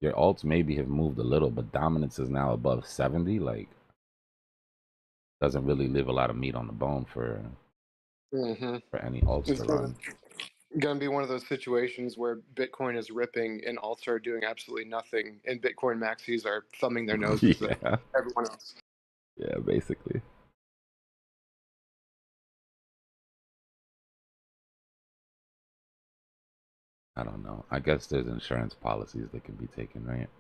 T: your alts maybe have moved a little, but dominance is now above 70. Like, doesn't really leave a lot of meat on the bone for any alts
C: It's
T: to run.
C: gonna be one of those situations where Bitcoin is ripping and alts are doing absolutely nothing, and Bitcoin maxis are thumbing their noses at everyone else.
T: Yeah, basically. I don't know. I guess there's insurance policies that can be taken, right?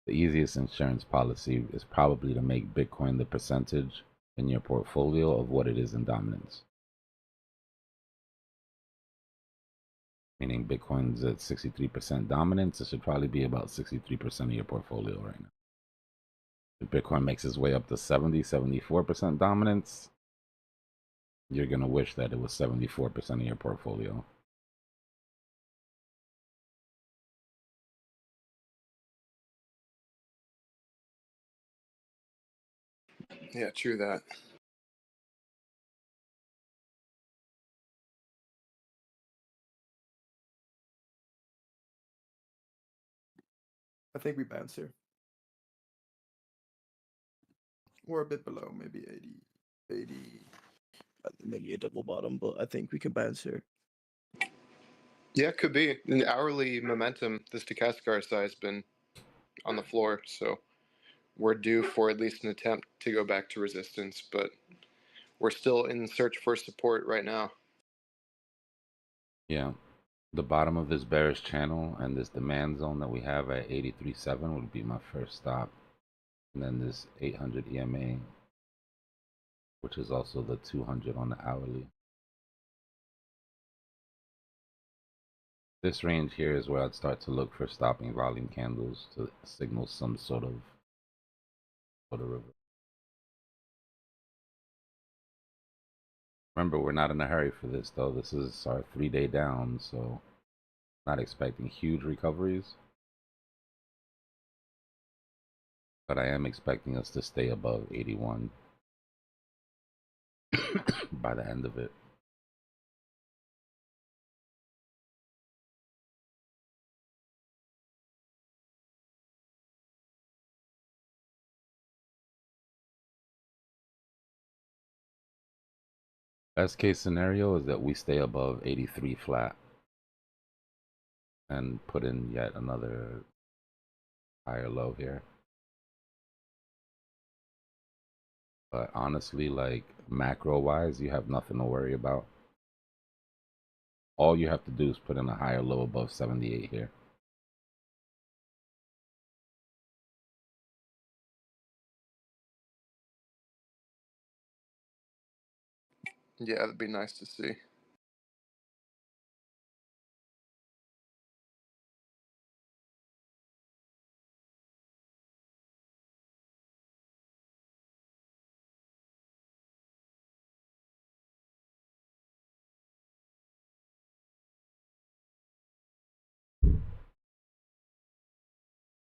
T: The easiest insurance policy is probably to make Bitcoin the percentage in your portfolio of what it is in dominance. Meaning Bitcoin's at 63% dominance, it should probably be about 63% of your portfolio right now. If Bitcoin makes its way up to 70, 74% dominance, you're going to wish that it was 74% of your portfolio.
C: Yeah, true that.
F: I think we bounce here. We're a bit below, maybe 80, maybe a double bottom, but I think we can bounce here.
C: Yeah, it could be. In the hourly momentum, the stochastic RSI has been on the floor, so we're due for at least an attempt to go back to resistance, but we're still in search for support right now.
T: Yeah. The bottom of this bearish channel and this demand zone that we have at 83.7 would be my first stop. And then this 800 EMA, which is also the 200 on the hourly. This range here is where I'd start to look for stopping volume candles to signal some sort of reverse. Remember, we're not in a hurry for this though. This is our 3-day down, so not expecting huge recoveries. But I am expecting us to stay above 81 by the end of it. Best case scenario is that we stay above 83 flat and put in yet another higher low here. But honestly, like macro wise, you have nothing to worry about. All you have to do is put in a higher low above 78 here.
C: Yeah, that'd be nice to see.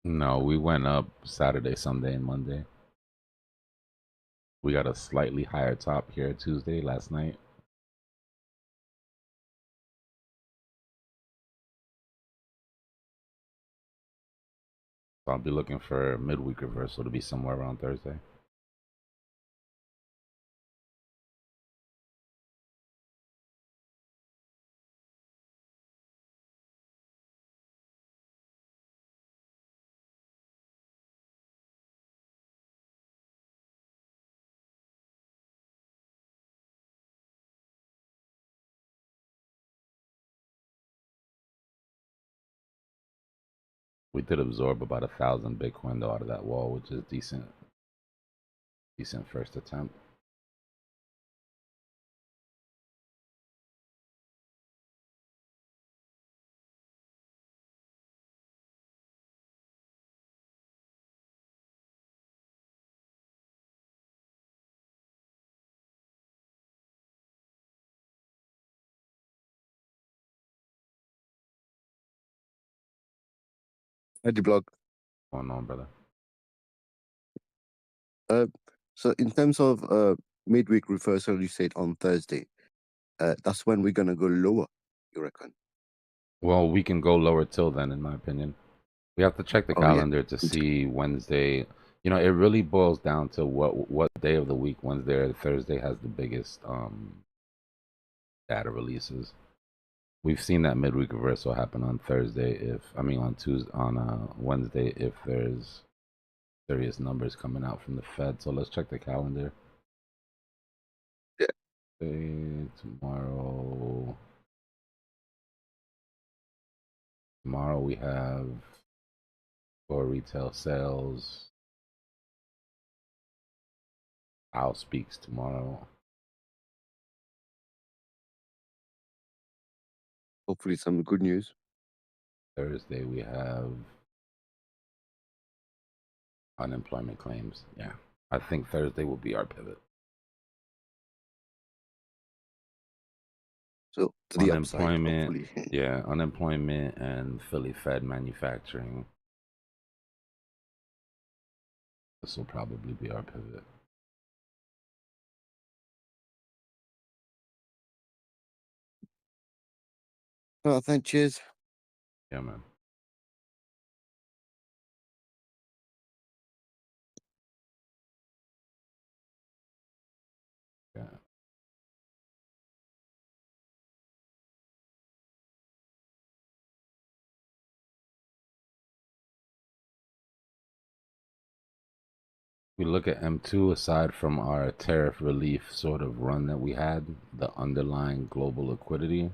T: No, we went up Saturday, Sunday, and Monday. We got a slightly higher top here Tuesday last night. So I'll be looking for midweek reversal to be somewhere around Thursday. We did absorb about 1,000 Bitcoin though out of that wall, which is decent. Decent first attempt.
G: Hi, Dbloc.
T: What's going on, brother?
G: So in terms of midweek reversal, you said on Thursday. That's when we're gonna go lower, you reckon?
T: Well, we can go lower till then, in my opinion. We have to check the
G: Oh yeah.
T: calendar to see Wednesday. You know, it really boils down to what day of the week, Wednesday or Thursday, has the biggest data releases. We've seen that midweek reversal happen on Thursday. On Tuesday, on Wednesday, if there's serious numbers coming out from the Fed. So let's check the calendar.
G: Yeah.
T: Tomorrow. Tomorrow we have for retail sales. Al speaks tomorrow.
G: Hopefully some good news.
T: Thursday we have unemployment claims. Yeah. I think Thursday will be our pivot.
G: So to the upside,
T: Unemployment,
G: hopefully.
T: yeah, unemployment and Philly Fed manufacturing. This will probably be our pivot.
G: Oh, thank cheers.
T: Yeah, man. Yeah. We look at M2, aside from our tariff relief sort of run that we had, the underlying global liquidity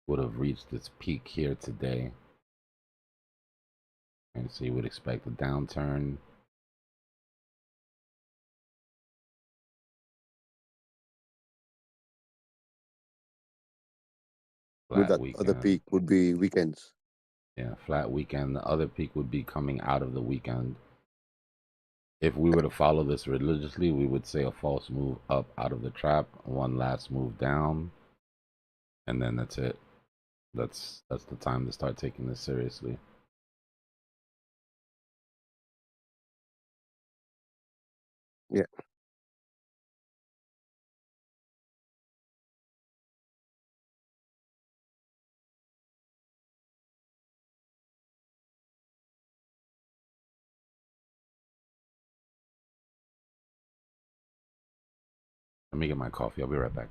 T: would have reached its peak here today. And so you would expect a downturn.
G: With
T: Flat
G: that other
T: weekend.
G: peak would be weekends.
T: Yeah, flat weekend. The other peak would be coming out of the weekend. If we were to follow this religiously, we would say a false move up out of the trap, one last move down, and then that's it. That's the time to start taking this seriously.
G: Yeah.
T: Let me get my coffee. I'll be right back.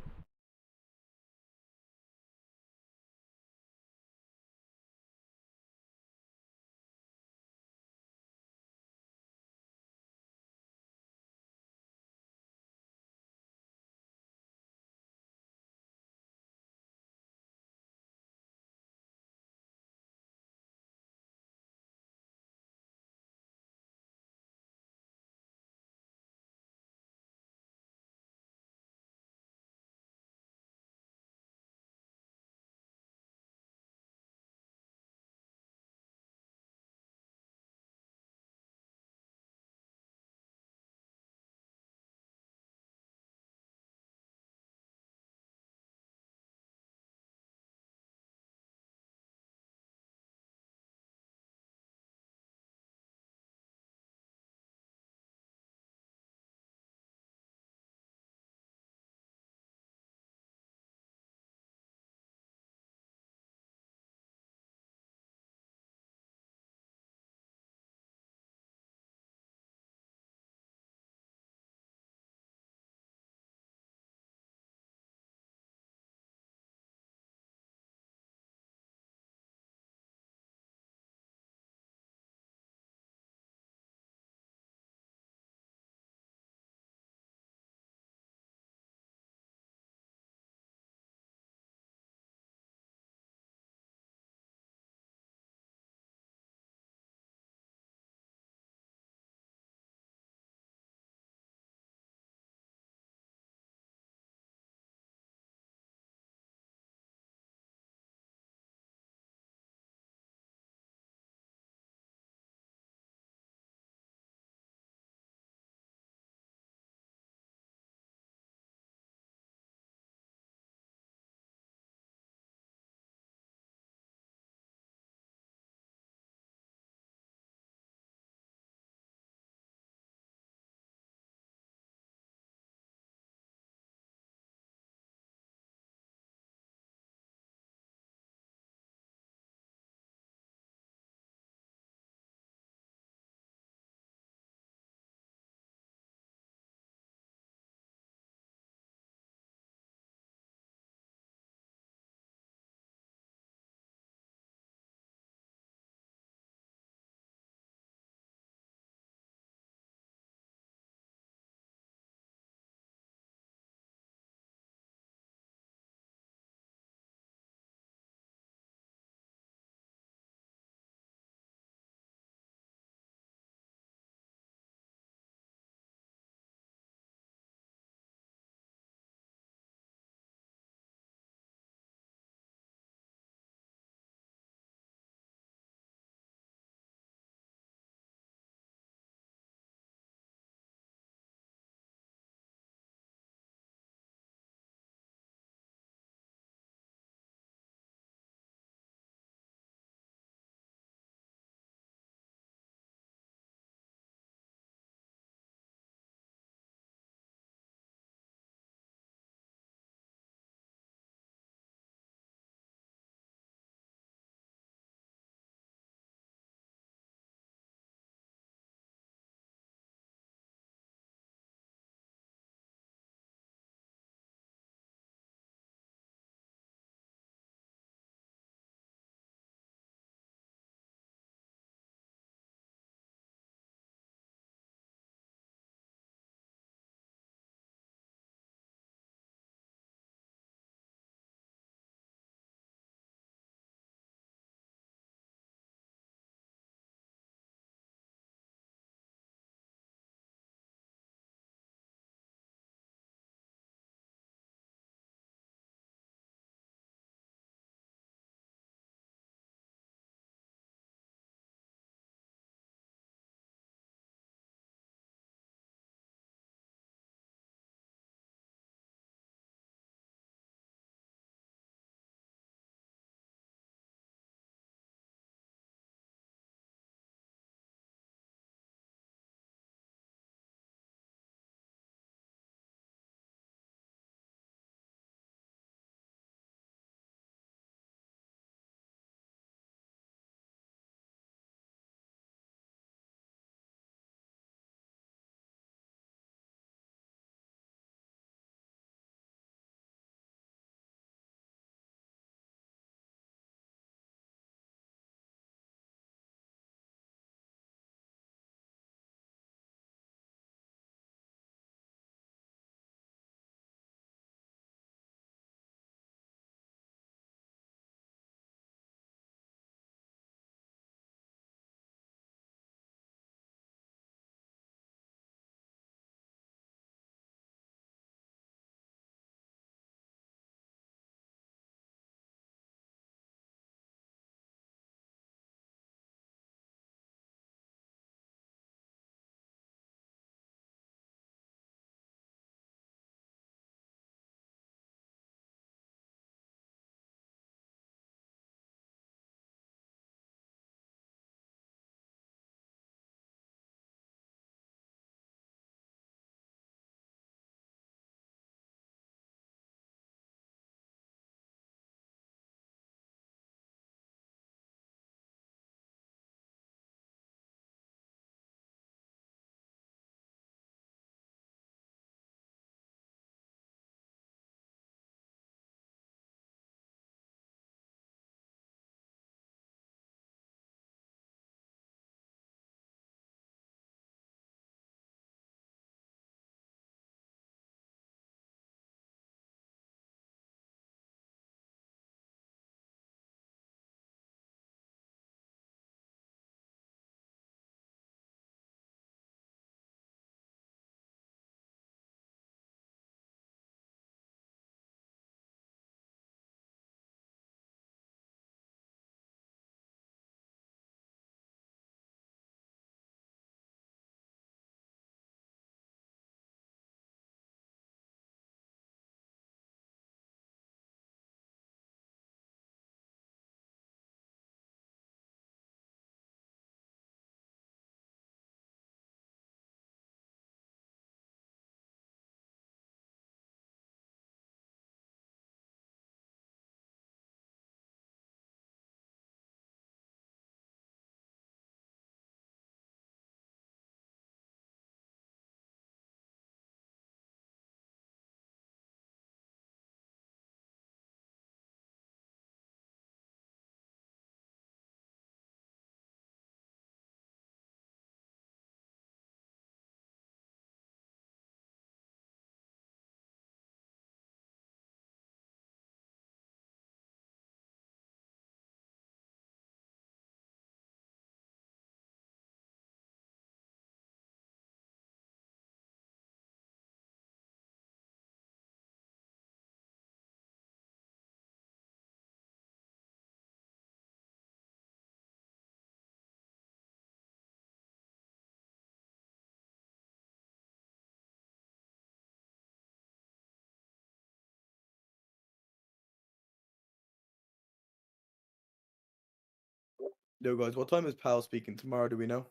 F: Yo, guys, what time is Pal speaking tomorrow? Do we know?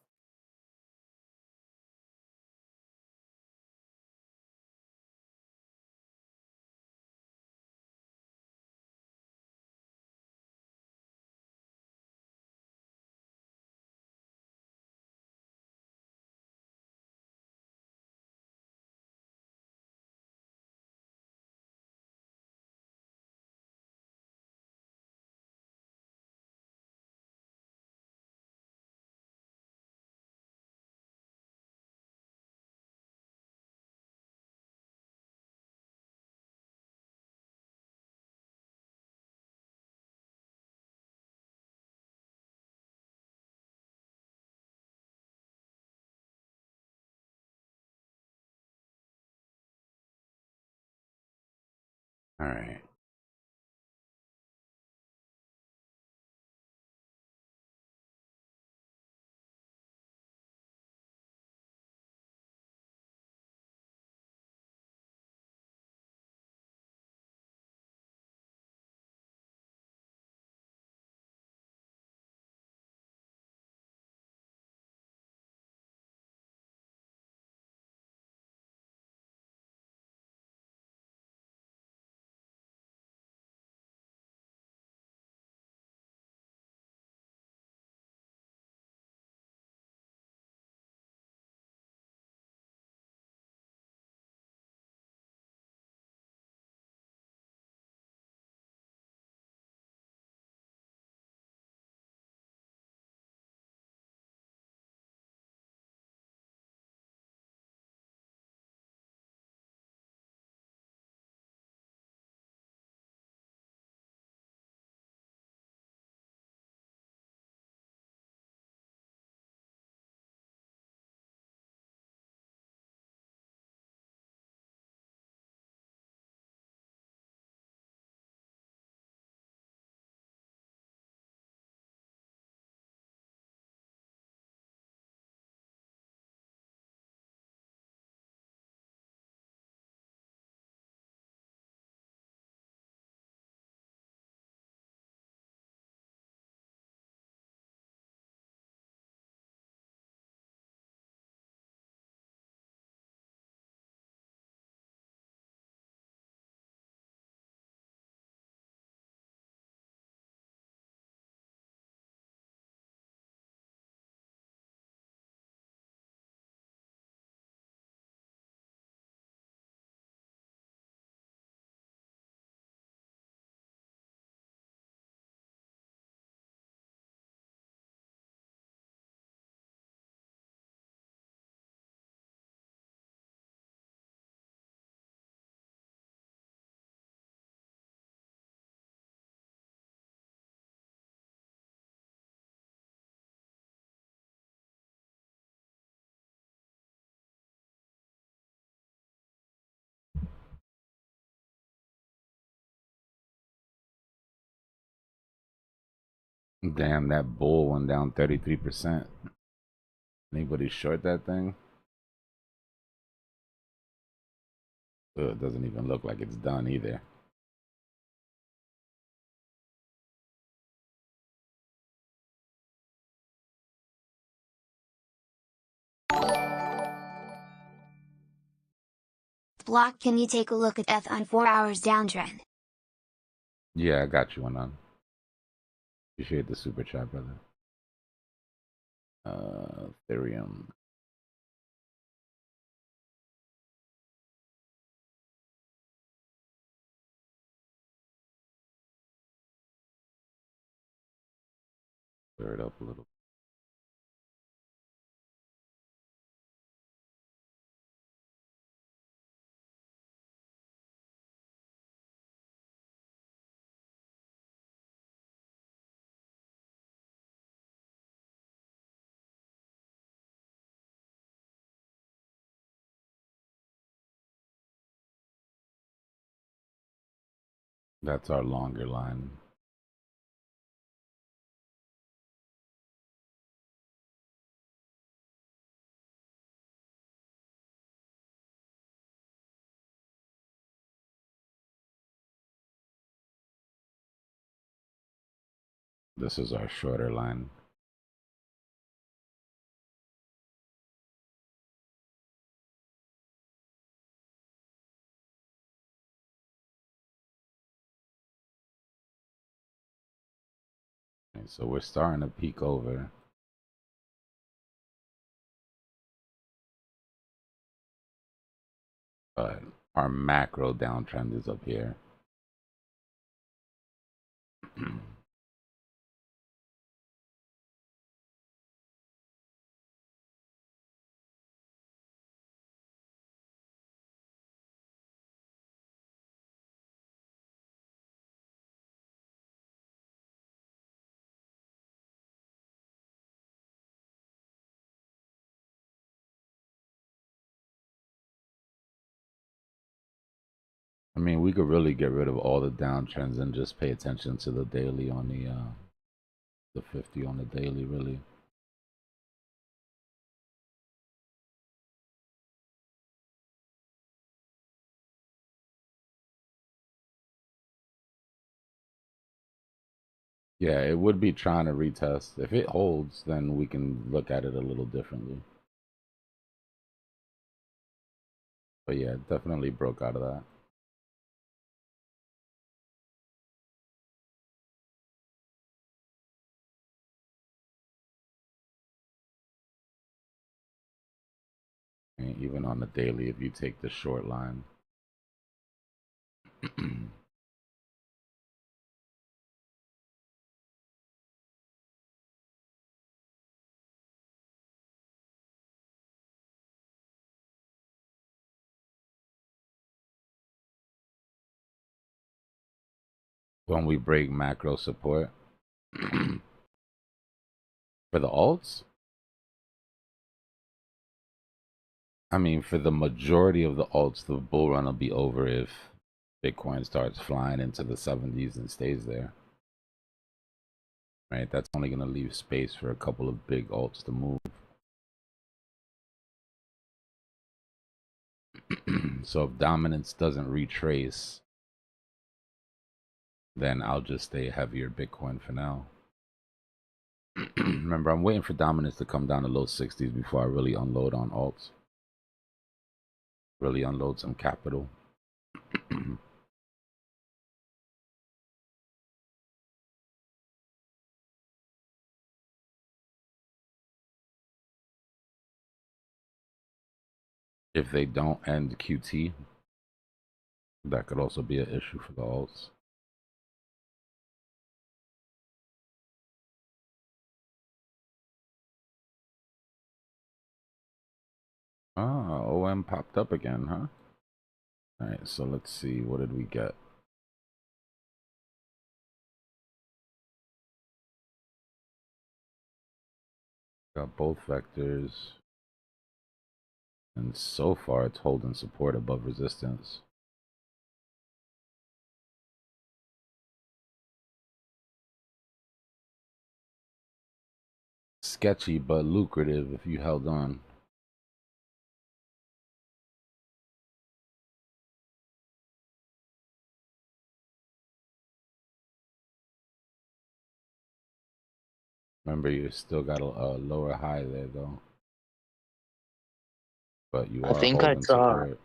T: All right. Damn, that bull went down 33%. Anybody short that thing? Ugh, it doesn't even look like it's done either.
D: Block, can you take a look at ETH on 4 hours downtrend?
T: Yeah, I got you one on. Appreciate the super chat, brother. Ethereum. Clear it up a little. That's our longer line. This is our shorter line. Right, so we're starting to peak over. But our macro downtrend is up here. I mean, we could really get rid of all the downtrends and just pay attention to the daily on the 50 on the daily, really. Yeah, it would be trying to retest. If it holds, then we can look at it a little differently. But yeah, it definitely broke out of that. And even on the daily, if you take the short line. When we break macro support for the alts, I mean, for the majority of the alts, the bull run will be over if Bitcoin starts flying into the 70s and stays there. Right? That's only going to leave space for a couple of big alts to move. So if dominance doesn't retrace, then I'll just stay heavier Bitcoin for now. Remember, I'm waiting for dominance to come down to low 60s before I really unload on alts. Really unload some capital. If they don't end QT, that could also be an issue for the alts. Ah, OM popped up again, huh? Alright, so let's see. What did we get? Got both vectors. And so far, it's holding support above resistance. Sketchy, but lucrative if you held on. Remember, you still got a lower high there, though. But you
U: I
T: are
U: think I
T: holding
U: saw.
T: support.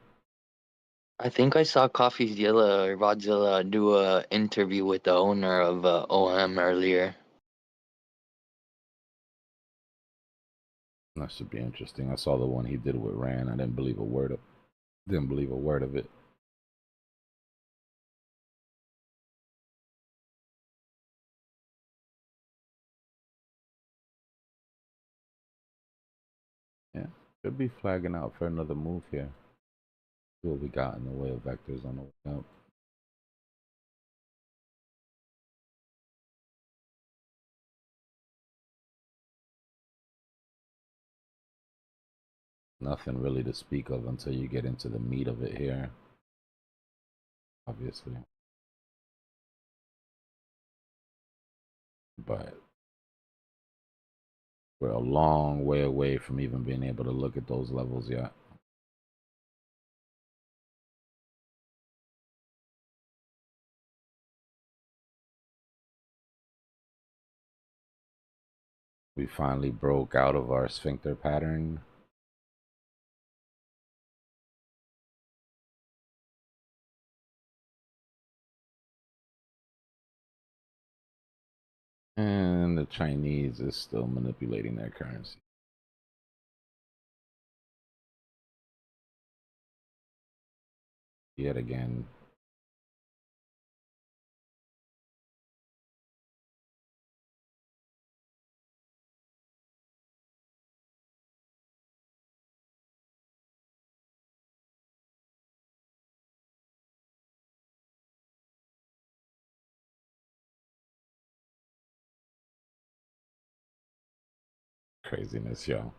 U: I think I saw Coffeezilla or Rodzilla do a interview with the owner of OM earlier.
T: That should be interesting. I saw the one he did with Rand. I didn't believe a word of it. Yeah, could be flagging out for another move here. See what we got in the way of vectors on the way up. Nothing really to speak of until you get into the meat of it here. Obviously. But we're a long way away from even being able to look at those levels yet. We finally broke out of our sphincter pattern. And the Chinese is still manipulating their currency. Yet again. Craziness, yo.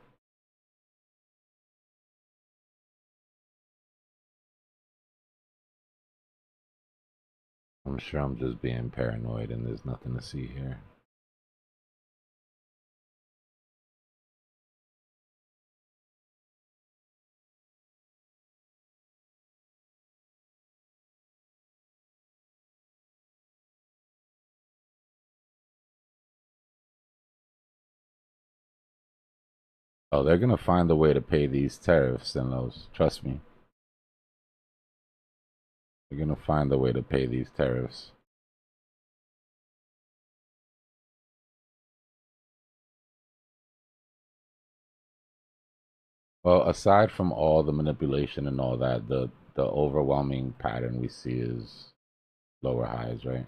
T: I'm sure I'm just being paranoid and there's nothing to see here. Oh, they're gonna find a way to pay these tariffs and those. Trust me. They're gonna find a way to pay these tariffs. Well, aside from all the manipulation and all that, the overwhelming pattern we see is lower highs, right?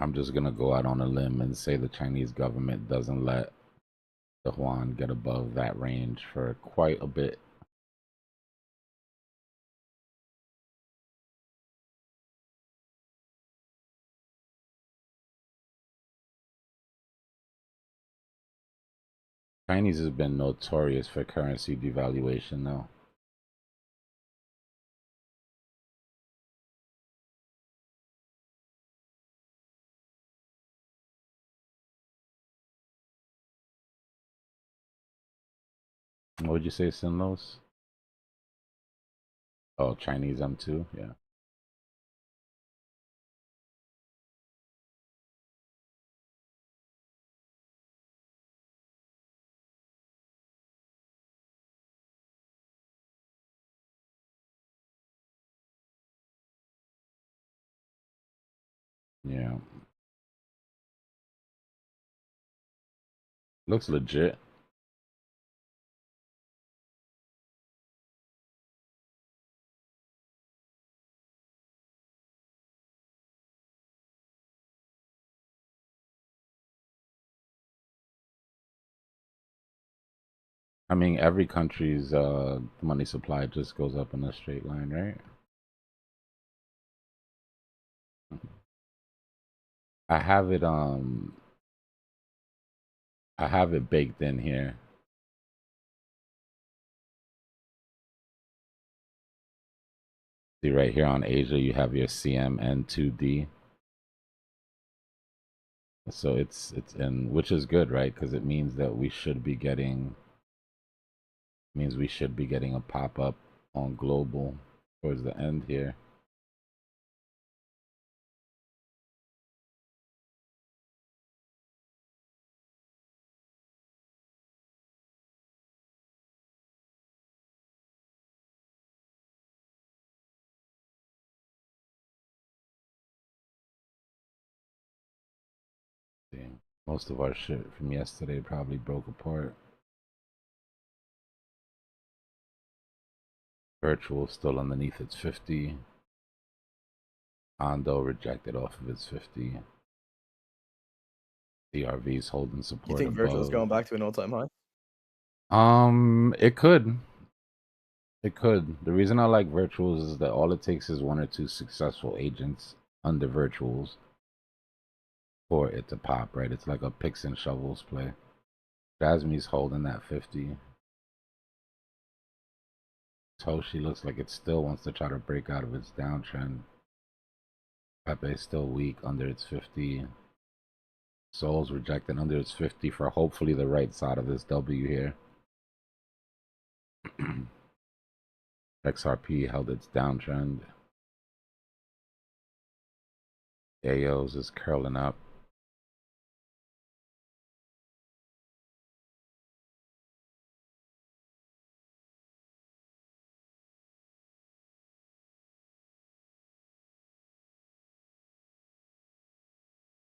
T: I'm just gonna go out on a limb and say the Chinese government doesn't let the yuan get above that range for quite a bit. Chinese has been notorious for currency devaluation, though. What would you say, Sinlos? Oh, Chinese M2, yeah. Yeah. Looks legit. I mean, every country's money supply just goes up in a straight line, right? I have it baked in here. See right here on Asia, you have your CMN2D. So it's in, which is good, right? Because it means that we should be getting a pop-up on global towards the end here. See, most of our shit from yesterday probably broke apart. Virtual still underneath its 50. Ondo rejected off of its 50. CRV's holding support
F: You think Virtual's
T: above.
F: going back to an all-time high?
T: It could. It could. The reason I like virtuals is that all it takes is one or two successful agents under virtuals for it to pop, right? It's like a picks and shovels play. Jasmine's holding that 50. Toshi looks like it still wants to try to break out of its downtrend. Pepe is still weak under its 50. Soul's rejected under its 50 for hopefully the right side of this W here. XRP held its downtrend. AOs is curling up.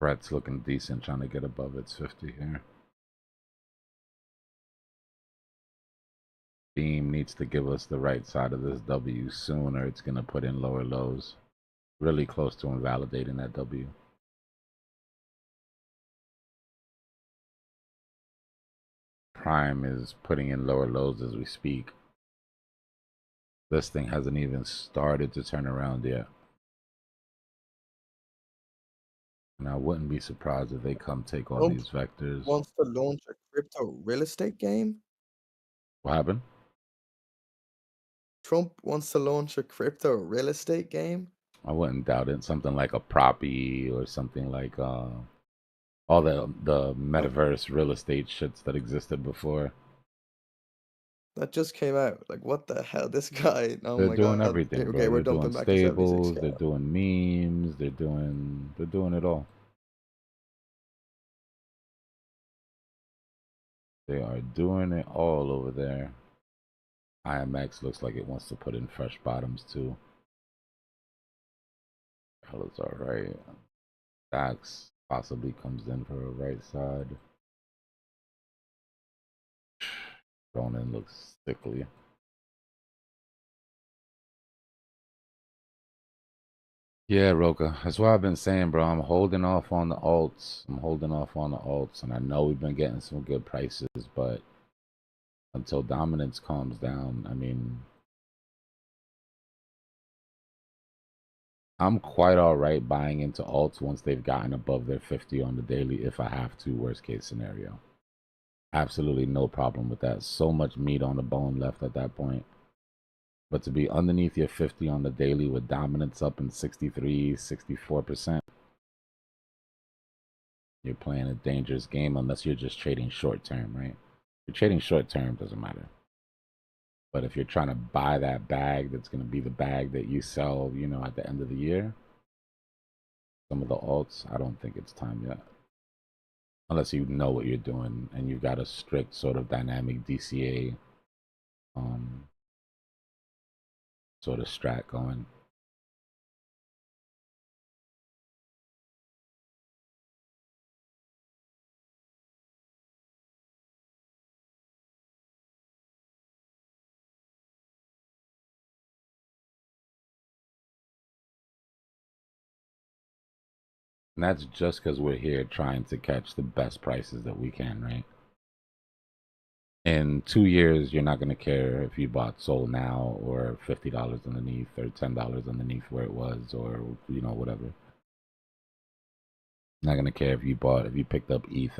T: Brett's looking decent, trying to get above its 50 here. Beam needs to give us the right side of this W soon, or it's going to put in lower lows. Really close to invalidating that W. Prime is putting in lower lows as we speak. This thing hasn't even started to turn around yet. And I wouldn't be surprised if they come take all
F: Trump
T: these vectors.
F: wants to launch a crypto real estate game.
T: What happened?
F: Trump wants to launch a crypto real estate game.
T: I wouldn't doubt it. Something like a Proppy or something like all the metaverse real estate shits that existed before.
F: That just came out. Like, what the hell? This guy. Oh
T: They're
F: my
T: doing
F: god.
T: everything,
F: Okay,
T: bro.
F: we're
T: They're doing
F: dumping back to 76.
T: stables, they're doing memes, they're doing it all. They are doing it all over there. IMX looks like it wants to put in fresh bottoms too. Colors are right. Dax possibly comes in for a right side. Ronin looks sickly. Yeah, Roka. That's what I've been saying, bro. I'm holding off on the alts. And I know we've been getting some good prices, but until dominance calms down, I mean, I'm quite all right buying into alts once they've gotten above their 50 on the daily if I have to, worst case scenario. Absolutely no problem with that. So much meat on the bone left at that point. But to be underneath your 50 on the daily with dominance up in 63, 64%, you're playing a dangerous game unless you're just trading short term, right? If you're trading short term, doesn't matter. But if you're trying to buy that bag that's going to be the bag that you sell, you know, at the end of the year, some of the alts, I don't think it's time yet. Unless you know what you're doing and you've got a strict sort of dynamic DCA sort of strat going. And that's just because we're here trying to catch the best prices that we can, right? In 2 years, you're not going to care if you bought Soul now or $50 underneath or $10 underneath where it was or, you know, whatever. Not going to care if you picked up ETH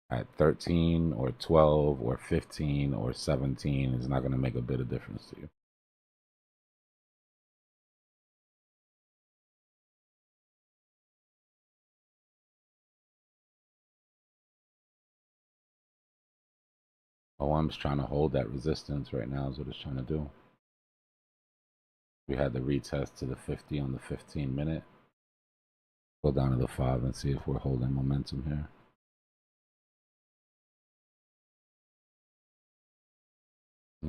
T: at 13 or 12 or 15 or 17. It's not going to make a bit of difference to you. OM's trying to hold that resistance right now is what it's trying to do. We had the retest to the 50 on the 15 minute. Go down to the 5 and see if we're holding momentum here.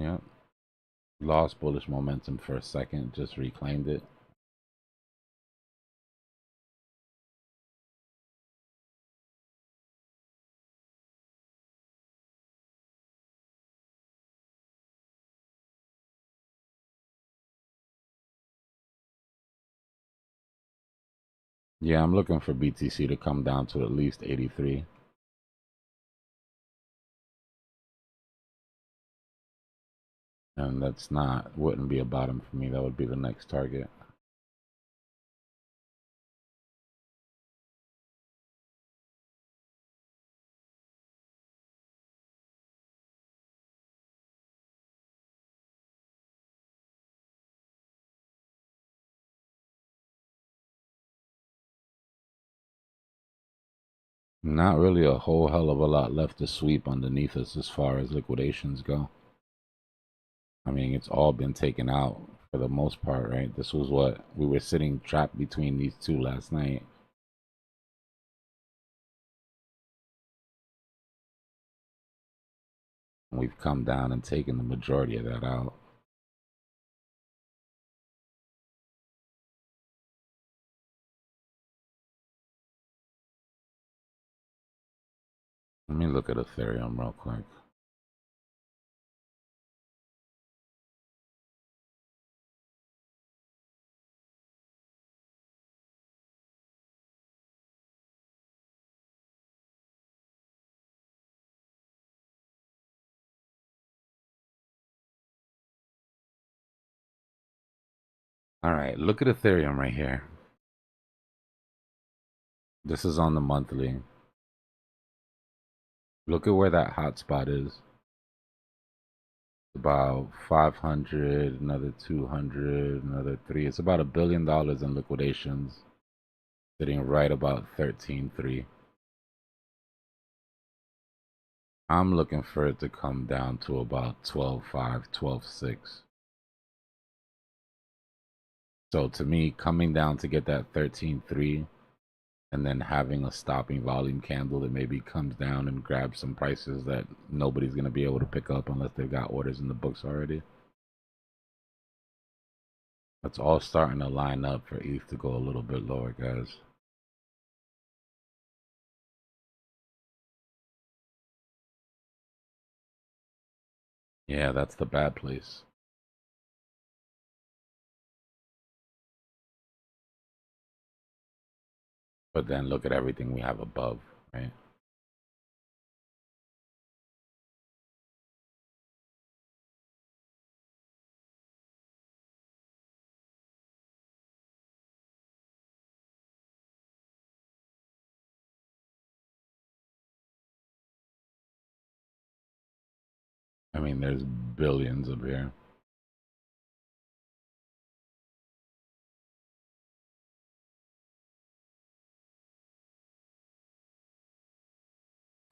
T: Yep. Lost bullish momentum for a second, just reclaimed it. Yeah, I'm looking for BTC to come down to at least 83. And wouldn't be a bottom for me. That would be the next target. Not really a whole hell of a lot left to sweep underneath us as far as liquidations go. I mean, it's all been taken out for the most part, right? This was what we were sitting trapped between these two last night. And we've come down and taken the majority of that out. Let me look at Ethereum real quick. All right, look at Ethereum right here. This is on the monthly. Look at where that hotspot is. About 500, another 200, another 3. It's about $1 billion in liquidations. Sitting right about 13.3. I'm looking for it to come down to about 12.5, 12.6. So to me, coming down to get that 13.3 and then having a stopping volume candle that maybe comes down and grabs some prices that nobody's going to be able to pick up unless they've got orders in the books already. That's all starting to line up for ETH to go a little bit lower, guys. Yeah, that's the bad place. But then look at everything we have above, right? I mean, there's billions up here.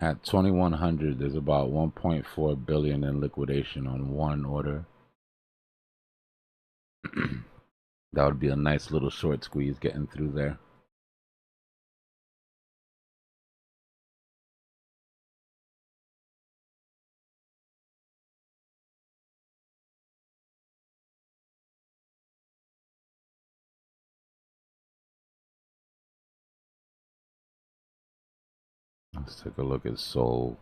T: At 2100, there's about 1.4 billion in liquidation on one order. That would be a nice little short squeeze getting through there. Let's take a look at Sol.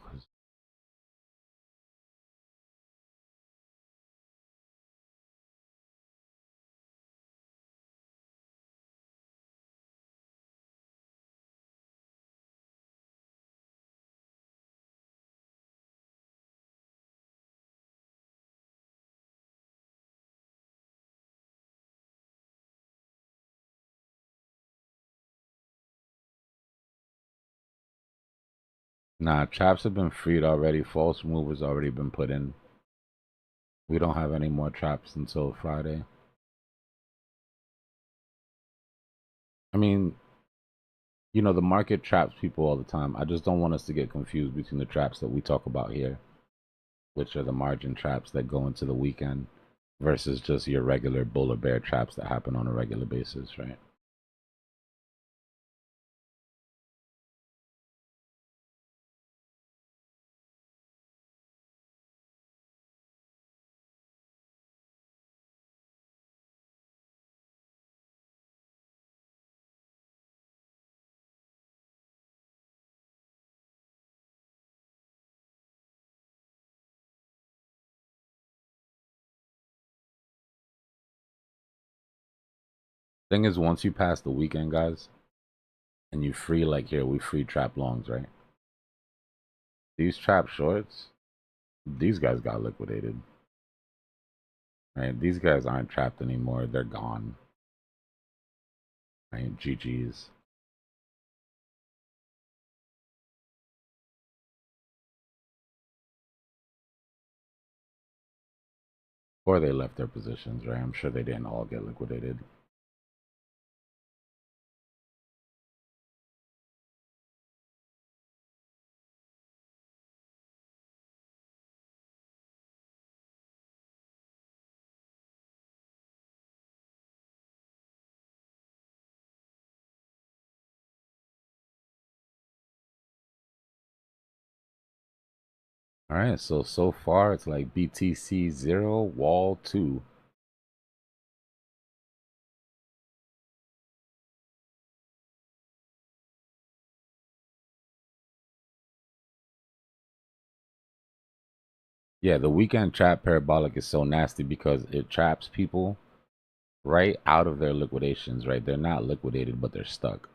T: Nah, traps have been freed already. False movers already been put in. We don't have any more traps until Friday. I mean, you know, the market traps people all the time. I just don't want us to get confused between the traps that we talk about here, which are the margin traps that go into the weekend, versus just your regular bull or bear traps that happen on a regular basis, right? Thing is, once you pass the weekend, guys, and you free, like here, we free trap longs, right? These trap shorts, these guys got liquidated. Right? These guys aren't trapped anymore. They're gone. Right? GG's. Or they left their positions, right? I'm sure they didn't all get liquidated. All right, so far it's like BTC 0, wall 2. Yeah, the weekend trap parabolic is so nasty because it traps people right out of their liquidations, right? They're not liquidated, but they're stuck.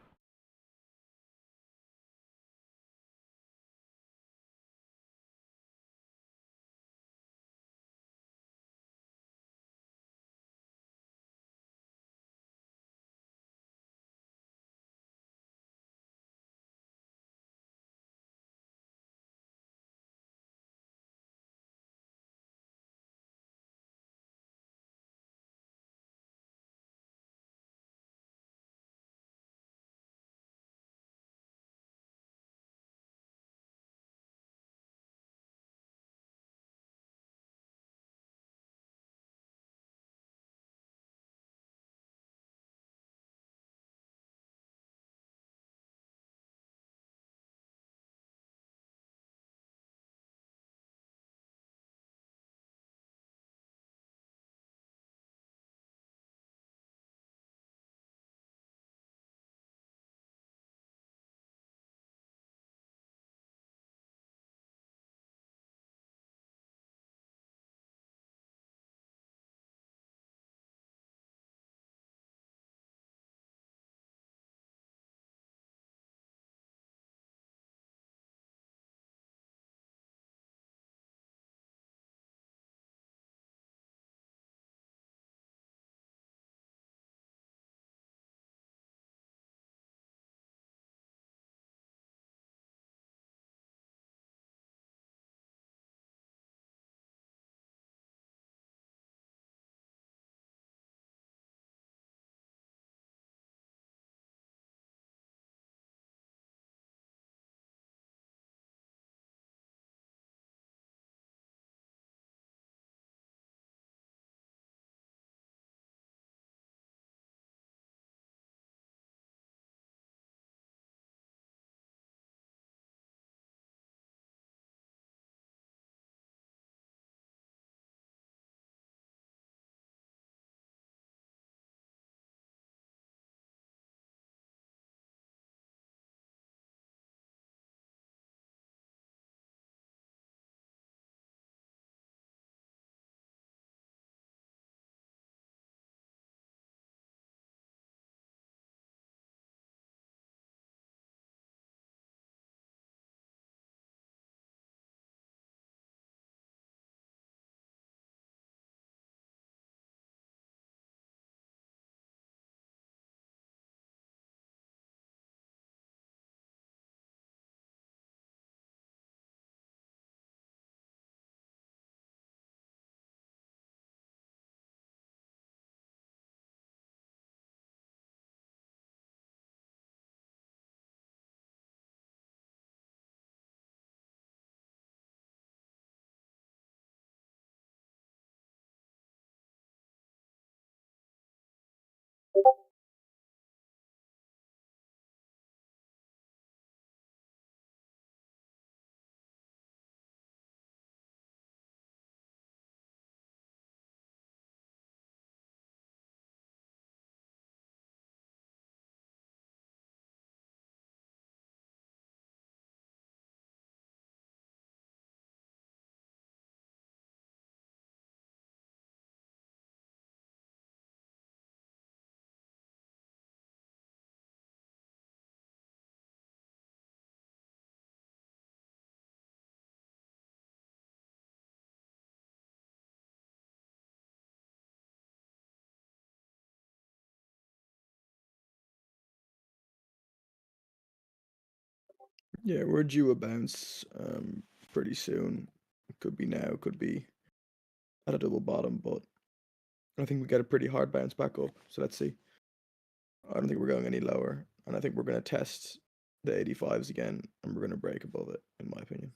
F: Yeah, we're due a bounce pretty soon. It could be now, could be at a double bottom, but I think we get a pretty hard bounce back up. So let's see. I don't think we're going any lower, and I think we're going to test the 85s again, and we're going to break above it, in my opinion.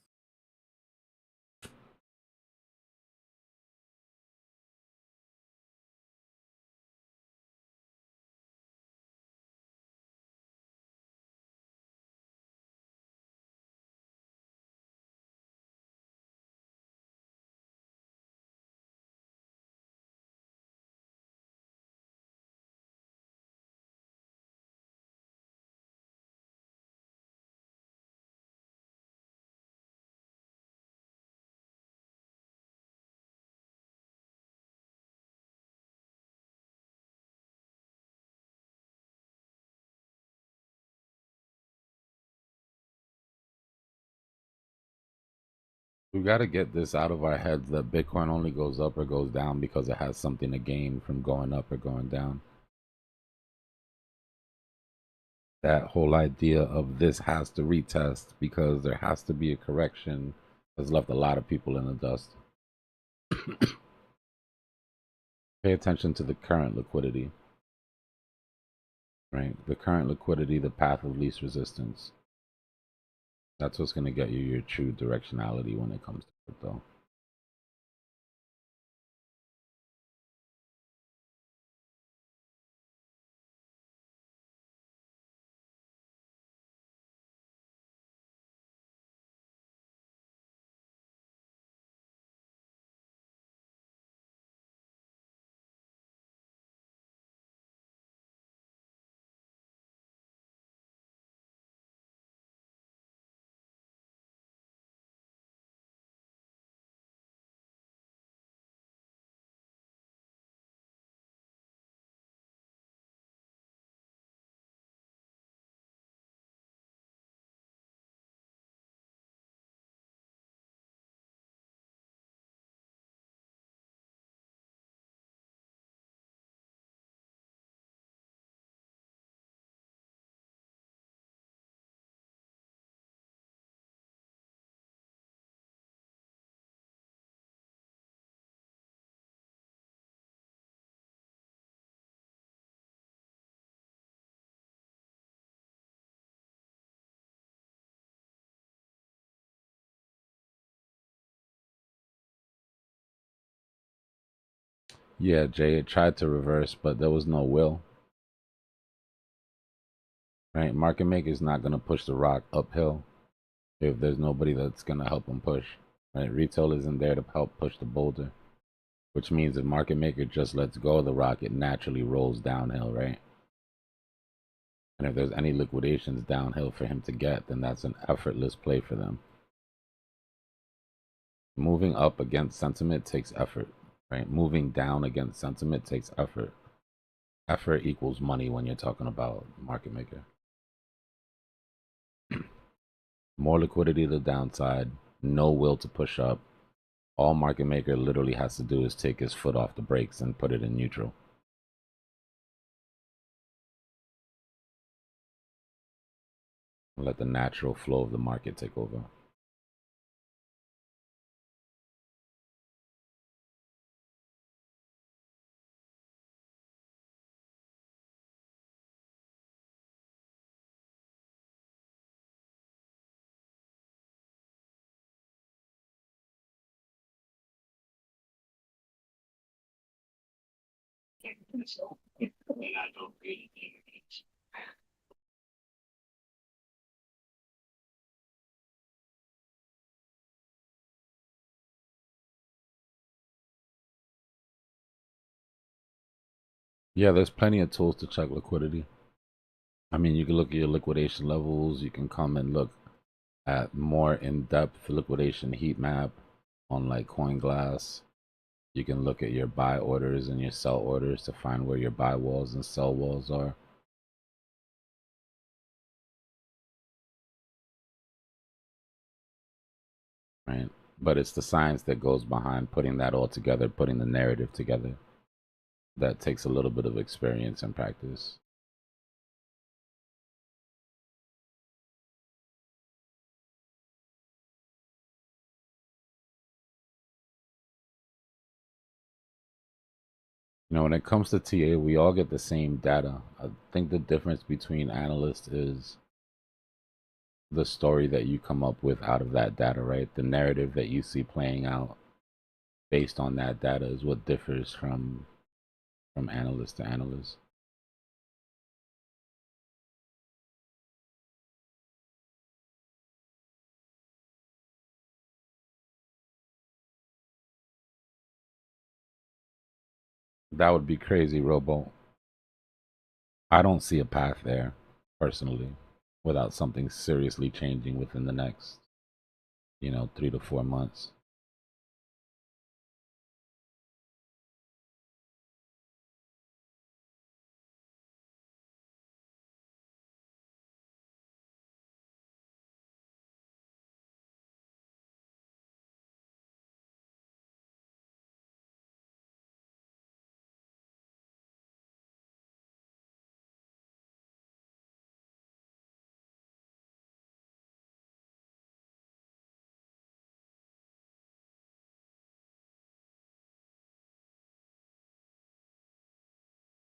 T: We got to get this out of our heads that Bitcoin only goes up or goes down because it has something to gain from going up or going down. That whole idea of this has to retest because there has to be a correction has left a lot of people in the dust. Pay attention to the current liquidity, right? The current liquidity, the path of least resistance. That's what's going to get you your true directionality when it comes to crypto. Yeah, Jay, it tried to reverse, but there was no will. Right? Market maker's not going to push the rock uphill if there's nobody that's going to help them push. Right? Retail isn't there to help push the boulder, which means if market maker just lets go of the rock, it naturally rolls downhill, right? And if there's any liquidations downhill for him to get, then that's an effortless play for them. Moving up against sentiment takes effort, right? Moving down against sentiment takes effort. Effort equals money when you're talking about market maker. More liquidity to the downside, no will to push up. All market maker literally has to do is take his foot off the brakes and put it in neutral. Let the natural flow of the market take over. Yeah, there's plenty of tools to check liquidity. I mean, you can look at your liquidation levels. You can come and look at more in-depth liquidation heat map on like CoinGlass. You can look at your buy orders and your sell orders to find where your buy walls and sell walls are. Right? But it's the science that goes behind putting that all together, putting the narrative together. That takes a little bit of experience and practice. You know, when it comes to TA, we all get the same data. I think the difference between analysts is the story that you come up with out of that data, right? The narrative that you see playing out based on that data is what differs from analyst to analyst. That would be crazy, Robo. I don't see a path there, personally, without something seriously changing within the next, 3 to 4 months.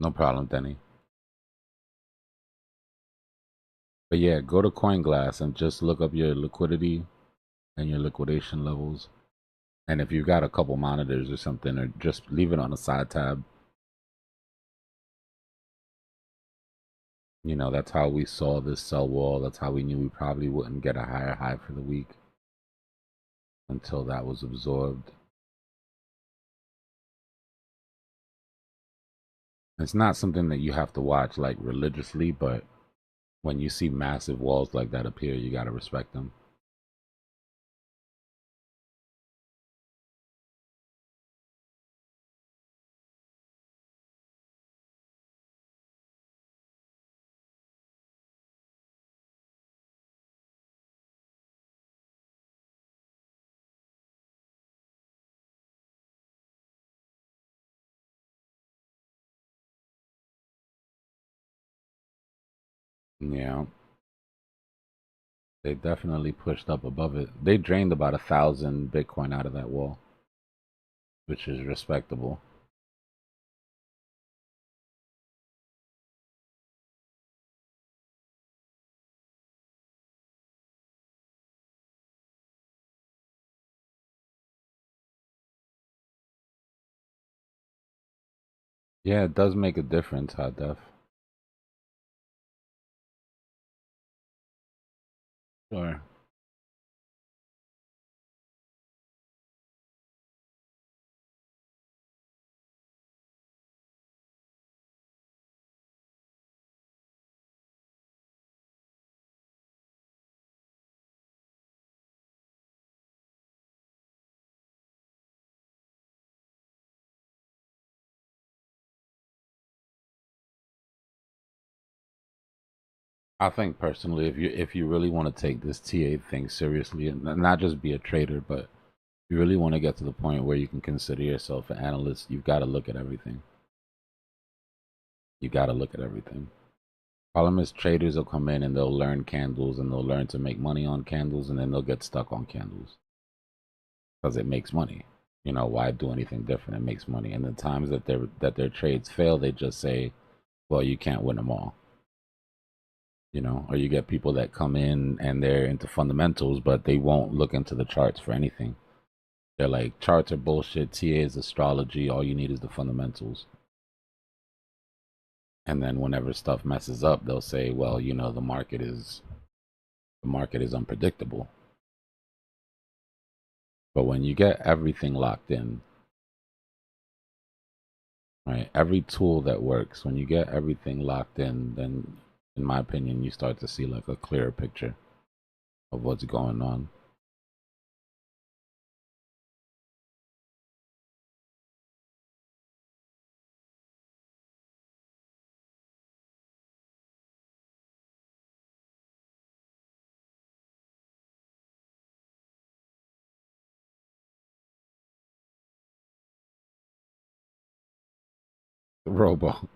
T: No problem, Denny. But yeah, go to CoinGlass and just look up your liquidity and your liquidation levels. And if you've got a couple monitors or something, or just leave it on a side tab. You know, that's how we saw this sell wall. That's how we knew we probably wouldn't get a higher high for the week until that was absorbed. It's not something that you have to watch like religiously, but when you see massive walls like that appear, you got to respect them. Yeah. They definitely pushed up above it. They drained about 1,000 Bitcoin out of that wall, which is respectable. Yeah, it does make a difference, Hot Def. Sure. I think personally, if you really want to take this TA thing seriously and not just be a trader, but you really want to get to the point where you can consider yourself an analyst, you've got to look at everything. You got to look at everything. Problem is, traders will come in and they'll learn candles and they'll learn to make money on candles, and then they'll get stuck on candles because it makes money. You know, why do anything different? It makes money. And the times that their trades fail, they just say, "Well, you can't win them all." You know, or you get people that come in and they're into fundamentals, but they won't look into the charts for anything. They're like, charts are bullshit. TA is astrology. All you need is the fundamentals. And then whenever stuff messes up, they'll say, well, you know, the market is unpredictable. But when you get everything locked in, right, every tool that works, when you get everything locked in, then in my opinion, you start to see like a clearer picture of what's going on. Robo.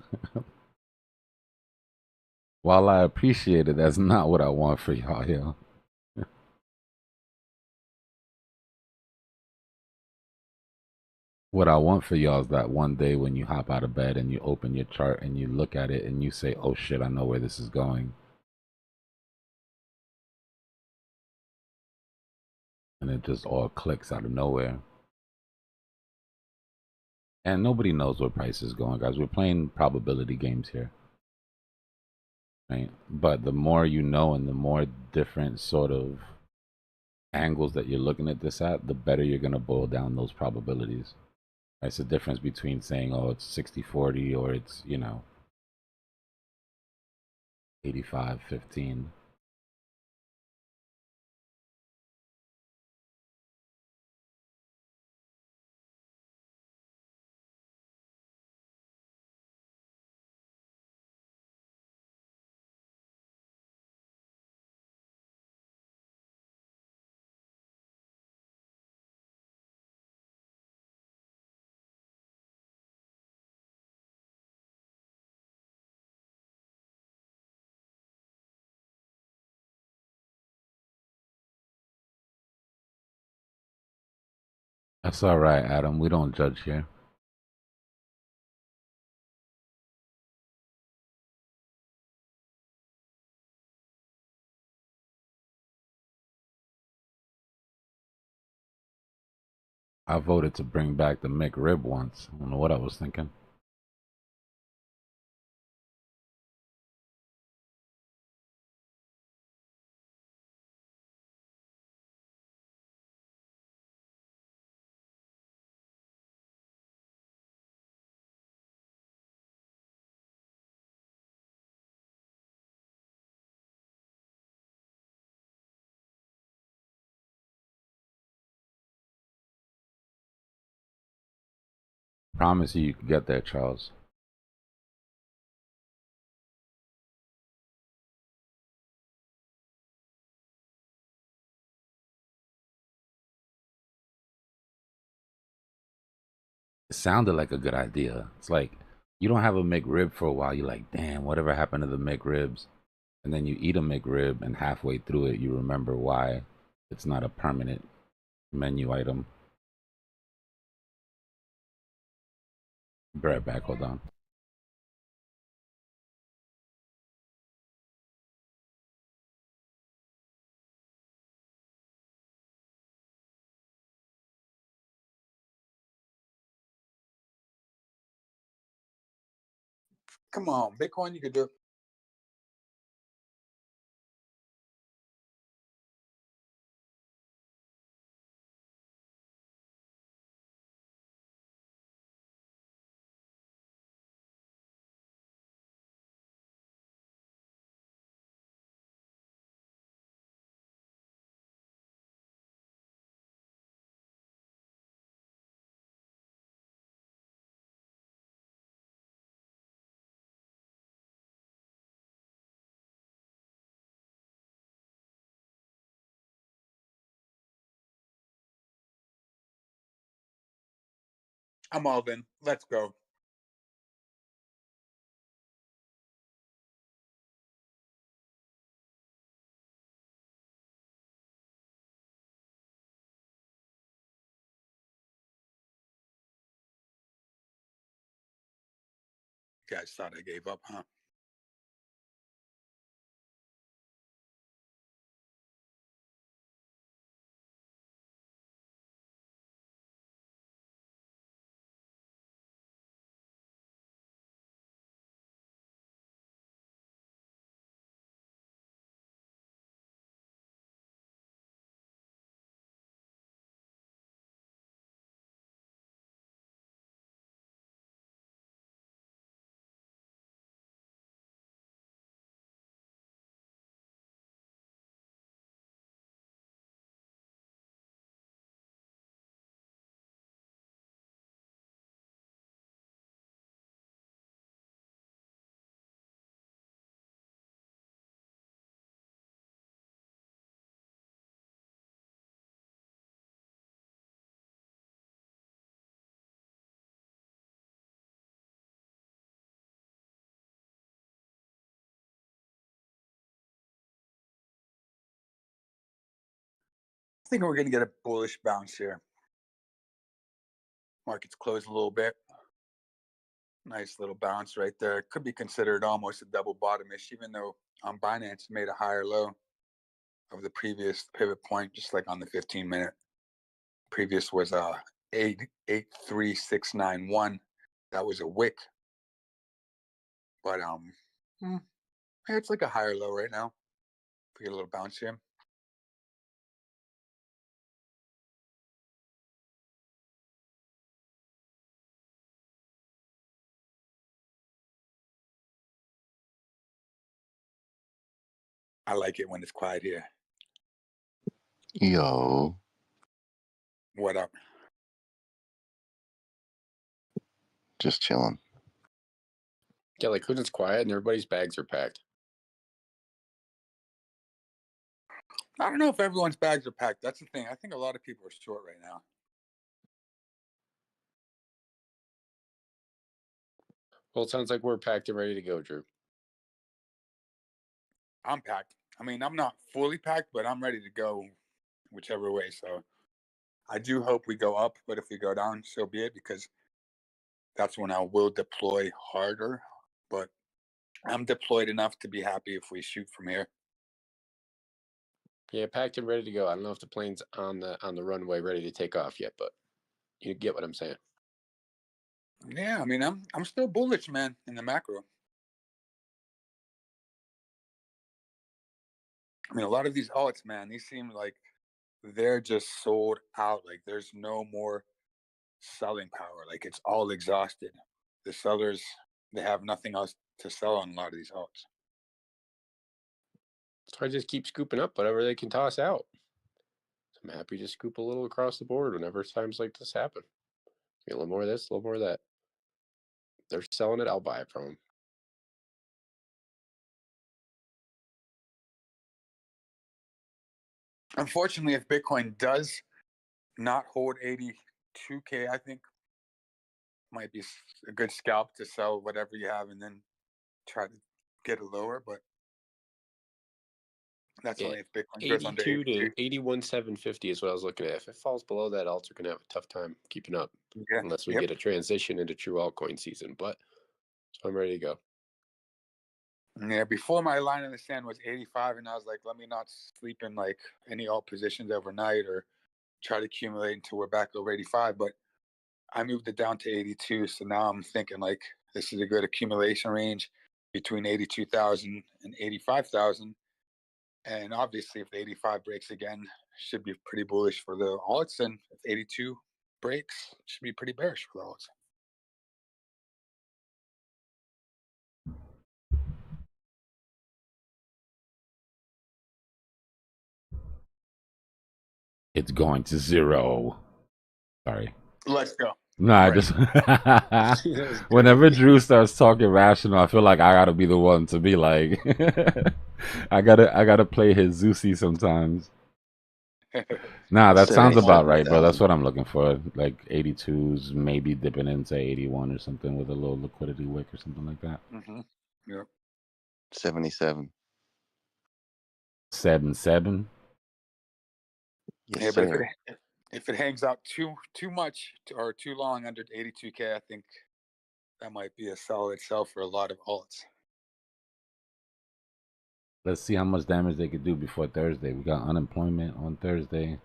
T: While I appreciate it, that's not what I want for y'all, yo. What I want for y'all is that one day when you hop out of bed and you open your chart and you look at it and you say, oh shit, I know where this is going. And it just all clicks out of nowhere. And nobody knows where price is going, guys. We're playing probability games here. Right? But the more you know and the more different sort of angles that you're looking at this at, the better you're going to boil down those probabilities. That's the difference between saying, oh, it's 60-40 or it's, you know, 85-15. That's all right, Adam. We don't judge here. I voted to bring back the McRib once. I don't know what I was thinking. Promise you can get there, Charles. It sounded like a good idea. It's like you don't have a McRib for a while. You're like, damn, whatever happened to the McRibs? And then you eat a McRib, and halfway through it, you remember why it's not a permanent menu item. Be right back. Hold on.
B: Come on, Bitcoin, you could do it. I'm all in. Let's go. You guys thought I gave up, huh? I think we're going to get a bullish bounce here. Market's closed a little bit. Nice little bounce right there. Could be considered almost a double bottomish, even though on Binance made a higher low of the previous pivot point, just like on the 15-minute. Previous was 83691. That was a wick. But it's like a higher low right now. We get a little bounce here. I like it when it's quiet here.
V: Yo,
B: What up?
V: just chilling.
N: Yeah, like when it's quiet and everybody's bags are packed.
B: I don't know if everyone's bags are packed. That's the thing. I think a lot of people are short right now.
N: Well, it sounds like we're packed and ready to go, Drew.
B: I'm packed. I mean, I'm not fully packed, but I'm ready to go whichever way. So I do hope we go up, but if we go down, so be it, because that's when I will deploy harder. But I'm deployed enough to be happy if we shoot from here.
N: Yeah, packed and ready to go. I don't know if the plane's on the runway ready to take off yet, but You get what I'm saying?
B: Yeah, I mean, I'm still bullish, man, in the macro. I mean, a lot of these alts, man, these seem like they're just sold out. Like there's no more selling power. Like it's all exhausted. The sellers, they have nothing else to sell on a lot of these alts.
N: So I just keep scooping up whatever they can toss out. I'm happy to scoop a little across the board whenever times like this happen. A little more of this, a little more of that. They're selling it, I'll buy it from them.
B: Unfortunately, if Bitcoin does not hold 82K, I think might be a good scalp to sell whatever you have and then try to get it lower. But that's only if Bitcoin goes under
N: 82
B: 82.
N: to 81,750 is what I was looking at. If it falls below that, alts are going to have a tough time keeping up unless we get a transition into true altcoin season. But so I'm ready to go.
B: Yeah, before my line in the sand was 85, and I was like, let me not sleep in like any alt positions overnight or try to accumulate until we're back over 85. But I moved it down to 82, so now I'm thinking like this is a good accumulation range between 82,000 and 85,000. And obviously, if the 85 breaks again, should be pretty bullish for the alts, and if 82 breaks, should be pretty bearish for the alts.
T: It's going to 0. Sorry.
B: Let's go.
T: No, I just whenever Drew starts talking rational, I feel like I gotta be the one to be like, I gotta play his Zeusy sometimes. Nah, that sounds about right, bro. That's what I'm looking for. Like 82s, maybe dipping into 81 or something with a little liquidity wick or something like that.
B: Yep.
V: 77.
T: 7-7.
B: Yeah, but if it hangs out too much or too long under 82K, I think that might be a solid sell for a lot of alts.
T: Let's see how much damage they could do before Thursday. We got unemployment on Thursday.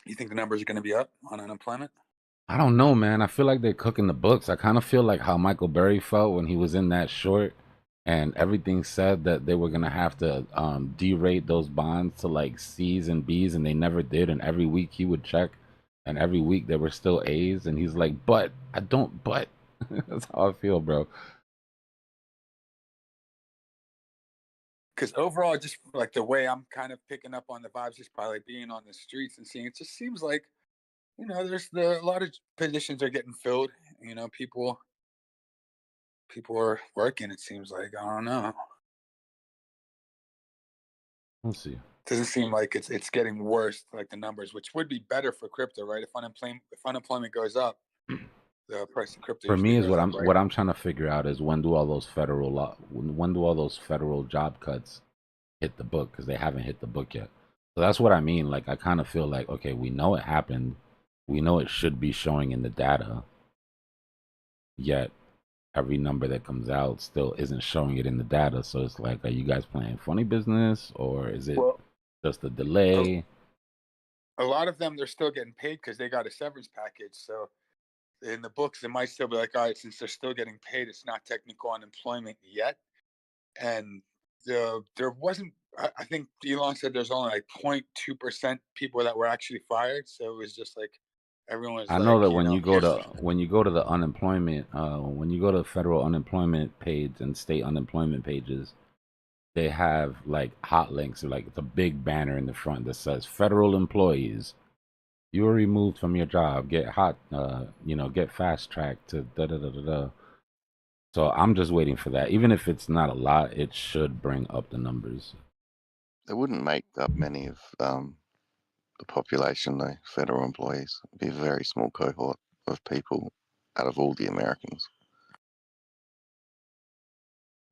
B: You think the numbers are going to be up on unemployment?
T: I don't know, man. I feel like they're cooking the books. I kind of feel like how Michael Burry felt when he was in that short and everything said that they were going to have to derate those bonds to like C's and B's, and they never did. And every week he would check, and every week they were still A's. And he's like, but I don't, but that's how I feel, bro.
B: Because overall, just like the way I'm kind of picking up on the vibes, just probably being on the streets and seeing, it just seems like, you know, there's a lot of positions are getting filled. You know, people are working. It seems like, I don't know.
T: We'll see.
B: Doesn't seem like it's getting worse, like the numbers, which would be better for crypto, right? If unemployment goes up, the price of crypto
T: For me is
B: goes
T: what
B: up, right?
T: what I'm trying to figure out is when do all those federal job cuts hit the book, because they haven't hit the book yet. So that's what I mean. Like I kind of feel like, okay, we know it happened, we know it should be showing in the data, yet every number that comes out still isn't showing it in the data. So it's like, are you guys playing funny business, or is it just a delay?
B: A lot of them, they're still getting paid because they got a severance package. So in the books, it might still be like, all right, since they're still getting paid, it's not technical unemployment yet. And there wasn't, I think Elon said there's only like 0.2% people that were actually fired. So it was just like everyone was
T: I know that
B: you
T: when
B: know,
T: you go to the unemployment, when you go to federal unemployment page and state unemployment pages, they have like hot links, or like it's a big banner in the front that says federal employees, you were removed from your job, get get fast tracked to da da da da da. So I'm just waiting for that. Even if it's not a lot, it should bring up the numbers.
V: They wouldn't make up many of the population, though, federal employees. It'd be a very small cohort of people out of all the Americans.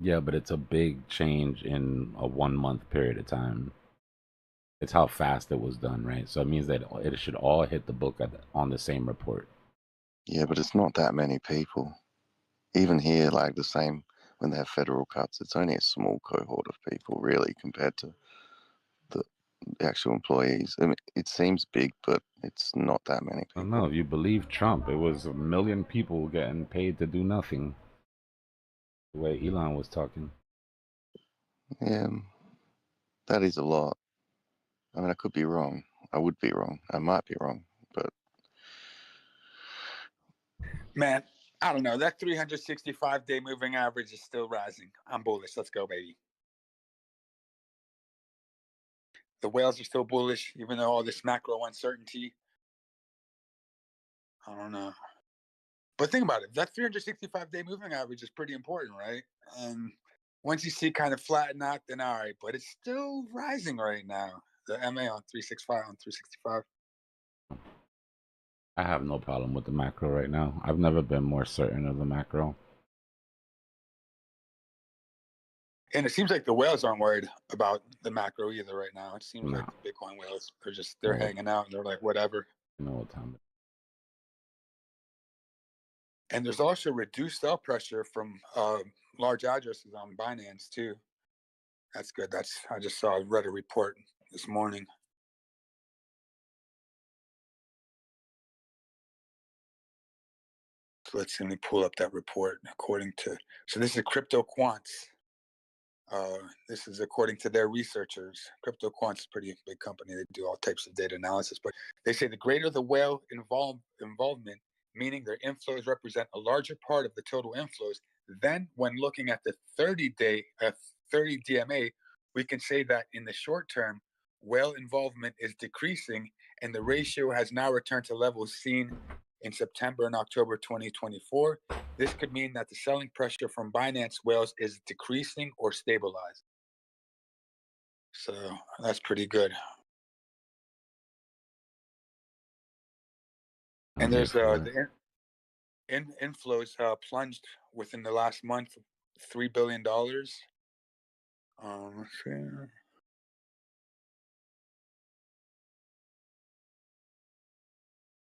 T: Yeah, but it's a big change in a 1 month period of time. It's how fast it was done, right? So it means that it should all hit the book on the same report.
V: Yeah, but it's not that many people. Even here, like the same, when they have federal cuts, it's only a small cohort of people, really, compared to the actual employees. I mean, it seems big, but it's not that many
T: I
V: people.
T: don't know. If you believe Trump, it was 1 million people getting paid to do nothing. The way Elon was talking.
V: Yeah, that is a lot. I mean, I could be wrong. I would be wrong. I might be wrong, but
B: Man, I don't know. That 365-day moving average is still rising. I'm bullish. Let's go, baby. The whales are still bullish, even though all this macro uncertainty. I don't know. But think about it. That 365-day moving average is pretty important, right? And once you see kind of flatten out, then all right. But it's still rising right now. The MA on 365, on 365.
T: I have no problem with the macro right now. I've never been more certain of the macro.
B: And it seems like the whales aren't worried about the macro either right now. It seems like the Bitcoin whales are just, they're hanging out and they're like, whatever.
T: You know what time
B: And there's also reduced sell pressure from large addresses on Binance too. That's good. I just read a report this morning. So let me pull up that report. So this is Crypto Quants. This is according to their researchers. Crypto Quants is a pretty big company. They do all types of data analysis, but they say the greater the whale involvement, meaning their inflows represent a larger part of the total inflows, then when looking at the 30 DMA, we can say that in the short term, whale involvement is decreasing, and the ratio has now returned to levels seen in September and October 2024. This could mean that the selling pressure from Binance whales is decreasing or stabilized. So that's pretty good. And there's the inflows plunged within the last month, $3 billion. Let's see.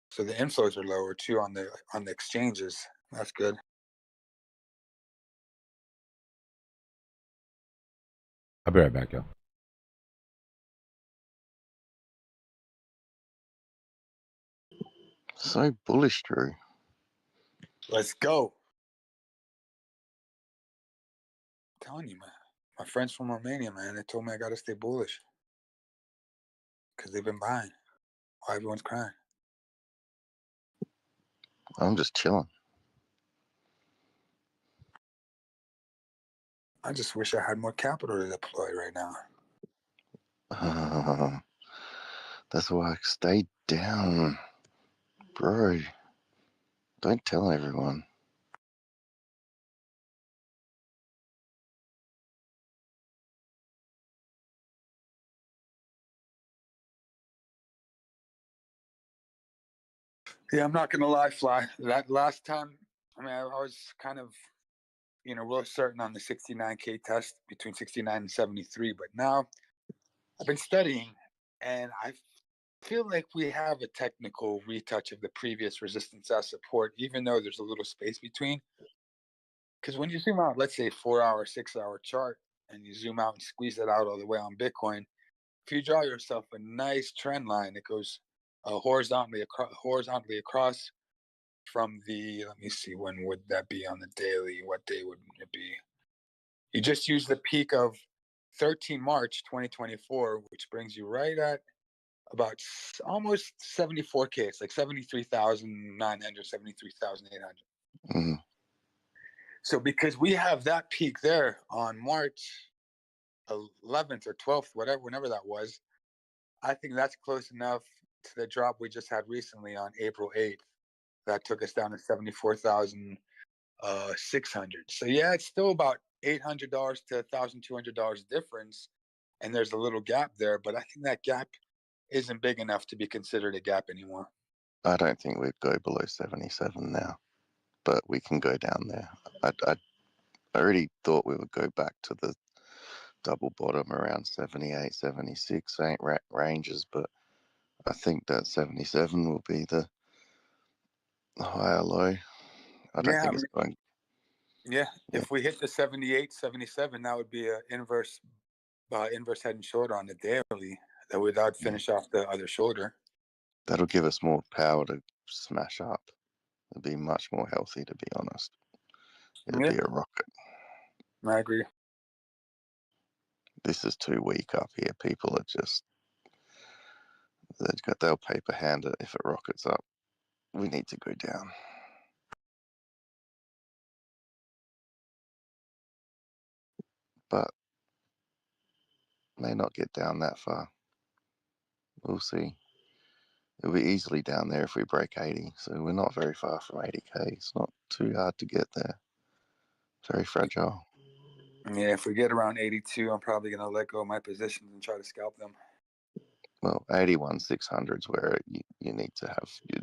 B: So the inflows are lower too on the exchanges. That's good.
T: I'll be right back, yo.
V: so bullish, Drew.
B: Let's go. I'm telling you, man. My friends from Romania, man, they told me I got to stay bullish because they've been buying while everyone's crying.
V: I'm just chilling.
B: I just wish I had more capital to deploy right now.
V: That's why I stayed down, bro. Don't tell everyone.
B: Yeah, I'm not gonna lie, Fly. That last time, I mean, I was kind of, real certain on the 69K test between 69 and 73. But now I've been studying, and I feel like we have a technical retouch of the previous resistance as support, even though there's a little space between. Because when you zoom out, let's say 4-hour, 6-hour chart, and you zoom out and squeeze it out all the way on Bitcoin, if you draw yourself a nice trend line, it goes horizontally across from the, let me see, when would that be on the daily? What day would it be? You just use the peak of 13 March 2024, which brings you right at about almost 74K. It's like 73,900, 73,800.
V: Mm-hmm.
B: So because we have that peak there on March 11th or 12th, whenever that was, I think that's close enough to the drop we just had recently on April 8th. That took us down to 74,600. So yeah, it's still about $800 to $1,200 difference, and there's a little gap there. But I think that gap isn't big enough to be considered a gap anymore.
V: I don't think we'd go below 77 now, but we can go down there. I already thought we would go back to the double bottom around 78, 76 ranges, but I think that 77 will be the higher low. I don't think it's going.
B: Yeah, if we hit the 78, 77, that would be an inverse head and shoulder on the daily. That would finish off the other shoulder.
V: That'll give us more power to smash up. It'll be much more healthy, to be honest. It'll be a rocket.
B: I agree.
V: This is too weak up here. People are just, they'll paper hand it if it rockets up. We need to go down. But may not get down that far. We'll see. It'll be easily down there if we break 80. So we're not very far from 80k. It's not too hard to get there. Very fragile.
B: Yeah, if we get around 82, I'm probably going to let go of my positions and try to scalp them.
V: Well, 81 600s where you need to have your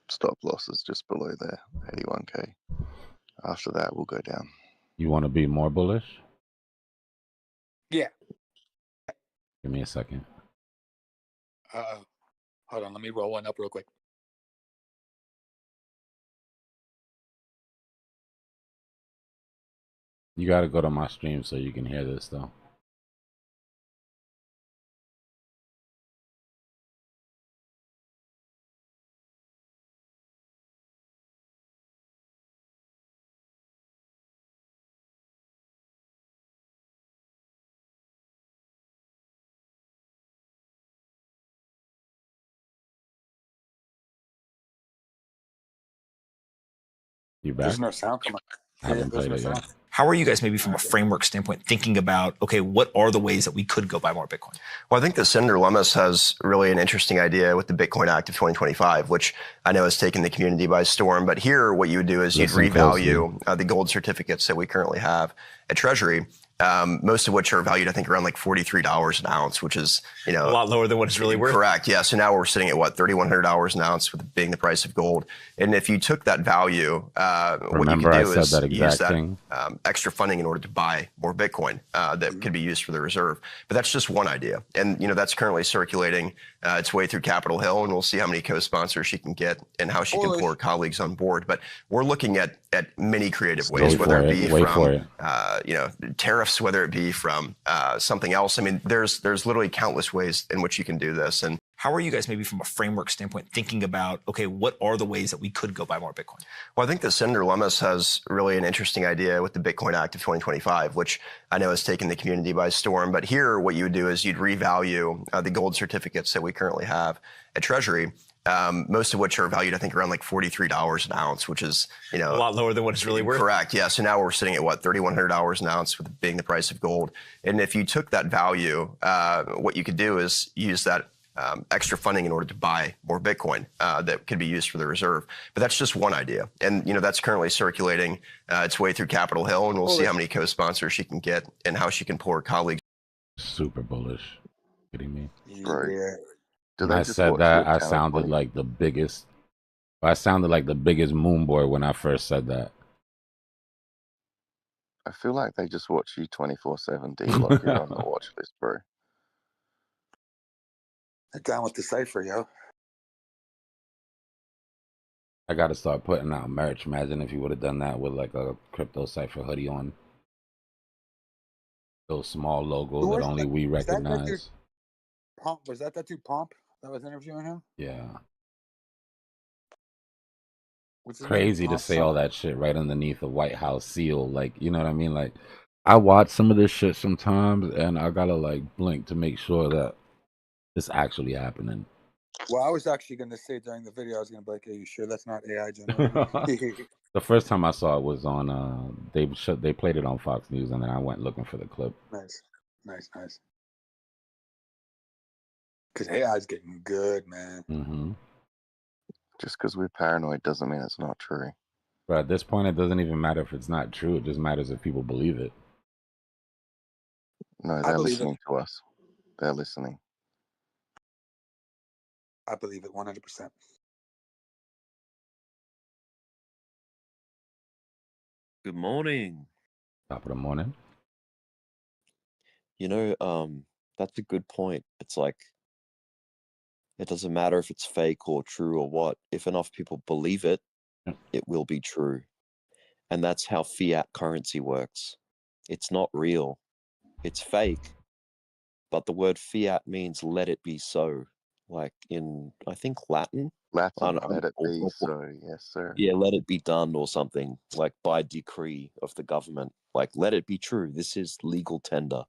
V: stop losses just below there, 81k. After that, we'll go down.
T: You want to be more bullish?
B: Yeah.
T: Give me a second.
B: Hold on, let me roll one up real quick.
T: You got to go to my stream so you can hear this, though. You back?
B: There's no sound coming.
T: I haven't played it yet.
E: How are you guys, maybe from a framework standpoint, thinking about, okay, what are the ways that we could go buy more Bitcoin?
I: Well, I think that Senator Lummis has really an interesting idea with the Bitcoin Act of 2025, which I know has taken the community by storm. But here, what you would do is you'd revalue the gold certificates that we currently have at Treasury. Most of which are valued, I think, around like $43 an ounce, which is, a
E: lot lower than what it's really worth.
I: Correct. Yeah. So now we're sitting at what, $3,100 an ounce, with being the price of gold. And if you took that value, what you could do is use that extra funding in order to buy more Bitcoin that could be used for the reserve. But that's just one idea, and that's currently circulating its way through Capitol Hill, and we'll see how many co-sponsors she can get and how she can pull her colleagues on board. But we're looking at many creative ways, whether it be from tariffs, whether it be from something else. I mean, there's literally countless ways in which you can do this. And
E: how are you guys, maybe from a framework standpoint, thinking about, okay, what are the ways that we could go buy more Bitcoin?
I: Well, I think that Senator Lummis has really an interesting idea with the Bitcoin Act of 2025, which I know has taken the community by storm. But here, what you would do is you'd revalue the gold certificates that we currently have at Treasury. Most of which are valued, I think, around like $43 an ounce, which is,
E: a lot lower than what it's really worth.
I: Correct. Yeah. So now we're sitting at what, $3,100 an ounce, with being the price of gold. And if you took that value, what you could do is use that extra funding in order to buy more Bitcoin that could be used for the reserve. But that's just one idea, and that's currently circulating its way through Capitol Hill, and we'll see how many co-sponsors she can get and how she can pull her colleagues.
T: Super bullish. Kidding me?
B: Yeah.
T: When I said that, I sounded like the biggest. I sounded like the biggest moon boy when I first said that.
V: I feel like they just watch you 24/7. Dbloc, you're on the watch list, bro.
B: Get down with the Cypher, yo.
T: I got to start putting out merch. Imagine if you would have done that with like a crypto Cypher hoodie on. Those small logos that only we recognize.
B: Was that dude Pomp that was interviewing him?
T: Yeah. Crazy to say all that shit right underneath a White House seal. Like, you know what I mean? Like, I watch some of this shit sometimes and I gotta like blink to make sure that it's actually happening.
B: Well, I was actually going to say during the video, I was going to be like, "Are you sure that's not AI generated?"
T: The first time I saw it was on they played it on Fox News, and then I went looking for the clip.
B: Nice. Because AI is getting good, man.
T: Mm-hmm.
V: Just because we're paranoid doesn't mean it's not true.
T: But at this point, it doesn't even matter if it's not true. It just matters if people believe it.
V: No, they're listening to us. They're listening.
B: I believe it 100%.
W: Good morning.
T: Top of the morning.
W: That's a good point. It's like, it doesn't matter if it's fake or true or what. If enough people believe it, it will be true. And that's how fiat currency works. It's not real. It's fake. but the word fiat means let it be so. Like in, I think, Latin.
V: Latin, let it be so. Yes, sir.
W: Yeah, let it be done or something, like by decree of the government. Like, let it be true. This is legal tender.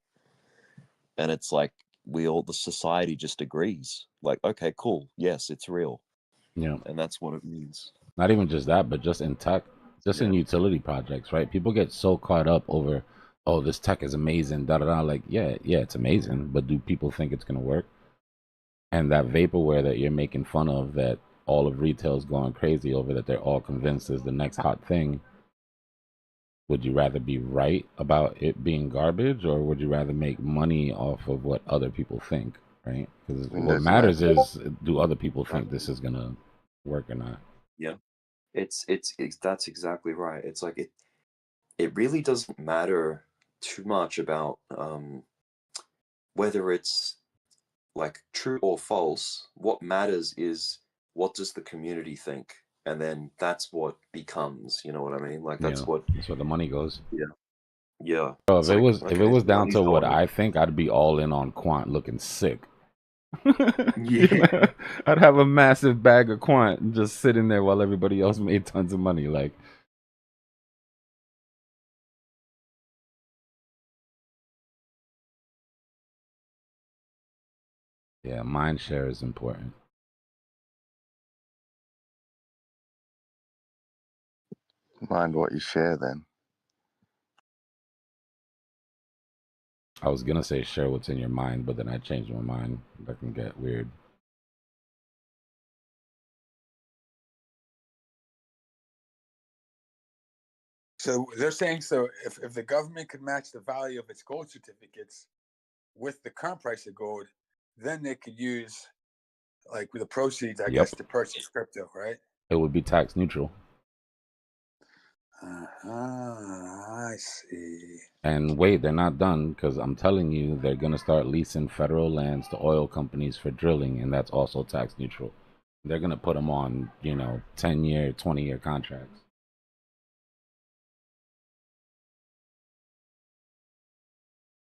W: And it's like, the society just agrees. Like, okay, cool. Yes, it's real.
T: Yeah.
W: And that's what it means.
T: Not even just that, but just in tech, just in utility projects, right? People get so caught up over, oh, this tech is amazing, da da da. Like, yeah, it's amazing, but do people think it's gonna work? And that vaporware that you're making fun of, that all of retail is going crazy over, that they're all convinced is the next hot thing. Would you rather be right about it being garbage, or would you rather make money off of what other people think, right? Because what matters is, do other people think this is gonna work or not?
W: Yeah, it's that's exactly right. It's like it really doesn't matter too much about whether it's like true or false. What matters is, what does the community think, and then that's what becomes. You know what I mean? Like that's what
T: the money goes.
W: Yeah.
T: Bro,
W: It's
T: if it
W: like,
T: was
W: okay,
T: down
W: money's
T: to what
W: going.
T: I think, I'd be all in on Quant looking sick.
W: Yeah.
T: I'd have a massive bag of Quant just sitting there while everybody else made tons of money. Like, yeah, mind share is important.
V: Mind what you share, then.
T: I was gonna say share what's in your mind, but then I changed my mind. That can get weird.
B: So they're saying, so if the government could match the value of its gold certificates with the current price of gold, then they could use like the proceeds, I guess, to purchase crypto, right?
T: It would be tax neutral.
B: I see.
T: And wait, they're not done, because I'm telling you, they're gonna start leasing federal lands to oil companies for drilling, and that's also tax neutral. They're gonna put them on, 10-year, 20-year contracts.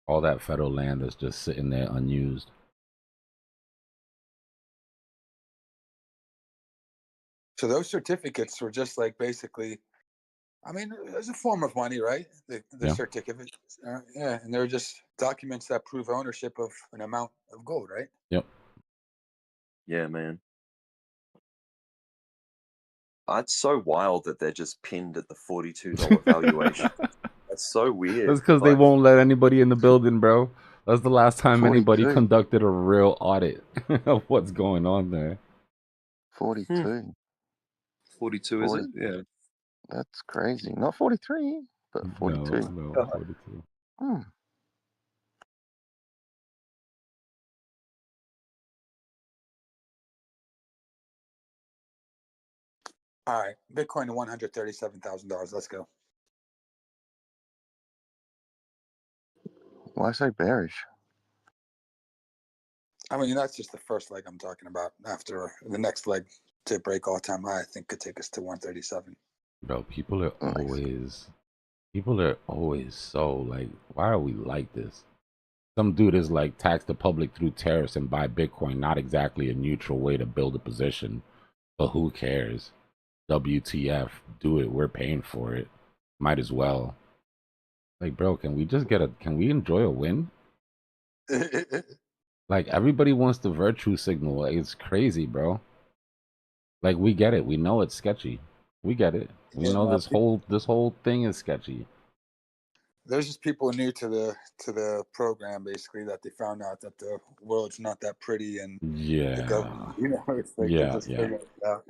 T: All that federal land is just sitting there unused.
B: So those certificates were just like basically, I mean, it's a form of money, right? The certificates, yeah, and they're just documents that prove ownership of an amount of gold, right?
T: Yep.
W: Yeah, man. It's so wild that they're just pinned at the $42 valuation. That's so weird.
T: That's because they won't let anybody in the building, bro. That's the last time anybody conducted a real audit of what's going on there.
V: 42.
W: 42, is it? Yeah.
V: That's crazy. Not 43, but 42.
T: No, 42.
B: All right, Bitcoin to $137,000. Let's go.
V: Why so bearish?
B: I mean, that's just the first leg I'm talking about. After the next leg to break all-time high, I think could take us to 137.
T: Bro, people are always so like, why are we like this? Some dude is like, tax the public through tariffs and buy Bitcoin. Not exactly a neutral way to build a position, but who cares? WTF, do it. We're paying for it. Might as well. Like, bro, can we enjoy a win? Like, everybody wants the virtue signal. Like, it's crazy, bro. Like, we get it. We know it's sketchy. We get it. We know this whole thing is sketchy.
B: There's just people new to the program, basically, that they found out that the world's not that pretty, and the government, it's like they just figured it out.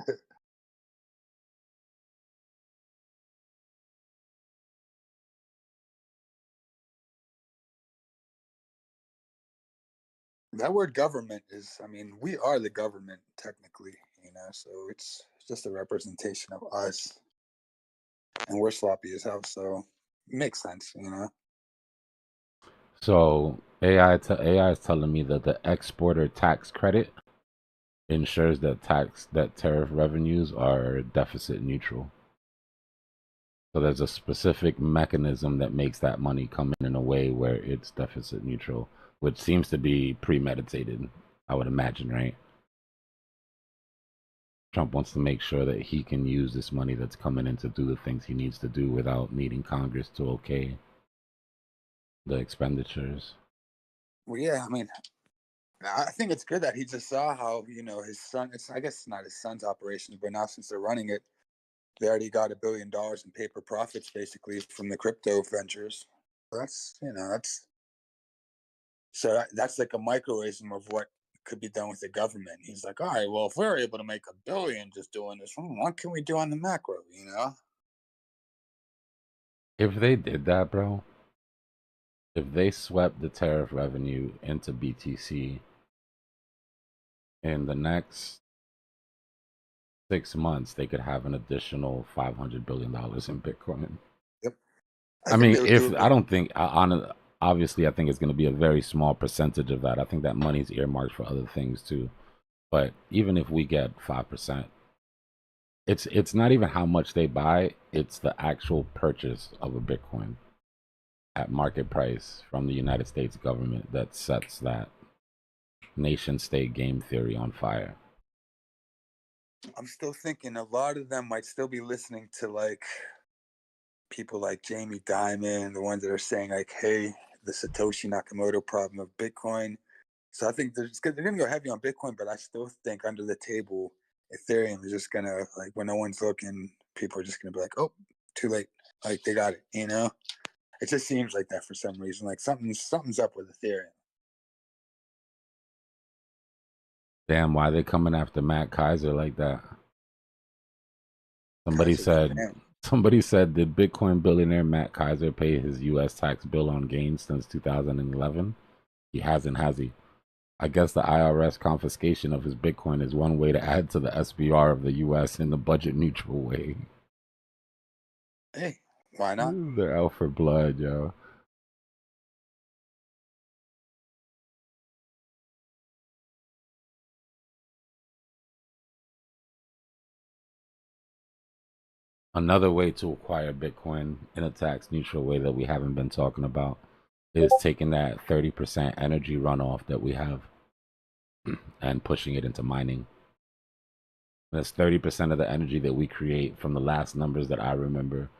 B: That word government is, I mean, we are the government technically, so it's just a representation of us, and we're sloppy as hell, so it makes sense,
T: So AI is telling me that the exporter tax credit ensures that tariff revenues are deficit neutral. So there's a specific mechanism that makes that money come in a way where it's deficit neutral, which seems to be premeditated, I would imagine, right? Trump wants to make sure that he can use this money that's coming in to do the things he needs to do without needing Congress to okay the expenditures.
B: Well, yeah, I mean, I think it's good that he just saw how, his son, I guess it's not his son's operations, but now since they're running it, they already got $1 billion in paper profits basically from the crypto ventures. That's, that's like a microism of what could be done with the government. He's like, all right, well, if we're able to make $1 billion just doing this, what can we do on the macro,
T: If they did that, bro, if they swept the tariff revenue into BTC in the next 6 months, they could have an additional $500 billion in Bitcoin.
B: Yep.
T: I mean, obviously, I think it's going to be a very small percentage of that. I think that money's earmarked for other things too. But even if we get 5%, it's not even how much they buy; it's the actual purchase of a Bitcoin at market price from the United States government that sets that nation-state game theory on fire.
B: I'm still thinking a lot of them might still be listening to like people like Jamie Dimon, the ones that are saying like, hey, the Satoshi Nakamoto problem of Bitcoin. So I think they're going to go heavy on Bitcoin, but I still think under the table, Ethereum is just going to, like, when no one's looking, people are just going to be like, oh, too late. Like, they got it, It just seems like that for some reason. Like something's up with Ethereum.
T: Damn, why are they coming after Matt Kaiser like that? Somebody said, did Bitcoin billionaire Matt Kaiser pay his U.S. tax bill on gains since 2011? He hasn't, has he? I guess the IRS confiscation of his Bitcoin is one way to add to the SBR of the U.S. in the budget neutral way.
B: Hey, why not?
T: They're out for blood, yo. Another way to acquire Bitcoin in a tax neutral way that we haven't been talking about is taking that 30% energy runoff that we have and pushing it into mining. That's 30% of the energy that we create from the last numbers that I remember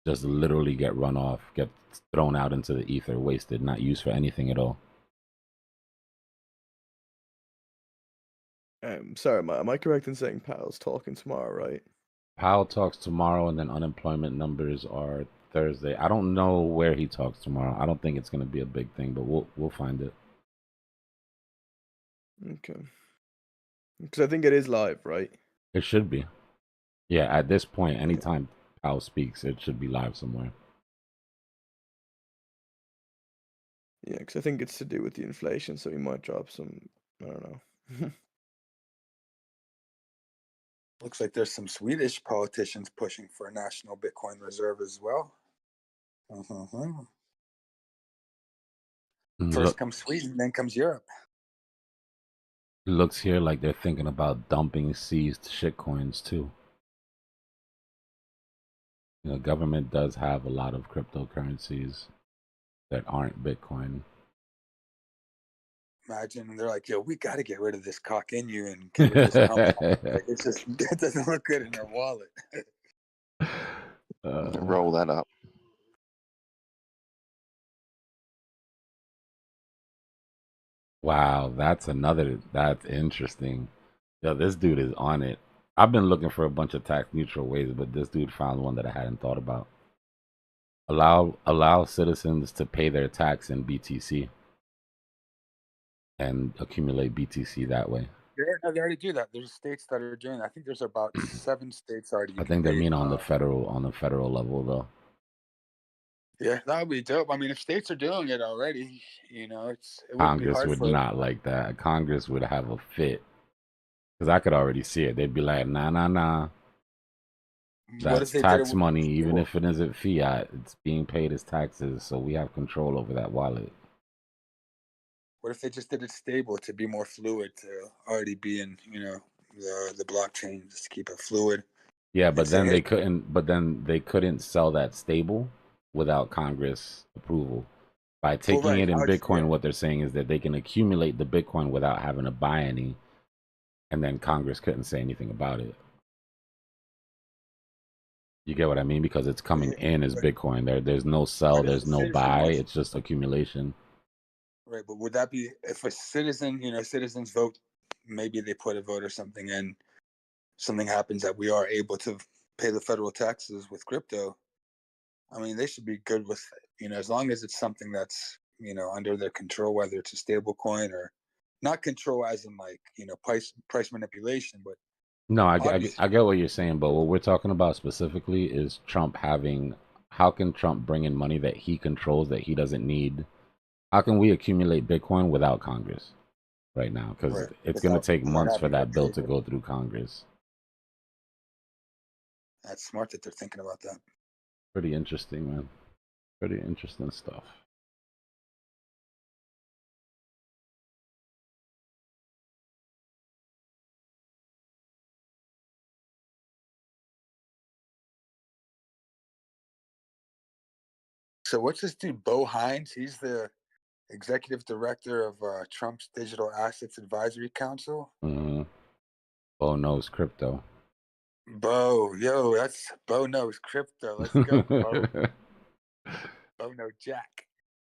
T: just literally get run off, get thrown out into the ether, wasted, not used for anything at all.
F: Sorry, am I correct in saying Powell's talking tomorrow, right?
T: Powell talks tomorrow, and then unemployment numbers are Thursday. I don't know where he talks tomorrow. I don't think it's going to be a big thing, but we'll find it.
F: Okay. Because I think it is live, right?
T: It should be. Yeah, at this point, anytime Powell speaks, it should be live somewhere.
F: Yeah, because I think it's to do with the inflation, so he might drop some, I don't know.
B: Looks like there's some Swedish politicians pushing for a national Bitcoin reserve as well. First comes Sweden, then comes Europe.
T: Looks here like they're thinking about dumping seized shitcoins too. You know, government does have a lot of cryptocurrencies that aren't Bitcoin.
B: Imagine they're like, yo, we got to get rid of this cock in you and get rid of this helmet. Like, it's just, it doesn't look good in their wallet.
V: Roll that up.
T: Wow, that's interesting. Yo, this dude is on it. I've been looking for a bunch of tax neutral ways, but this dude found one that I hadn't thought about. Allow citizens to pay their tax in BTC and accumulate BTC that way.
B: Yeah, they already do that. There's states that are doing that. I think there's about 7 states already.
T: I think they mean on the federal level though.
B: Yeah, that would be dope. I mean, if states are doing it already, it wouldn't
T: Congress
B: be hard
T: would
B: for
T: not like that. Congress would have a fit. Because I could already see it. They'd be like, nah. That's tax money, even if it isn't fiat. It's being paid as taxes, so we have control over that wallet.
B: What if they just did it stable to be more fluid, to already be in, the blockchain, just to keep it fluid?
T: Yeah, but
B: and say,
T: then
B: hey,
T: they couldn't sell that stable without Congress approval. By
B: well,
T: taking
B: right,
T: it in
B: yeah,
T: Bitcoin, what they're saying is that they can accumulate the Bitcoin without having to buy any, and then Congress couldn't say anything about it. You get what I mean? Because it's coming in as Bitcoin. There's no sell,
B: but if
T: there's
B: a
T: no
B: citizen
T: buy.
B: wants,
T: It's just accumulation.
B: right, but would that be if a citizen, citizens vote, maybe they put a vote or something in, something happens that we are able to pay the federal taxes with crypto. I mean, they should be good with it, as long as it's something that's, under their control, whether it's a stable coin or not control as in like, price manipulation, but
T: No, I
B: obviously,
T: get what you're saying, but what we're talking about specifically is Trump having. How can Trump bring in money that he controls that he doesn't need? How can we accumulate Bitcoin without Congress right now? Because
B: right,
T: it's going to
B: without
T: take months for
B: having
T: that bill to
B: approval.
T: go through Congress.
B: That's smart that they're thinking about that.
T: Pretty interesting, man. Pretty interesting stuff.
B: So what's this dude, Bo Hines? He's the executive director of Trump's Digital Assets Advisory Council.
T: Mm-hmm. Bo knows crypto.
B: Bo, yo, that's Bo knows crypto. Let's go, Bo. Bo knows Jack.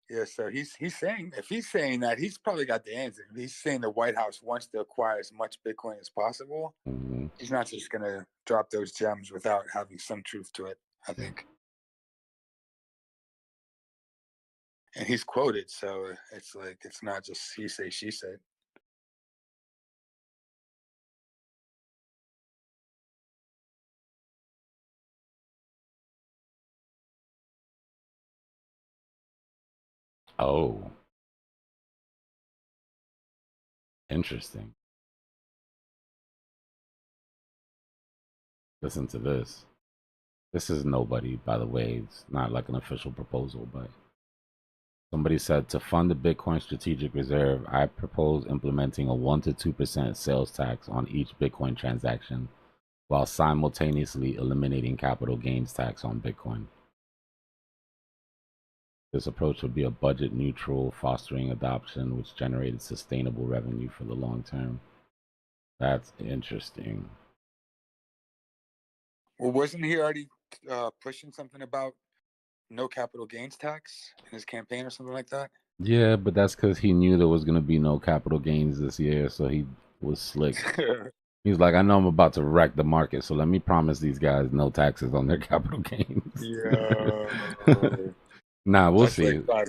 B: Yeah, so he's saying, if he's saying that, he's probably got the answer. If he's saying the White House wants to acquire as much Bitcoin as possible,
T: Mm-hmm.
B: he's not just gonna drop those gems without having some truth to it, I think. And he's quoted, so it's like it's not just he say, she said.
T: Oh. Interesting. Listen to this. This is nobody, by the way. It's not like an official proposal, but somebody said to fund the Bitcoin strategic reserve, I propose implementing a 1 to 2% sales tax on each Bitcoin transaction while simultaneously eliminating capital gains tax on Bitcoin. This approach would be a budget neutral, fostering adoption, which generated sustainable revenue for the long term. That's interesting.
B: Well, wasn't he already pushing something about no capital gains tax in his campaign or something like that?
T: Yeah, but that's because he knew there was going to be no capital gains this year, so he was slick. He's like, I know I'm about to wreck the market, so let me promise these guys no taxes on their capital gains.
B: Yeah.
T: Nah, we'll
B: That's
T: see.
B: like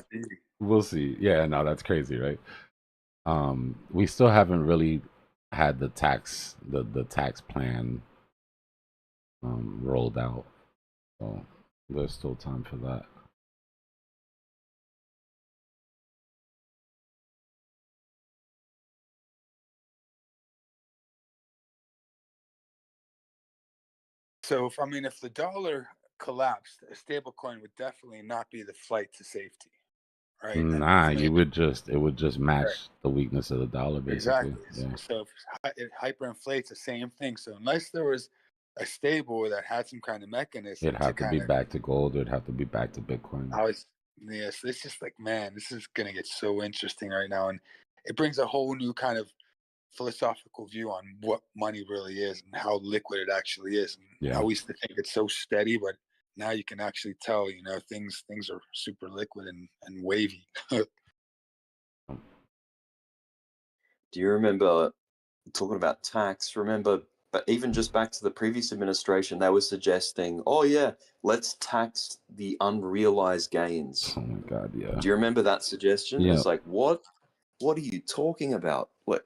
T: We'll see. Yeah, no, that's crazy, right? We still haven't really had the tax plan rolled out, so there's still time for that.
B: So if the dollar collapsed, a stable coin would definitely not be the flight to safety, right?
T: Nah,
B: It
T: would just match
B: right.
T: the weakness of the dollar, basically.
B: Exactly.
T: Yeah.
B: So if it hyperinflates, the same thing. So unless there was a stable that had some kind of mechanism
T: It'd have to be back to gold. It'd have to be back to Bitcoin.
B: Yes, it's just like, man, this is gonna get so interesting right now, and it brings a whole new kind of philosophical view on what money really is and how liquid it actually is. And I used to think it's so steady, but now you can actually tell, things are super liquid and wavy.
W: Do you remember talking about tax? Remember, but even just back to the previous administration, they were suggesting, oh yeah, let's tax the unrealized gains.
T: Oh my God, yeah.
W: Do you remember that suggestion?
T: Yeah.
W: It's like, what are you talking about? What?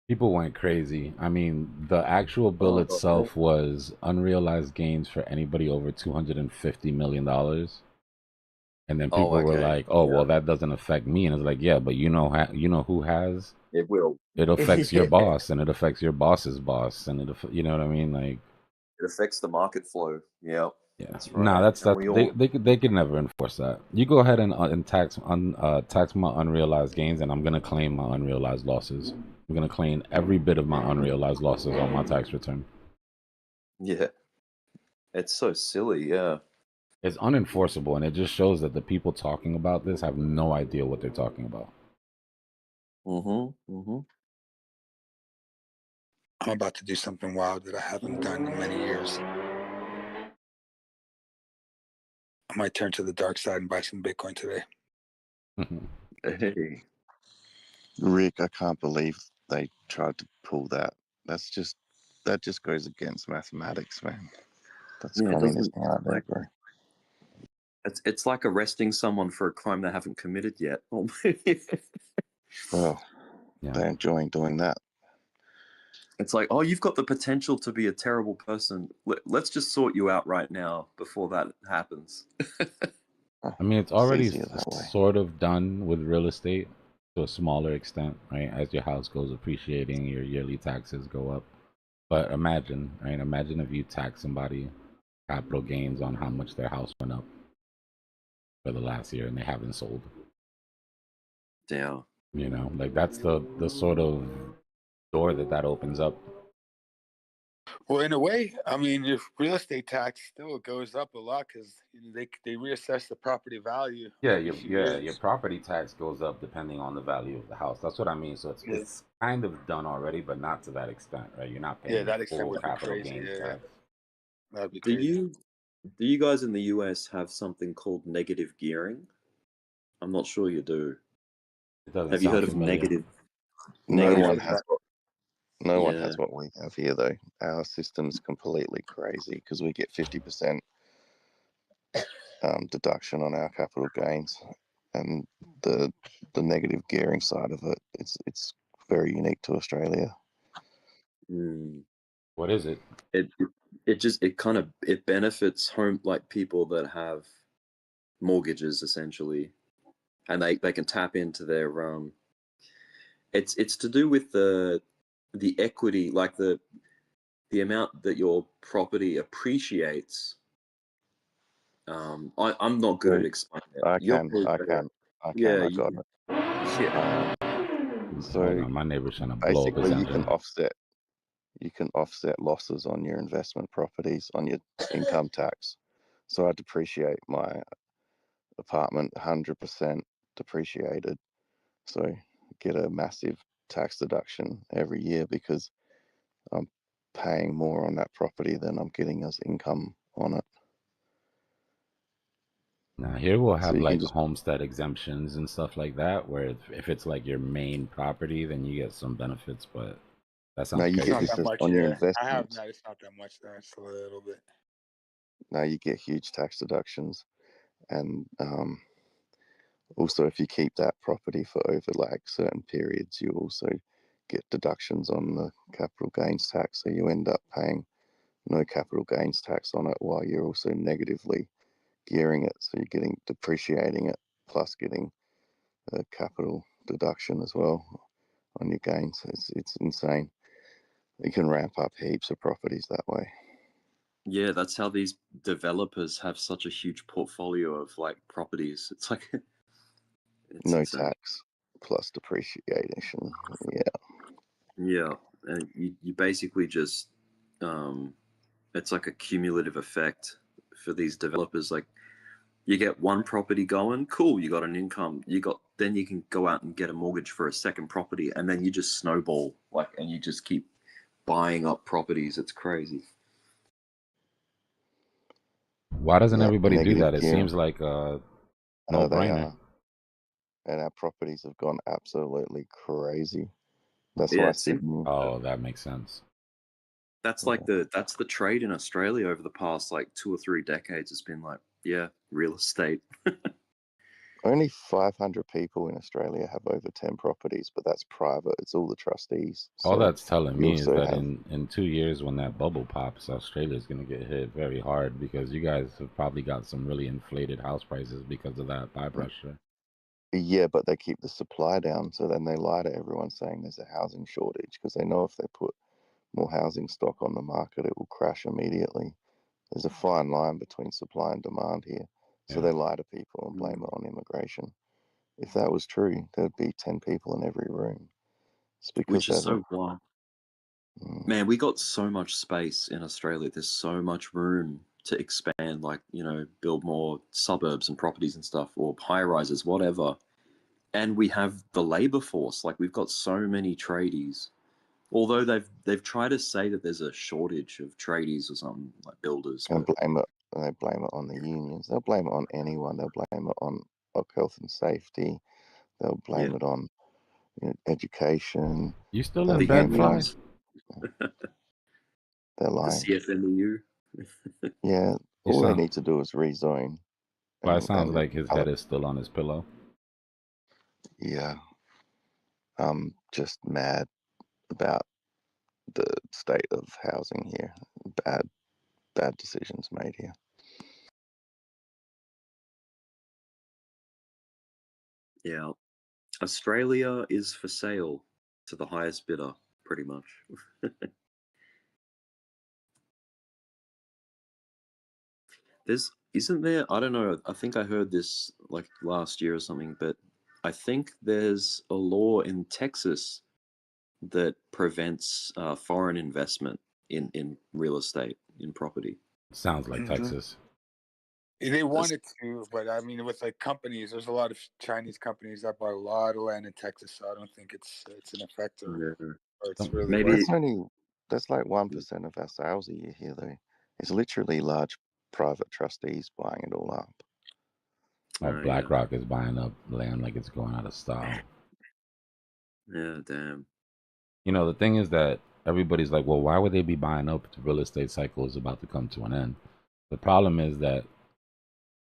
T: People went crazy. I mean, the actual bill itself was unrealized gains for anybody over $250 million. And then people were like, "Oh, well, that doesn't affect me." And it's like, "Yeah, but you know who has?
W: It will.
T: It affects your boss, and it affects your boss's boss, and you know what I mean? Like,
W: it affects the market flow. Yeah.
T: Yeah.
W: That's right.
T: No, that's
W: And we all...
T: they could never enforce that. You go ahead and tax my unrealized gains, and I'm gonna claim my unrealized losses. I'm gonna claim every bit of my unrealized losses on my tax return.
W: Yeah. It's so silly, yeah.
T: It's unenforceable, and it just shows that the people talking about this have no idea what they're talking about.
B: I'm about to do something wild that I haven't done in many years. I might turn to the dark side and buy some Bitcoin today.
W: Hey.
V: Rick, I can't believe they tried to pull that. That just goes against mathematics, man. That's
W: Yeah, it
V: communism
W: doesn't
V: right there,
W: like
V: bro.
W: it's like arresting someone for a crime they haven't committed yet.
V: Well, they're enjoying doing that.
W: It's like, oh, you've got the potential to be a terrible person. Let's just sort you out right now before that happens.
T: I mean, it's already
V: easier that way.
T: sort of done with real estate to a smaller extent, right? As your house goes appreciating, your yearly taxes go up. But imagine, right? Imagine if you tax somebody capital gains on how much their house went up for the last year and they haven't sold.
W: Yeah.
T: You know, like that's the sort of door that opens up.
B: Well, in a way, I mean, if real estate tax still goes up a lot because they reassess the property value.
T: Yeah,
B: every few years.
T: your property tax goes up depending on the value of the house. That's what I mean. So it's kind of done already, but not to that extent, right? You're not paying
B: that extent
T: full
B: would be
T: capital
B: crazy.
T: gains
B: Yeah,
T: tax.
B: that'd be
W: Do
B: crazy.
W: you guys in the US have something called negative gearing? I'm not sure you do.
T: It doesn't
W: Have you
T: sound
W: heard of
T: familiar.
W: negative?
V: No
W: negative
V: one has
W: Yeah.
V: what we have here, though. Our system's completely crazy because we get 50% deduction on our capital gains, and the negative gearing side of it, it's very unique to Australia.
T: What is it?
W: It benefits people that have mortgages essentially, and they can tap into their it's to do with the equity, like the amount that your property appreciates. I'm not good at explaining it.
V: I
W: You're
V: can,
W: probably
V: I
W: better
V: can,
W: at-
V: I
W: Yeah,
V: can, I got it.
W: yeah.
V: So
T: Hold on, my neighbor's trying to blow up his
V: basically,
T: engine.
V: you can offset losses on your investment properties on your income tax. So I depreciate my apartment 100% depreciated. So get a massive tax deduction every year because I'm paying more on that property than I'm getting as income on it.
T: Now here we'll
V: So
T: have
V: you can
T: like
V: just
T: homestead exemptions and stuff like that, where if it's like your main property, then you get some benefits. But that
V: now
T: sounds
V: you
B: It's
V: get
B: not
T: crazy.
B: that
V: this
B: much.
V: on your
B: I have
V: investments.
B: that. It's not that much. That's a little bit.
V: Now you get huge tax deductions, and also if you keep that property for over like certain periods, you also get deductions on the capital gains tax. So you end up paying no capital gains tax on it while you're also negatively gearing it. So you're getting depreciating it plus getting a capital deduction as well on your gains. It's insane. You can ramp up heaps of properties that way.
W: Yeah, that's how these developers have such a huge portfolio of like properties. It's like it's
V: No
W: insane.
V: tax plus depreciation. Yeah.
W: Yeah, and you basically just it's like a cumulative effect for these developers. Like you get one property going, cool, you got an income. Then you can go out and get a mortgage for a second property, and then you just snowball and you just keep buying up properties. It's crazy.
T: Why doesn't
V: Yeah,
T: everybody do
V: negative
T: that? It
V: gearing.
T: seems like a
V: They
T: no-brainer.
V: are. And our properties have gone absolutely crazy. That's
W: Yeah,
V: why
W: it's
V: Sydney.
T: Oh, that makes sense.
W: That's that's the trade in Australia over the past like 2 or 3 decades. It's been like, yeah, real estate.
V: Only 500 people in Australia have over 10 properties, but that's private. It's all the trustees.
T: All
V: So
T: that's telling
V: you
T: me is
V: also
T: that
V: have.
T: in 2 years, when that bubble pops, Australia's going to get hit very hard because you guys have probably got some really inflated house prices because of that buy pressure.
V: Yeah, but they keep the supply down. So then they lie to everyone saying there's a housing shortage because they know if they put more housing stock on the market, it will crash immediately. There's a fine line between supply and demand here. So they lie to people and blame it on immigration. If that was true, there'd be 10 people in every room. It's because
W: Which is
V: there's a
W: so wild. Man, we got so much space in Australia. There's so much room to expand, like, build more suburbs and properties and stuff, or high rises, whatever. And we have the labor force. Like, we've got so many tradies. Although they've tried to say that there's a shortage of tradies or something, like builders.
V: And they blame it on the unions. They'll blame it on anyone. They'll blame it on health and safety. They'll blame it on education.
T: You still
V: They'll
T: in
V: blame
T: bed,
V: it on.
T: Fly?
V: They're
W: The
V: lying.
W: CFMEU.
V: Yeah, all they need to do is rejoin.
T: Fly sounds like his head is still on his pillow.
V: Yeah, I'm just mad about the state of housing here. Bad decisions made here.
W: Yeah. Australia is for sale to the highest bidder, pretty much. Isn't there, I don't know, I think I heard this like last year or something, but I think there's a law in Texas that prevents foreign investment in real estate, in property.
T: Sounds like Texas.
B: They wanted to, but I mean, with like companies, there's a lot of Chinese companies that buy a lot of land in Texas, so I don't think it's an effect or it's really
W: Maybe
V: That's like 1% of our sales a year here, though. It's literally large private trustees buying it all up.
T: BlackRock is buying up land like it's going out of style.
W: Yeah, damn.
T: The thing is that everybody's like, well, why would they be buying up if the real estate cycle is about to come to an end? The problem is that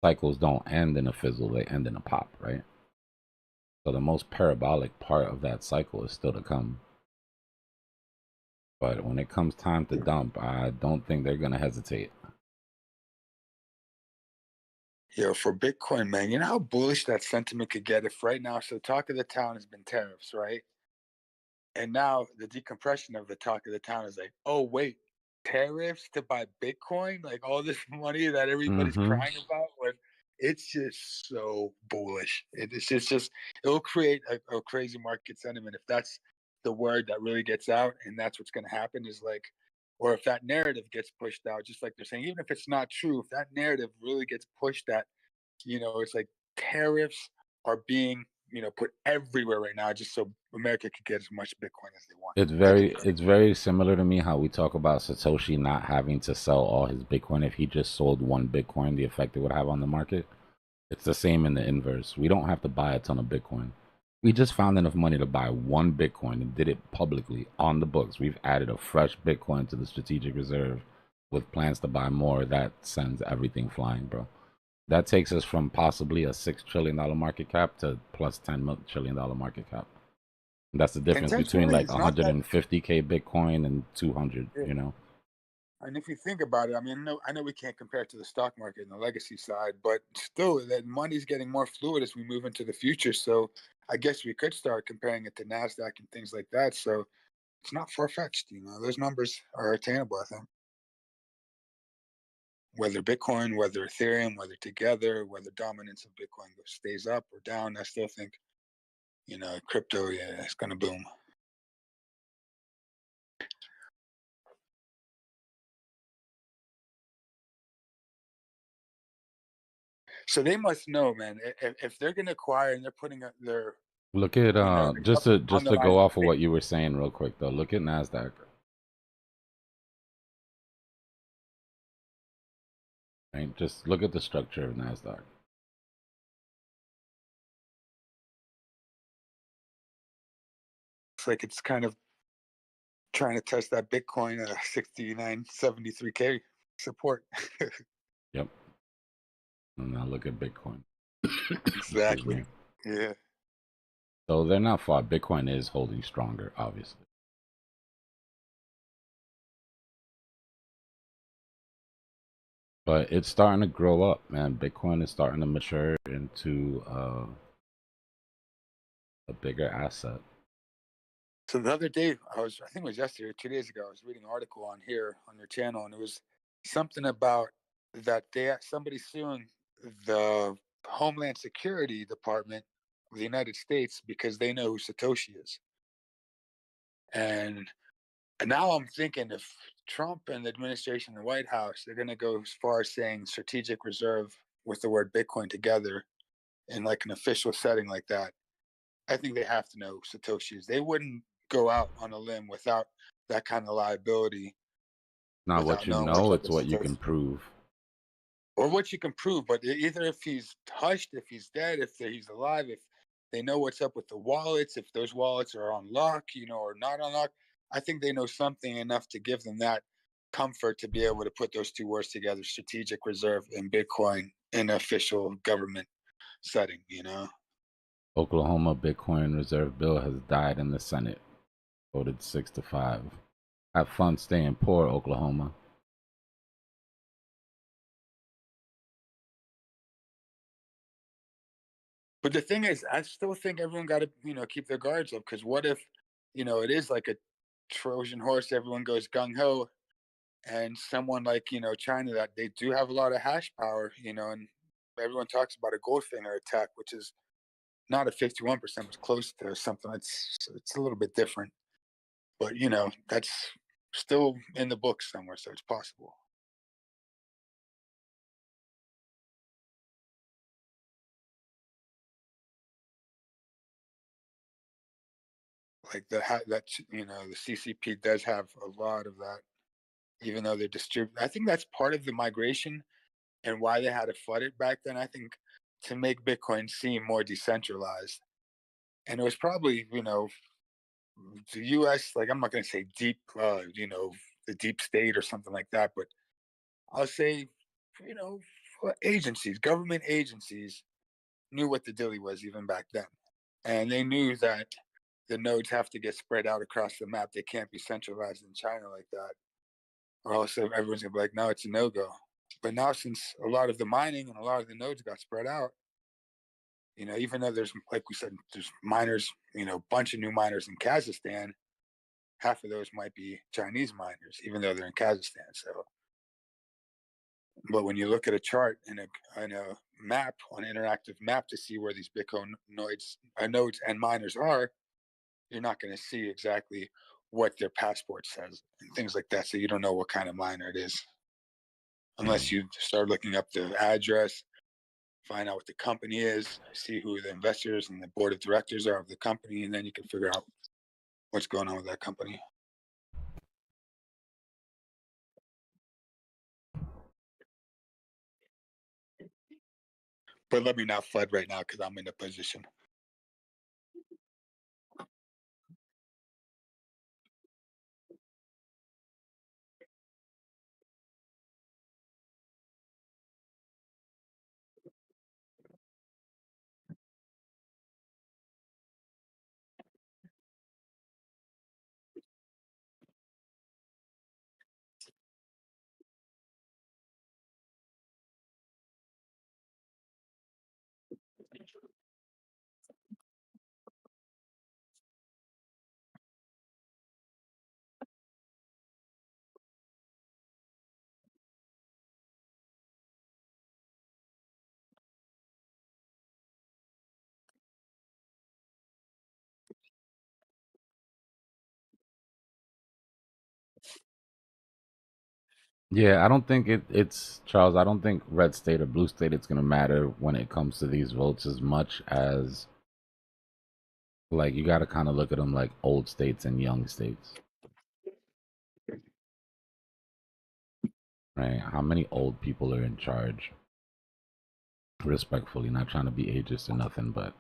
T: cycles don't end in a fizzle, they end in a pop, right? So the most parabolic part of that cycle is still to come. But when it comes time to dump, I don't think they're going to hesitate.
B: Yo, for Bitcoin, man, you know how bullish that sentiment could get if right now, so talk of the town has been tariffs, right? And now the decompression of the talk of the town is like, oh, wait, tariffs to buy Bitcoin? Like all this money that everybody's crying about? When it's just so bullish. It's just it'll create a crazy market sentiment if that's the word that really gets out. And that's what's going to happen is like, or if that narrative gets pushed out, just like they're saying, even if it's not true, if that narrative really gets pushed that, it's like tariffs are being put everywhere right now just so America could get as much Bitcoin as they want.
T: It's very similar to me how we talk about Satoshi not having to sell all his Bitcoin. If he just sold one Bitcoin, the effect it would have on the market. It's the same in the inverse. We don't have to buy a ton of Bitcoin. We just found enough money to buy one Bitcoin and did it publicly on the books. We've added a fresh Bitcoin to the strategic reserve with plans to buy more. That sends everything flying, bro. That takes us from possibly a $6 trillion market cap to plus $10 trillion market cap. And that's the difference between like 150K Bitcoin and 200,
B: And if you think about it, I mean, I know we can't compare it to the stock market and the legacy side, but still that money's getting more fluid as we move into the future. So I guess we could start comparing it to NASDAQ and things like that. So it's not far-fetched, those numbers are attainable, I think. Whether Bitcoin, whether Ethereum, whether together, whether dominance of Bitcoin stays up or down, I still think, crypto, it's going to boom. So they must know, man, if they're going to acquire and they're putting up their...
T: Look at, just to go off of what you were saying real quick, though, look at NASDAQ. Right? Just look at the structure of NASDAQ.
B: It's like it's kind of trying to test that Bitcoin 6973K support.
T: Yep. And now look at Bitcoin.
B: Exactly. Yeah.
T: So they're not far. Bitcoin is holding stronger, obviously. But it's starting to grow up, man. Bitcoin is starting to mature into a bigger asset.
B: So the other day, I think it was yesterday or 2 days ago, I was reading an article on here on your channel, and it was something about that somebody suing the Homeland Security Department of the United States because they know who Satoshi is. And And now I'm thinking if Trump and the administration in the White House, they're going to go as far as saying strategic reserve with the word Bitcoin together in like an official setting like that, I think they have to know Satoshis. They wouldn't go out on a limb without that kind of liability.
T: Not what you know, it's what you can prove.
B: Or what you can prove, but either if he's hushed, if he's dead, if he's alive, if they know what's up with the wallets, if those wallets are on lock, or not on lock, I think they know something enough to give them that comfort to be able to put those two words together, strategic reserve and Bitcoin in an official government setting,
T: Oklahoma Bitcoin reserve bill has died in the Senate. Voted 6-5. Have fun staying poor, Oklahoma.
B: But the thing is, I still think everyone got to, keep their guards up, because what if, it is like a Trojan horse, everyone goes gung-ho, and someone like, China, that they do have a lot of hash power, and everyone talks about a Goldfinger attack, which is not a 51%, but close to something. It's a little bit different. But, that's still in the books somewhere, so it's possible. Like the CCP does have a lot of that, even though they're distributed. I think that's part of the migration and why they had to flood it back then. I think to make Bitcoin seem more decentralized. And it was probably, the US, like, I'm not going to say deep, the deep state or something like that, but I'll say, agencies, government agencies knew what the dilly was even back then. And they knew that the nodes have to get spread out across the map. They can't be centralized in China like that, or else everyone's going to be like, no, it's a no-go. But now, since a lot of the mining and a lot of the nodes got spread out, even though there's, like we said, there's miners, a bunch of new miners in Kazakhstan, half of those might be Chinese miners, even though they're in Kazakhstan. So, but when you look at a chart and a map, an interactive map to see where these Bitcoin nodes and miners are, you're not going to see exactly what their passport says and things like that. So you don't know what kind of miner it is, unless you start looking up the address, find out what the company is, see who the investors and the board of directors are of the company, and then you can figure out what's going on with that company. But let me not flood right now because I'm in a position.
T: Yeah, I don't think it's Charles. I don't think red state or blue state it's gonna matter when it comes to these votes as much as, like, you got to kind of look at them like old states and young states, right? How many old people are in charge? Respectfully, not trying to be ageist or nothing, but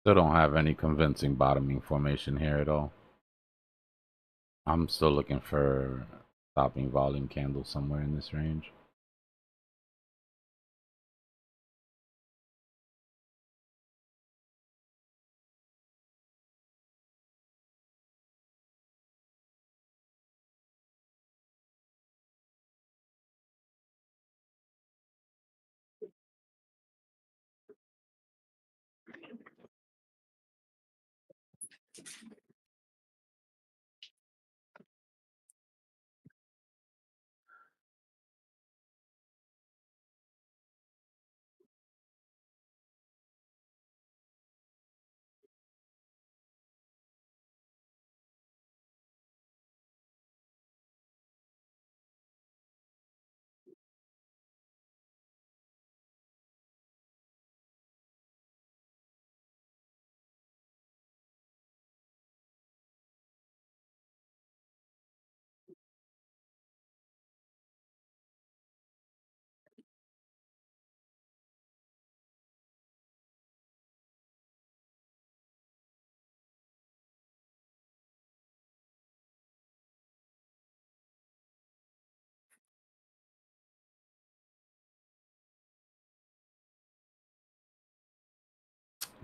T: Still don't have any convincing bottoming formation here at all. I'm still looking for stopping volume candle somewhere in this range.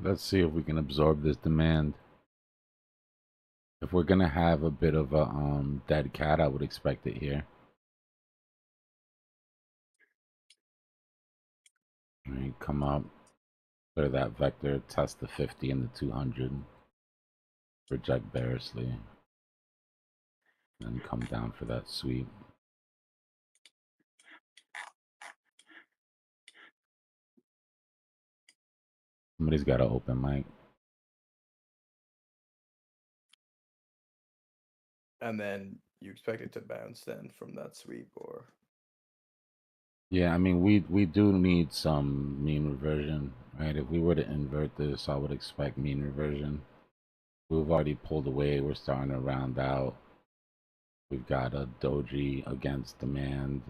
T: Let's see if we can absorb this demand. If we're gonna have a bit of a dead cat, I would expect it here. All right, come up, clear that vector, test the 50 and the 200, reject bearishly, then come down for that sweep. Somebody's got an open mic.
F: And then you expect it to bounce then from that sweep, or?
T: Yeah, I mean, we do need some mean reversion, right? If we were to invert this, I would expect mean reversion. We've already pulled away. We're starting to round out. We've got a doji against demand.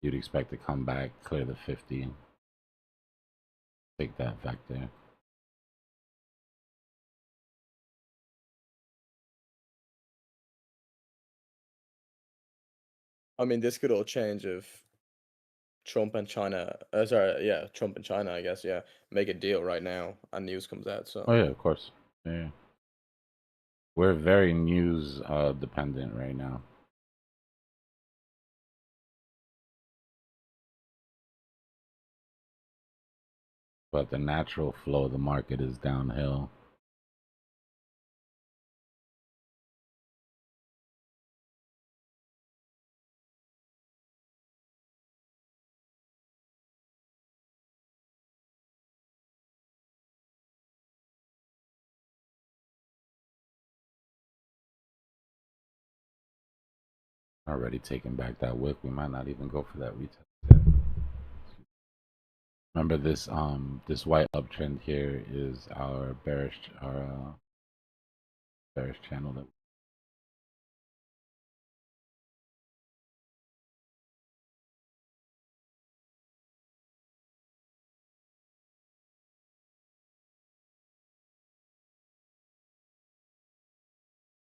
T: You'd expect to come back, clear the 50, take that vector.
F: I mean, this could all change if Trump and China, Trump and China, I guess, make a deal right now and news comes out. So.
T: Oh yeah, of course. Yeah. We're very news dependent right now. But the natural flow of the market is downhill. Already taking back that wick. We might not even go for that retest yet. Remember this this white uptrend here is our bearish channel that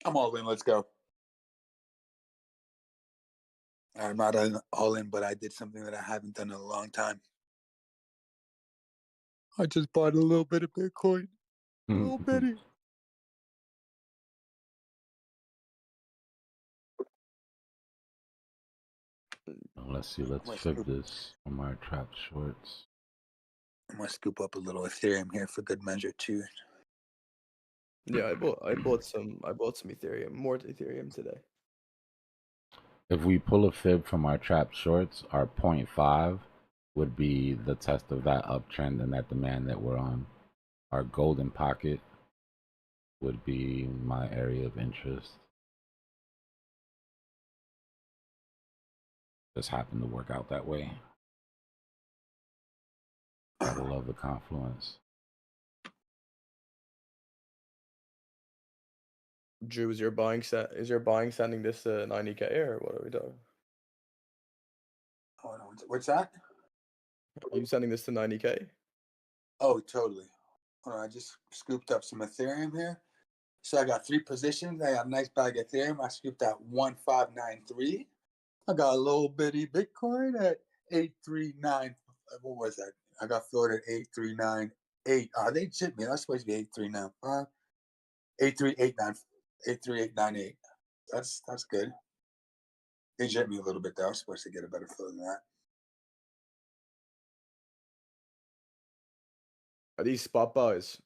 B: I'm all in. Let's go. I'm not all in, but I did something that I haven't done in a long time. I just bought a little bit of Bitcoin. A little bitty.
T: let's see, let's fib this from our trap shorts.
B: I'm gonna scoop up a little Ethereum here for good measure too.
F: Yeah, I bought some Ethereum, more Ethereum today.
T: If we pull a fib from our trap shorts, our 0.5 would be the test of that uptrend and that demand that we're on. Our golden pocket would be my area of interest. Just happened to work out that way. Gotta love the confluence.
F: Drew, is your buying sending this to 90K or what are we doing?
B: Hold on, what's that?
F: Are you sending this to 90K?
B: Oh, totally. Hold on, I just scooped up some Ethereum here. So I got 3 positions. I got a nice bag of Ethereum. I scooped out 1593. I got a little bitty Bitcoin at 839. What was that? I got filled at 8398. They chipped me. That's supposed to be 8395. 83898. 83898. That's good. They jipped me a little bit though. I was supposed to get a better fill than that.
F: Are these spot buys?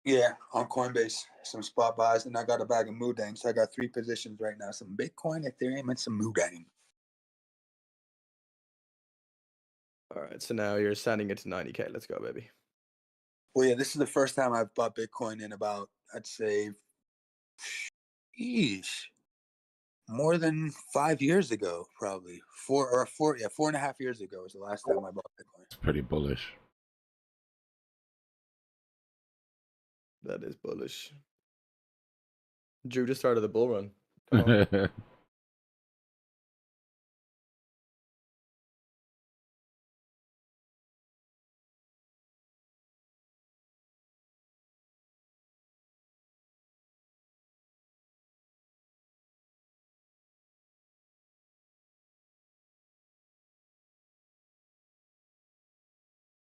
B: Yeah, on Coinbase, some spot buys, and I got a bag of Moodang. So I got 3 positions right now: some Bitcoin, Ethereum, and some Moodang.
F: All right, so now you're sending it to 90K. Let's go, baby.
B: Well, yeah, this is the first time I've bought Bitcoin in about, I'd say, more than 5 years ago, probably 4.5 years ago was the last time I bought Bitcoin.
T: It's pretty bullish.
F: That is bullish. Drew just started the bull run. Come on.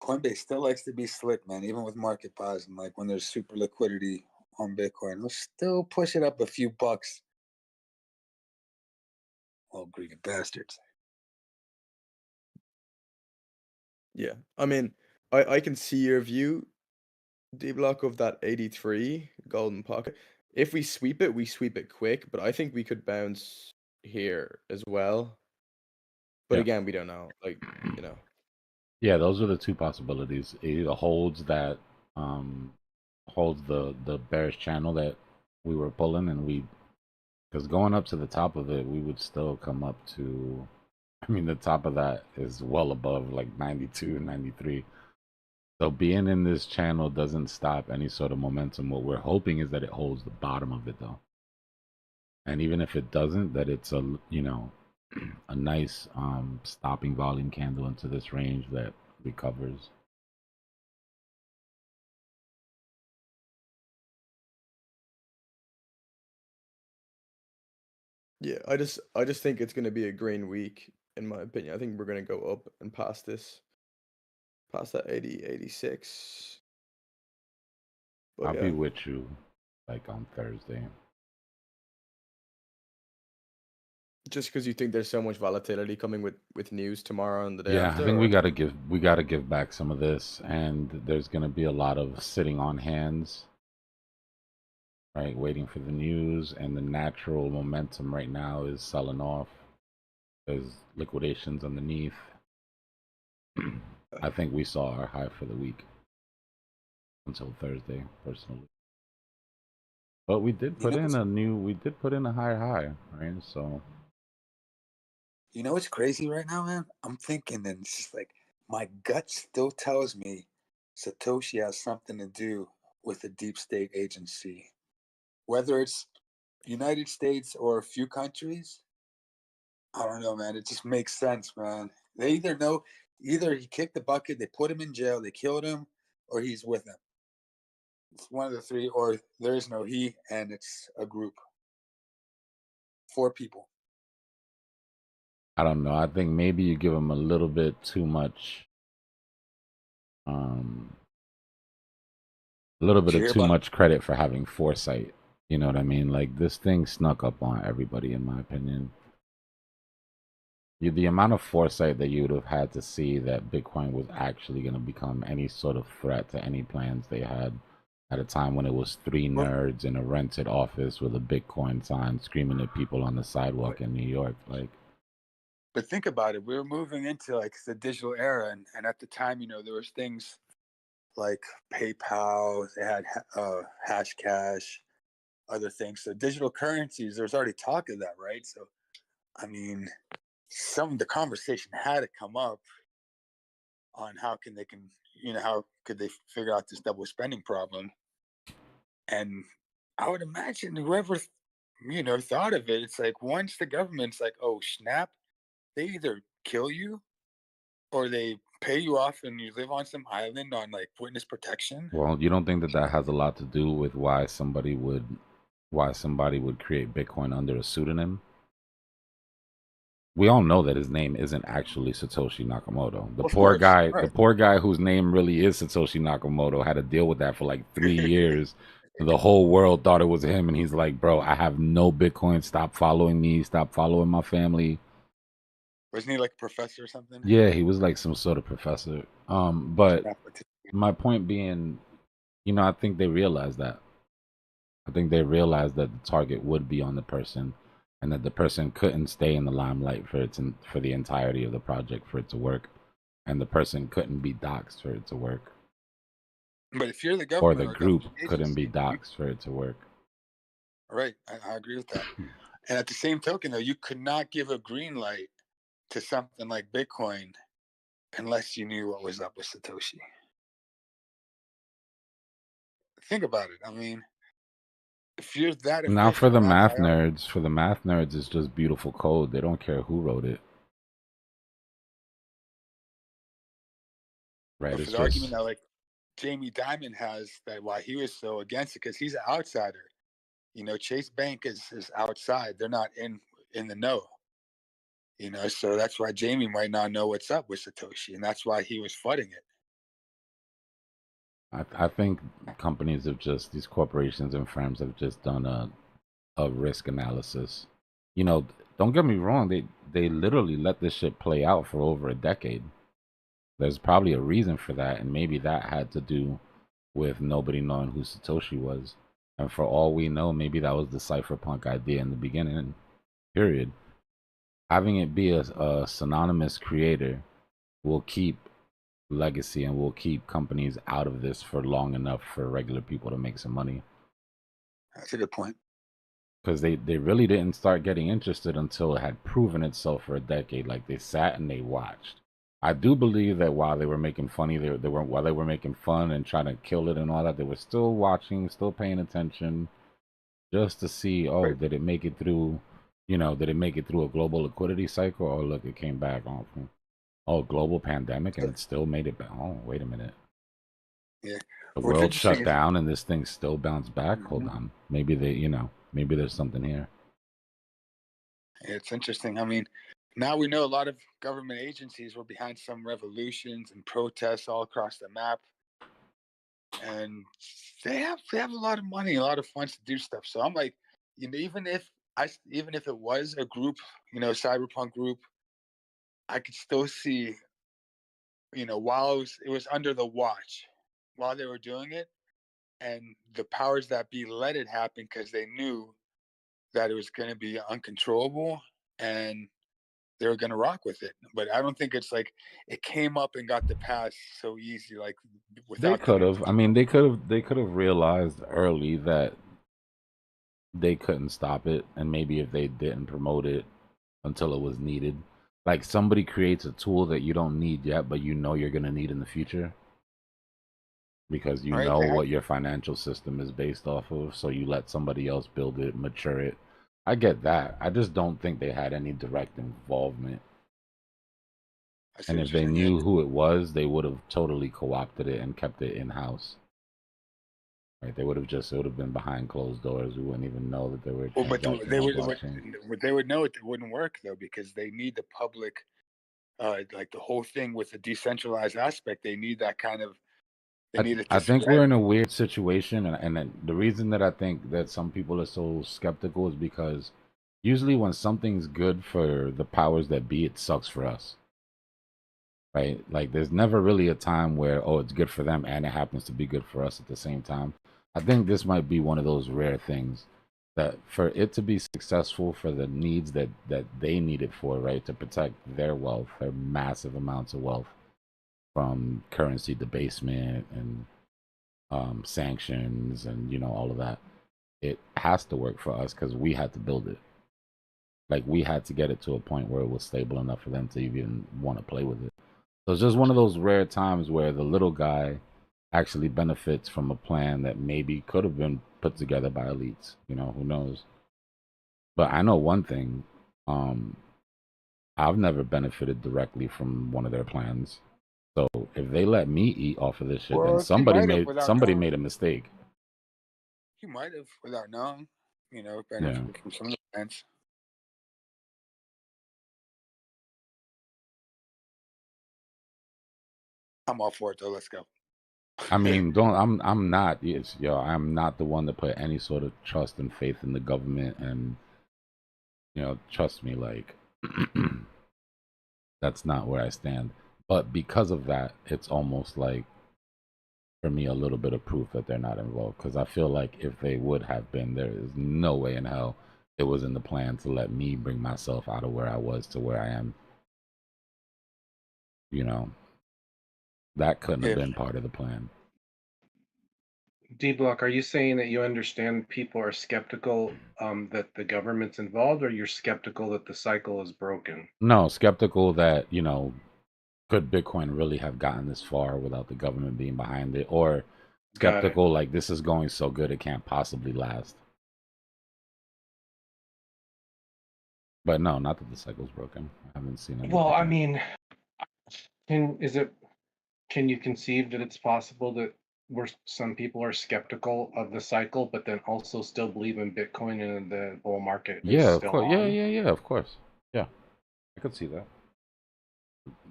B: Coinbase still likes to be slick, man, even with market buys and like when there's super liquidity on Bitcoin. They'll still push it up a few bucks. Oh, greedy bastards.
F: Yeah, I mean, I can see your view, Dbloc, of that 83 golden pocket. If we sweep it quick, but I think we could bounce here as well. But
T: Yeah.
F: again, we don't know. Like, you know.
T: Yeah, those are the 2 possibilities. It either holds that holds the bearish channel that we were pulling, and because going up to the top of it, we would still come up to, I mean, the top of that is well above like 92, 93. So being in this channel doesn't stop any sort of momentum. What we're hoping is that it holds the bottom of it though. And even if it doesn't, that it's a, you know, a nice stopping volume candle into this range that recovers.
F: Yeah, I just think it's gonna be a green week, in my opinion. I think we're gonna go up and past this. Past that 80, 86. But
T: I'll
F: yeah.
T: be with you like on Thursday.
F: Just because you think there's so much volatility coming with news tomorrow and the day after?
T: I think we gotta give back some of this, and there's gonna be a lot of sitting on hands, right, waiting for the news, and the natural momentum right now is selling off. There's liquidations underneath. I think we saw our high for the week until Thursday, personally. But we did put in a higher high, right? So
B: You know what's crazy right now, man? I'm thinking, and it's just like my gut still tells me Satoshi has something to do with the deep state agency, whether it's United States or a few countries. I don't know, man. It just makes sense, man. They either he kicked the bucket, they put him in jail, they killed him, or he's with them. It's one of the 3, or there is no he, and it's a group. 4 people.
T: I don't know. I think maybe you give him a little bit too much, much credit for having foresight. You know what I mean? Like, this thing snuck up on everybody, in my opinion. The amount of foresight that you would have had to see that Bitcoin was actually going to become any sort of threat to any plans they had at a time when it was 3 nerds in a rented office with a Bitcoin sign screaming at people on the sidewalk in New York. Like,
B: but think about it. We were moving into like the digital era, and at the time, you know, there was things like PayPal. They had Hash Cash, other things. So digital currencies. There was already talk of that, right? So, I mean, some of the conversation had to come up on how could they figure out this double spending problem. And I would imagine whoever thought of it, it's like once the government's like, oh snap, they either kill you or they pay you off and you live on some island on like witness protection.
T: Well, you don't think that that has a lot to do with why somebody would create Bitcoin under a pseudonym? We all know that his name isn't actually Satoshi Nakamoto. The poor guy whose name really is Satoshi Nakamoto had to deal with that for like 3 years. The whole world thought it was him, and he's like, bro, I have no Bitcoin. Stop following me. Stop following my family.
B: Wasn't he like a professor or something?
T: Yeah, he was like some sort of professor. But my point being, you know, I think they realized that. I think they realized that the target would be on the person, and that the person couldn't stay in the limelight for the entirety of the project for it to work, and the person couldn't be doxxed for it to work.
B: But if you're the
T: Or
B: government,
T: the group couldn't be doxxed for it to work.
B: Right, I agree with that. And at the same token, though, you could not give a green light to something like Bitcoin unless you knew what was up with Satoshi. Think about it. I mean, if you're that
T: Now for
B: efficient,
T: the math nerds, it's just beautiful code. They don't care who wrote it. Right,
B: but
T: it's
B: for the
T: just
B: argument that like Jamie Dimon has, that why he was so against it, because he's an outsider. You know, Chase Bank is outside. They're not in the know. You know, so that's why Jamie might not know what's up with Satoshi, and that's why he was flooding it.
T: I think companies have just, these corporations and firms have just done a risk analysis. You know, don't get me wrong, they literally let this shit play out for over a decade. There's probably a reason for that, and maybe that had to do with nobody knowing who Satoshi was. And for all we know, maybe that was the cypherpunk idea in the beginning, period. Having it be a synonymous creator will keep legacy and will keep companies out of this for long enough for regular people to make some money.
B: That's a good point.
T: Because they really didn't start getting interested until it had proven itself for a decade. Like, they sat and they watched. I do believe that while they were making funny, while they were making fun and trying to kill it and all that, they were still watching, still paying attention, just to see, oh, did it make it through? You know, did it make it through a global liquidity cycle? Oh, look, it came back. Oh, global pandemic, and it still made it back. Oh, wait a minute.
B: Yeah.
T: The world shut down and this thing still bounced back. Hold on. Maybe maybe there's something here.
B: It's interesting. I mean, now we know a lot of government agencies were behind some revolutions and protests all across the map. And they have a lot of money, a lot of funds to do stuff. So I'm like, you know, even if it was a group, you know, cyberpunk group, I could still see, you know, while it was under the watch, while they were doing it, and the powers that be let it happen because they knew that it was going to be uncontrollable and they were going to rock with it. But I don't think it's like it came up and got the pass so easy, like without.
T: They could have. I mean, they could have realized early that they couldn't stop it, and maybe if they didn't promote it until it was needed, like somebody creates a tool that you don't need yet, but you know you're going to need in the future, because you know what your financial system is based off of, so you let somebody else build it, mature it. I get that. I just don't think they had any direct involvement. And if they knew who it was, they would have totally co-opted it and kept it in-house. Right? It would have been behind closed doors. We wouldn't even know that they were.
B: Well, but they would know it wouldn't work though, because they need the public, like the whole thing with the decentralized aspect. They need that kind of.
T: I think we're in a weird situation, and the reason that I think that some people are so skeptical is because usually when something's good for the powers that be, it sucks for us. Right? Like, there's never really a time where, oh, it's good for them and it happens to be good for us at the same time. I think this might be one of those rare things that for it to be successful for the needs that they need it for, right, to protect their wealth, their massive amounts of wealth from currency debasement and sanctions and, you know, all of that, it has to work for us because we had to build it. Like, we had to get it to a point where it was stable enough for them to even want to play with it. So it's just one of those rare times where the little guy actually benefits from a plan that maybe could have been put together by elites. You know, who knows? But I know one thing. I've never benefited directly from one of their plans. So if they let me eat off of this shit, then
B: Well,
T: somebody made a mistake.
B: He might have without knowing, you know,
T: Yeah.
B: benefited from some of the plans. I'm all for it though. Let's go.
T: I mean, I'm not, I'm not the one to put any sort of trust and faith in the government, and trust me, like that's not where I stand. But because of that, it's almost like, for me, a little bit of proof that they're not involved. Because I feel like if they would have been, there is no way in hell it was in the plan to let me bring myself out of where I was to where I am. That couldn't have been part of the plan.
A: Dbloc, are you saying that you understand people are skeptical that the government's involved, or you're skeptical that the cycle is broken?
T: No, skeptical that, could Bitcoin really have gotten this far without the government being behind it? Or skeptical like this is going so good it can't possibly last. But no, not that the cycle's broken. I haven't seen it.
A: Well, I mean, can you conceive that it's possible that some people are skeptical of the cycle, but then also still believe in Bitcoin and the bull market is
T: Yeah, of
A: still
T: course.
A: on?
T: Yeah, of course. Yeah, I could see that.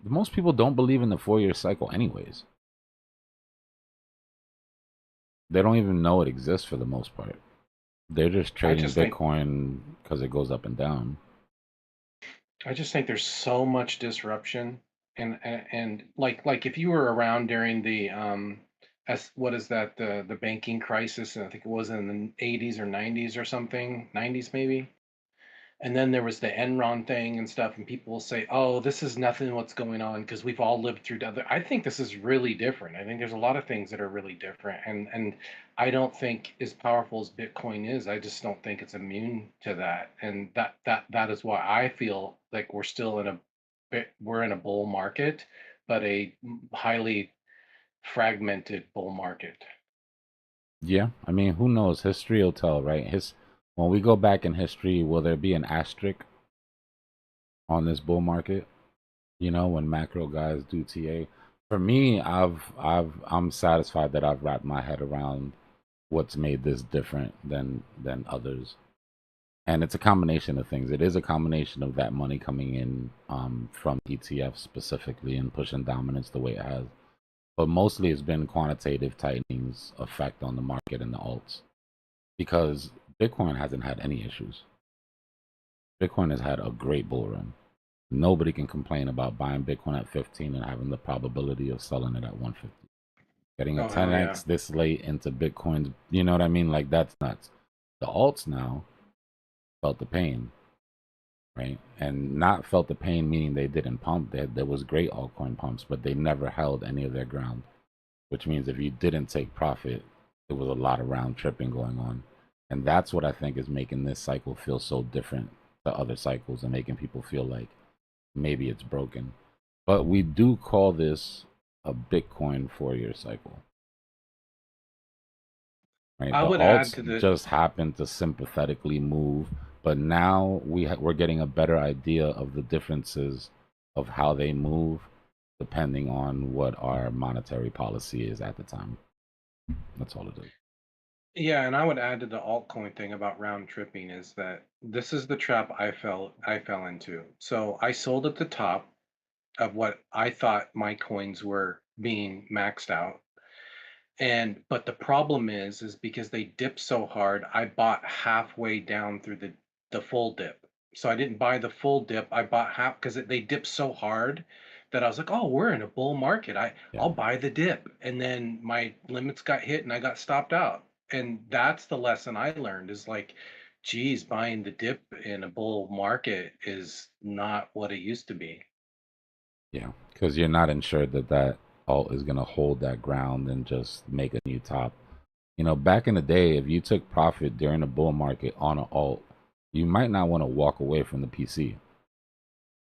T: Most people don't believe in the 4-year cycle anyways. They don't even know it exists for the most part. They're just trading Bitcoin because it goes up and down.
A: I just think there's so much disruption, and like if you were around during the what is that, the banking crisis, and I think it was in the 80s or 90s or something, 90s maybe. And then there was the Enron thing and stuff, and people will say, "Oh, this is nothing. What's going on?" Because we've all lived through other. I think this is really different. I think there's a lot of things that are really different, and I don't think as powerful as Bitcoin is, I just don't think it's immune to that. And that is why I feel like we're in a bull market, but a highly fragmented bull market.
T: Yeah, I mean, who knows? History will tell, right? When we go back in history, will there be an asterisk on this bull market? When macro guys do TA. For me, I'm satisfied that I've wrapped my head around what's made this different than others. And it's a combination of things. It is a combination of that money coming in from ETFs specifically and pushing dominance the way it has. But mostly it's been quantitative tightening's effect on the market and the alts. Because Bitcoin hasn't had any issues. Bitcoin has had a great bull run. Nobody can complain about buying Bitcoin at 15 and having the probability of selling it at 150. Getting a 10x this late into Bitcoin's, you know what I mean? Like, that's nuts. The alts now felt the pain, right? And not felt the pain meaning they didn't pump. There was great altcoin pumps, but they never held any of their ground, which means if you didn't take profit, there was a lot of round tripping going on. And that's what I think is making this cycle feel so different to other cycles and making people feel like maybe it's broken. But we do call this a Bitcoin 4-year cycle. Right?
A: I would
T: alts
A: add to the
T: just happen to sympathetically move, but now we're getting a better idea of the differences of how they move depending on what our monetary policy is at the time. That's all it is.
A: Yeah, and I would add to the altcoin thing about round tripping is that this is the trap I fell into. So I sold at the top of what I thought my coins were being maxed out. But the problem is because they dipped so hard, I bought halfway down through the full dip. So I didn't buy the full dip. I bought half because they dipped so hard that I was like, "Oh, we're in a bull market. I'll buy the dip." And then my limits got hit and I got stopped out. And that's the lesson I learned is like, geez, buying the dip in a bull market is not what it used to be.
T: Yeah, because you're not ensured that alt is going to hold that ground and just make a new top. Back in the day, if you took profit during a bull market on an alt, you might not want to walk away from the PC.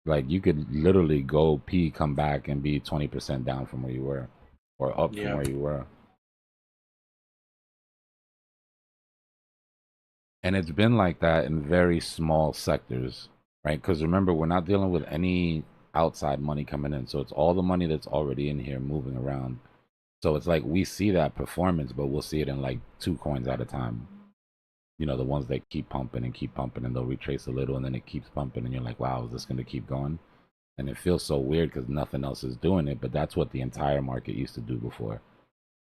T: Like, you could literally go P, come back, and be 20% down from where you were, or up from where you were. And it's been like that in very small sectors, right? Because remember, we're not dealing with any outside money coming in. So it's all the money that's already in here moving around. So it's like we see that performance, but we'll see it in like 2 coins at a time. You know, the ones that keep pumping and they'll retrace a little and then it keeps pumping and you're like, wow, is this going to keep going? And it feels so weird because nothing else is doing it, but that's what the entire market used to do before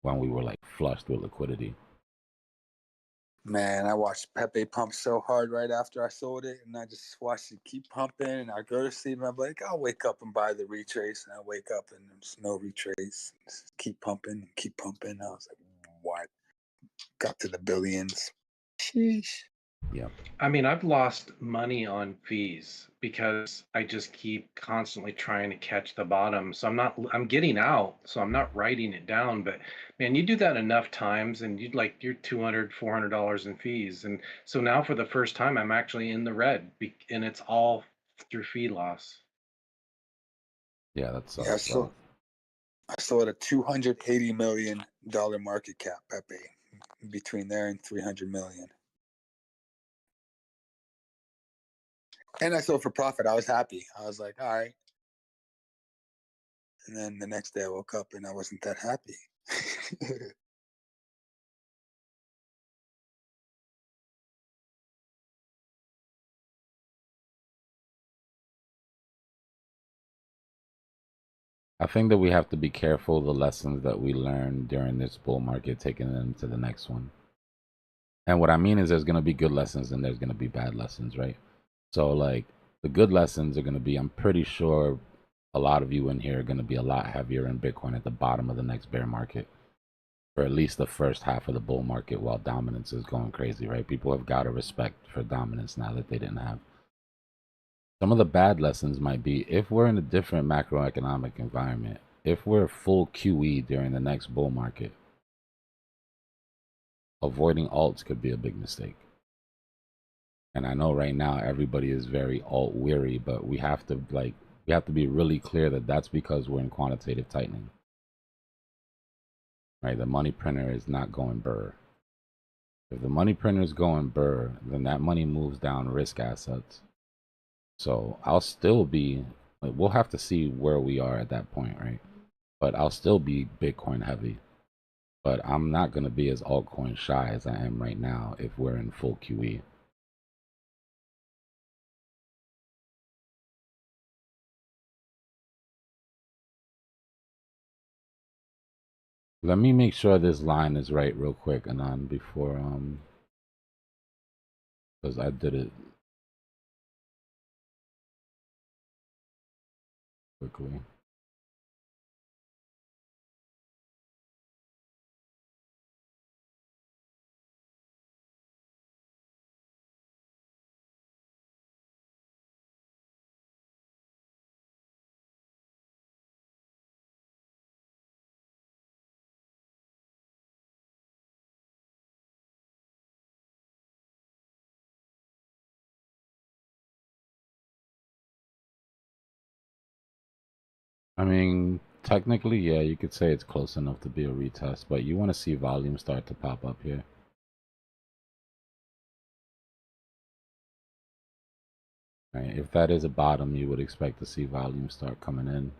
T: when we were like flushed with liquidity.
B: Man, I watched Pepe pump so hard right after I sold it, and I just watched it keep pumping, and I go to sleep, and I'm like, I'll wake up and buy the retrace, and I wake up, and there's no retrace. Just keep pumping. I was like, what? Got to the billions. Sheesh.
T: Yeah.
A: I mean, I've lost money on fees because I just keep constantly trying to catch the bottom. So I'm getting out, so I'm not writing it down. But man, you do that enough times and you're $200, $400 in fees. And so now for the first time, I'm actually in the red and it's all through fee loss.
T: Yeah, that sucks.
B: Yeah, so I sold a $280 million market cap, Pepe, between there and 300 million. And I sold for profit. I was happy. I was like, all right. And then the next day I woke up and I wasn't that happy.
T: I think that we have to be careful the lessons that we learn during this bull market, taking them to the next one. And what I mean is there's going to be good lessons and there's going to be bad lessons, right? So like the good lessons are going to be, I'm pretty sure a lot of you in here are going to be a lot heavier in Bitcoin at the bottom of the next bear market for at least the first half of the bull market while dominance is going crazy, right? People have got a respect for dominance now that they didn't have. Some of the bad lessons might be if we're in a different macroeconomic environment, if we're full QE during the next bull market, avoiding alts could be a big mistake. And I know right now everybody is very alt weary, but we have to be really clear that that's because we're in quantitative tightening. Right? The money printer is not going burr. If the money printer is going burr, then that money moves down risk assets. So I'll still be, we'll have to see where we are at that point, right? But I'll still be Bitcoin heavy. But I'm not going to be as altcoin shy as I am right now if we're in full QE. Let me make sure this line is right real quick, Anon, before, because I did it quickly. I mean, technically, yeah, you could say it's close enough to be a retest, but you want to see volume start to pop up here. Right, if that is a bottom, you would expect to see volume start coming in.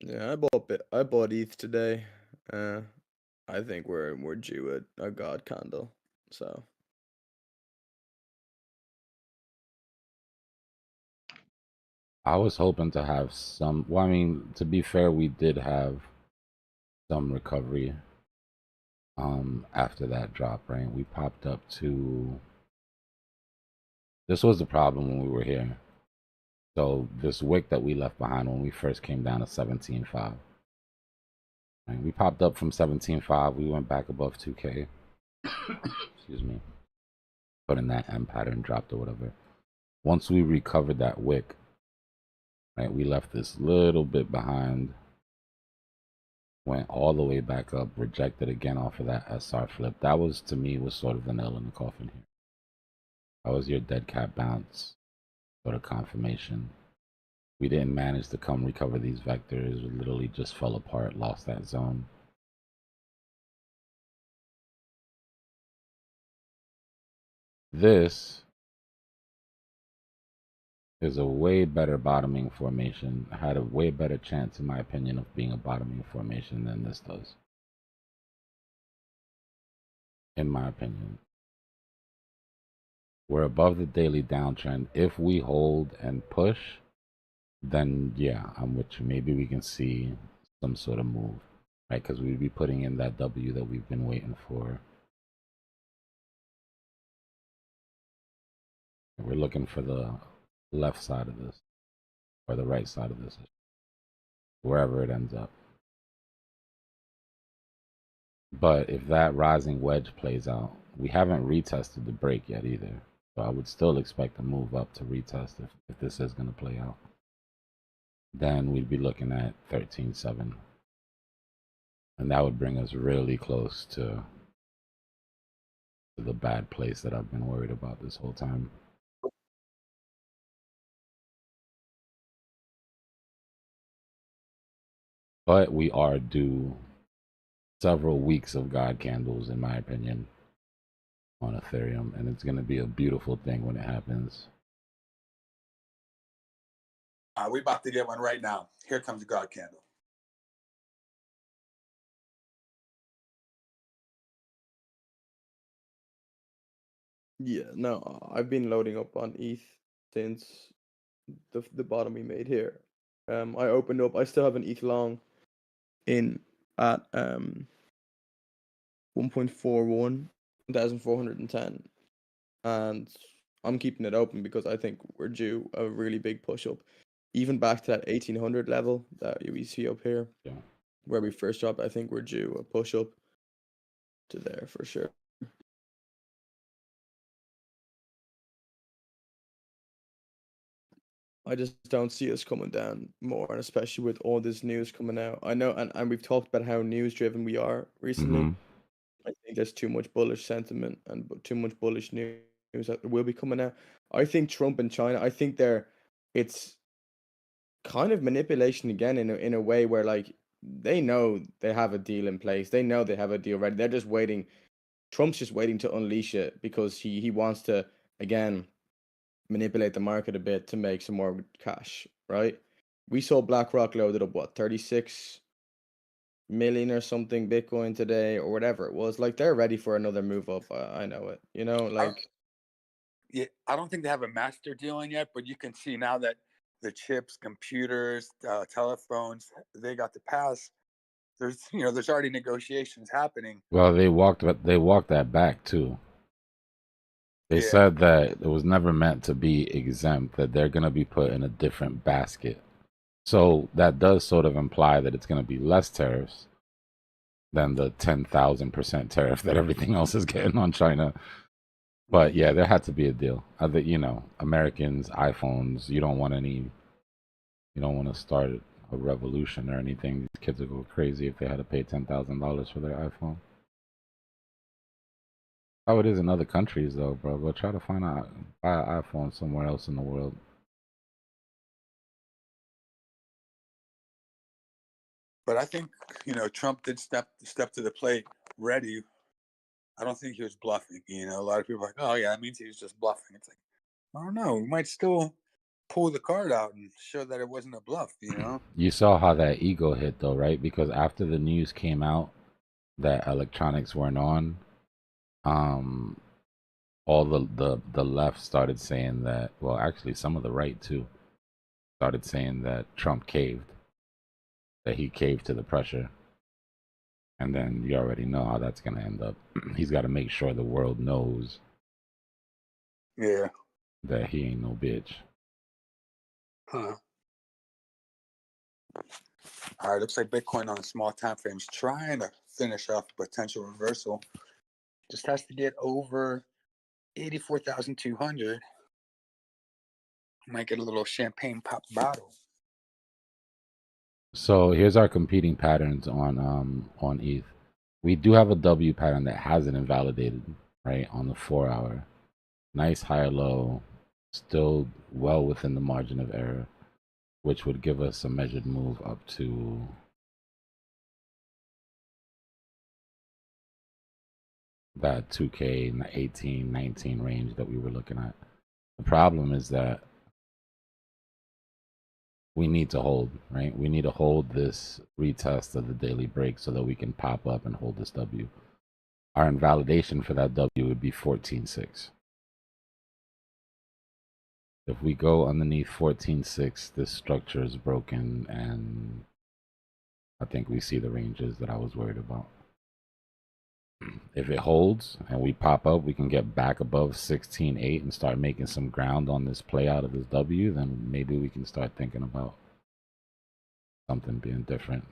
F: Yeah, I bought ETH today. I think we're due a god candle. So
T: I was hoping to have some, well, I mean, to be fair, we did have some recovery after that drop, right? We popped up to, this was the problem when we were here. So this wick that we left behind when we first came down to 17.5. Right? We popped up from 17.5, we went back above 2K. Excuse me. Put in that M pattern, dropped or whatever. Once we recovered that wick, right, we left this little bit behind, went all the way back up, rejected again off of that SR flip. That was, to me, was sort of the nail in the coffin here. That was your dead cat bounce, sort of confirmation. We didn't manage to come recover these vectors. We literally just fell apart, lost that zone. This is a way better bottoming formation. Had a way better chance, in my opinion, of being a bottoming formation than this does. In my opinion. We're above the daily downtrend. If we hold and push, then yeah, I'm with you. Maybe we can see some sort of move, right? Because we'd be putting in that W that we've been waiting for. We're looking for the left side of this, or the right side of this, wherever it ends up. But if that rising wedge plays out, we haven't retested the break yet either. So I would still expect a move up to retest if this is going to play out. Then we'd be looking at 13.7. And that would bring us really close to the bad place that I've been worried about this whole time. But we are due several weeks of God candles, in my opinion, on Ethereum. And it's going to be a beautiful thing when it happens.
B: We're about to get one right now. Here comes the God candle.
F: Yeah, no, I've been loading up on ETH since the bottom we made here. I opened up. I still have an ETH long in at 1.41, 1,410, and I'm keeping it open because I think we're due a really big push up, even back to that 1,800 level that we see up here, where we first dropped. I think we're due a push up to there for sure. I just don't see us coming down more, and especially with all this news coming out. I know, and we've talked about how news driven we are recently. I think there's too much bullish sentiment and too much bullish news that will be coming out. I think Trump and China, I think it's kind of manipulation again in a way where like they know they have a deal in place. They know they have a deal ready. They're just waiting. Trump's just waiting to unleash it because he wants to again manipulate the market a bit to make some more cash, right? We saw BlackRock loaded up what 36 million or something Bitcoin today or whatever it was. Like they're ready for another move up. I know it. You know, like
B: yeah, I don't think they have a master deal in yet, but you can see now that the chips, computers, telephones, they got to pass. There's there's already negotiations happening.
T: Well, they walked that back too. They said that it was never meant to be exempt, that they're going to be put in a different basket. So that does sort of imply that it's going to be less tariffs than the 10,000% tariff that everything else is getting on China. But yeah, there had to be a deal. Americans, iPhones, you don't want to start a revolution or anything. These kids would go crazy if they had to pay $10,000 for their iPhone. How it is in other countries, though, bro. Go try to buy an iPhone somewhere else in the world.
B: But I think Trump did step to the plate ready. I don't think he was bluffing. A lot of people are like, oh yeah, that means he was just bluffing. It's like, I don't know. We might still pull the card out and show that it wasn't a bluff.
T: You saw how that ego hit, though, right? Because after the news came out that electronics weren't on, all the left started saying that, well, actually some of the right too started saying that Trump caved, that he caved to the pressure. And then you already know how that's going to end up. He's got to make sure the world knows that he ain't no bitch.
B: Huh. All right, looks like Bitcoin on small time frames trying to finish off a potential reversal. Just has to get over 84,200. Might get a little champagne pop bottle.
T: So here's our competing patterns on ETH. We do have a W pattern that hasn't invalidated, right, on the 4-hour. Nice higher low, still well within the margin of error. which would give us a measured move up to that 2K in the 18, 19 range that we were looking at. The problem is that we need to hold, right? We need to hold this retest of the daily break so that we can pop up and hold this W. Our invalidation for that W would be 14.6. If we go underneath 14.6, this structure is broken, and I think we see the ranges that I was worried about. If it holds and we pop up, we can get back above 16.8 and start making some ground on this play out of this W, then maybe we can start thinking about something being different.